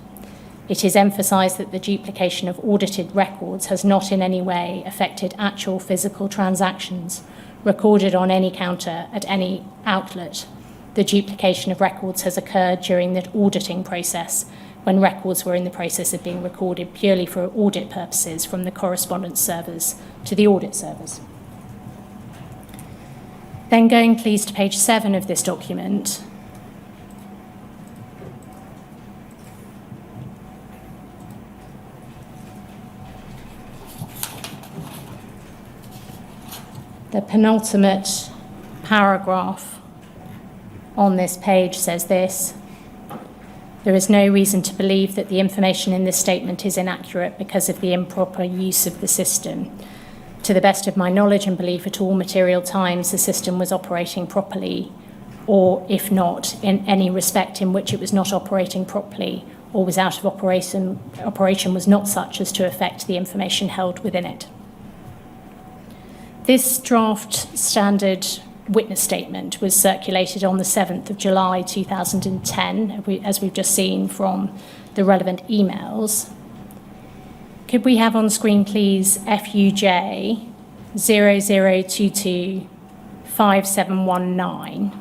[SPEAKER 1] It is emphasised that the duplication of audited records has not in any way affected actual physical transactions recorded on any counter at any outlet. The duplication of records has occurred during the auditing process, when records were in the process of being recorded purely for audit purposes from the correspondence servers to the audit servers. Then going please to page 7 of this document. The penultimate paragraph on this page says this: there is no reason to believe that the information in this statement is inaccurate because of the improper use of the system. To the best of my knowledge and belief, at all material times the system was operating properly, or if not, in any respect in which it was not operating properly or was out of operation was not such as to affect the information held within it. This draft standard witness statement was circulated on the 7th of July 2010, as we've just seen from the relevant emails. Could we have on screen, please, FUJ 0022 5719?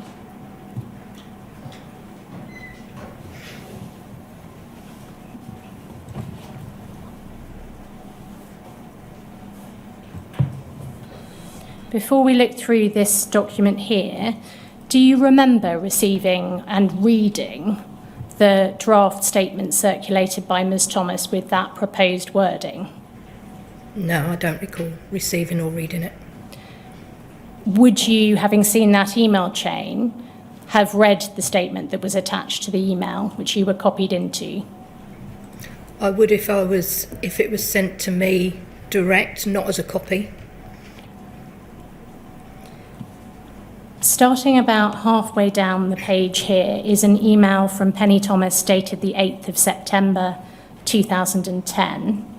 [SPEAKER 1] Before we look through this document here, do you remember receiving and reading the draft statement circulated by Ms. Thomas with that proposed wording?
[SPEAKER 7] No, I don't recall receiving or reading it.
[SPEAKER 1] Would you, having seen that email chain, have read the statement that was attached to the email which you were copied into?
[SPEAKER 7] I would if it was sent to me direct, not as a copy.
[SPEAKER 1] Starting about halfway down the page here is an email from Penny Thomas dated the 8th of September 2010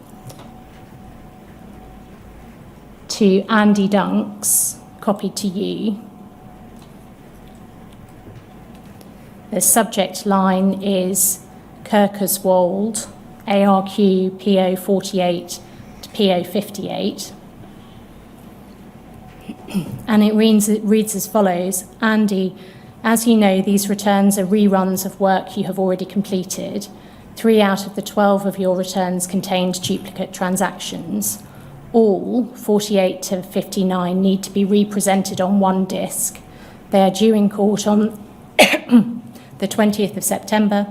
[SPEAKER 1] to Andy Dunks, copied to you. The subject line is Kirkerswold, ARQ PO48 to PO58. And it reads as follows: Andy, as you know, these returns are reruns of work you have already completed. 3 out of the 12 of your returns contained duplicate transactions. All, 48 to 59, need to be represented on one disk. They are due in court on the 20th of September.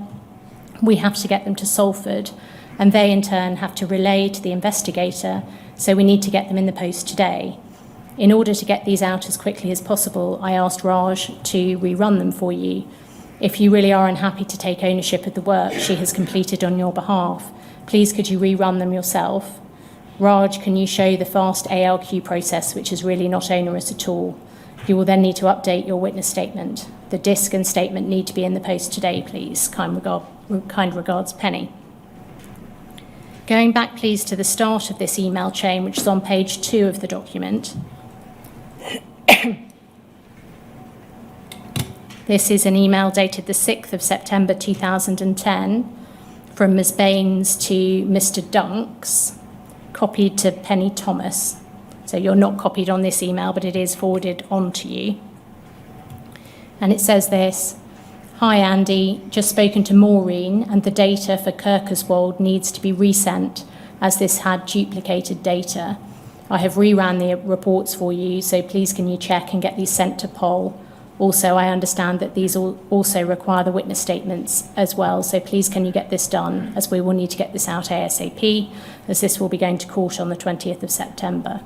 [SPEAKER 1] We have to get them to Salford, and they in turn have to relay to the investigator, so we need to get them in the post today. In order to get these out as quickly as possible, I asked Raj to rerun them for you. If you really are unhappy to take ownership of the work she has completed on your behalf, please could you rerun them yourself? Raj, can you show the fast ALQ process, which is really not onerous at all? You will then need to update your witness statement. The disk and statement need to be in the post today, please. Kind regards, Penny. Going back, please, to the start of this email chain, which is on page 2 of the document. This is an email dated the 6th of September 2010 from Ms. Baines to Mr. Dunks, copied to Penny Thomas. So you're not copied on this email, but it is forwarded on to you. And it says this: Hi Andy, just spoken to Maureen, and the data for Kirkerswold needs to be resent as this had duplicated data. I have reran the reports for you, so please can you check and get these sent to Pol. Also, I understand that these also require the witness statements as well, so please can you get this done, as we will need to get this out ASAP, as this will be going to court on the 20th of September.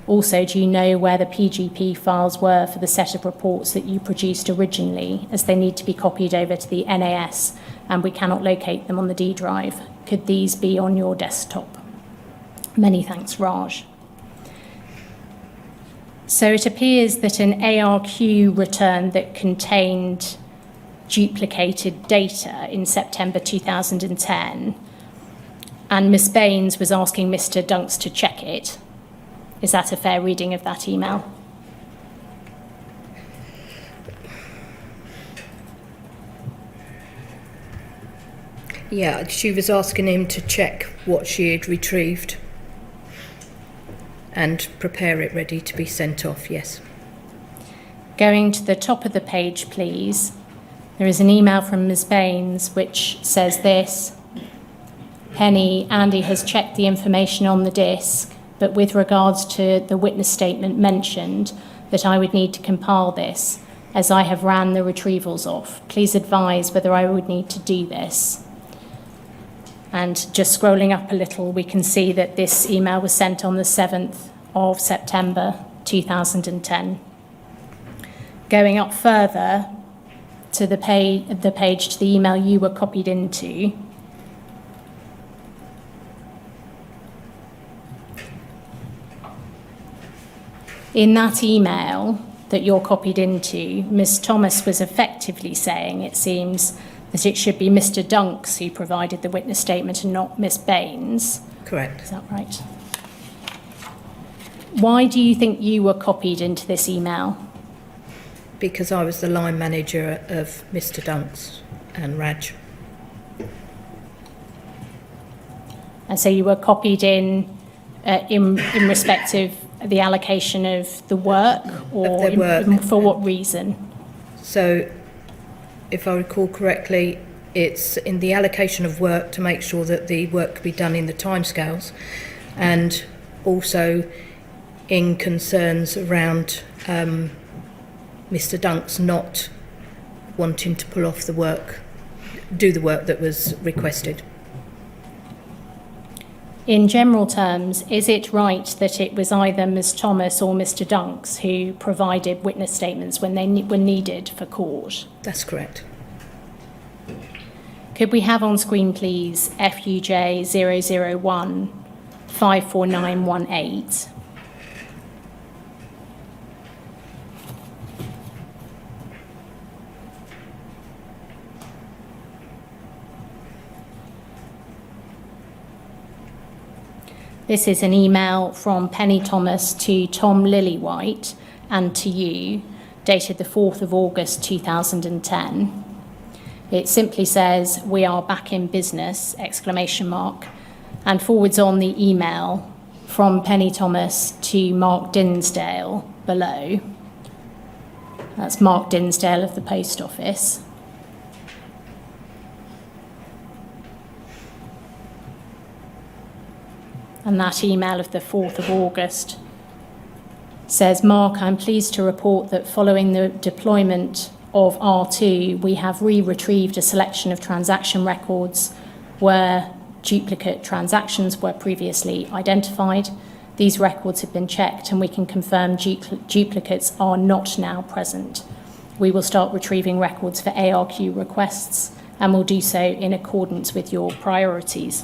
[SPEAKER 1] Also, do you know where the PGP files were for the set of reports that you produced originally, as they need to be copied over to the NAS, and we cannot locate them on the D drive? Could these be on your desktop? Many thanks, Raj. So it appears that an ARQ return that contained duplicated data in September 2010, and Ms. Baines was asking Mr. Dunks to check it. Is that a fair reading of that email?
[SPEAKER 7] Yeah, she was asking him to check what she had retrieved and prepare it ready to be sent off, yes.
[SPEAKER 1] Going to the top of the page, please. There is an email from Ms. Baines which says this: Penny, Andy has checked the information on the disk, but with regards to the witness statement mentioned that I would need to compile this as I have ran the retrievals off. Please advise whether I would need to do this. And just scrolling up a little, we can see that this email was sent on the 7th of September 2010. Going up further to the page to the email you were copied into, in that email that you're copied into, Ms. Thomas was effectively saying, it seems, that it should be Mr. Dunks who provided the witness statement and not Ms. Baines.
[SPEAKER 7] Correct.
[SPEAKER 1] Is that right? Why do you think you were copied into this email?
[SPEAKER 7] Because I was the line manager of Mr. Dunks and Raj.
[SPEAKER 1] And so you were copied in respect of the allocation of the work, or
[SPEAKER 7] Of the work.
[SPEAKER 1] for what reason?
[SPEAKER 7] So, if I recall correctly, it's in the allocation of work to make sure that the work could be done in the timescales, and also in concerns around Mr. Dunks not wanting to pull off the work, do the work that was requested.
[SPEAKER 1] In general terms, is it right that it was either Ms. Thomas or Mr. Dunks who provided witness statements when they were needed for court?
[SPEAKER 7] That's correct.
[SPEAKER 1] Could we have on screen, please, FUJ 001 54918? This is an email from Penny Thomas to Tom Lillywhite and to you, dated the 4th of August 2010. It simply says, "We are back in business!" and forwards on the email from Penny Thomas to Mark Dinsdale below. That's Mark Dinsdale of the Post Office. And that email of the 4th of August says, "Mark, I'm pleased to report that following the deployment of R2, we have retrieved a selection of transaction records where duplicate transactions were previously identified. These records have been checked and we can confirm duplicates are not now present. We will start retrieving records for ARQ requests and will do so in accordance with your priorities."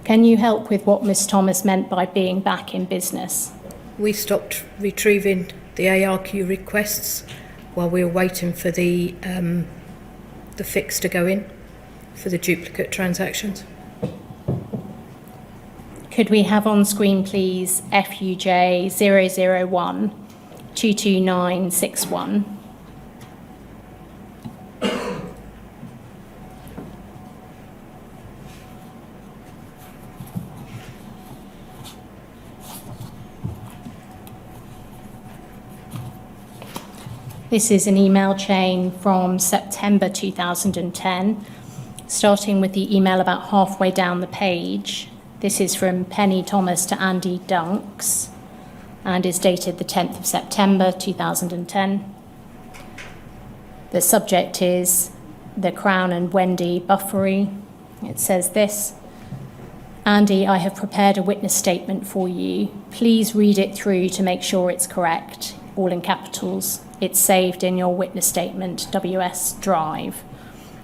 [SPEAKER 1] Can you help with what Ms. Thomas meant by being back in business?
[SPEAKER 7] We stopped retrieving the ARQ requests while we were waiting for the fix to go in for the duplicate transactions.
[SPEAKER 1] Could we have on screen, please, FUJ 001 22961? This is an email chain from September 2010, starting with the email about halfway down the page. This is from Penny Thomas to Andy Dunks and is dated the 10th of September 2010. The subject is the Crown and Wendy Buffery. It says this: "Andy, I have prepared a witness statement for you. Please read it through to make sure it's correct," all in capitals. "It's saved in your witness statement WS drive.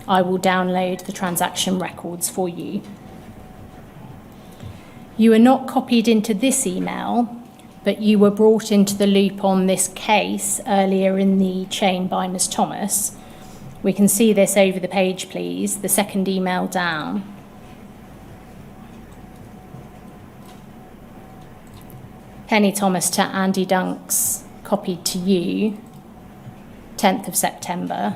[SPEAKER 1] I will download the transaction records for you." You were not copied into this email, but you were brought into the loop on this case earlier in the chain by Ms. Thomas, We can see this over the page, please, the second email down. Penny Thomas to Andy Dunks, copied to you, 10th of September.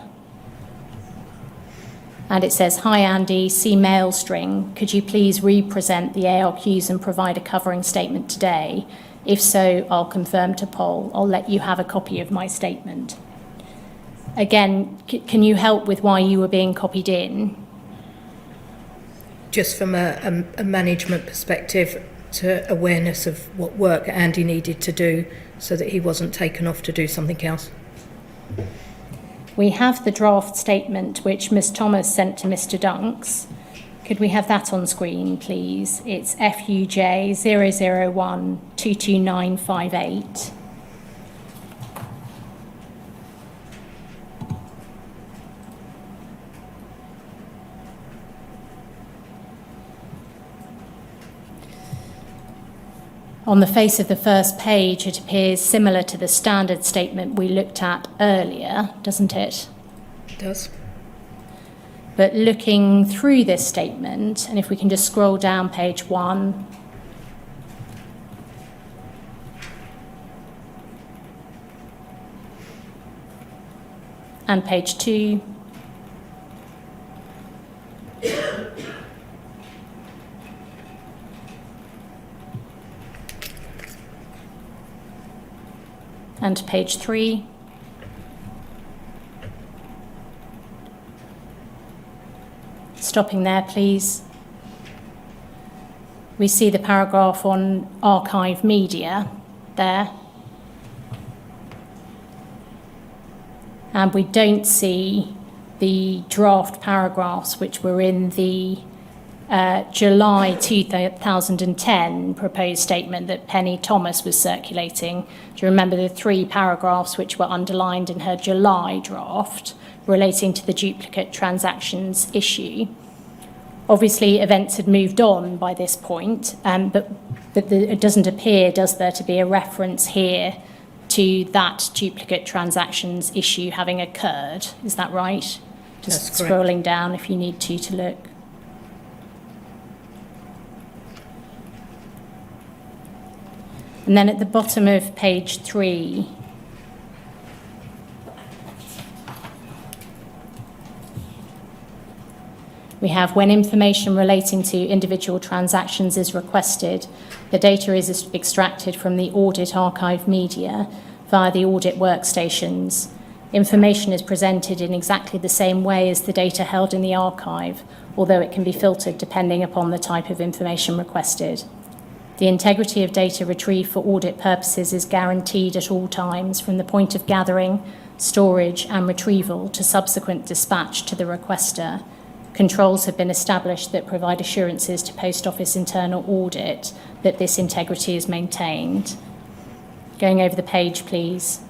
[SPEAKER 1] And it says, "Hi Andy, see mail string. Could you please represent the ARQs and provide a covering statement today? If so, I'll confirm to Paul. I'll let you have a copy of my statement." Again, can you help with why you were being copied in?
[SPEAKER 7] Just from a management perspective, to awareness of what work Andy needed to do so that he wasn't taken off to do something else.
[SPEAKER 1] We have the draft statement which Ms Thomas sent to Mr Dunks. Could we have that on screen, please? It's FUJ 001 22958. On the face of the first page, it appears similar to the standard statement we looked at earlier, doesn't it?
[SPEAKER 7] It does.
[SPEAKER 1] But looking through this statement, and if we can just scroll down page 1, and page 2, and page 3, stopping there please, we see the paragraph on archive media there, and we don't see the draft paragraphs which were in the July 2010 proposed statement that Penny Thomas was circulating. Do you remember the 3 paragraphs which were underlined in her July draft relating to the duplicate transactions issue? Obviously, events had moved on by this point, but it doesn't appear, does there, to be a reference here to that duplicate transactions issue having occurred. Is that right? Just
[SPEAKER 7] That's correct.
[SPEAKER 1] Scrolling down if you need to look. And then at the bottom of page 3, we have, when information relating to individual transactions is requested, the data is extracted from the audit archive media via the audit workstations. Information is presented in exactly the same way as the data held in the archive, although it can be filtered depending upon the type of information requested. The integrity of data retrieved for audit purposes is guaranteed at all times, from the point of gathering, storage and retrieval to subsequent dispatch to the requester. Controls have been established that provide assurances to Post Office internal audit that this integrity is maintained. Going over the page, please.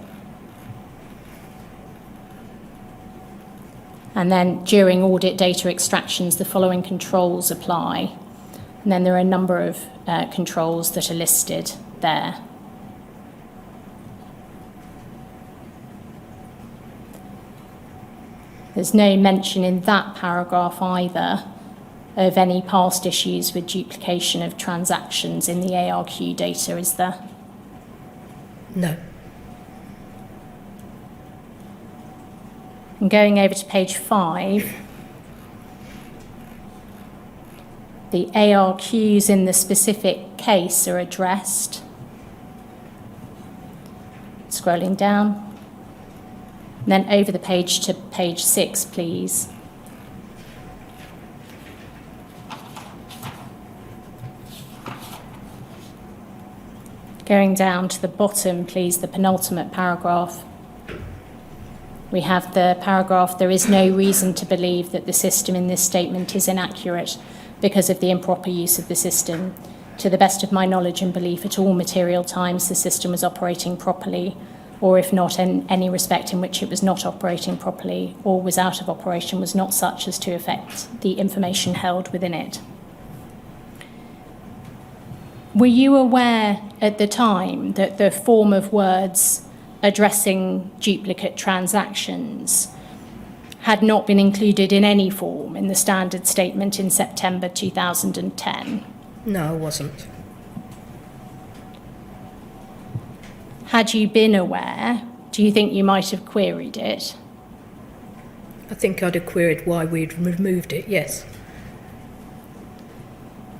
[SPEAKER 1] And then during audit data extractions, the following controls apply. And then there are a number of controls that are listed there. There's no mention in that paragraph either of any past issues with duplication of transactions in the ARQ data, is there?
[SPEAKER 7] No.
[SPEAKER 1] And going over to page 5, the ARQs in the specific case are addressed. Scrolling down. And then over the page to page 6, please. Going down to the bottom, please, the penultimate paragraph. We have the paragraph, "There is no reason to believe that the system in this statement is inaccurate because of the improper use of the system. To the best of my knowledge and belief, at all material times the system was operating properly, or if not, in any respect in which it was not operating properly or was out of operation, was not such as to affect the information held within it." Were you aware at the time that the form of words addressing duplicate transactions had not been included in any form in the standard statement in September 2010?
[SPEAKER 7] No, I wasn't.
[SPEAKER 1] Had you been aware, do you think you might have queried it?
[SPEAKER 7] I think I'd have queried why we'd removed it, yes.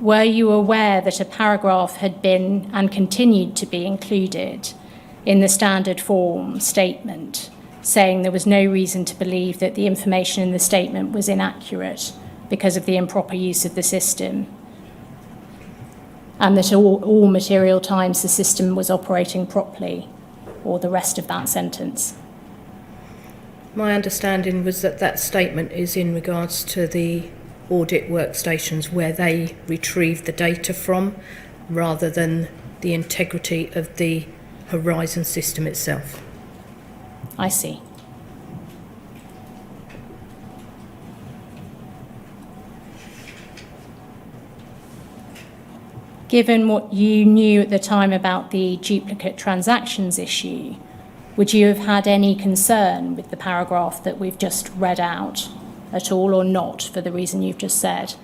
[SPEAKER 1] Were you aware that a paragraph had been and continued to be included in the standard form statement, saying there was no reason to believe that the information in the statement was inaccurate because of the improper use of the system, and that all material times the system was operating properly, or the rest of that sentence?
[SPEAKER 7] My understanding was that that statement is in regards to the audit workstations where they retrieve the data from, rather than the integrity of the Horizon system itself.
[SPEAKER 1] I see. Given what you knew at the time about the duplicate transactions issue, would you have had any concern with the paragraph that we've just read out at all, or not, for the reason you've just said?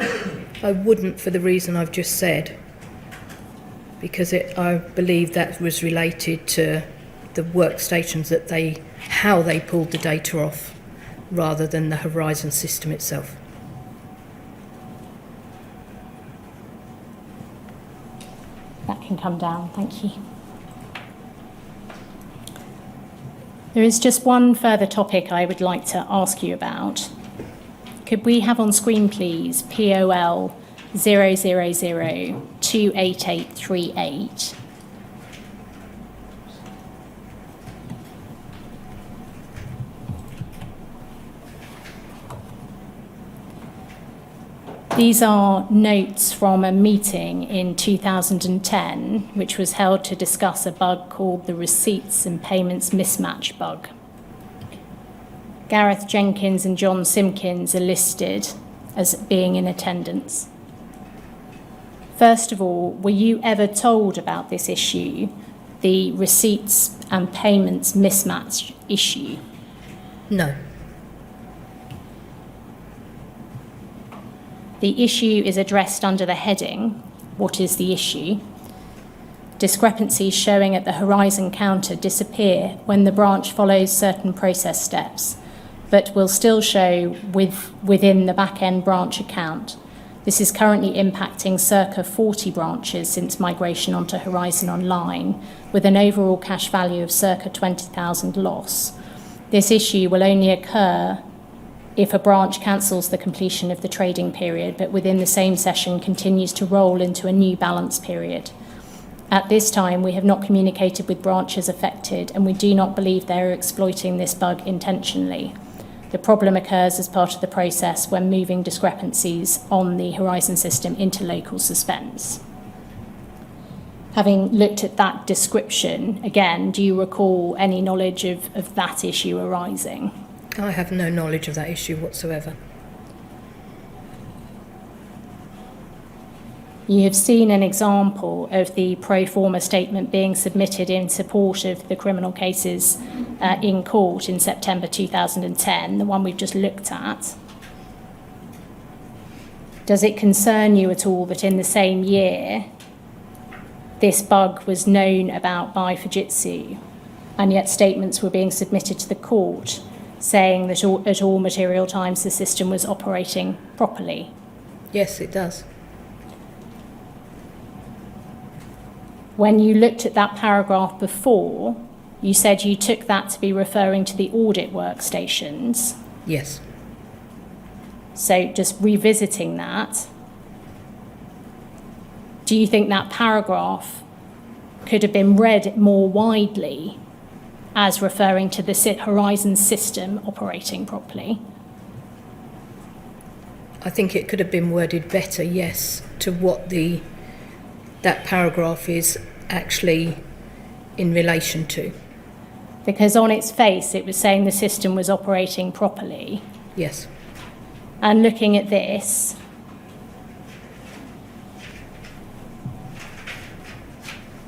[SPEAKER 7] I wouldn't, for the reason I've just said, because I believe that was related to the workstations how they pulled the data off, rather than the Horizon system itself.
[SPEAKER 1] That can come down, thank you. There is just one further topic I would like to ask you about. Could we have on screen, please, POL 000-28838? These are notes from a meeting in 2010, which was held to discuss a bug called the receipts and payments mismatch bug. Gareth Jenkins and John Simpkins are listed as being in attendance. First of all, were you ever told about this issue, the receipts and payments mismatch issue?
[SPEAKER 7] No.
[SPEAKER 1] The issue is addressed under the heading, "What is the issue?" Discrepancies showing at the horizon counter disappear when the branch follows certain process steps, but will still show within the back-end branch account. This is currently impacting circa 40 branches since migration onto Horizon Online, with an overall cash value of circa 20,000 loss. This issue will only occur if a branch cancels the completion of the trading period, but within the same session continues to roll into a new balance period. At this time, we have not communicated with branches affected, and we do not believe they are exploiting this bug intentionally. The problem occurs as part of the process when moving discrepancies on the Horizon system into local suspense. Having looked at that description, again, do you recall any knowledge of that issue arising?
[SPEAKER 7] I have no knowledge of that issue whatsoever.
[SPEAKER 1] You have seen an example of the pro forma statement being submitted in support of the criminal cases in court in September 2010, the one we've just looked at. Does it concern you at all that in the same year this bug was known about by Fujitsu, and yet statements were being submitted to the court saying that at all material times the system was operating properly?
[SPEAKER 7] Yes, it does.
[SPEAKER 1] When you looked at that paragraph before, you said you took that to be referring to the audit workstations.
[SPEAKER 7] Yes.
[SPEAKER 1] So just revisiting that, do you think that paragraph could have been read more widely as referring to the Horizon system operating properly?
[SPEAKER 7] I think it could have been worded better, yes, to what that paragraph is actually in relation to.
[SPEAKER 1] Because on its face it was saying the system was operating properly.
[SPEAKER 7] Yes.
[SPEAKER 1] And looking at this,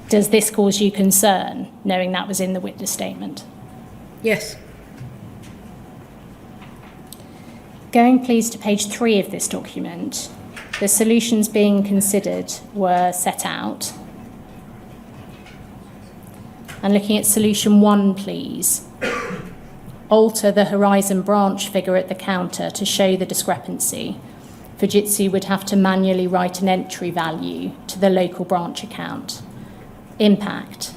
[SPEAKER 1] does this cause you concern, knowing that was in the witness statement?
[SPEAKER 7] Yes.
[SPEAKER 1] Going please to page 3 of this document, the solutions being considered were set out. And looking at solution 1, please. Alter the Horizon branch figure at the counter to show the discrepancy. Fujitsu would have to manually write an entry value to the local branch account. Impact.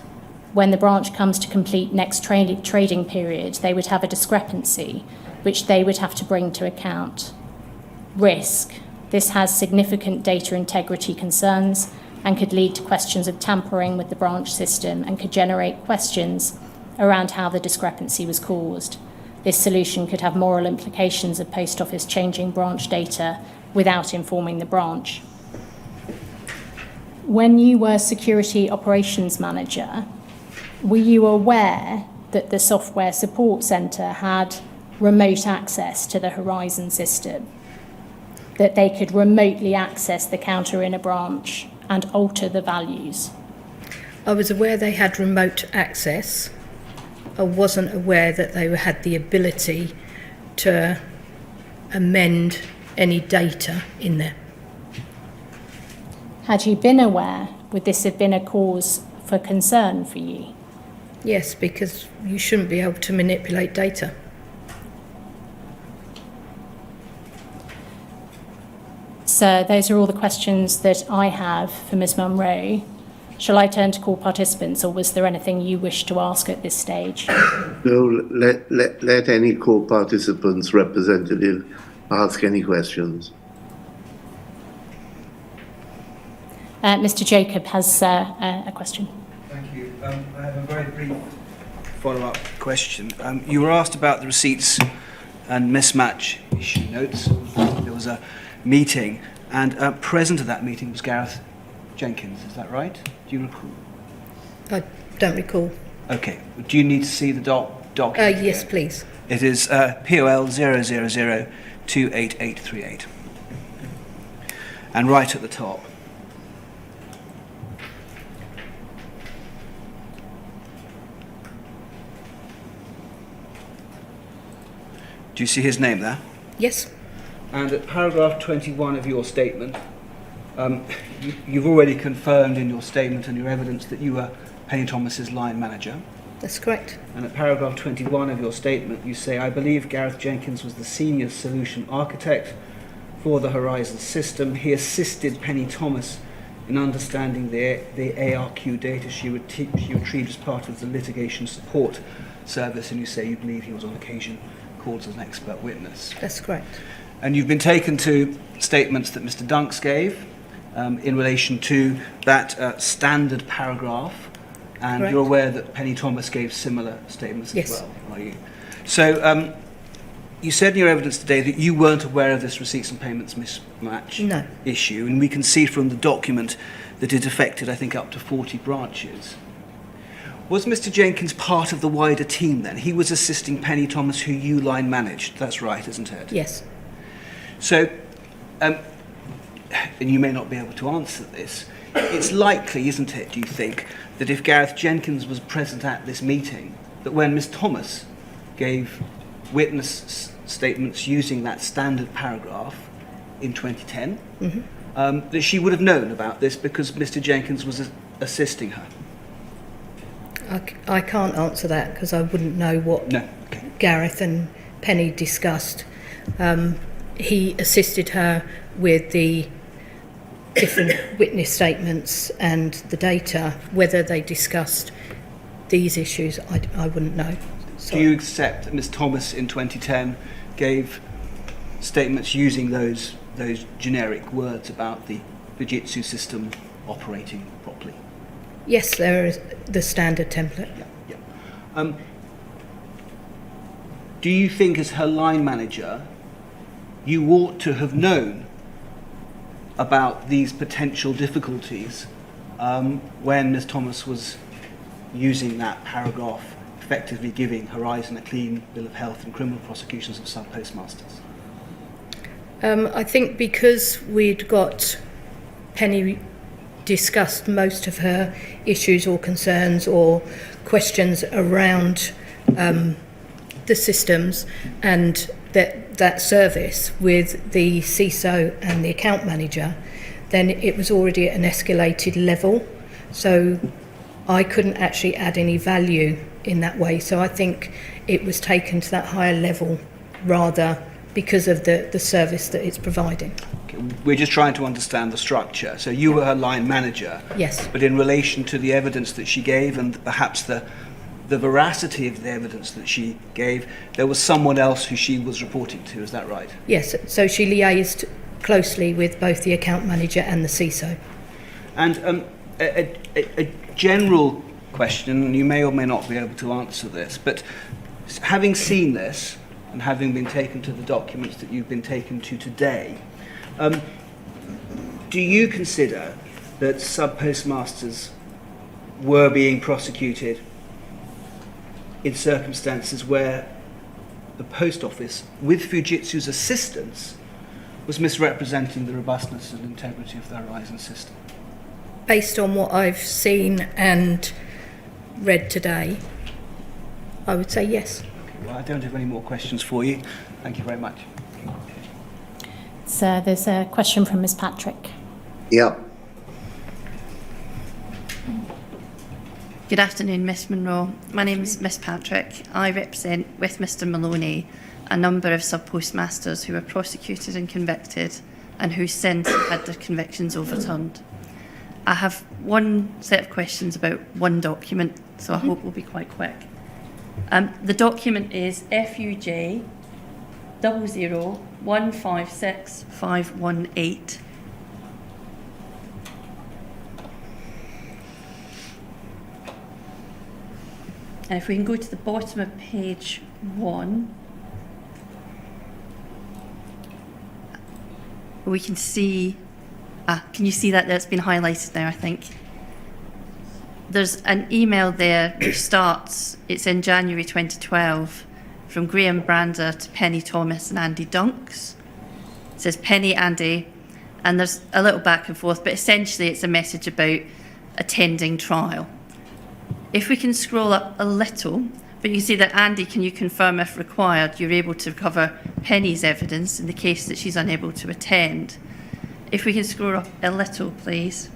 [SPEAKER 1] When the branch comes to complete next trading period, they would have a discrepancy, which they would have to bring to account. Risk. This has significant data integrity concerns and could lead to questions of tampering with the branch system and could generate questions around how the discrepancy was caused. This solution could have moral implications of Post Office changing branch data without informing the branch. When you were Security Operations Manager, were you aware that the Software Support Centre had remote access to the Horizon system? That they could remotely access the counter in a branch and alter the values?
[SPEAKER 7] I was aware they had remote access. I wasn't aware that they had the ability to amend any data in there.
[SPEAKER 1] Had you been aware, would this have been a cause for concern for you?
[SPEAKER 7] Yes, because you shouldn't be able to manipulate data.
[SPEAKER 1] So those are all the questions that I have for Ms Munro. Shall I turn to call participants, or was there anything you wish to ask at this stage?
[SPEAKER 2] No, let any co-participants representative ask any questions.
[SPEAKER 1] Mr Jacob has a question.
[SPEAKER 10] Thank you. I have a very brief follow-up question. You were asked about the receipts and mismatch issue notes. There was a meeting, and present at that meeting was Gareth Jenkins. Is that right? Do you recall?
[SPEAKER 7] I don't recall.
[SPEAKER 10] Okay. Do you need to see the document?
[SPEAKER 7] Yes, please.
[SPEAKER 10] It is POL 000288838. And right at the top. Do you see his name there?
[SPEAKER 7] Yes.
[SPEAKER 10] And at paragraph 21 of your statement, you've already confirmed in your statement and your evidence that you were Penny Thomas's line manager.
[SPEAKER 7] That's correct.
[SPEAKER 10] And at paragraph 21 of your statement, you say, I believe Gareth Jenkins was the senior solution architect for the Horizon system. He assisted Penny Thomas in understanding the ARQ data she retrieved as part of the litigation support service, and you say you believe he was on occasion called as an expert witness.
[SPEAKER 7] That's correct.
[SPEAKER 10] And you've been taken to statements that Mr. Dunks gave in relation to that standard paragraph, and
[SPEAKER 7] Correct.
[SPEAKER 10] you're aware that Penny Thomas gave similar statements
[SPEAKER 7] Yes.
[SPEAKER 10] as well, are you? So you said in your evidence today that you weren't aware of this receipts and payments mismatch
[SPEAKER 7] No.
[SPEAKER 10] issue, and we can see from the document that it affected, I think, up to 40 branches. Was Mr. Jenkins part of the wider team then? He was assisting Penny Thomas, who you line managed. That's right, isn't it?
[SPEAKER 7] Yes.
[SPEAKER 10] So, and you may not be able to answer this, it's likely, isn't it, do you think, that if Gareth Jenkins was present at this meeting, that when Miss Thomas gave witness statements using that standard paragraph in 2010, that she would have known about this because Mr. Jenkins was assisting her?
[SPEAKER 7] I can't answer that because I wouldn't know what
[SPEAKER 10] No. Okay.
[SPEAKER 7] Gareth and Penny discussed. He assisted her with the different witness statements and the data. Whether they discussed these issues, I wouldn't know.
[SPEAKER 10] Do you accept that Ms. Thomas in 2010 gave statements using those generic words about the Fujitsu system operating properly?
[SPEAKER 7] Yes, there is the standard template.
[SPEAKER 10] Yeah. Do you think, as her line manager, you ought to have known about these potential difficulties when Ms. Thomas was using that paragraph, effectively giving Horizon a clean bill of health and criminal prosecutions of sub-postmasters?
[SPEAKER 7] I think because we'd got Penny discussed most of her issues or concerns or questions around the systems, and that that service with the CISO and the account manager, then it was already at an escalated level. So I couldn't actually add any value in that way. So I think it was taken to that higher level rather because of the service that it's providing.
[SPEAKER 10] We're just trying to understand the structure. So you were her line manager.
[SPEAKER 7] Yes.
[SPEAKER 10] But in relation to the evidence that she gave and perhaps the veracity of the evidence that she gave, there was someone else who she was reporting to, is that right?
[SPEAKER 7] Yes, so she liaised closely with both the account manager and the CISO.
[SPEAKER 10] And a general question, and you may or may not be able to answer this, but having seen this and having been taken to the documents that you've been taken to today, do you consider that sub-postmasters were being prosecuted in circumstances where the post office, with Fujitsu's assistance, was misrepresenting the robustness and integrity of the Horizon system?
[SPEAKER 7] Based on what I've seen and read today, I would say yes.
[SPEAKER 10] Okay, well, I don't have any more questions for you. Thank you very much.
[SPEAKER 1] So there's a question from Ms. Patrick.
[SPEAKER 2] Yeah.
[SPEAKER 11] Good afternoon, Miss Munro. My name is Miss Patrick. I represent, with Mr Maloney, a number of sub-postmasters who were prosecuted and convicted and who since had their convictions overturned. I have one set of questions about one document, so I hope we'll be quite quick. The document is FUJ 00156518. And if we can go to the bottom of page 1, we can see, can you see that that's been highlighted there, I think? There's an email there which starts, it's in January 2012, from Graham Brander to Penny Thomas and Andy Dunks. It says Penny, Andy, and there's a little back and forth, but essentially it's a message about attending trial. If we can scroll up a little, but you see that Andy, can you confirm if required, you're able to cover Penny's evidence in the case that she's unable to attend. If we can scroll up a little, please.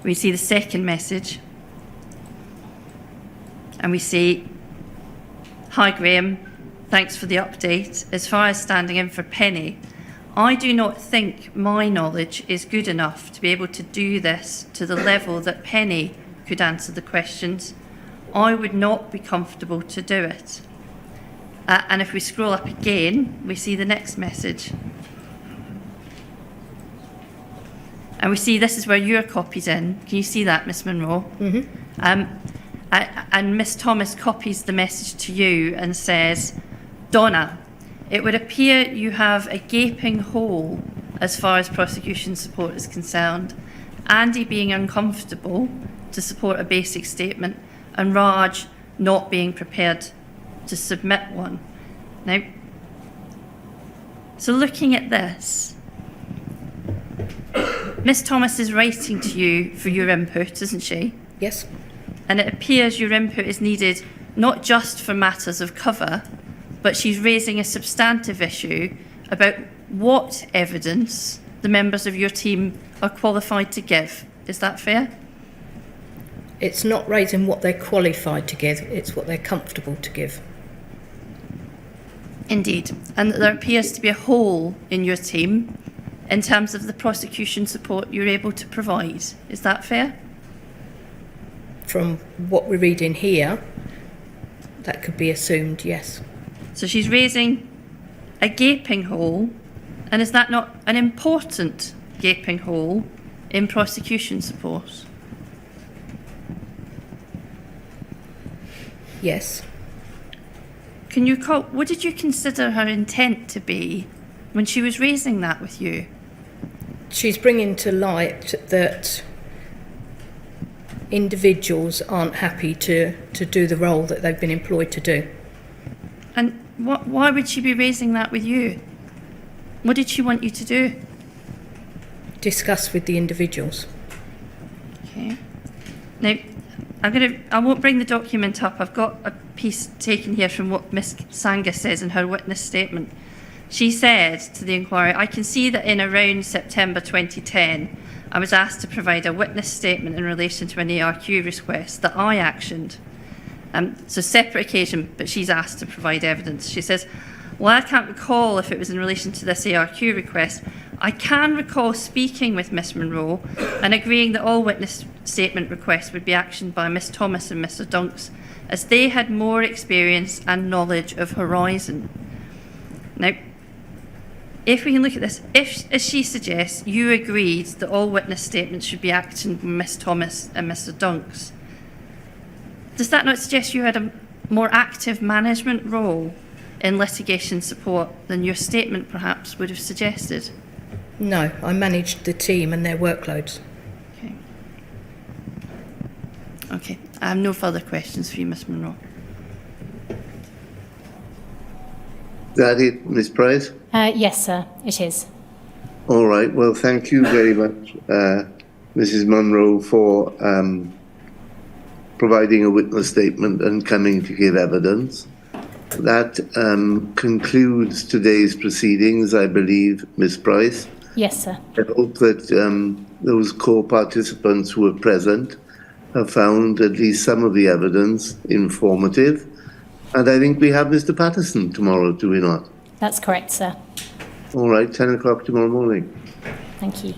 [SPEAKER 11] We see the second message. And we see, hi Graham, thanks for the update. As far as standing in for Penny, I do not think my knowledge is good enough to be able to do this to the level that Penny could answer the questions. I would not be comfortable to do it. And if we scroll up again, we see the next message. And we see this is where your copy's in. Can you see that, Miss Munro? Mm-hmm. And Miss Thomas copies the message to you and says, Donna, it would appear you have a gaping hole as far as prosecution support is concerned. Andy being uncomfortable to support a basic statement and Raj not being prepared to submit one. Now, so looking at this, Miss Thomas is writing to you for your input, isn't she?
[SPEAKER 7] Yes.
[SPEAKER 11] And it appears your input is needed not just for matters of cover, but she's raising a substantive issue about what evidence the members of your team are qualified to give. Is that fair?
[SPEAKER 7] It's not raising what they're qualified to give, it's what they're comfortable to give.
[SPEAKER 11] Indeed. And there appears to be a hole in your team in terms of the prosecution support you're able to provide. Is that fair?
[SPEAKER 7] From what we're reading here, that could be assumed, yes.
[SPEAKER 11] So she's raising a gaping hole, and is that not an important gaping hole in prosecution support?
[SPEAKER 7] Yes.
[SPEAKER 11] What did you consider her intent to be when she was raising that with you?
[SPEAKER 7] She's bringing to light that individuals aren't happy to do the role that they've been employed to do.
[SPEAKER 11] And why would she be raising that with you? What did she want you to do?
[SPEAKER 7] Discuss with the individuals.
[SPEAKER 11] Okay. Now, I won't bring the document up. I've got a piece taken here from what Miss Sangus says in her witness statement. She said to the inquiry, I can see that in around September 2010, I was asked to provide a witness statement in relation to an ARQ request that I actioned. So separate occasion, but she's asked to provide evidence. She says, well, I can't recall if it was in relation to this ARQ request. I can recall speaking with Miss Munro and agreeing that all witness statement requests would be actioned by Miss Thomas and Mr Dunks, as they had more experience and knowledge of Horizon. Now, if we can look at this, if, as she suggests, you agreed that all witness statements should be actioned by Miss Thomas and Mr Dunks, does that not suggest you had a more active management role in litigation support than your statement perhaps would have suggested?
[SPEAKER 7] No, I managed the team and their workloads.
[SPEAKER 11] Okay, I have no further questions for you, Miss Munro.
[SPEAKER 2] Is that it, Ms. Price?
[SPEAKER 1] Yes, sir, it is.
[SPEAKER 2] All right. Well, thank you very much, Mrs. Munro, for providing a witness statement and coming to give evidence. That concludes today's proceedings, I believe, Ms. Price.
[SPEAKER 1] Yes, sir.
[SPEAKER 2] I hope that those co-participants who were present have found at least some of the evidence informative. And I think we have Mr. Patterson tomorrow, do we not?
[SPEAKER 1] That's correct, sir.
[SPEAKER 2] All right, 10 o'clock tomorrow morning.
[SPEAKER 1] Thank you.